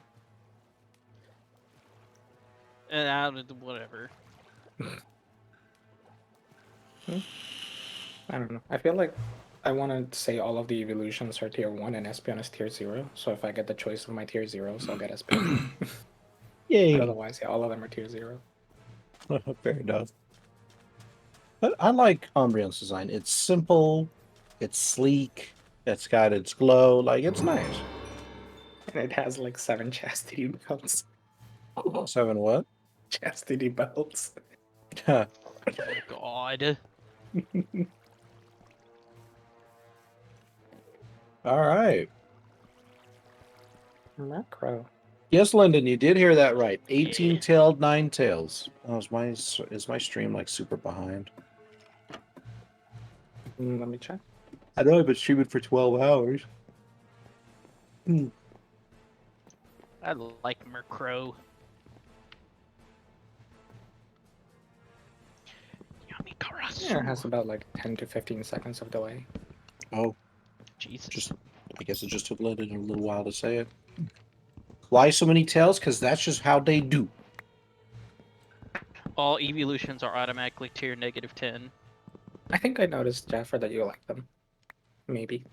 And whatever. I don't know. I feel like I want to say all of the evolutions are tier 1 and Espeon is tier 0. So if I get the choice of my tier 0s, I'll get Espeon. Yay. But otherwise, yeah, all of them are tier 0. Fair enough. But I like Umbreon's design. It's simple, it's sleek, it's got its glow. Like, it's nice. And it has like 7 chastity belts. 7 what? Chastity belts. God. All right. Macro. Yes, Lyndon, you did hear that right. 18-tailed Ninetales. Oh, is my stream like super behind? Let me check. I know I've been streaming for 12 hours. I like Murkrow. Yummy Karasu. Yeah, it has about like 10 to 15 seconds of delay. Oh. Jesus. I guess it just took Lyndon a little while to say it. Why so many tails? Because that's just how they do. All evolutions are automatically tier -10. I think I noticed, Jaffer, that you like them. Maybe.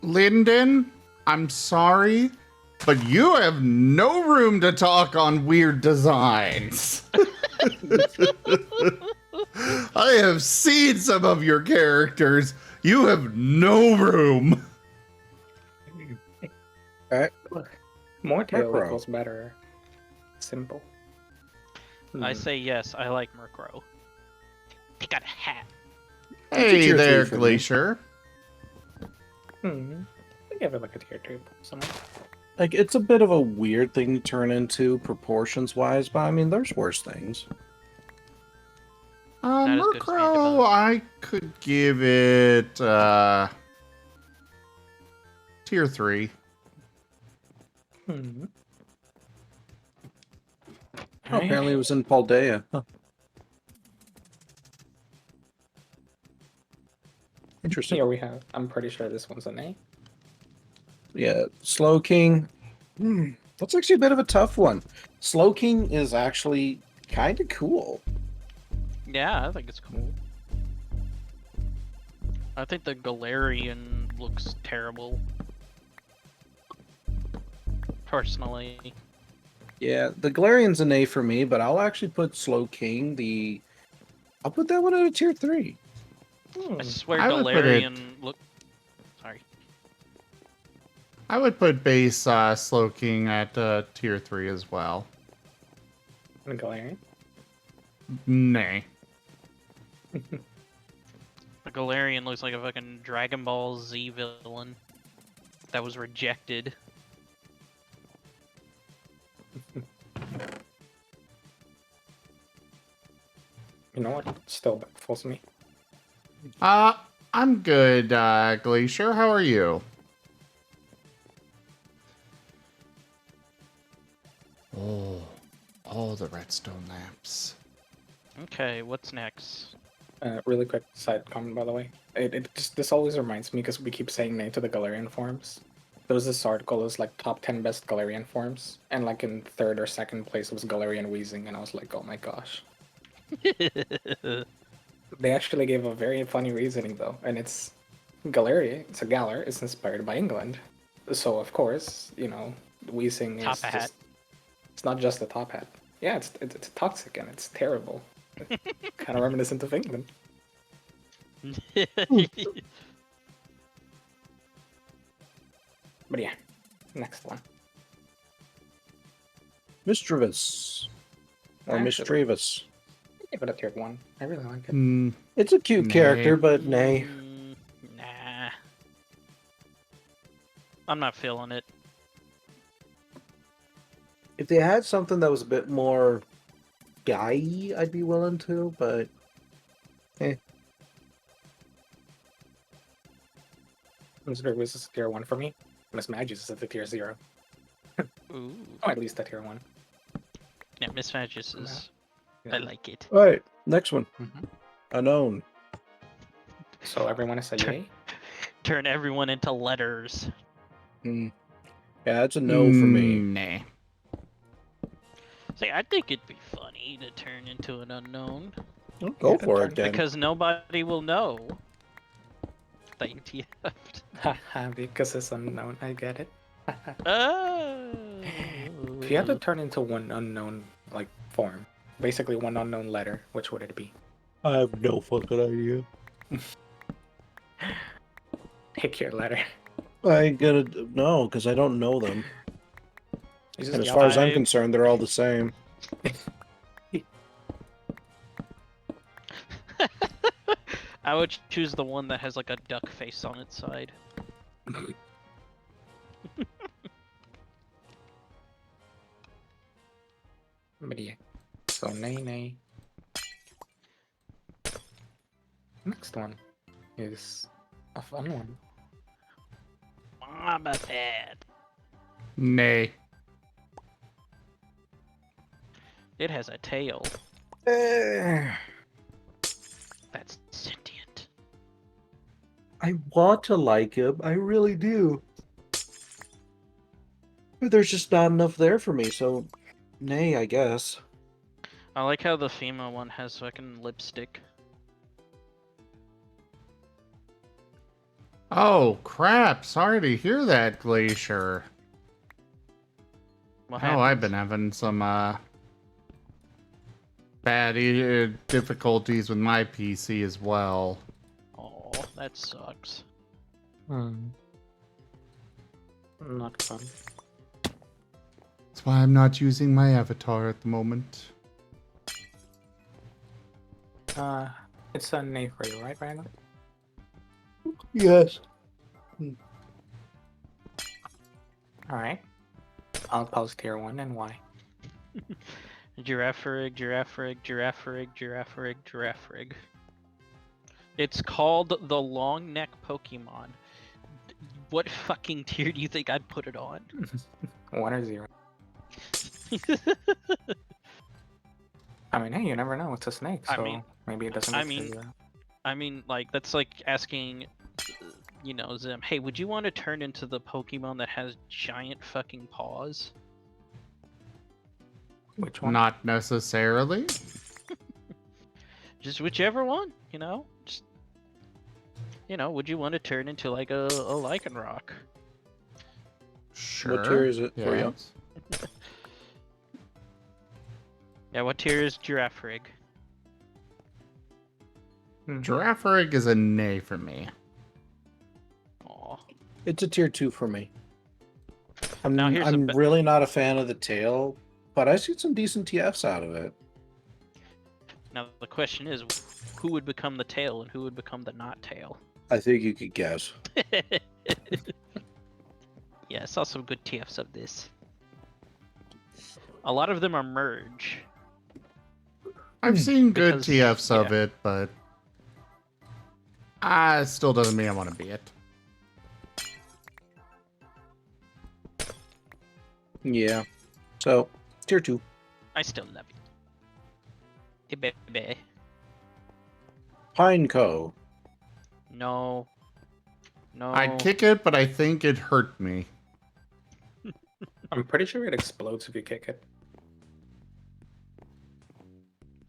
Lyndon, I'm sorry, but you have no room to talk on weird designs. I have seen some of your characters. You have no room. Alright. More tail Murkrow. equals better. Simple. I say yes, I like Murkrow. They got a hat. Hey tier there, 3 for me. Glacier. I give it like a tier 2 somewhere. Like, it's a bit of a weird thing to turn into proportions-wise, but I mean, there's worse things. Not as good as Murkrow, I could give it tier 3. Oh, apparently it was in Paldea. Huh. Interesting. Here we have, I'm pretty sure this one's an A. Yeah, Slow King. That's actually a bit of a tough one. Slow King is actually kind of cool. Yeah, I think it's cool. I think the Galarian looks terrible. Personally. Yeah, the Galarian's an A for me, but I'll actually put Slow King, I'll put that one at a tier 3. I swear I would put it- Galarian look. Sorry. I would put base Slow King at tier 3 as well. And Galarian? Nay. The Galarian looks like a fucking Dragon Ball Z villain that was rejected. You know what? Still baffles me. I'm good, Glacier. How are you? Oh, the redstone lamps. Okay, what's next? Really quick side comment, by the way. This always reminds me because we keep saying nay to the Galarian forms. There was this article, it was like top 10 best Galarian forms, and like in 3rd or 2nd place was Galarian Wheezing, and I was like, oh my gosh. They actually gave a very funny reasoning though, and it's Galarian, it's a Galar, it's inspired by England. So of course, you know, Wheezing is Top hat. just, it's not just the top hat. Yeah, it's toxic and it's terrible. Kind of reminiscent of England. But yeah, next one. Misdreavus. Or Actually, Misdreavus. Give it a tier 1. I really like it. It's a cute character, but nay. Nah. I'm not feeling it. If they had something that was a bit more guy-y, I'd be willing to, but Consider this is a tier 1 for me. Miss Magis is at the tier 0. Ooh. Oh, at least a tier 1. Yeah, Mismatches is. Yeah. I like it. all right, next one. Unknown. So everyone is a yay? Turn everyone into letters. Yeah, that's a no for me. Nah. See, I think it'd be funny to turn into an unknown. Well, go for it, then. Because nobody will know that you TF'd. Haha, because it's unknown. I get it. Oh. If you had to turn into one unknown like form, basically one unknown letter, which would it be? I have no fucking idea. Pick your letter. I ain't gonna no, because I don't know them. You just And as yell far as at I'm it. concerned, they're all the same. I would choose the one that has like a duck face on its side. But yeah. So nay. Next one is a fun one. Mama Pad. Nay. It has a tail. Eh, That's sentient. I want to like him. I really do. But there's just not enough there for me, so nay, I guess. I like how the female one has fucking lipstick. Oh, crap. Sorry to hear that, Glacier. What Oh, I've happens? been having some, bad difficulties with my PC as well. Oh, that sucks. Not fun. That's why I'm not using my avatar at the moment. It's a nay for you, right, Brandon? Yes. Alright. I'll pause tier 1 and why. Giraffe rig. It's called the long neck Pokemon. What fucking tier do you think I'd put it on? 1 or 0. I mean, hey, you never know. It's a snake, so maybe it doesn't. I mean, like that's like asking, you know, Zim, hey, would you want to turn into the Pokemon that has giant fucking paws? Which one? Not necessarily. Just whichever one, you know. Just, you know, would you want to turn into like a Lycanroc? Sure. What tier is it for you? Yeah, what tier is Giraffe rig? Giraffe rig is a nay for me. Aw. It's a tier 2 for me. I'm Now here's I'm really not a fan of the tail, but I see some decent TFs out of it. Now the question is, who would become the tail and who would become the not tail? I think you could guess. Yeah, I saw some good TFs of this. A lot of them are merge. I've seen good Because- TFs of yeah. it, but it still doesn't mean I want to be it. Yeah. So, tier 2. I still love it. Hey, baby. Pineco. No. No. I'd kick it, but I think it hurt me. I'm pretty sure it explodes if you kick it.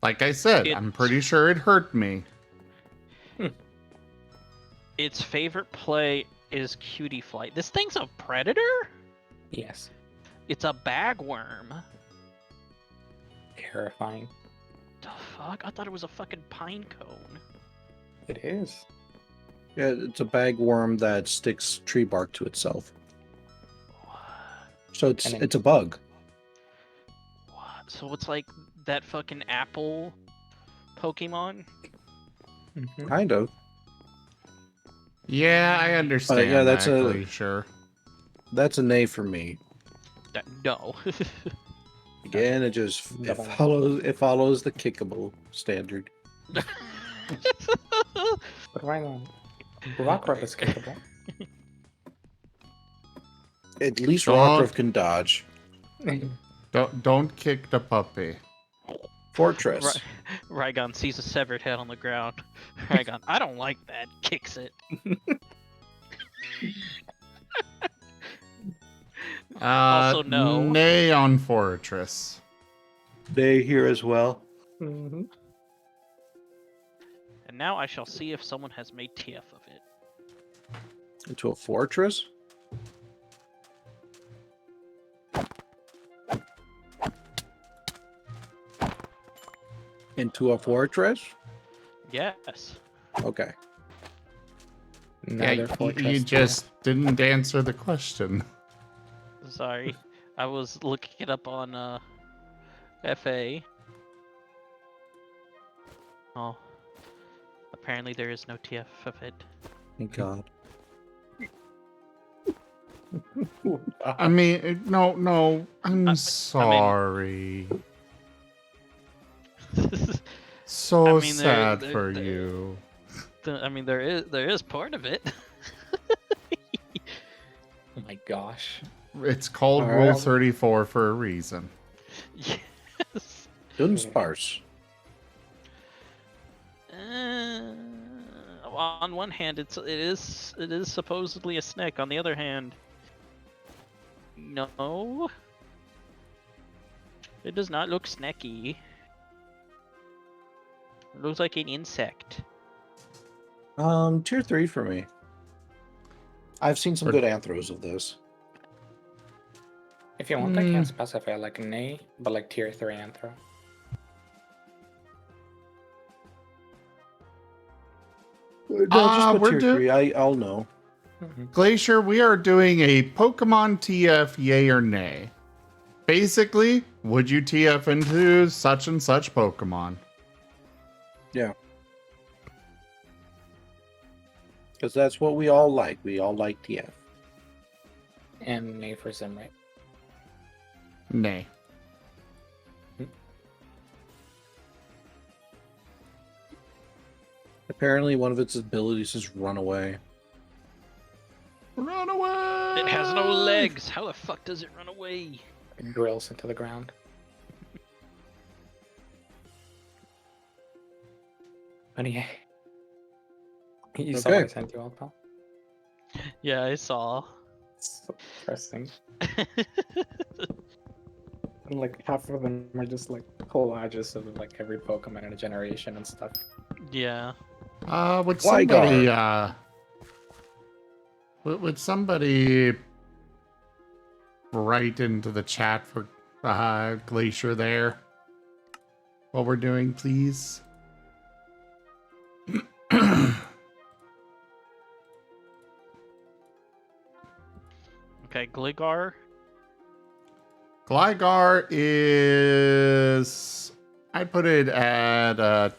Like I said, I'm pretty sure it hurt me. Its favorite play is cutie flight. This thing's a predator? Yes. It's a bagworm. Terrifying. The fuck? I thought it was a fucking pine cone. It is. Yeah, it's a bagworm that sticks tree bark to itself. So it's a bug. What? So it's like that fucking apple Pokemon? Kind of. Yeah, I understand. Yeah, that's that, Glacier. That's a nay for me. No. Again, it follows the kickable standard. But why not? Rockruff is kickable. At least Don't- Rockruff can dodge. Don't kick the puppy. Fortress. Rygon sees a severed head on the ground. Rygon, I don't like that. Kicks it. Also, no. Nay on Fortress. They here as well. Mm-hmm. And now I shall see if someone has made TF of it. Into a fortress? Into a fortress? Yes. Okay. Yeah, you just didn't answer the question. Sorry. I was looking it up on FA. Oh. Apparently there is no TF of it. Thank God. I mean, no, I'm sorry. So sad for you. I mean, there is part of it. Oh my gosh. It's called All Rule right. 34 for a reason. Yes. Dunsparce. On one hand, it is supposedly a snake. On the other hand, no, it does not look snacky. It looks like an insect. Tier 3 for me. I've seen some good anthros of this. If you want, I can specify like nay, but like tier 3 anthro. No, just put we're tier 3. I'll know. Glacier, we are doing a Pokemon TF, yay or nay. Basically, would you TF into such and such Pokemon? Yeah. Because that's what we all like. We all like TF. And nay for Zim, right? Nay. Apparently, one of its abilities is run away. Run away! It has no legs. How the fuck does it run away? It drills into the ground. Honey, you saw what I sent you all, pal? Yeah, I saw. So depressing. And like half of them are just like collages of like every Pokemon in a generation and stuff. Yeah. Would somebody would somebody write into the chat for Glacier there what we're doing, please? Okay, Gligar. Gligar is... I put it at...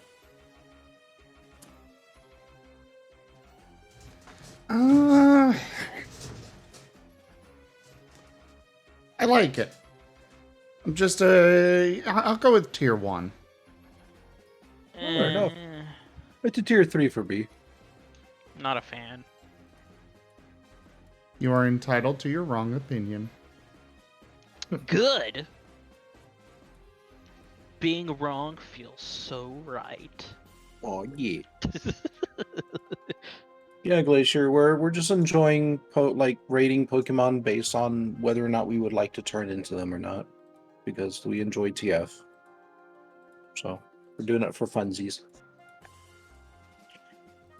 I like it. I'm just I'll go with tier 1. Fair enough. It's a tier 3 for B. Not a fan. You are entitled to your wrong opinion. Good. Being wrong feels so right. Oh yeah. Yeah, Glacier. We're just enjoying rating Pokemon based on whether or not we would like to turn into them or not, because we enjoy TF. So we're doing it for funsies.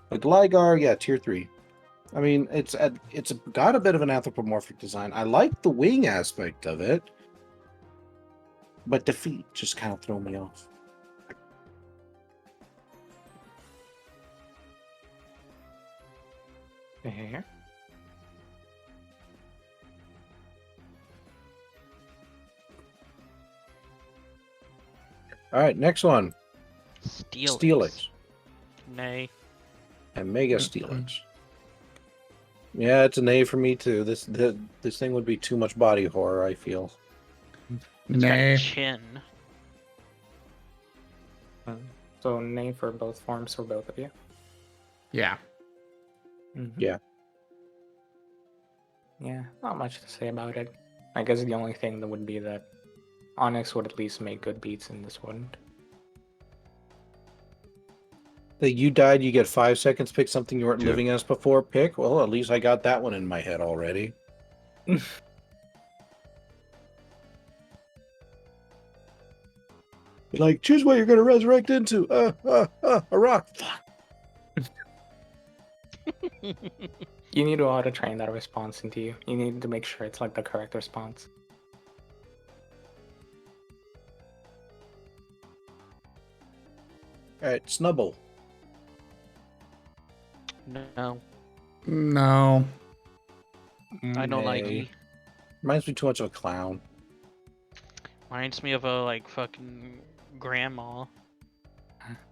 But Gligar, yeah, tier 3. I mean, it's got a bit of an anthropomorphic design. I like the wing aspect of it, but the feet just kind of throw me off. Here. All right, next one. Steelix. Nay. And Mega Steelix. Yeah, it's an A for me too. This thing would be too much body horror, I feel. It's got Nay. a chin. So nay for both forms for both of you. Yeah. Yeah. Yeah, not much to say about it. I guess the only thing that would be that Onyx would at least make good beats and this wouldn't. That you died, you get 5 seconds. Pick something you weren't living as before. Pick. Well, at least I got that one in my head already. Like, choose what you're going to resurrect into. A rock. Fuck. You need to auto train that response into you. You need to make sure it's like the correct response. All right, Snubble. No. No. I don't like Nay. E. Reminds me too much of a clown. Reminds me of a like fucking grandma.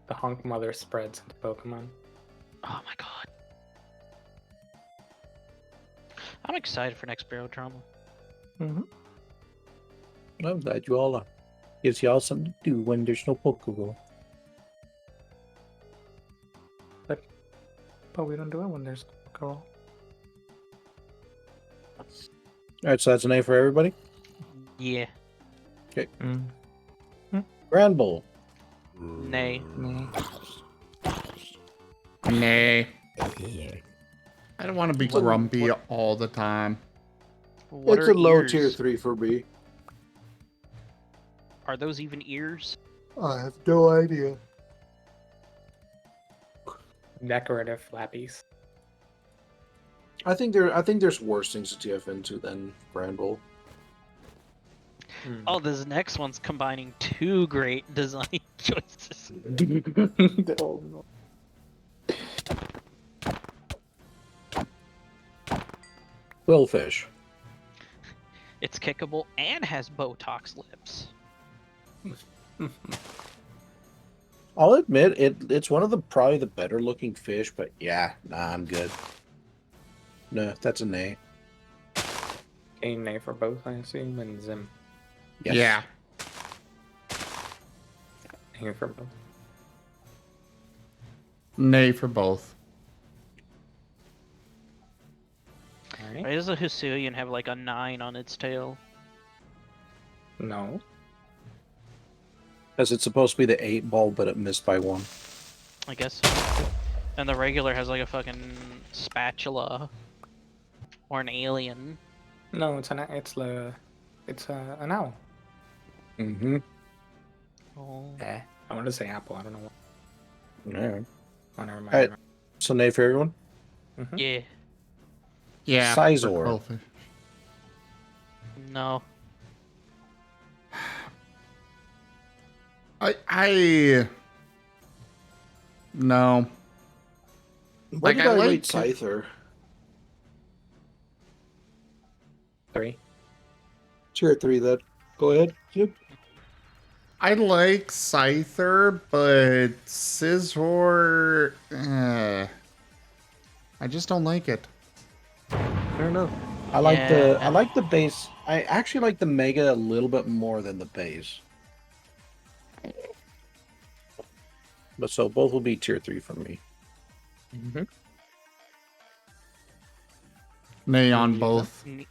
The honk mother spreads into Pokemon. Oh my god. I'm excited for next Barrow Drama. I'm glad you all are. Gives you all something to do when there's no Pokerole. But we don't do it when there's Pokerole. All right, so that's an A for everybody? Yeah. Okay. Grand Bowl. Nay. Nay. I don't want to be grumpy all the time. What It's are a low ears? tier 3 for me. Are those even ears? I have no idea. Decorative flappies. I think there's worse things to TF into than Grand Bowl. Oh, this next one's combining two great design choices. Oh, no. Quillfish. It's kickable and has Botox lips. I'll admit it's one of the probably the better looking fish, but yeah, nah, I'm good. No, that's an A. A nay for both, I assume, and Zim. Yes. Yeah. Here for both. Nay for both. Alright. Why does a Hisuian have like a 9 on its tail? No. Because it's supposed to be the 8-ball, but it missed by 1. I guess so. And the regular has like a fucking spatula. Or an alien. No, it's an owl. Mm-hmm. Oh. I wanted to say apple. I don't know what. Alright. Oh, never mind. Alright. So nay for everyone? Yeah. Yeah. Sizor. for Quillfish. No. No. What did I rate Scyther? 3. Tier 3 then. Go ahead. Yep. I like Scyther, but Scizor, I just don't like it. Fair enough. I like the base. I actually like the Mega a little bit more than the base. But so both will be tier 3 for me. Mm-hmm. Nay on both. Nay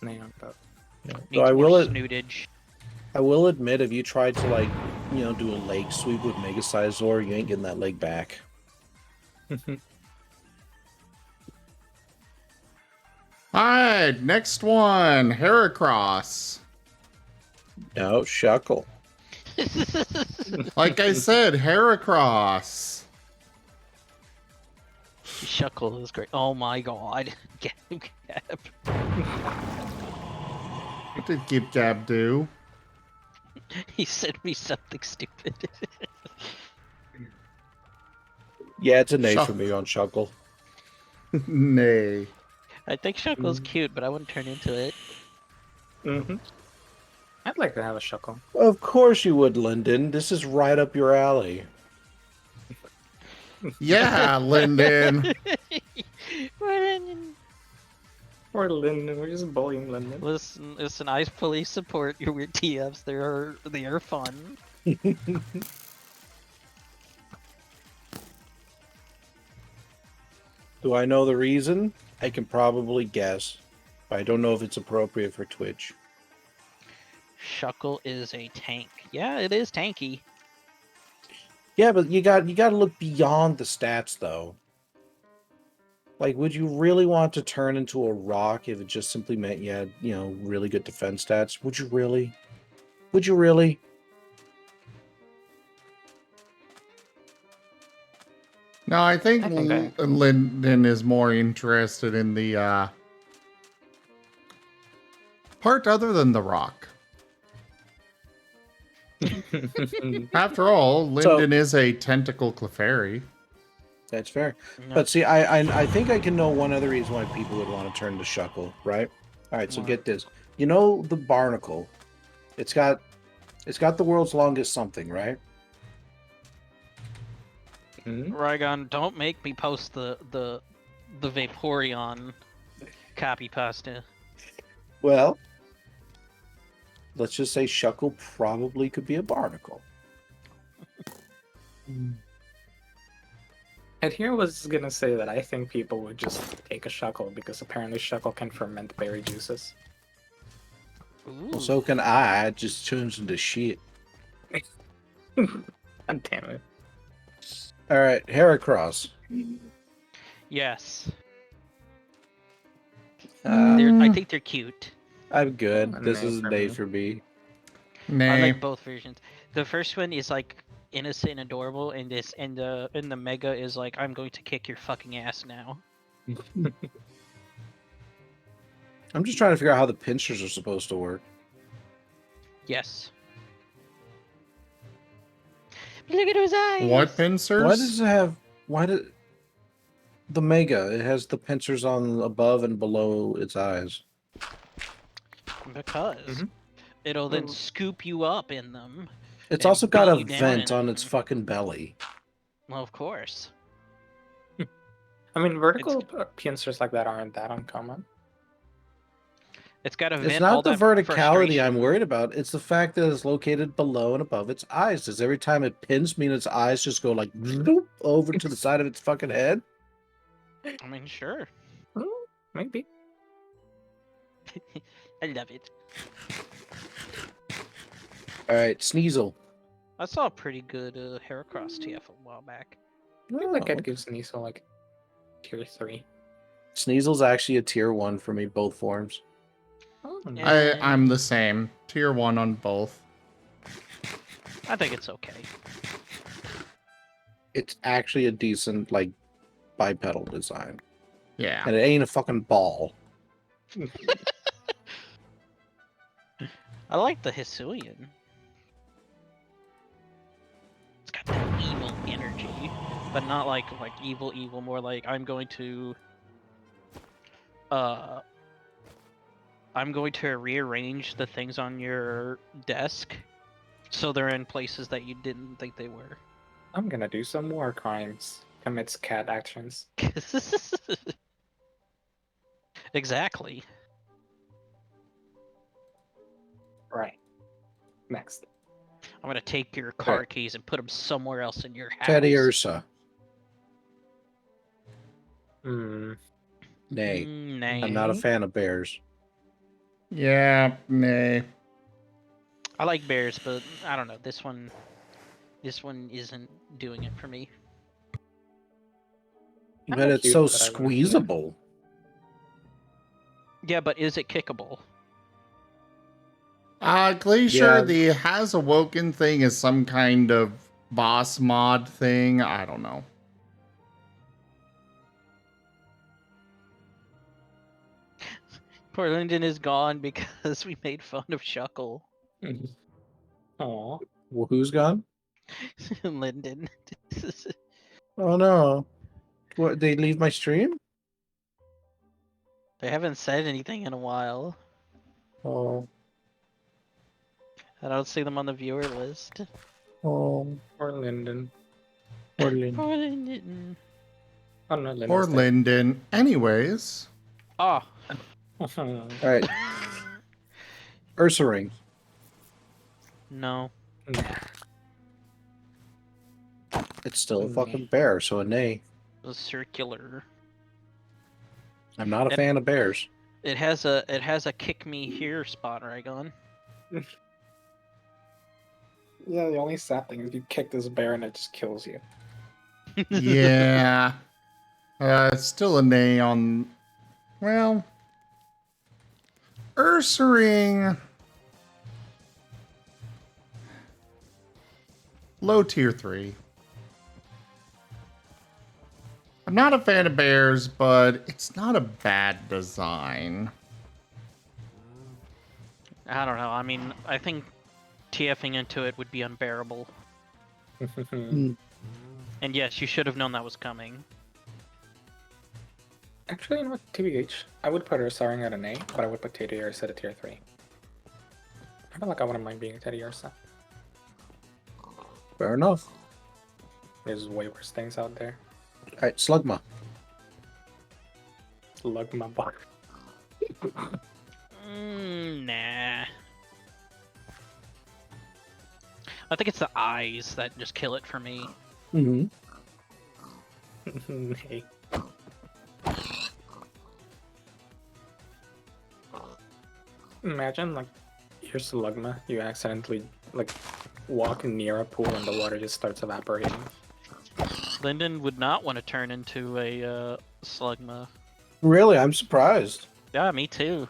on both. Yeah. Needs So more snootage. I will admit, if you tried to do a leg sweep with Mega Sizor, you ain't getting that leg back. Alright, next one. Heracross. No, Shuckle. Like I said, Heracross. Shuckle is great. Oh my god. Gab. What did Gib Gab do? He sent me something stupid. Yeah, it's a nay for me on Shuckle. Nay. I think Shuckle's cute, but I wouldn't turn into it. Mm-hmm. I'd like to have a Shuckle. Of course you would, Lyndon. This is right up your alley. Yeah, Lyndon. Or Lyndon, we're just bullying Lyndon. Listen, I fully support your weird TFs. They are fun. Do I know the reason? I can probably guess, but I don't know if it's appropriate for Twitch. Shuckle is a tank. Yeah, it is tanky. Yeah, but you got to look beyond the stats, though. Like, would you really want to turn into a rock if it just simply meant you had, really good defense stats? Would you really? Would you really? No, I think Lyndon is more interested in the part other than the rock. After all, Lyndon is a tentacle Clefairy. That's fair. No. But see, I think I can know one other reason why people would want to turn to Shuckle, right? All right, so get this. You know the barnacle? It's got the world's longest something, right? Rygon, don't make me post the Vaporeon copy pasta. Well, let's just say Shuckle probably could be a barnacle. And here was gonna say that I think people would just take a Shuckle because apparently Shuckle can ferment berry juices. Well, so can I. It just turns into shit. God damn it. All right, Heracross. Yes. I think they're cute. I'm good. This is a day for me. I like both versions. The first one is like innocent and adorable, and the mega is like, I'm going to kick your fucking ass now. I'm just trying to figure out how the pincers are supposed to work. Yes. Look at his eyes. What pincers? Why does it have? Why did the mega? It has the pincers on above and below its eyes. Because it'll then scoop you up in them. It's and also got a beat you down vent in on them. its fucking belly. Well, of course. I mean, vertical pincers like that aren't that uncommon. It's got a It's vent. not all the that verticality frustration. I'm worried about. It's the fact that it's located below and above its eyes. Does every time it pins mean its eyes just go like bloop over to the side of its fucking head? I mean, sure. Maybe. I love it. All right, Sneasel. I saw a pretty good Heracross TF a while back. I feel like it gives Sneasel like tier 3. Sneasel's actually a tier 1 for me, both forms. I'm the same. Tier 1 on both. I think it's okay. It's actually a decent, like, bipedal design. Yeah. And it ain't a fucking ball. I like the Hisuian. It's got that evil energy, but not like evil, more like I'm going to rearrange the things on your desk so they're in places that you didn't think they were. I'm gonna do some war crimes. Commits cat actions. Exactly. Right. Next. I'm gonna take your car keys and put them somewhere else in your house. Teddy Ursa. Nay. Nay. I'm not a fan of bears. Yeah, nay. I like bears, but I don't know. This one isn't doing it for me. But it's so squeezable. Yeah, but is it kickable? Glacier, Yeah. the Has Awoken thing is some kind of boss mod thing. I don't know. Poor Lyndon is gone because we made fun of Shuckle. Aw. Well, who's gone? Lyndon. Oh no. What, they leave my stream? They haven't said anything in a while. Oh. I don't see them on the viewer list. Oh. Or Lyndon. Poor Lynn. Poor Lyndon. Oh no, Lyndon's Or dead. Lyndon. Anyways. Oh. All right. Ursaring. No. It's still a fucking bear, so a nay. The circular. I'm not a fan of bears. It has a kick me here spot, Raygon. Yeah, the only sad thing is you kick this bear and it just kills you. Yeah. Still a nay on. Well, Ursaring. Low tier 3. I'm not a fan of bears, but it's not a bad design. I don't know. I mean, I think TFing into it would be unbearable. And yes, you should have known that was coming. Actually, you know what, TBH, I would put Ursaring at an A, but I would put Teddy Ursa at a tier 3. I feel like I wouldn't mind being a Teddy Ursa. Fair enough. There's way worse things out there. Alright, Slugma. Slugma bar. Nah. I think it's the eyes that just kill it for me. Mm-hmm. Hey. Imagine, like, you're Slugma, you accidentally, like, walk near a pool and the water just starts evaporating. Lyndon would not want to turn into a Slugma. Really? I'm surprised. Yeah, me too.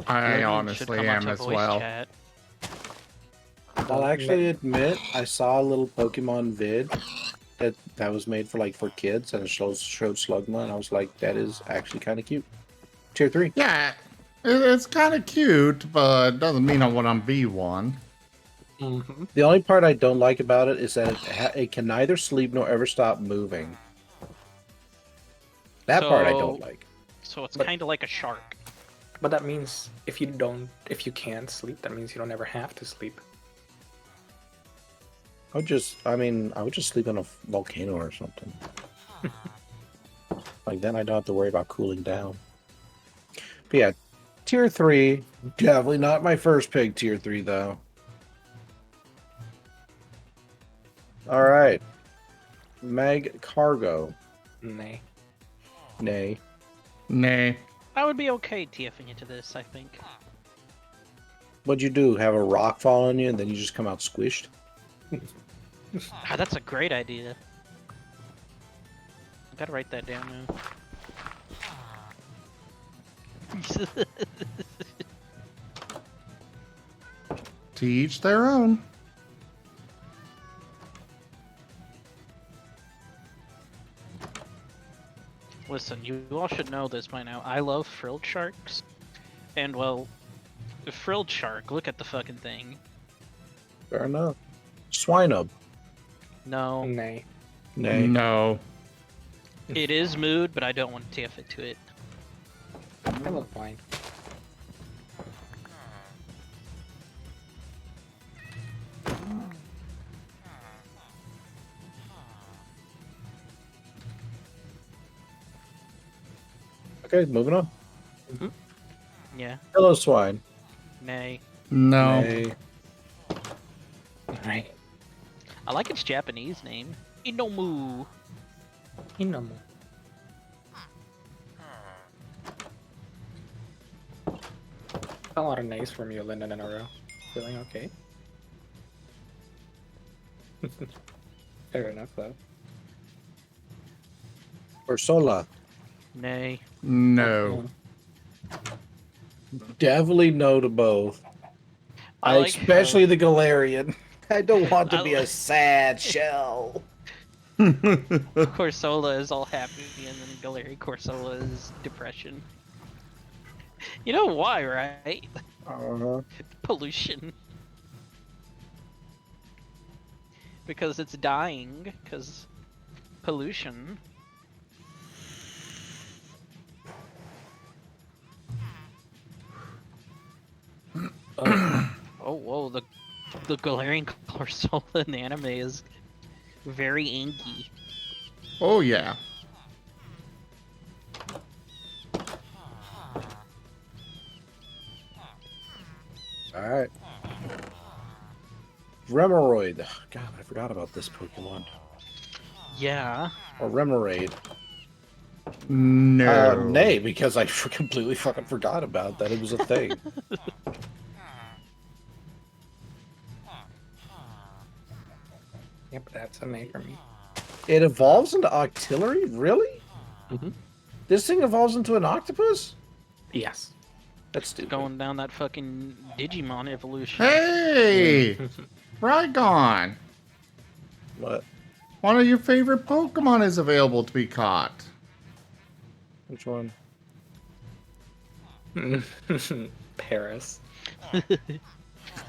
I Lyndon should honestly come am onto as voice well. chat. I'll actually admit, I saw a little Pokemon vid that was made for kids, and it showed Slugma, and I was like, that is actually kind of cute. Tier 3. Yeah, it's kind of cute, but doesn't mean I want to be one. Mm-hmm. The only part I don't like about it is that it can neither sleep nor ever stop moving. That part I don't like. So it's kind of like a shark. But that means if you can't sleep, that means you don't ever have to sleep. I would just sleep on a volcano or something. Like then I don't have to worry about cooling down. But yeah, tier 3, definitely not my first pick. Tier 3 though. All right, Meg Cargo. Nay. Nay. Nay. I would be okay TFing into this, I think. What'd you do? Have a rock fall on you and then you just come out squished? That's a great idea. I gotta write that down now. To each their own. Listen, you all should know this by now. I love frilled sharks. And, well, the frilled shark, look at the fucking thing. Fair enough. Swinub. No. Nay. Nay. No. It is mood, but I don't want to TF it to it. I look fine. Okay, moving on. Mm-hmm. Yeah. Hello, swine. Nay. No. Nay. Right. I like its Japanese name. Inomu. Inomu. A lot of nays from you, Lyndon, in a row. Feeling okay? Fair enough, though. Ursola. Nay. No. Definitely no to both. I like especially the Galarian. I don't want to be a sad shell. Corsola is all happy, and then Galarian Corsola is depression. You know why, right? Pollution. Because it's dying, because pollution. Oh, whoa, the Galarian Corsola in the anime is very inky. Oh, yeah. Alright. Remoraid. God, I forgot about this Pokemon. Yeah. Or Remoraid. No. Nay, because I completely fucking forgot about that it was a thing. Yep, that's a nay for me. It evolves into Octillery? Really? Mm-hmm. This thing evolves into an octopus? Yes. That's stupid. Going down that fucking Digimon evolution. Hey! Raygon! What? One of your favorite Pokemon is available to be caught. Which one? Paris. The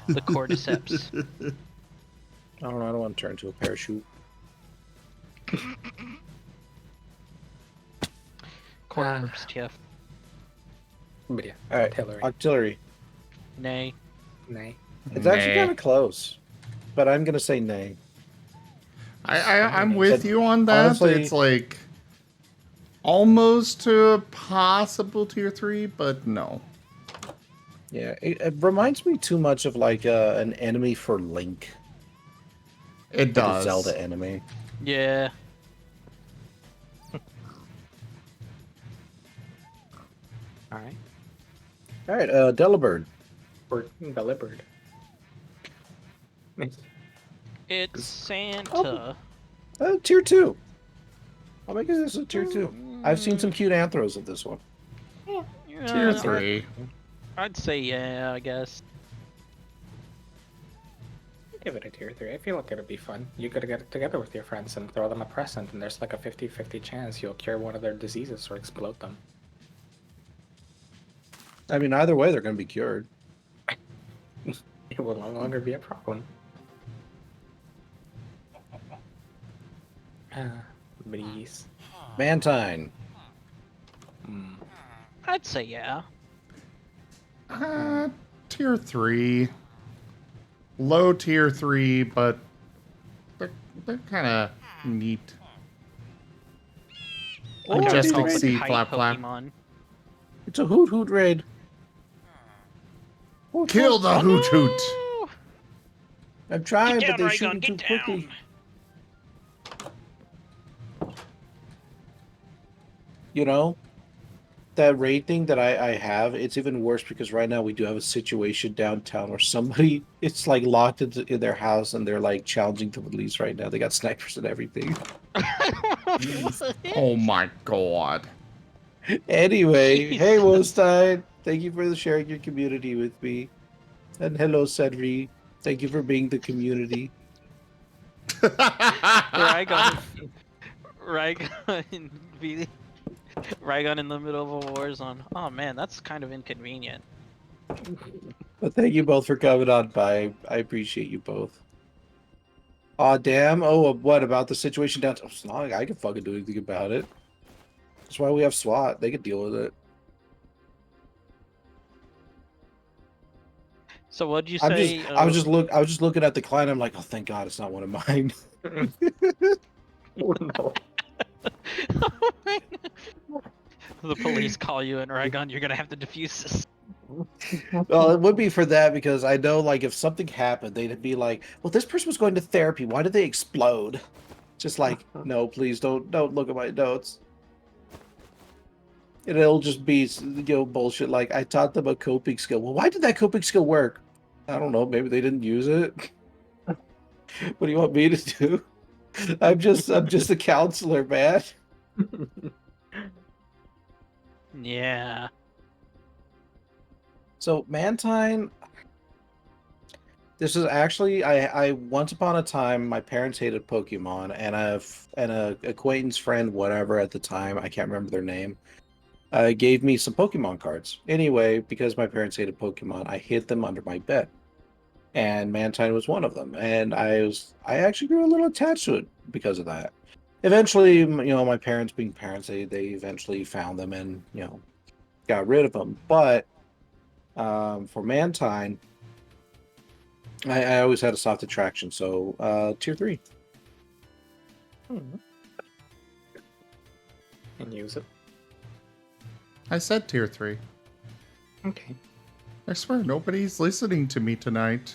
Cordyceps. I don't know, I don't want to turn into a parachute. Cordyceps, TF. But yeah, Alright, Octillery. Octillery. Nay. Nay. It's actually kind of close, but I'm gonna say nay. I'm with you on that. Honestly, it's like almost to a possible tier 3, but no. Yeah, it reminds me too much of like an enemy for Link. It like does. a Zelda enemy. Yeah. Alright. Alright, Delibird. Or Delibird. It's Santa. Tier 2. I'll make this a tier 2. I've seen some cute anthros of this one. Tier 3. I'd say yeah, I guess. Give it a tier 3. I feel like it'd be fun. You could get together with your friends and throw them a present, and there's like a 50-50 chance you'll cure one of their diseases or explode them. I mean, either way, they're going to be cured. It will no longer be a problem. Breeze. Mantine. I'd say yeah. Tier 3. Low tier 3, but they're kind of neat. Oh, Majestic it's Sea Hype Flap Flap. Pokemon. It's a Hoot Hoot raid. Kill the Hoot Hoot! I'm trying, Get but down, they're shooting Raygon, too get quickly. You know, that raid thing that I have, it's even worse because right now we do have a situation downtown where somebody, it's like locked in their house and they're like challenging the police right now. They got snipers and everything. Oh my god. Anyway, Jeez. hey Wolstein, thank you for sharing your community with me. And hello, Cedri. Thank you for being the community. Raygon. Raygon in the middle of a war zone. Oh man, that's kind of inconvenient. But thank you both for coming on by. I appreciate you both. Aw, damn. Oh, what about the situation downtown? It's not like I can fucking do anything about it. That's why we have SWAT. They can deal with it. So what'd you I say? was just looking at the client. I'm like, oh, thank God, it's not one of mine. Oh no. The police call you and Raygon, you're gonna have to defuse this. Well, it would be for that because I know, like, if something happened, they'd be like, well, this person was going to therapy. Why did they explode? Just like, no, please don't look at my notes. And it'll just be, bullshit. Like, I taught them a coping skill. Well, why did that coping skill work? I don't know. Maybe they didn't use it. What do you want me to do? I'm just a counselor, man. Yeah. So Mantine, this is actually I once upon a time my parents hated Pokemon and a acquaintance friend whatever at the time, I can't remember their name, gave me some Pokemon cards. Anyway, because my parents hated Pokemon, I hid them under my bed. And Mantine was one of them. And I actually grew a little attached to it because of that. Eventually, my parents being parents, they eventually found them and, got rid of them. But for Mantine, I always had a soft attraction, so tier 3. And use it. I said tier 3. Okay. I swear, nobody's listening to me tonight.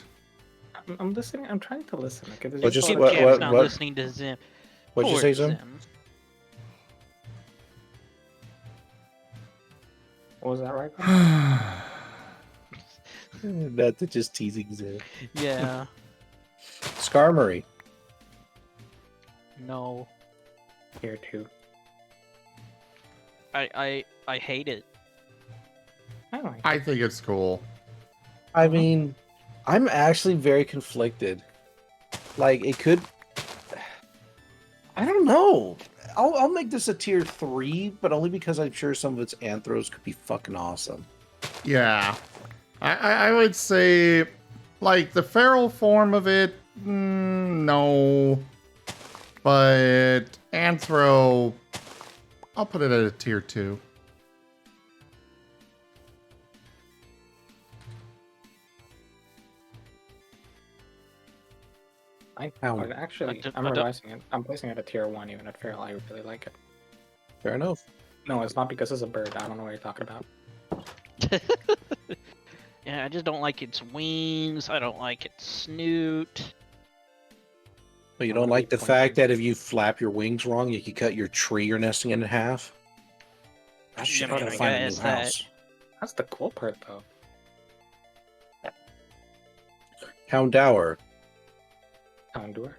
I'm listening. I'm trying to listen. Okay, there's What just just a lot of Jap's shit. not listening to Zim. What'd you Poor say, Zim? What was that, right? That's just teasing Zim. Yeah. Skarmory. No. Tier 2. I hate it. I think it's cool. I mean, I'm actually very conflicted. Like, it could... I don't know. I'll make this a tier 3, but only because I'm sure some of its anthros could be fucking awesome. Yeah. I would say, like, the feral form of it, no. But Anthro, I'll put it at a tier 2. I'm realizing it. I'm placing it at tier 1 even at Feral. I really like it. Fair enough. No, it's not because it's a bird. I don't know what you're talking about. Yeah, I just don't like its wings. I don't like its snoot. But you don't like the fact that if you flap your wings wrong, you can cut your tree you're nesting in half? Oh, shit, I gotta find a new house. That's the cool part, though. Houndour. Houndour?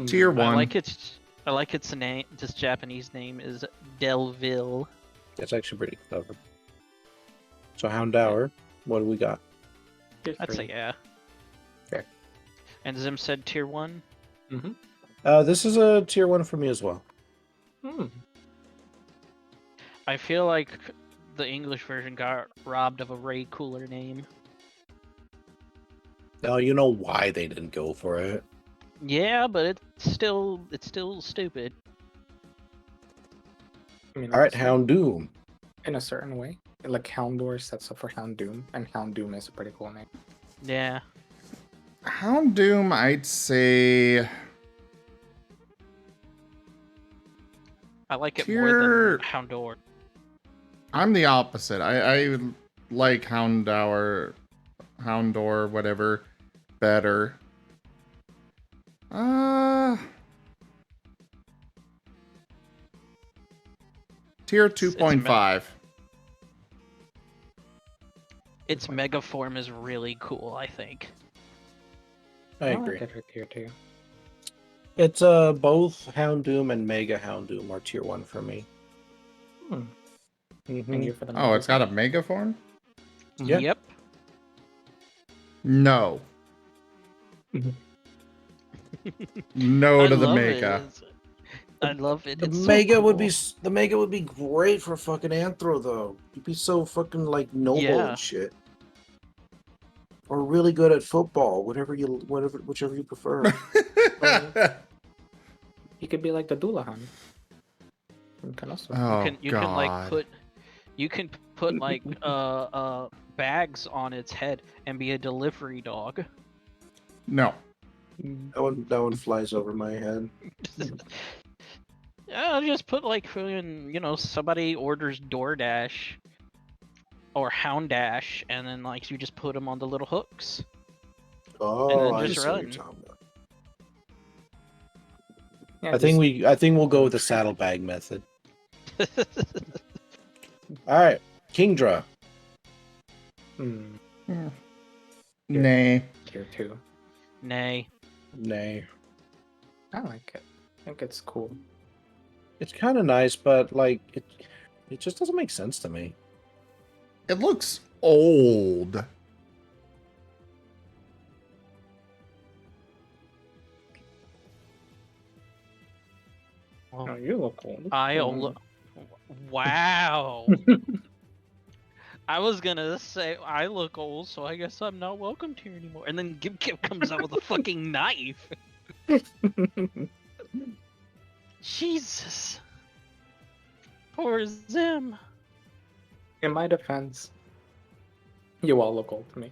Tier 1. I like its name. This Japanese name is Delville. That's actually pretty clever. So Houndour, what do we got? I'd say yeah. Okay. And Zim said tier 1? Mm-hmm. This is a tier 1 for me as well. I feel like the English version got robbed of a way cooler name. Now you know why they didn't go for it. Yeah, but it's still stupid. I mean, All right, honestly, Houndoom. in a certain way, like Houndour sets up for Houndoom, and Houndoom is a pretty cool name. Yeah. Houndoom, I'd say... I like it Tier- more than Houndour. I'm the opposite. I like Houndour, whatever, better. Tier 2.5. Its mega form is really cool, I think. I agree. Like it at tier 2. It's both Houndoom and Mega Houndoom are tier 1 for me. Thank you for the Oh, it's got a mega form? Yeah. Yep. No. No I to the love mega. I love it. The It's so mega would cool. be great for fucking Anthro though. You'd be so fucking like noble Yeah. and shit. Or really good at football, whichever you prefer. You could be like the Doulahan. Oh, You can like God. put like bags on its head and be a delivery dog. No. That one flies over my head. Yeah, just put like somebody orders DoorDash or Houndash, and then like you just put them on the little hooks. Oh, and then I just see what run. you're talking about. Yeah, I think we'll go with the saddlebag method. All right, Kingdra. Nay. Tier 2. Nay. I like it. I think it's cool. It's kind of nice, but like it just doesn't make sense to me. It looks old. Oh, you look old. Wow. I was gonna say I look old, so I guess I'm not welcome here anymore. And then Gib comes out with a fucking knife. Jesus. Poor Zim. In my defense, you all look old to me.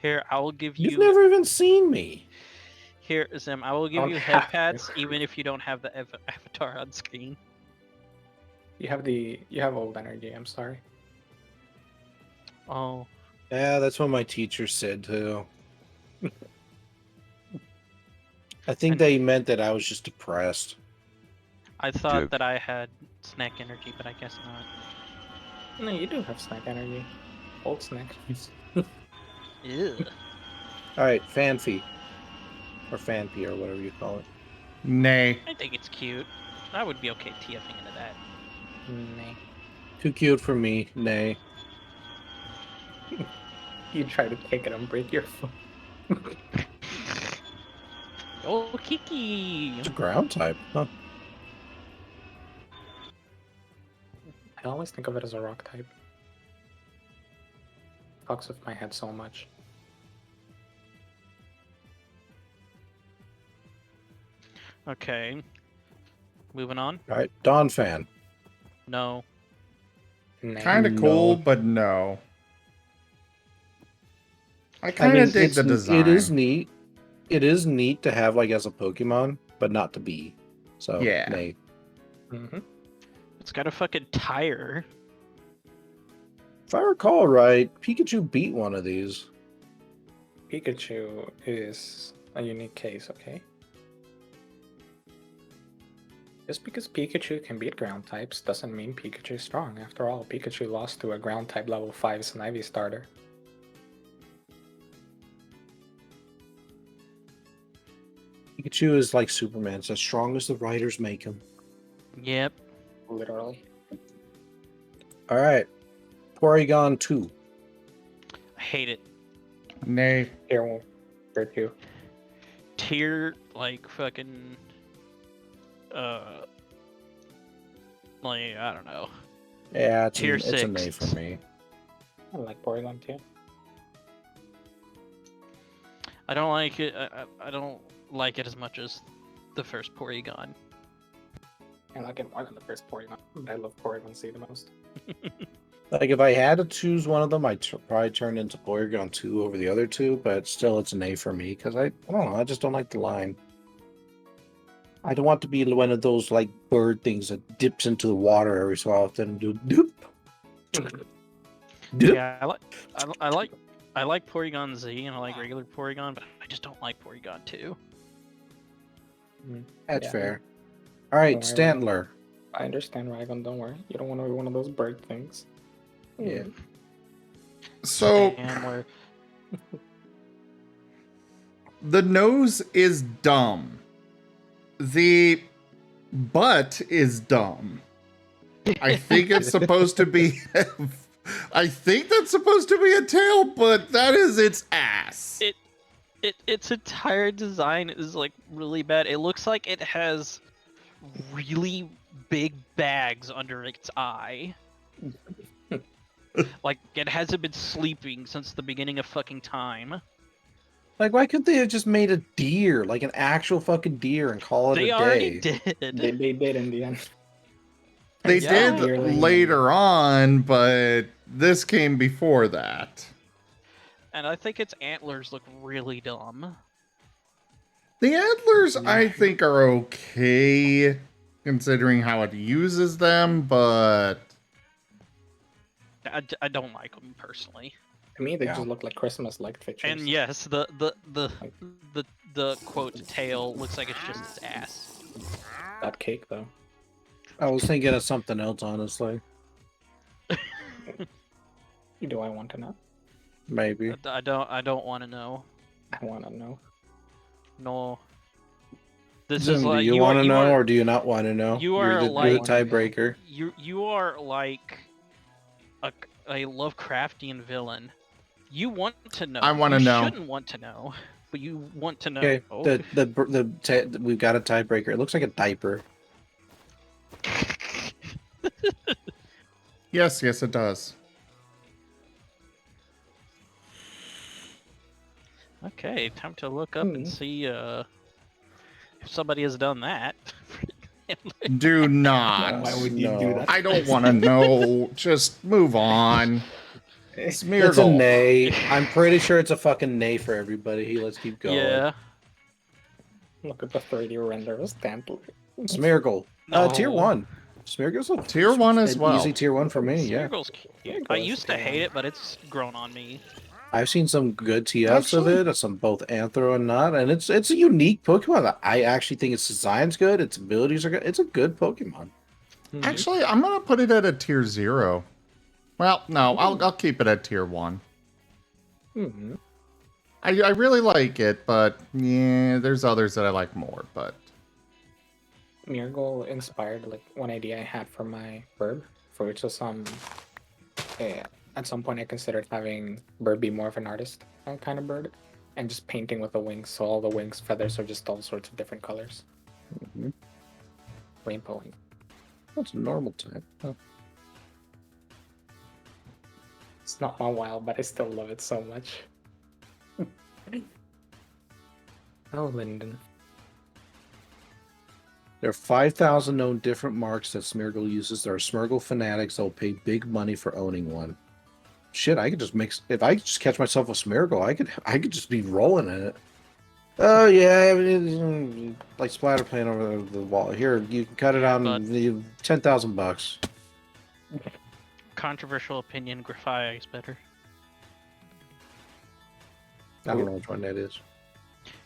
Here, I will give you. You've never even seen me. Here, Zim, I will give Don't you have head pads even if you don't have the avatar on screen. You have old energy. I'm sorry. Oh. Yeah, that's what my teacher said too. I think they meant that I was just depressed. I thought that I had snack energy, but I guess not. No, you do have snack energy. Old snack. Ew. Alright, Fanfy. Or Fanpy, or whatever you call it. Nay. I think it's cute. I would be okay TFing into that. Nay. Too cute for me, nay. You try to take it and break your foot. Oh, Kiki! It's a ground type, huh? I always think of it as a rock type. Fucks with my head so much. Okay. Moving on. Alright, Dawn fan. No. Kind of cool, but no. I kind of dig the design. It is neat. It is neat to have like as a Pokemon, but not to be. So Yeah. nay. Mm-hmm. It's got a fucking tire. If I recall right, Pikachu beat one of these. Pikachu is a unique case, okay? Just because Pikachu can beat ground types doesn't mean Pikachu is strong. After all, Pikachu lost to a ground type level 5 Snivy starter. Pikachu is like Superman. It's as strong as the writers make him. Yep. Literally. Alright. Porygon 2. I hate it. Nay. Tier 1. Tier 2. Tier, like, fucking... like, I don't know. Yeah, it's, Tier it's 6. a nay for me. I like Porygon 2. I don't like it. I don't like it as much as the first Porygon. I like it more than the first Porygon. I love Porygon C the most. Like, if I had to choose one of them, I'd probably turn into Porygon 2 over the other two, but still, it's an A for me, because I don't know, I just don't like the line. I don't want to be one of those, like, bird things that dips into the water every so often and do doop. Doop. Yeah, I like Porygon Z and I like regular Porygon, but I just don't like Porygon 2. That's fair. Alright, Stantler. I understand, Raygon, don't worry. You don't want to be one of those bird things. Yeah. So... Stantler. The nose is dumb. The butt is dumb. I think it's supposed to be... I think that's supposed to be a tail, but that is its ass. Its entire design is like really bad. It looks like it has really big bags under its eye. Like it hasn't been sleeping since the beginning of fucking time. Like, why couldn't they have just made a deer, like an actual fucking deer, and call it a day? They already did. They did in the end. They Yeah. did later on, but this came before that. And I think its antlers look really dumb. The antlers, I think, are okay, considering how it uses them, but... I don't like them personally. To me, they just look like Christmas light fixtures. And yes, the quote tail looks like it's just its ass. That cake, though. I was thinking of something else, honestly. Do I want to know? Maybe. I don't want to know. I want to know. No. This Zim, is do like you want to know, are, or do you not want to know? You are you're like the tiebreaker. You are like a Lovecraftian villain. You want to know. I want to know. You shouldn't want to know, but you want to know. Okay, Oh. we've got a tiebreaker. It looks like a diaper. Yes, it does. Okay, time to look up and see if somebody has done that. Do not. Why would you do that? I don't want to know. Just move on. It's a Smeargle. nay. I'm pretty sure it's a fucking nay for everybody. Let's keep going. Yeah. Look at the 3D render of Stantler. Smeargle. No. Tier 1. Smeargle's a Tier 1 as an well. easy tier 1 for me. Yeah. Smeargle's cute. I used to hate it, but it's grown on me. I've seen some good TFs Actually- of it, some both Anthro and not, and it's a unique Pokemon. I actually think its design's good, its abilities are good. It's a good Pokemon. Actually, I'm gonna put it at a tier 0. Well, no, I'll keep it at tier 1. Mm-hmm. I really like it, but yeah, there's others that I like more, but Miracle inspired like one idea I had for my burb, for which was at some point I considered having bird be more of an artist kind of bird, and just painting with the wings, so all the wings feathers are just all sorts of different colors. Mm-hmm. Rainbowing. That's a normal type. Huh. It's not my wild, but I still love it so much. Oh, Lyndon. There are 5,000 known different marks that Smeargle uses. There are Smeargle fanatics that will pay big money for owning one. Shit, I could just mix. If I just catch myself a Smeargle, I could just be rolling in it. Oh yeah, like splatter paint over the wall. Here, you can cut it on $10,000. Controversial opinion, Grafai is better. I don't know which one that is.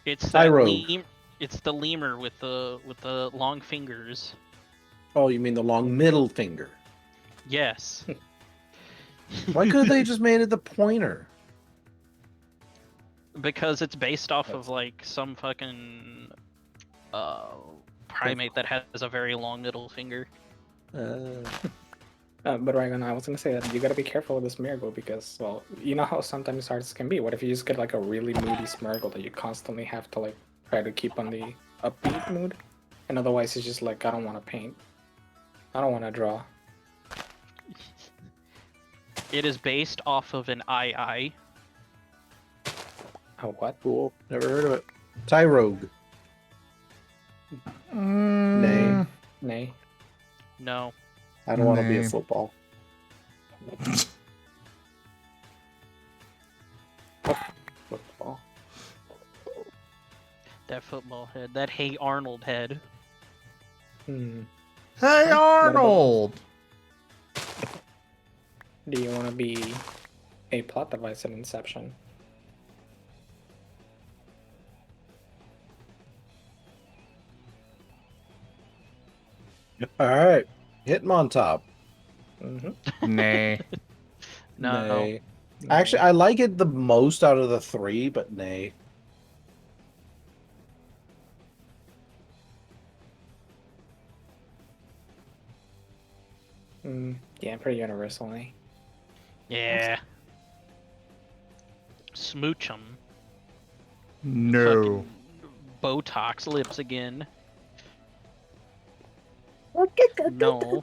It's that Tyrogue. it's the lemur with the long fingers. Oh, you mean the long middle finger? Yes. Why couldn't they just made it the pointer? Because it's based off of like some fucking primate that has a very long middle finger. But Ryan, I was gonna say that you gotta be careful with this Smeargle because, well, you know how sometimes artists can be. What if you just get like a really moody Smeargle that you constantly have to like try to keep on the upbeat mood, and otherwise it's just like I don't want to paint, I don't want to draw. It is based off of an II. Oh, what? Cool. Never heard of it. Tyrogue. Nay. Nay. No. I don't want to be a football. Football. That football head. That Hey Arnold head. Hmm. Hey Arnold! Do you want to be a plot device in Inception? All right. Hit him on top. Mm-hmm. Nay. No. Nay. Actually, I like it the most out of the three, but nay. Yeah, pretty universally. Yeah. Smooch 'em. No. Botox lips again. No.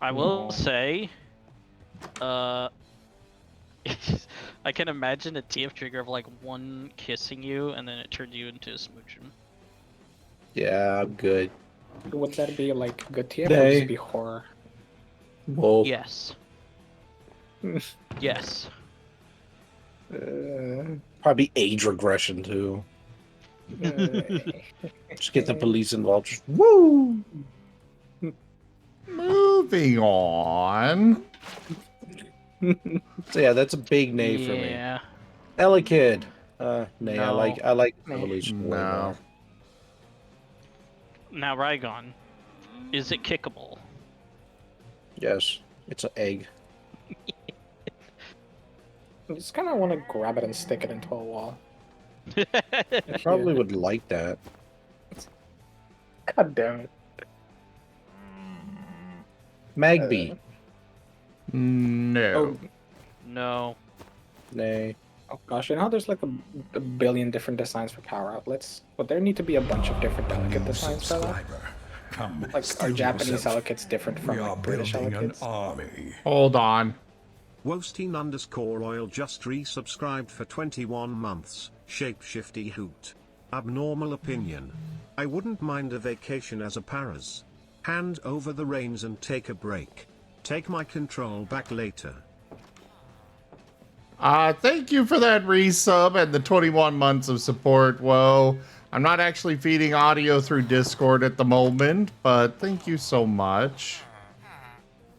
I will say, I can imagine a TF trigger of like one kissing you and then it turned you into a smoochum. Yeah, I'm good. Would that be like good TF or Nay. just be horror? Both. Yes. Yes. Probably age regression too. Just get the police involved. Just, woo! Moving on. So yeah, that's a big nay for me. Yeah. Elekid. Nay. No. I like Nay. evolution way No. more. Now, Raygon, is it kickable? Yes, it's an egg. I just kind of want to grab it and stick it into a wall. I probably would like that. God damn it. Magby. No. Oh, No. Nay. oh gosh, you know how there's like a billion different designs for power outlets? But there need to be a bunch of different delicate designs for that. Come, Like, are steel Japanese yourself. Elekid's different We from are like British building an Elekid's? army. Hold on. Wosteen_oil just resubscribed for 21 months. Shapeshifty hoot. Abnormal opinion. I wouldn't mind a vacation as a Paras. Hand over the reins and take a break. Take my control back later. Thank you for that resub and the 21 months of support. Whoa. I'm not actually feeding audio through Discord at the moment, but thank you so much.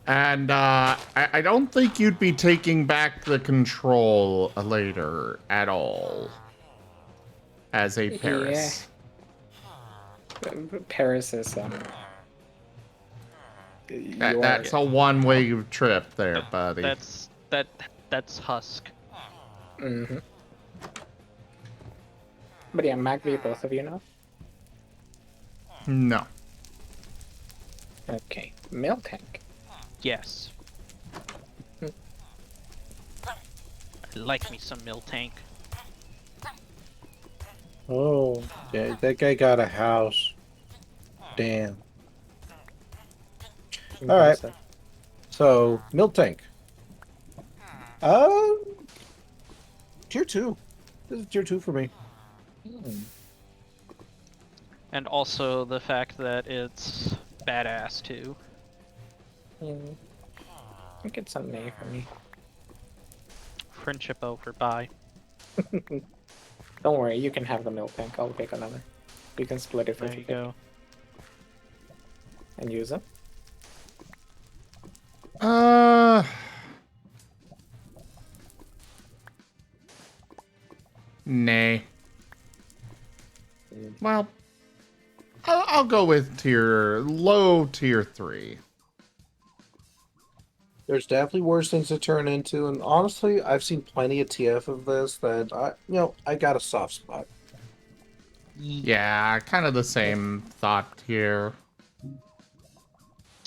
And I don't think you'd be taking back the control later at all as a Paris. Yeah. Paris is That's a one-way trip there, buddy. That's Husk. Mm-hmm. But yeah, Magby, both of you know? No. Okay. Milk tank. Yes. I like me some Miltank. Oh, yeah, that guy got a house. Damn. All right. So, milk tank. Tier 2. This is tier 2 for me. And also the fact that it's badass too. I think it's an A for me. Friendship over, bye. Don't worry, you can have the milk tank. I'll take another. You can split it for There you go. And use it. Nay. Well, I'll go with low tier 3. There's definitely worse things to turn into, and honestly, I've seen plenty of TF of this that I got a soft spot. Yeah, kind of the same thought here.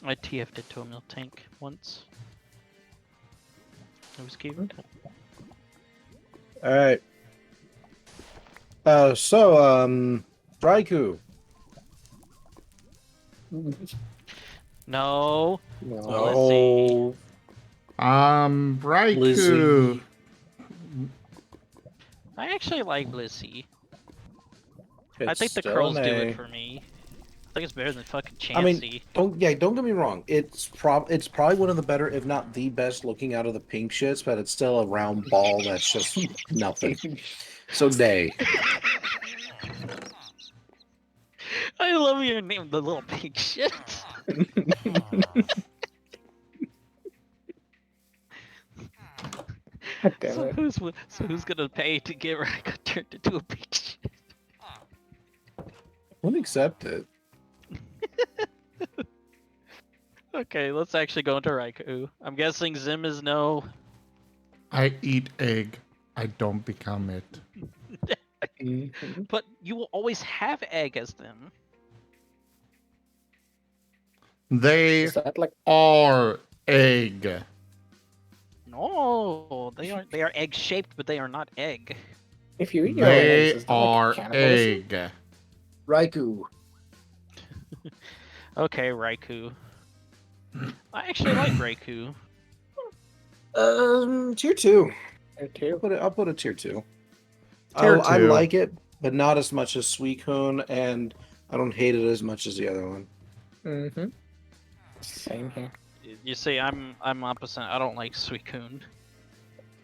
I TF'd it to a Miltank once. It was cute. All right. Raikou. No. No. Raikou. Lizzie. I actually like Blissey. I It's think the still curls an do A. it for me. I think it's better than fucking Chansey. I mean, don't get me wrong. It's probably one of the better, if not the best, looking out of the pink shits, but it's still a round ball that's just nothing. So day. I love your name, the little pink shit. So who's gonna pay to get Raikou turned into a pink shit? Wouldn't accept it. Okay, let's actually go into Raikou. I'm guessing Zim is no. I eat egg. I don't become it. But you will always have egg as them. They are egg. No, they are egg shaped, but they are not egg. If you eat your own eggs, is that are like cannibalism? egg. Raikou. Okay, Raikou. I actually like Raikou. Tier 2. Tier 2. I'll put it tier 2. Tier I 2. like it, but not as much as Suicune, and I don't hate it as much as the other one. Mm-hmm. Same here. You see, I'm opposite. I don't like Suicune.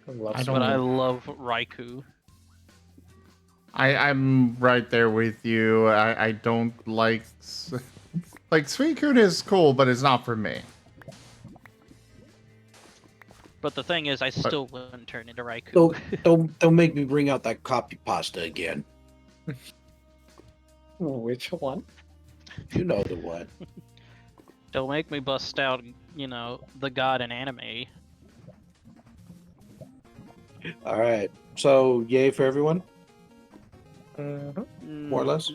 I But I love Raikou. I'm right there with you. I don't like Suicune is cool, but it's not for me. But the thing is, I still wouldn't turn into Raikou. Don't make me bring out that copy pasta again. Which one? You know the one. Don't make me bust out, the god in anime. All right. So, yay for everyone? Mm-hmm. More or less?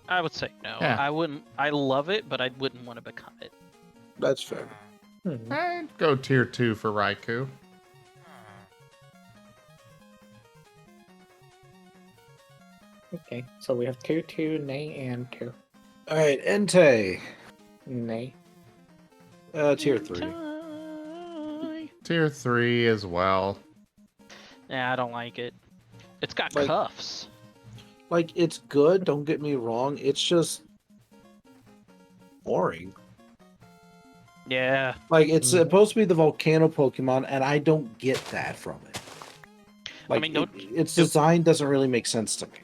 I would say no. Yeah. I wouldn't. I love it, but I wouldn't want to become it. That's fair. I'd go tier 2 for Raikou. Okay, so we have 2, Nay, and 2. All right, Entei. Nay. Tier 3. Tier 3 as well. Yeah, I don't like it. It's got Like- cuffs. Like, it's good, don't get me wrong. It's just boring. Yeah. Like, it's supposed to be the volcano Pokemon, and I don't get that from it. Like, mean, don't- its design doesn't really make sense to me.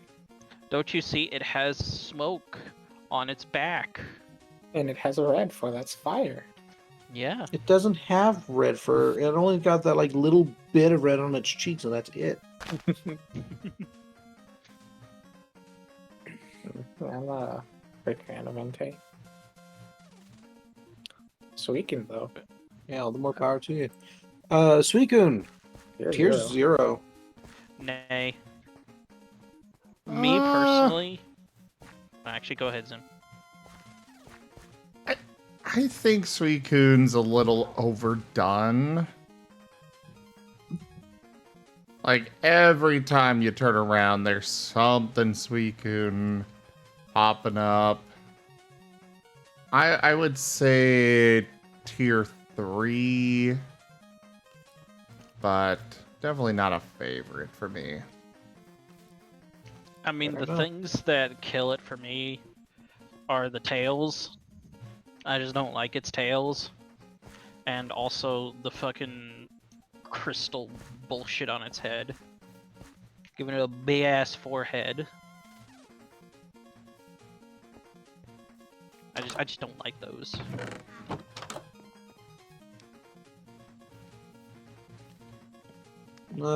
Don't you see it has smoke on its back? And it has a red fur. That's fire. Yeah. It doesn't have red fur. It only got that like little bit of red on its cheeks, and that's it. I'm a big fan of Entei. Suicune, though. Yeah, all the more power to you. Suicune, tier 0. Nay. Me personally. Actually, go ahead, Zim. I think Suicune's a little overdone. Like, every time you turn around, there's something Suicune popping up. I would say tier 3, but definitely not a favorite for me. I mean, I the don't know. things that kill it for me are the tails. I just don't like its tails. And also the fucking crystal bullshit on its head. Giving it a big ass forehead. I just don't like those.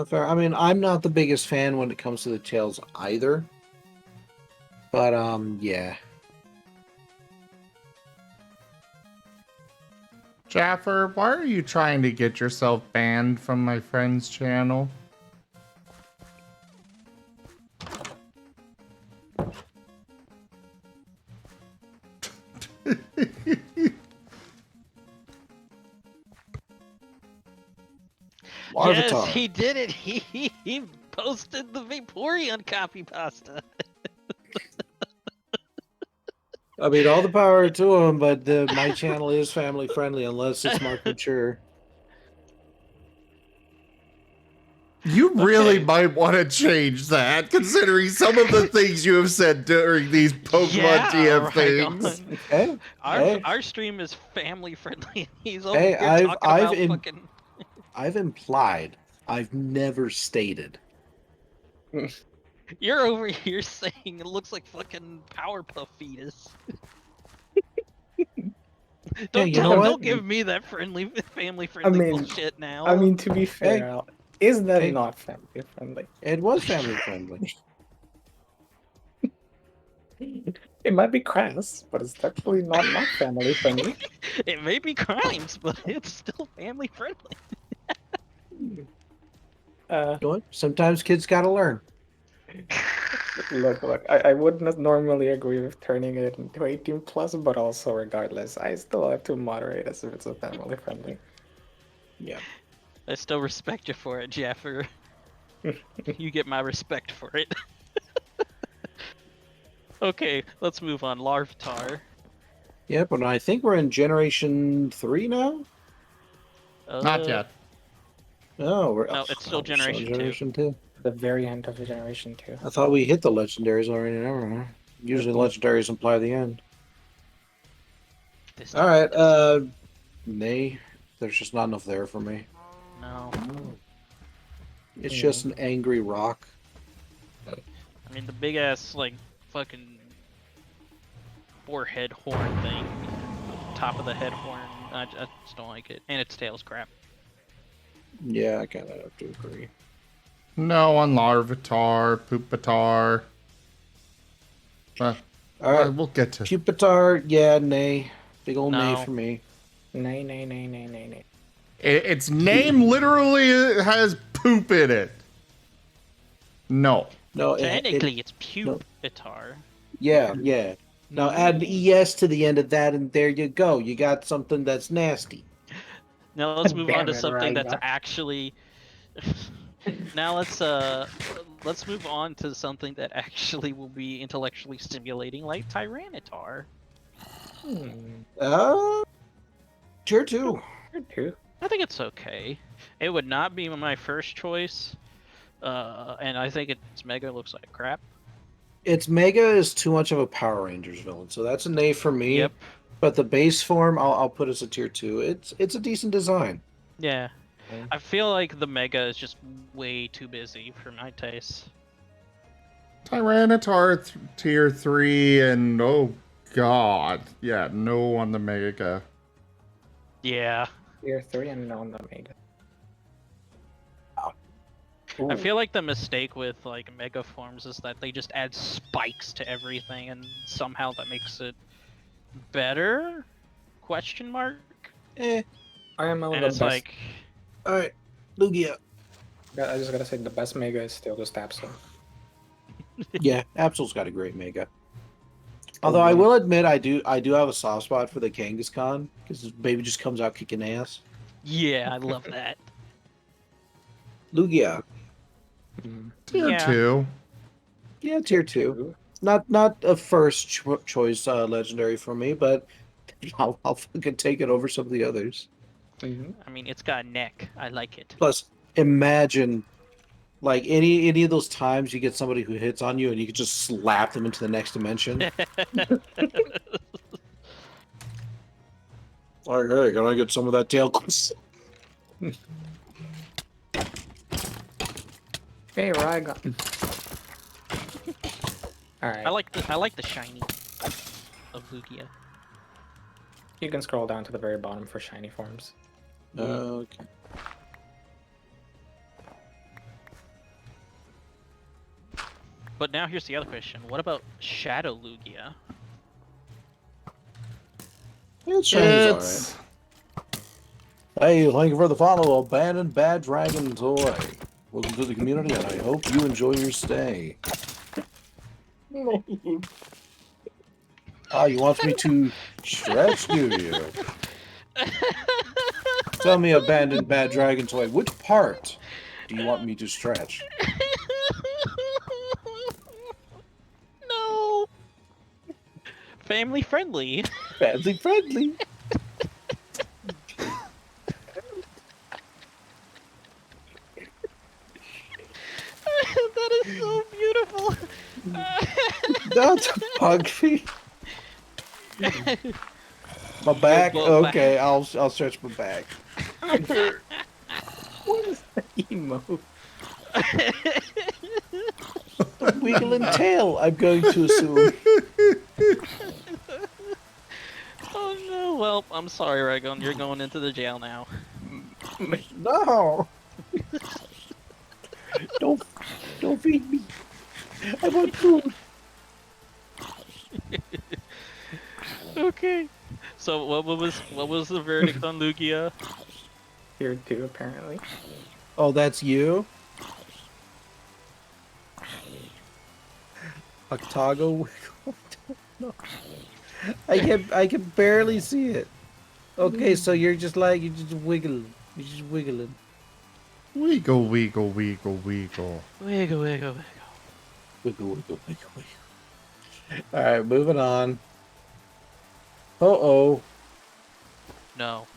Fair. I mean, I'm not the biggest fan when it comes to the tails either. But, yeah. Jaffer, why are you trying to get yourself banned from my friend's channel? Yes, he did it. He posted the Vaporeon copy pasta. I mean, all the power to him, but my channel is family friendly unless it's marked mature. You really might want to change that, considering some of the things you have said during these Pokemon TM things. Hey, Our stream is family friendly. He's over hey, here talking about fucking. I've implied. I've never stated. You're over here saying it looks like fucking Powerpuff fetus. Don't give me that family friendly bullshit now. I mean, to be fair, Hey. is that Hey. not family friendly? It was family friendly. It might be crass, but it's definitely not family friendly. It may be crimes, but it's still family friendly. Sometimes kids gotta learn. Look, I wouldn't normally agree with turning it into 18 plus, but also regardless, I still have to moderate as if it's a family friendly. Yeah. I still respect you for it, Jaffer. You get my respect for it. Okay, let's move on. Larvitar. Yeah, but I think we're in Generation 3 now? Not yet. No, No, it's still Generation 2. The very end of Generation 2. I thought we hit the legendaries already. Never mind. Usually legendaries imply the end. Alright, nay. There's just not enough there for me. No. It's just an angry rock. I mean, the big ass, like, fucking forehead horn thing. Top of the head horn. I just don't like it. And its tail's crap. Yeah, I kind of have to agree. No on Larvitar, Pupitar. Alright, we'll get to Pupitar, yeah, nay. Big old nay No. for me. Nay. Its name literally has poop in it. No. No, Technically, it's Pupitar. Yeah. Now add an ES to the end of that, and there you go. You got something that's nasty. Now let's move on Damn to it, something that's Rygar. actually. Now let's move on to something that actually will be intellectually stimulating, like Tyranitar. Tier 2. I think it's okay. It would not be my first choice, and I think its Mega looks like crap. Its Mega is too much of a Power Rangers villain, so that's a nay for me. Yep. But the base form, I'll put as a tier 2. It's a decent design. Yeah. I feel like the Mega is just way too busy for my taste. Tyranitar tier 3, and oh god. Yeah, no on the Mega. Yeah. Tier 3 and no on the Mega. I feel like the mistake with like mega forms is that they just add spikes to everything, and somehow that makes it better? Question mark. I am And the it's best. like, All right, Lugia. I just gotta say the best Mega is still just Absol. Yeah, Absol's got a great Mega. Although I will admit, I do have a soft spot for the Kangaskhan because this baby just comes out kicking ass. yeah, I love that. Lugia. Tier 2. Yeah, tier 2. Not a first choice legendary for me, but I'll fucking take it over some of the others. I mean, it's got a neck. I like it. Plus, imagine like any of those times you get somebody who hits on you and you can just slap them into the next dimension. Like, hey, can I get some of that tail? Hey, Rygon. Alright. I like the shiny of Lugia. You can scroll down to the very bottom for shiny forms. Okay. But now here's the other question: what about Shadow Lugia? It's Hey, thank you for the follow, Abandoned Bad Dragon Toy. Welcome to the community, and I hope you enjoy your stay. Ah, you want me to stretch, do you? Tell me, Abandoned Bad Dragon Toy, which part do you want me to stretch? No. Family friendly. Family friendly. That is so beautiful. That's a pug feet. My back? Okay, I'll stretch my back. What is that emote? A wiggling tail, I'm going to assume. Oh no, well, I'm sorry, Ragon, you're going into the jail now. No! Don't feed me. I want food. Okay. So what was the verdict on Lugia? Tier 2, apparently. Oh, that's you? Octago wiggle? No. I can barely see it. Okay, so you're just wiggling. You're just wiggling. Wiggle, wiggle, wiggle, wiggle. Wiggle, wiggle, wiggle. Wiggle, wiggle, wiggle, wiggle. Alright, moving on. Uh-oh. No.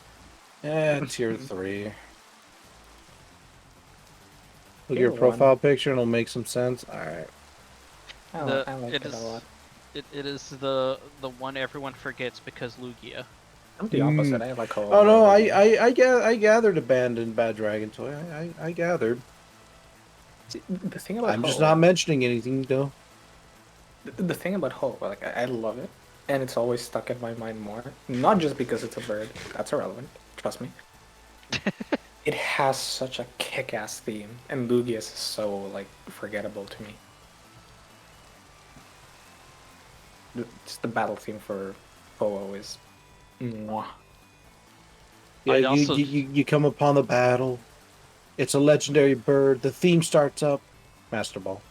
Tier 3. Look at Tier your 1. profile picture and it'll make some sense. Alright. I like it a lot. It is the one everyone forgets because Lugia. I'm the opposite. I like Oh no, I gathered Abandoned Bad Dragon Toy. I gathered. See, the thing about I'm just not mentioning anything though. The thing about Ho, like I love it, and it's always stuck in my mind more. Not just because it's a bird. That's irrelevant. Trust me. It has such a kick-ass theme, and Lugia is so like forgettable to me. Just the battle theme for Ho is. Mwah. Yeah, you come upon the battle. It's a legendary bird. The theme starts up. Master Ball.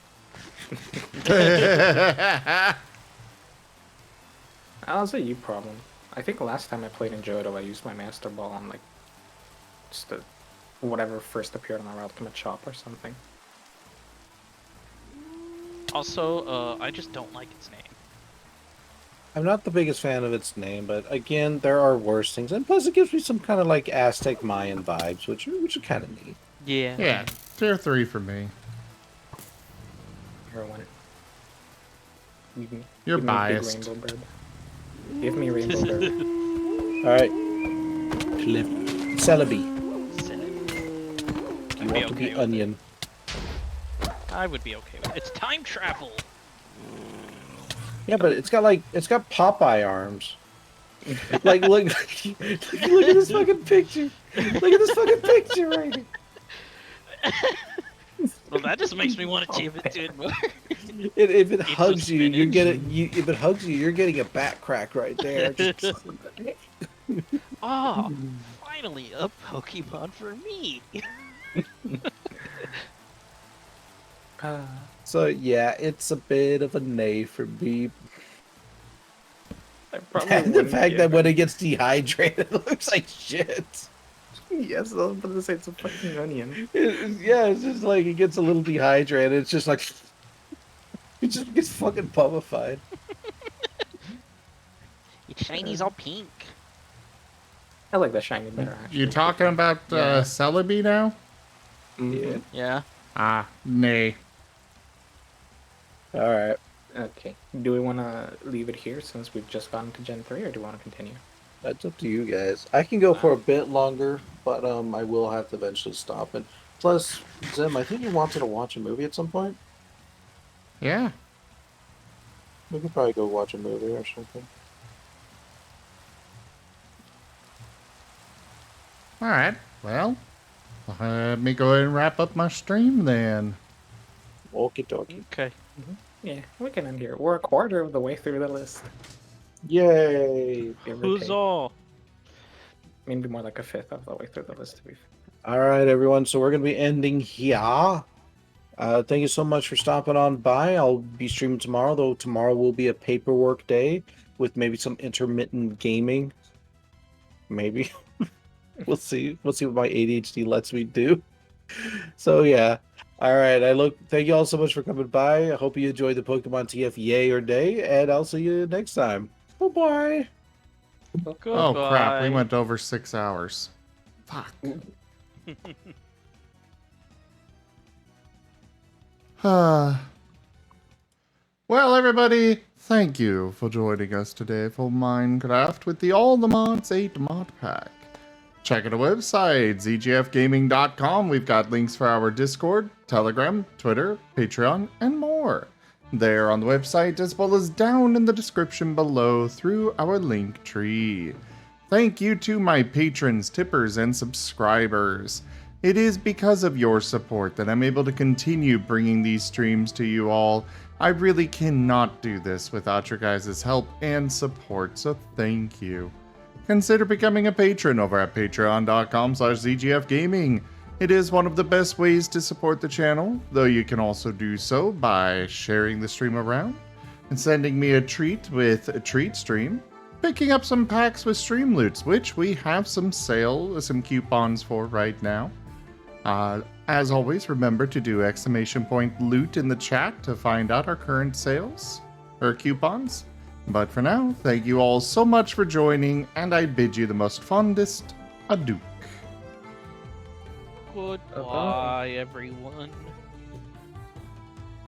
That's a you problem. I think last time I played in Johto, I used my Master Ball on like just whatever first appeared on our Ultimate Shop or something. Also, I just don't like its name. I'm not the biggest fan of its name, but again, there are worse things, and plus it gives me some kind of like Aztec Mayan vibes, which are kind of neat. Yeah. Yeah, tier 3 for me. Everyone. You're give me biased. Big Rainbow Bird. Give me Rainbow Bird. Alright. Cliff. Celebi. You want to be onion. I would be okay with it. It's time travel! Yeah, but it's got Popeye arms. Like look at this fucking picture. Look at this fucking picture right here. Well, that just makes me want to jam into it more. If it Eat some hugs you, you're spinach. getting if it hugs you, you're getting a back crack right there. Just... Oh, finally a Pokemon for me. So yeah, it's a bit of a nay for me. probably The wouldn't fact give that when him- it gets dehydrated, it looks like shit. Yes, I was about to say it's a fucking onion. Yeah, it's just like it gets a little dehydrated. It's just like it just gets fucking pummified. It's shiny's all pink. I like the shiny better, actually. You talking about Yeah. Celebi now? Yeah. Yeah. Ah, nay. All right. Okay. Do we want to leave it here since we've just gotten to Gen 3, or do we want to continue? That's up to you guys. I can go for a bit longer, but I will have to eventually stop. And plus, Zim, I think you wanted to watch a movie at some point. Yeah. We could probably go watch a movie or something. Alright, well, let me go ahead and wrap up my stream then. Okie dokie. Okay. Yeah, we can end here. We're a quarter of the way through the list. Yay! Who's all? Maybe more like a fifth of the way through the list, to be fair. All right, everyone. So we're going to be ending here. Thank you so much for stopping on by. I'll be streaming tomorrow, though tomorrow will be a paperwork day with maybe some intermittent gaming. Maybe. We'll see. We'll see what my ADHD lets me do. So yeah. All right. Thank you all so much for coming by. I hope you enjoyed the Pokemon TF yay or day, and I'll see you next time. Bye-bye. Oh crap, we went over 6 hours. Fuck. Well, everybody, thank you for joining us today for Minecraft with the All the Mods 8 mod pack. Check out our website, zgfgaming.com. We've got links for our Discord, Telegram, Twitter, Patreon, and more. There on the website, as well as down in the description below through our link tree. Thank you to my patrons, tippers, and subscribers. It is because of your support that I'm able to continue bringing these streams to you all. I really cannot do this without your guys' help and support, so thank you. Consider becoming a patron over at patreon.com/zgfgaming. It is one of the best ways to support the channel, though you can also do so by sharing the stream around and sending me a treat with a treat stream, picking up some packs with stream loots, which we have some coupons for right now. As always, remember to do !loot in the chat to find out our current sales or coupons. But for now, thank you all so much for joining, and I bid you the most fondest adieu. Goodbye, everyone.